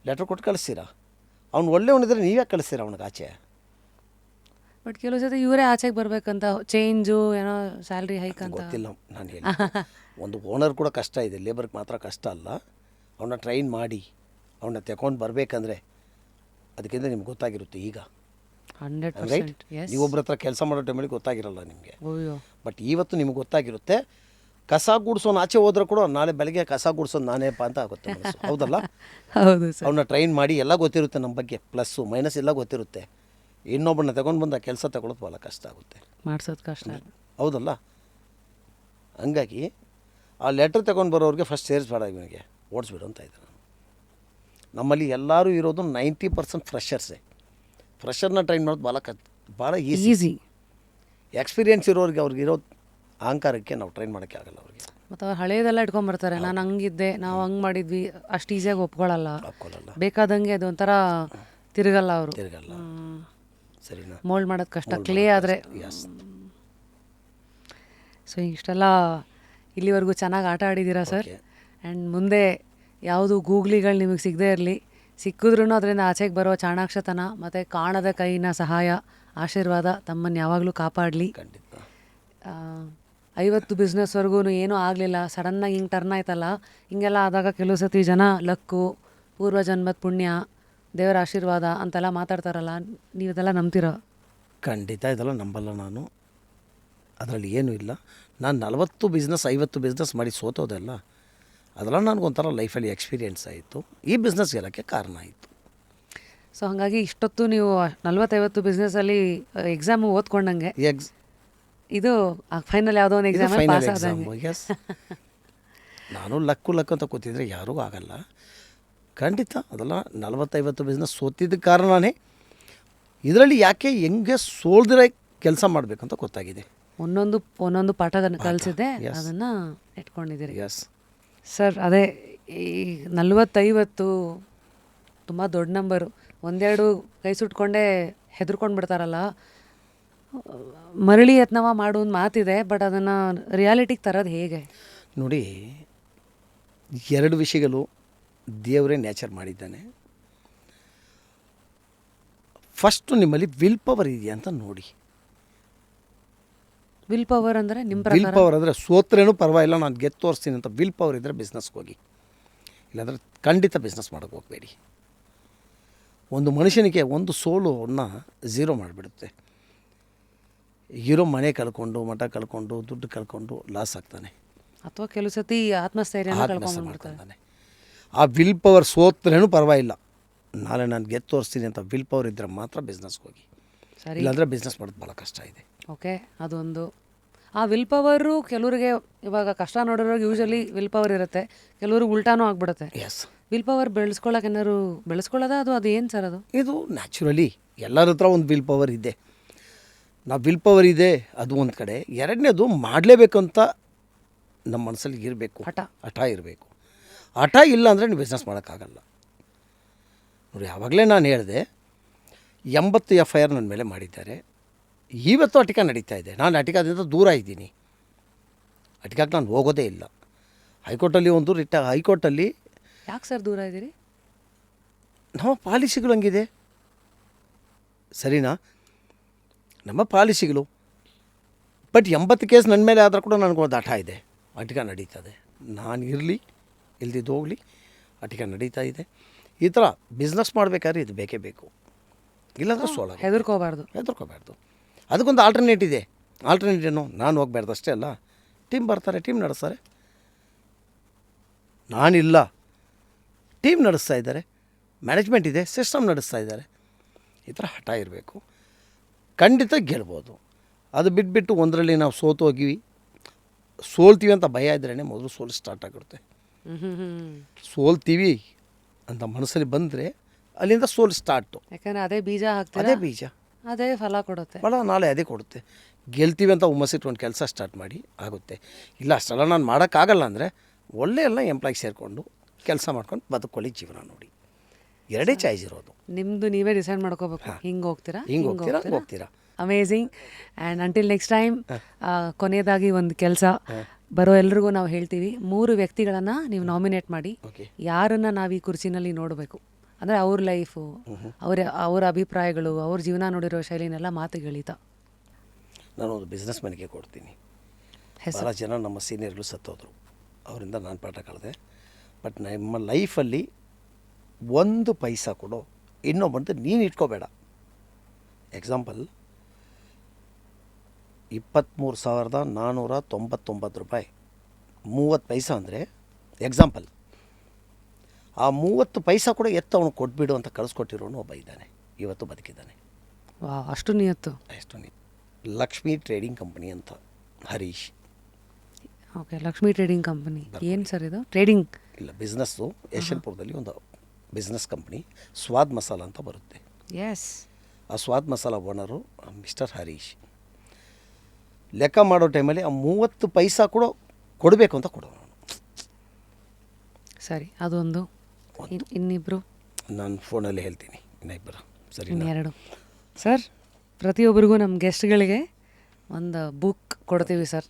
ಲೆಟ್ರ್ ಕೊಟ್ಟು ಕಳಿಸ್ತೀರಾ? ಅವ್ನು ಒಳ್ಳೆಯವನಿದ್ರೆ ನೀವೇ ಕಳಿಸ್ತೀರಾ ಅವನಿಗೆ ಆಚೆ? ಬಟ್ ಕೆಲವು ಸತಿ ಇವರೇ ಆಚೆಗೆ ಬರಬೇಕಂತ, ಚೇಂಜು ಏನೋ ಸ್ಯಾಲ್ರಿ ಹೈಕ್ ಅಂತ. ಗೊತ್ತಿಲ್ಲ, ನಾನು ಹೇಳಿ ಒಂದು ಓನರ್ ಕೂಡ ಕಷ್ಟ ಇದೆ, ಲೇಬರ್ಗೆ ಮಾತ್ರ ಕಷ್ಟ ಅಲ್ಲ. ಅವನ್ನ ಟ್ರೈನ್ ಮಾಡಿ ಅವನ್ನ ತಗೊಂಡು ಬರಬೇಕಂದ್ರೆ ಅದಕ್ಕಿಂತ ನಿಮ್ಗೆ ಗೊತ್ತಾಗಿರುತ್ತೆ. ಈಗ 100%, ನೀವೊಬ್ಬರ ಹತ್ರ ಕೆಲಸ ಮಾಡೋ ಟೈಮಲ್ಲಿ ಗೊತ್ತಾಗಿರಲ್ಲ ನಿಮಗೆ. ಅಯ್ಯೋ, ಬಟ್ ಇವತ್ತು ನಿಮ್ಗೆ ಗೊತ್ತಾಗಿರುತ್ತೆ. ಕಸ ಗುಡಿಸೋನು ಆಚೆ ಹೋದ್ರೆ ಕೂಡ ನಾಳೆ ಬೆಳಗ್ಗೆ ಕಸ ಗುಡಿಸೋದು ನಾನೇಪ್ಪ ಅಂತ ಆಗುತ್ತೆ ಮನಸ್ಸು, ಹೌದಲ್ಲ? ಹೌದು ಸರ್. ಅವನ್ನ ಟ್ರೈನ್ ಮಾಡಿ ಎಲ್ಲ ಗೊತ್ತಿರುತ್ತೆ, ನಮ್ಮ ಬಗ್ಗೆ ಪ್ಲಸ್ಸು ಮೈನಸ್ ಎಲ್ಲ ಗೊತ್ತಿರುತ್ತೆ. ಇನ್ನೊಬ್ಬನ ತಗೊಂಡು ಬಂದ ಕೆಲಸ ತಗೊಳ್ಳೋದು ಭಾಳ ಕಷ್ಟ ಆಗುತ್ತೆ, ಮಾಡಿಸೋದು ಕಷ್ಟ, ಹೌದಲ್ಲ? ಹಂಗಾಗಿ ಆ ಲೆಟ್ರ್ ತಗೊಂಡು ಬರೋರಿಗೆ ಫಸ್ಟ್ ಸೇರಿಸ್ಬೇಡ, ಇವನಿಗೆ ಓಡಿಸ್ಬಿಡು ಅಂತ ಇದ್ದೆ ನಾನು. ನಮ್ಮಲ್ಲಿ ಎಲ್ಲರೂ ಇರೋದು 90% ಫ್ರೆಷರ್ಸೇ. ಫ್ರೆಷರ್ನ ಟ್ರೈನ್ ಮಾಡೋದು ಭಾಳ ಈಸಿ. ಎಕ್ಸ್ಪೀರಿಯೆನ್ಸ್ ಇರೋರಿಗೆ ಅವ್ರಿಗಿರೋ ಅಹಂಕಾರಕ್ಕೆ ನಾವು ಟ್ರೈನ್ ಮಾಡೋಕ್ಕೆ ಆಗಲ್ಲ ಅವ್ರಿಗೆ. ಮತ್ತು ಅವ್ರು ಹಳೇದೆಲ್ಲ ಇಟ್ಕೊಂಬರ್ತಾರೆ. ನಾನು ಹಂಗಿದ್ದೆ, ನಾವು ಹಂಗೆ ಮಾಡಿದ್ವಿ, ಅಷ್ಟು ಈಸಿಯಾಗಿ ಒಪ್ಕೊಳ್ಳಲ್ಲ. ಬೇಕಾದಂಗೆ ಅದು ಒಂಥರ ತಿರುಗಲ್ಲ ಅವರು. ಸರಿನಾ? ಮೋಲ್ಡ್ ಮಾಡೋದು ಕಷ್ಟ, ಕ್ಲೇ ಆದರೆ. ಸೊ ಇಷ್ಟೆಲ್ಲ ಇಲ್ಲಿವರೆಗೂ ಚೆನ್ನಾಗಿ ಆಟ ಆಡಿದ್ದೀರಾ ಸರ್. ಆ್ಯಂಡ್ ಮುಂದೆ ಯಾವುದು ಗೂಗ್ಲಿಗಳು ನಿಮಗೆ ಸಿಗದೇ ಇರಲಿ, ಸಿಕ್ಕಿದ್ರೂ ಅದರಿಂದ ಆಚೆಗೆ ಬರೋ ಚಾಣಾಕ್ಷತನ ಮತ್ತು ಕಾಣದ ಕೈನ ಸಹಾಯ ಆಶೀರ್ವಾದ ತಮ್ಮನ್ನು ಯಾವಾಗಲೂ ಕಾಪಾಡಲಿ. ಖಂಡಿತ. 50 ಬಿಸ್ನೆಸ್ವರೆಗೂ ಏನೂ ಆಗಲಿಲ್ಲ, ಸಡನ್ನಾಗಿ ಹಿಂಗೆ ಟರ್ನ್ ಆಯ್ತಲ್ಲ, ಹಿಂಗೆಲ್ಲ ಆದಾಗ ಕೆಲವು ಸತಿ ಜನ ಲಕ್ಕು, ಪೂರ್ವಜನ್ಮದ ಪುಣ್ಯ, ದೇವರ ಆಶೀರ್ವಾದ ಅಂತೆಲ್ಲ ಮಾತಾಡ್ತಾರಲ್ಲ, ನೀವು ಇದೆಲ್ಲ ನಂಬ್ತೀರೋ? ಖಂಡಿತ ಇದೆಲ್ಲ ನಂಬಲ್ಲ ನಾನು. ಅದರಲ್ಲಿ ಏನೂ ಇಲ್ಲ. ನಾನು 40 ಬಿಸ್ನೆಸ್ 50 ಬಿಸ್ನೆಸ್ ಮಾಡಿ ಸೋತೋದೆಲ್ಲ ಅದೆಲ್ಲ ನನಗೊಂಥರ ಲೈಫಲ್ಲಿ ಎಕ್ಸ್ಪೀರಿಯೆನ್ಸ್ ಆಯಿತು. ಈ ಬಿಸ್ನೆಸ್ ಗೆಲ್ಲೋಕ್ಕೆ ಕಾರಣ ಆಯಿತು. ಸೊ ಹಾಗಾಗಿ ಇಷ್ಟೊತ್ತು ನೀವು 40-50 ಬಿಸ್ನೆಸ್ಸಲ್ಲಿ ಎಕ್ಸಾಮು ಓದ್ಕೊಂಡಂಗೆ ಇದು ಫೈನಲ್ ಯಾವುದೋ ಒಂದು ಎಕ್ಸಾಮಲ್ಲಿ ಪಾಸ್ ಆದಂಗೆ. ಎಸ್, ನಾನು ಲಕ್ಕು ಅಂತ ಕೂತಿದ್ರೆ ಯಾರಿಗೂ ಆಗಲ್ಲ. ಖಂಡಿತ ಅದೆಲ್ಲ 40-50 ಬಿಸ್ನೆಸ್ ಸೋತಿದ್ದಕ್ಕೆ ಕಾರಣನೇ ಇದರಲ್ಲಿ ಯಾಕೆ ಹೆಂಗೆ ಸೋಲ್ದಿರೋ ಕೆಲಸ ಮಾಡಬೇಕಂತ ಗೊತ್ತಾಗಿದೆ. ಒಂದೊಂದು ಪಾಠ ಕಲಿಸಿದೆ, ಅದನ್ನು ಇಟ್ಕೊಂಡಿದ್ದೀರಿ. ಎಸ್ ಸರ್, ಅದೇ ಈ 40-50 ತುಂಬ ದೊಡ್ಡ ನಂಬರು. ಒಂದೆರಡು ಕೈ ಸುಟ್ಕೊಂಡೇ ಹೆದರ್ಕೊಂಡು ಬಿಡ್ತಾರಲ್ಲ, ಮರಳಿ ಯತ್ನವ ಮಾಡು ಒಂದು ಮಾತಿದೆ, ಬಟ್ ಅದನ್ನು ರಿಯಾಲಿಟಿಗೆ ತರೋದು ಹೇಗೆ? ನೋಡಿ, 2 ವಿಷಯಗಳು ದೇವರೇ ನೇಚರ್ ಮಾಡಿದ್ದಾನೆ. ಫಸ್ಟು ನಿಮ್ಮಲ್ಲಿ ವಿಲ್ ಪವರ್ ಇದೆಯಾ ಅಂತ ನೋಡಿ. ವಿಲ್ ಪವರ್ ಅಂದರೆ ನಿಮ್ಮ ವಿಲ್ ಪವರ್ ಅಂದರೆ ಸೋತ್ರೇನೂ ಪರವಾಗಿಲ್ಲ, ನಾನು ಗೆದ್ದು ತೋರಿಸ್ತೀನಿ ಅಂತ ವಿಲ್ ಪವರ್ ಇದ್ದರೆ ಬಿಸ್ನೆಸ್ಗೆ ಹೋಗಿ, ಇಲ್ಲಾಂದರೆ ಖಂಡಿತ ಬಿಸ್ನೆಸ್ ಮಾಡೋಕ್ಕೆ ಹೋಗಬೇಡಿ. ಒಂದು ಮನುಷ್ಯನಿಗೆ ಒಂದು ಸೋಲುವನ್ನು ಝೀರೋ ಮಾಡಿಬಿಡುತ್ತೆ. ಇರೋ ಮನೆ ಕಳ್ಕೊಂಡು, ಮಠ ಕಳ್ಕೊಂಡು, ದುಡ್ಡು ಕಳ್ಕೊಂಡು ಲಾಸ್ ಆಗ್ತಾನೆ, ಅಥವಾ ಕೆಲವು ಸತಿ ಆತ್ಮಸ್ಥೈರ್ಯ ಮಾಡ್ಕೊತಾನೆ. ಆ ವಿಲ್ ಪವರ್ ಸೋತ್ರೇನೂ ಪರವಾಗಿಲ್ಲ, ನಾಳೆ ನಾನು ಗೆದ್ದು ತೋರಿಸ್ತೀನಿ ಅಂತ ವಿಲ್ ಪವರ್ ಇದ್ದರೆ ಮಾತ್ರ ಬಿಸ್ನೆಸ್ಗೆ ಹೋಗಿ, ಇಲ್ಲಾಂದರೆ ಬಿಸ್ನೆಸ್ ಮಾಡೋದು ಭಾಳ ಕಷ್ಟ ಇದೆ. ಓಕೆ, ಅದೊಂದು. ಆ ವಿಲ್ ಪವರು ಕೆಲವರಿಗೆ, ಇವಾಗ ಕಷ್ಟ ನೋಡಿರೋರಿಗೆ ಯೂಶಲಿ ವಿಲ್ ಪವರ್ ಇರುತ್ತೆ, ಕೆಲವ್ರಿಗೆ ಉಲ್ಟಾನೂ ಆಗ್ಬಿಡುತ್ತೆ. ಎಸ್, ವಿಲ್ ಪವರ್ ಬೆಳೆಸ್ಕೊಳ್ಳೋಕೆ ಏನಾದ್ರು ಬೆಳೆಸ್ಕೊಳ್ಳೋದ, ಅದು ಏನು ಸರ್ ಅದು? ಇದು ನ್ಯಾಚುರಲಿ ಎಲ್ಲರ ಹತ್ರ ಒಂದು ವಿಲ್ ಪವರ್ ಇದೆ. ನಾವು ವಿಲ್ ಪವರ್ ಇದೆ ಅದು ಒಂದು ಕಡೆ, ಎರಡನೇದು ಮಾಡಲೇಬೇಕಂತ ನಮ್ಮ ಮನಸ್ಸಲ್ಲಿ ಇರಬೇಕು, ಹಠ ಇರಬೇಕು. ಹಠ ಇಲ್ಲ ಅಂದರೆ ನೀವು ಬಿಸ್ನೆಸ್ ಮಾಡೋಕ್ಕಾಗಲ್ಲ. ನೋಡಿ, ಆವಾಗಲೇ ನಾನು ಹೇಳಿದೆ 80 FIR ನನ್ನ ಮೇಲೆ ಮಾಡಿದ್ದಾರೆ. ಇವತ್ತು ಅಟಿಕ ನಡೀತಾ ಇದೆ. ನಾನು ಅಟಿಕಾದಿಂದ ದೂರ ಇದ್ದೀನಿ, ಅಟಿಕಾಕ್ಕೆ ನಾನು ಹೋಗೋದೇ ಇಲ್ಲ. ಹೈಕೋರ್ಟಲ್ಲಿ ಒಂದು ಹೈಕೋರ್ಟಲ್ಲಿ. ಯಾಕೆ ಸರ್ ದೂರ ಇದ್ದೀರಿ? ನಮ್ಮ ಪಾಲಿಸಿಗಳು ಹಂಗಿದೆ, ಸರಿನಾ? ನಮ್ಮ ಪಾಲಿಸಿಗಳು. ಬಟ್ 80 ಕೇಸ್ ನನ್ನ ಮೇಲೆ ಆದರೂ ಕೂಡ ನನಗೊಂದು ಹಠ ಇದೆ, ಅಟಿಕ ನಡೀತದೆ. ನಾನು ಇರಲಿ ಇಲ್ದಿದ್ದು ಹೋಗಲಿ, ಅಟಿಕ ನಡೀತಾ ಇದೆ. ಈ ಥರ ಬಿಸ್ನೆಸ್ ಮಾಡಬೇಕಾದ್ರೆ ಇದು ಬೇಕೇ ಬೇಕು, ಇಲ್ಲಾಂದ್ರೆ ಸೋಲ. ಹೆದರ್ಕೋಬಾರ್ದು. ಅದಕ್ಕೊಂದು ಆಲ್ಟರ್ನೇಟ್ ಇದೆ. ಆಲ್ಟರ್ನೇಟ್ ಏನು? ನಾನು ಹೋಗ್ಬಾರ್ದು ಅಷ್ಟೇ ಅಲ್ಲ, ಟೀಮ್ ಬರ್ತಾರೆ, ಟೀಮ್ ನಡೆಸ್ತಾರೆ. ನಾನಿಲ್ಲ, ಟೀಮ್ ನಡೆಸ್ತಾ ಇದ್ದಾರೆ, ಮ್ಯಾನೇಜ್ಮೆಂಟ್ ಇದೆ, ಸಿಸ್ಟಮ್ ನಡೆಸ್ತಾ ಇದ್ದಾರೆ. ಈ ಥರ ಹಠ ಇರಬೇಕು, ಖಂಡಿತ ಗೆಲ್ಬೋದು. ಅದು ಬಿಟ್ಬಿಟ್ಟು ಒಂದರಲ್ಲಿ ನಾವು ಸೋಲ್ತೀವಿ ಅಂತ ಭಯ ಇದ್ರೇ ಮೊದಲು ಸೋಲು ಸ್ಟಾರ್ಟ್ ಆಗಿರುತ್ತೆ. ಸೋಲ್ತೀವಿ ಅಂತ ಮನಸ್ಸಲ್ಲಿ ಬಂದರೆ ಅಲ್ಲಿಂದ ಸೋಲು ಸ್ಟಾರ್ಟು. ಯಾಕಂದರೆ ಅದೇ ಬೀಜ ಹಾಕ್ತಾರೆ, ಅದೇ ಬೀಜ ಅದೇ ಫಲ ಕೊಡುತ್ತೆ. ನಾಳೆ ಅದೇ ಕೊಡುತ್ತೆ. ಗೆಲ್ತೀವಿ ಅಂತ ಹುಮ್ಮಸ್ಸಿಟ್ಕೊಂಡು ಕೆಲಸ ಸ್ಟಾರ್ಟ್ ಮಾಡಿ ಆಗುತ್ತೆ. ಇಲ್ಲ ಅಷ್ಟೆಲ್ಲ ನಾನು ಮಾಡೋಕ್ಕಾಗಲ್ಲ ಅಂದರೆ ಒಳ್ಳೆ ಎಲ್ಲ ಎಂಪ್ಲಾಯ್ ಸೇರಿಕೊಂಡು ಕೆಲಸ ಮಾಡ್ಕೊಂಡು ಬದುಕೊಳ್ಳಿ, ಜೀವನ ನೋಡಿ. ಎರಡೇ ಚಾಯ್ಸ್ ಇರೋದು. ನಿಮ್ಮದು ನೀವೇ ಡಿಸೈಡ್ ಮಾಡ್ಕೋಬೇಕು, ಹಿಂಗೆ ಹೋಗ್ತೀರಾ. Amazing. And until next time, ಕೊನೆಯದಾಗಿ ಒಂದು ಕೆಲಸ ಬರೋ ಎಲ್ರಿಗೂ ನಾವು ಹೇಳ್ತೀವಿ, 3 ವ್ಯಕ್ತಿಗಳನ್ನು ನೀವು ನಾಮಿನೇಟ್ ಮಾಡಿ. ಯಾರನ್ನು ನಾವು ಈ ಕುರ್ಚಿನಲ್ಲಿ ನೋಡಬೇಕು ಅಂದರೆ ಅವ್ರ ಲೈಫು, ಅವರ ಅಭಿಪ್ರಾಯಗಳು, ಅವ್ರ ಜೀವನ ನೋಡಿರೋ ಶೈಲಿನೆಲ್ಲ ಮಾತುಗಳಿತ. ನಾನೊಂದು ಬಿಸ್ನೆಸ್ ಮನೆಗೆ ಕೊಡ್ತೀನಿ. ಭಾಳ ಜನ ನಮ್ಮ ಸೀನಿಯರ್ಗಳು ಸತ್ತೋದ್ರು, ಅವರಿಂದ ನಾನು ಪಾಠ ಕಳೆದೆ. ಬಟ್ ನಮ್ಮ ಲೈಫಲ್ಲಿ 1 ಪೈಸಾ ಕೊಡು ಇನ್ನೊಬ್ಬಂದು ನೀನು ಇಟ್ಕೋಬೇಡ. ಎಕ್ಸಾಂಪಲ್, 23,499 ರೂಪಾಯಿ 30 ಪೈಸಾ ಅಂದರೆ ಎಕ್ಸಾಂಪಲ್. ಆ 30 ಪೈಸಾ ಕೂಡ ಅವನು ಕೊಟ್ಬಿಡು ಅಂತ ಕಳಿಸ್ಕೊಟ್ಟಿರೋನು ಒಬ್ಬ ಇದ್ದಾನೆ, ಇವತ್ತು ಬದುಕಿದ್ದಾನೆ. ಅಷ್ಟು ನಿಯತ್ತು. ಲಕ್ಷ್ಮಿ ಟ್ರೇಡಿಂಗ್ ಕಂಪನಿ ಅಂತ, Harish. Okay, Lakshmi trading company ಏನು ಸರ್ ಇದು? ಟ್ರೇಡಿಂಗ್ ಇಲ್ಲ, ಬಿಸ್ನೆಸ್ಸು. ಯಶವಂತಪುರದಲ್ಲಿ ಒಂದು ಬಿಸ್ನೆಸ್ ಕಂಪ್ನಿ ಸ್ವಾದ್ ಮಸಾಲ ಅಂತ ಬರುತ್ತೆ. ಎಸ್, ಆ ಸ್ವಾದ್ ಮಸಾಲ ಓನರು ಮಿಸ್ಟರ್ ಹರೀಶ್. ಲೆಕ್ಕ ಮಾಡೋ ಟೈಮಲ್ಲಿ ಆ 30 ಪೈಸಾ ಕೂಡ ಕೊಡಬೇಕು ಅಂತ ಕೊಡೋನು. ಸರಿ, ಅದೊಂದು. ಇನ್ನಿಬ್ಬರು ನಾನು ಫೋನಲ್ಲಿ ಹೇಳ್ತೀನಿ, ಇನ್ನಿಬ್ಬರು. ಸರಿ, 2 ಸರ್. ಪ್ರತಿಯೊಬ್ಬರಿಗೂ ನಮ್ಮ ಗೆಸ್ಟ್ಗಳಿಗೆ ಒಂದು ಬುಕ್ ಕೊಡ್ತೀವಿ ಸರ್.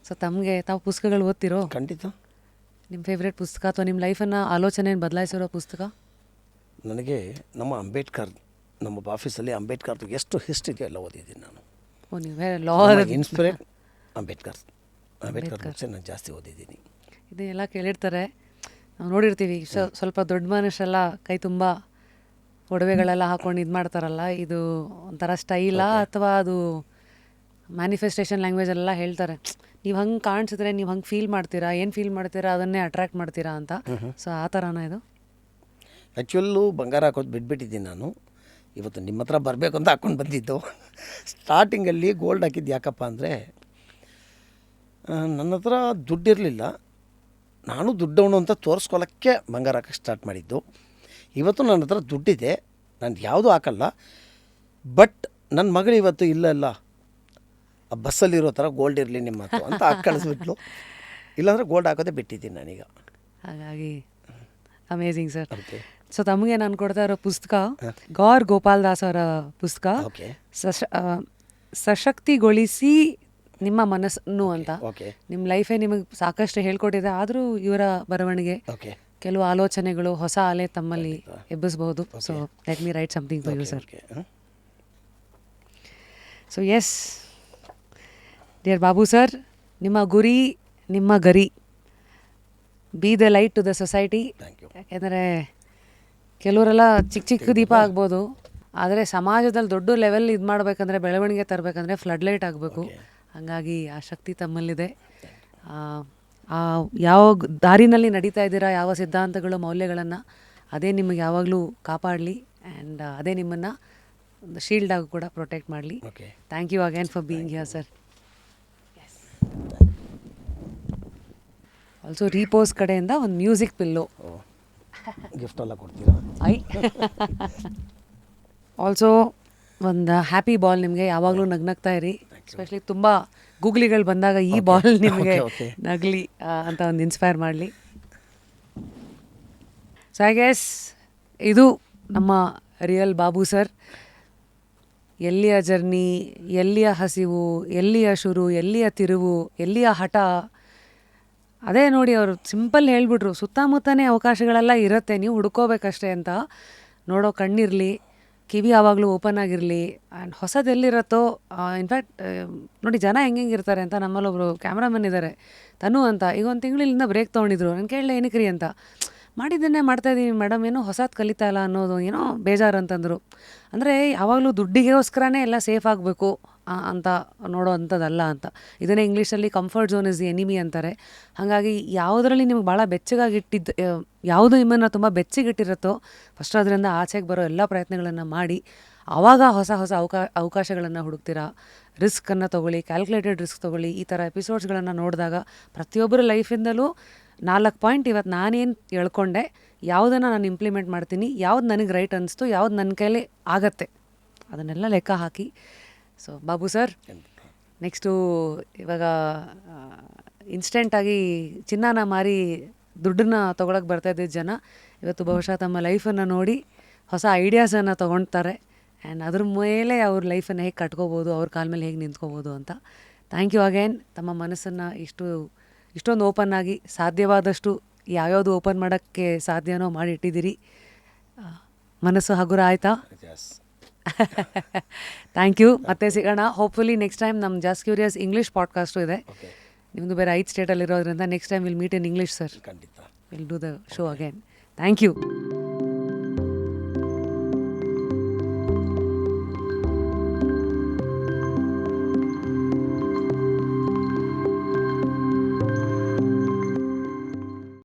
ಸೊ ತಾವು ಪುಸ್ತಕಗಳು ಓದ್ತಿರೋ? ಖಂಡಿತ. ನಿಮ್ಮ ಫೇವ್ರೇಟ್ ಪುಸ್ತಕ ಅಥವಾ ನಿಮ್ಮ ಲೈಫನ್ನು ಆಲೋಚನೆ ಬದಲಾಯಿಸಿರೋ ಪುಸ್ತಕ? ನನಗೆ ನಮ್ಮ ಅಂಬೇಡ್ಕರ್ ನಮ್ಮ ಆಫೀಸಲ್ಲಿ ಅಂಬೇಡ್ಕರ್ದು ಎಷ್ಟು ಹಿಸ್ಟ್ರಿ ಇದೆಯೋ ಎಲ್ಲ ಓದಿದ್ದೀನಿ ನಾನು. ಓ ನೀವೇ ಲಾ ಇನ್ಸ್ಪಿರೇಟ್ ಅಂಬೇಡ್ಕರ್ ಬುಕ್ಸೇ ನಾನು ಜಾಸ್ತಿ ಓದಿದ್ದೀನಿ. ಇದೆಲ್ಲ ಕೇಳಿರ್ತಾರೆ, ನಾವು ನೋಡಿರ್ತೀವಿ ಸ್ವಲ್ಪ ದೊಡ್ಡ ಮನುಷ್ಯರೆಲ್ಲ ಕೈ ತುಂಬ ಒಡವೆಗಳೆಲ್ಲ ಹಾಕೊಂಡು ಇದು ಮಾಡ್ತಾರಲ್ಲ, ಇದು ಒಂಥರ ಸ್ಟೈಲಾ ಅಥವಾ ಅದು ಮ್ಯಾನಿಫೆಸ್ಟೇಷನ್ ಲ್ಯಾಂಗ್ವೇಜಲ್ಲೆಲ್ಲ ಹೇಳ್ತಾರೆ, ನೀವು ಹಂಗೆ ಕಾಣಿಸಿದ್ರೆ ನೀವು ಹಂಗೆ ಫೀಲ್ ಮಾಡ್ತೀರಾ, ಏನು ಫೀಲ್ ಮಾಡ್ತೀರಾ ಅದನ್ನೇ ಅಟ್ರ್ಯಾಕ್ಟ್ ಮಾಡ್ತೀರಾ ಅಂತ. ಸೊ ಆ ಥರನ ಇದು? ಆ್ಯಕ್ಚುಲ್ಲು ಬಂಗಾರ ಹಾಕೋದು ಬಿಟ್ಬಿಟ್ಟಿದ್ದೀನಿ ನಾನು. ಇವತ್ತು ನಿಮ್ಮ ಹತ್ರ ಬರಬೇಕು ಅಂತ ಹಾಕ್ಕೊಂಡು ಬಂದಿದ್ದು. ಸ್ಟಾರ್ಟಿಂಗಲ್ಲಿ ಗೋಲ್ಡ್ ಹಾಕಿದ್ದು ಯಾಕಪ್ಪ ಅಂದರೆ, ನನ್ನ ಹತ್ರ ದುಡ್ಡಿರಲಿಲ್ಲ, ನಾನು ದುಡ್ಡವನು ಅಂತ ತೋರಿಸ್ಕೊಳ್ಳೋಕ್ಕೆ ಬಂಗಾರ ಹಾಕೋಕ್ಕೆ ಸ್ಟಾರ್ಟ್ ಮಾಡಿದ್ದು. ಇವತ್ತು ನನ್ನ ಹತ್ರ ದುಡ್ಡಿದೆ, ನಾನು ಯಾವುದೂ ಹಾಕಲ್ಲ. ಬಟ್ ನನ್ನ ಮಗಳು ಇವತ್ತು ಇಲ್ಲ ಆ ಬಸ್ಸಲ್ಲಿರೋ ಥರ ಗೋಲ್ಡ್ ಇರಲಿ ನಿಮ್ಮ ಹತ್ರ ಅಂತ ಹಾಕಿ ಕಳಿಸ್ಬಿಟ್ಲು. ಇಲ್ಲಾಂದರೆ ಗೋಲ್ಡ್ ಹಾಕೋದೇ ಬಿಟ್ಟಿದ್ದೀನಿ ನಾನೀಗ. ಹಾಗಾಗಿ ಅಮೇಝಿಂಗ್ ಸರ್. ಓಕೆ. ಸೊ ತಮಗೆ ನಾನು ಕೊಡ್ತಾ ಇರೋ ಪುಸ್ತಕ ಗೌರ್ ಗೋಪಾಲ್ ದಾಸ್ ಅವರ ಪುಸ್ತಕ, ಓಕೆ. ಸಶಕ್ತಿಗೊಳಿಸಿ ನಿಮ್ಮ ಮನಸ್ಸನ್ನು ಅಂತ. ಓಕೆ. ನಿಮ್ಮ ಲೈಫೇ ನಿಮಗೆ ಸಾಕಷ್ಟು ಹೇಳ್ಕೊಟ್ಟಿದೆ, ಆದರೂ ಇವರ ಬರವಣಿಗೆ ಓಕೆ. ಕೆಲವು ಆಲೋಚನೆಗಳು ಹೊಸ ಅಲೆ ತಮ್ಮಲ್ಲಿ ಎಬ್ಬಿಸಬಹುದು. So let me write something for you sir. So yes dear Babu sir, ನಿಮ್ಮ ಗುರಿ, ನಿಮ್ಮ ಗರಿ, be the light to the society. ಯಾಕೆಂದರೆ ಕೆಲವರೆಲ್ಲ ಚಿಕ್ಕ ದೀಪ ಆಗ್ಬೋದು, ಆದರೆ ಸಮಾಜದಲ್ಲಿ ದೊಡ್ಡ ಲೆವೆಲ್ ಇದು ಮಾಡಬೇಕಂದ್ರೆ, ಬೆಳವಣಿಗೆ ತರಬೇಕಂದ್ರೆ ಫ್ಲಡ್ ಲೈಟ್ ಆಗಬೇಕು. ಹಾಗಾಗಿ ಆ ಶಕ್ತಿ ತಮ್ಮಲ್ಲಿದೆ. ಯಾವ ದಾರಿನಲ್ಲಿ ನಡೀತಾ ಇದ್ದೀರಾ, ಯಾವ ಸಿದ್ಧಾಂತಗಳು ಮೌಲ್ಯಗಳನ್ನು, ಅದೇ ನಿಮಗೆ ಯಾವಾಗಲೂ ಕಾಪಾಡಲಿ ಆ್ಯಂಡ್ ಅದೇ ನಿಮ್ಮನ್ನು ಒಂದು ಶೀಲ್ಡಾಗಿ ಕೂಡ ಪ್ರೊಟೆಕ್ಟ್ ಮಾಡಲಿ. Thank you again for being here sir. Also ರೀಪೋಸ್ ಕಡೆಯಿಂದ ಒಂದು ಮ್ಯೂಸಿಕ್ ಪಿಲ್ಲೋ ಗಿಫ್ಟ್ ಎಲ್ಲ ಕೊಡ್ತೀರಾ? ಆಲ್ಸೋ ಒಂದು ಹ್ಯಾಪಿ ಬಾಲ್ ನಿಮಗೆ. ಯಾವಾಗಲೂ ನಗ್ನಗ್ತಾ ಇರಿ, ಎಸ್ಪೆಷಲಿ ತುಂಬ ಗೂಗ್ಲಿಗಳು ಬಂದಾಗ ಈ ಬಾಲ್ ನಿಮಗೆ ನಗಲಿ ಅಂತ ಒಂದು ಇನ್ಸ್ಪೈರ್ ಮಾಡಲಿ. ಸೊ ಐ ಗೆಸ್ ಇದು ನಮ್ಮ ರಿಯಲ್ ಬಾಬು ಸರ್. ಎಲ್ಲಿಯ ಜರ್ನಿ, ಎಲ್ಲಿಯ ಹಸಿವು, ಎಲ್ಲಿಯ ಶುರು, ಎಲ್ಲಿಯ ತಿರುವು, ಎಲ್ಲಿಯ ಹಠ, ಅದೇ ನೋಡಿ ಅವರು ಸಿಂಪಲ್ ಹೇಳಿಬಿಟ್ರು, ಸುತ್ತಮುತ್ತನೇ ಅವಕಾಶಗಳೆಲ್ಲ ಇರುತ್ತೆ, ನೀವು ಹುಡ್ಕೋಬೇಕಷ್ಟೇ ಅಂತ. ನೋಡೋ ಕಣ್ಣಿರಲಿ, ಕಿವಿ ಯಾವಾಗಲೂ ಓಪನ್ ಆಗಿರಲಿ, ಆ್ಯಂಡ್ ಹೊಸದು ಎಲ್ಲಿರುತ್ತೋ. ಇನ್ಫ್ಯಾಕ್ಟ್ ನೋಡಿ ಜನ ಹೆಂಗಿರ್ತಾರೆ ಅಂತ, ನಮ್ಮಲ್ಲೊಬ್ರು ಕ್ಯಾಮ್ರಾಮನ್ ಇದ್ದಾರೆ ತನು ಅಂತ, ಈಗ ಒಂದು ತಿಂಗಳಿಂದ ಬ್ರೇಕ್ ತೊಗೊಂಡಿದ್ರು. ನಾನು ಕೇಳಲೆ ಏನಕ್ಕೆ ರೀ ಅಂತ, ಮಾಡಿದ್ದನ್ನೇ ಮಾಡ್ತಾಯಿದ್ದೀನಿ ಮೇಡಮ್, ಏನೋ ಹೊಸದು ಕಲಿತಾ ಇಲ್ಲ ಅನ್ನೋದು ಏನೋ ಬೇಜಾರು ಅಂತಂದರು. ಅಂದರೆ ಯಾವಾಗಲೂ ದುಡ್ಡಿಗೋಸ್ಕರನೇ ಎಲ್ಲ ಸೇಫ್ ಆಗಬೇಕು ಅಂತ ನೋಡೋ ಅಂಥದ್ದಲ್ಲ ಅಂತ. ಇದನ್ನೇ ಇಂಗ್ಲೀಷಲ್ಲಿ comfort zone is the enemy ಅಂತಾರೆ. ಹಾಗಾಗಿ ಯಾವುದರಲ್ಲಿ ನಿಮ್ಗೆ ಭಾಳ ಬೆಚ್ಚಗಾಗಿಟ್ಟಿದ್ದು, ಯಾವುದು ನಿಮ್ಮನ್ನು ತುಂಬ ಬೆಚ್ಚಗಿಟ್ಟಿರುತ್ತೋ ಫಸ್ಟ್ ಅದರಿಂದ ಆಚೆಗೆ ಬರೋ ಎಲ್ಲ ಪ್ರಯತ್ನಗಳನ್ನು ಮಾಡಿ, ಆವಾಗ ಹೊಸ ಹೊಸ ಅವಕಾಶಗಳನ್ನು ಹುಡುಕ್ತೀರಾ. ರಿಸ್ಕನ್ನು ತೊಗೊಳ್ಳಿ, ಕ್ಯಾಲ್ಕುಲೇಟೆಡ್ ರಿಸ್ಕ್ ತೊಗೊಳ್ಳಿ. ಈ ಥರ ಎಪಿಸೋಡ್ಸ್ಗಳನ್ನು ನೋಡಿದಾಗ ಪ್ರತಿಯೊಬ್ಬರ ಲೈಫಿಂದಲೂ 4 ಪಾಯಿಂಟ್ ಇವತ್ತು ನಾನೇನು ಹೇಳ್ಕೊಂಡೆ, ಯಾವುದನ್ನು ನಾನು ಇಂಪ್ಲಿಮೆಂಟ್ ಮಾಡ್ತೀನಿ, ಯಾವ್ದು ನನಗೆ ರೈಟ್ ಅನ್ನಿಸ್ತು, ಯಾವ್ದು ನನ್ನ ಕೈಲಿ ಆಗತ್ತೆ, ಅದನ್ನೆಲ್ಲ ಲೆಕ್ಕ ಹಾಕಿ. ಸೊ ಬಾಬು ಸರ್, ನೆಕ್ಸ್ಟು ಇವಾಗ ಇನ್ಸ್ಟೆಂಟಾಗಿ ಚಿನ್ನನ ಮಾರಿ ದುಡ್ಡನ್ನ ತೊಗೊಳಕ್ಕೆ ಬರ್ತಾಯಿದ್ದ ಜನ ಇವತ್ತು ಬಹುಶಃ ತಮ್ಮ ಲೈಫನ್ನು ನೋಡಿ ಹೊಸ ಐಡಿಯಾಸನ್ನು ತೊಗೊಳ್ತಾರೆ. ಆ್ಯಂಡ್ ಅದ್ರ ಮೇಲೆ ಅವ್ರ ಲೈಫನ್ನು ಹೇಗೆ ಕಟ್ಕೋಬೋದು, ಅವ್ರ ಕಾಲ ಮೇಲೆ ಹೇಗೆ ನಿಂತ್ಕೋಬೋದು ಅಂತ. Thank you again. ತಮ್ಮ ಮನಸ್ಸನ್ನು ಇಷ್ಟೊಂದು ಓಪನ್ ಆಗಿ ಸಾಧ್ಯವಾದಷ್ಟು ಯಾವ್ಯಾವುದು ಓಪನ್ ಮಾಡೋಕ್ಕೆ ಸಾಧ್ಯನೋ ಮಾಡಿ ಇಟ್ಟಿದ್ದೀರಿ. ಮನಸ್ಸು ಹಗುರ ಆಯಿತಾ? Thank you. ಮತ್ತೆ ಸಿಗೋಣ ಹೋಪ್ಫುಲಿ ನೆಕ್ಸ್ಟ್ ಟೈಮ್. ನಮ್ಮ ಜಸ್ಟ್ ಕ್ಯೂರಿಯಸ್ ಇಂಗ್ಲೀಷ್ ಪಾಡ್ಕಾಸ್ಟು ಇದೆ. ನಿಮ್ಮದು ಬೇರೆ 5 ಸ್ಟೇಟಲ್ಲಿರೋದ್ರಿಂದ next time will meet in English sir. ಖಂಡಿತ. Will do the show again. Thank you.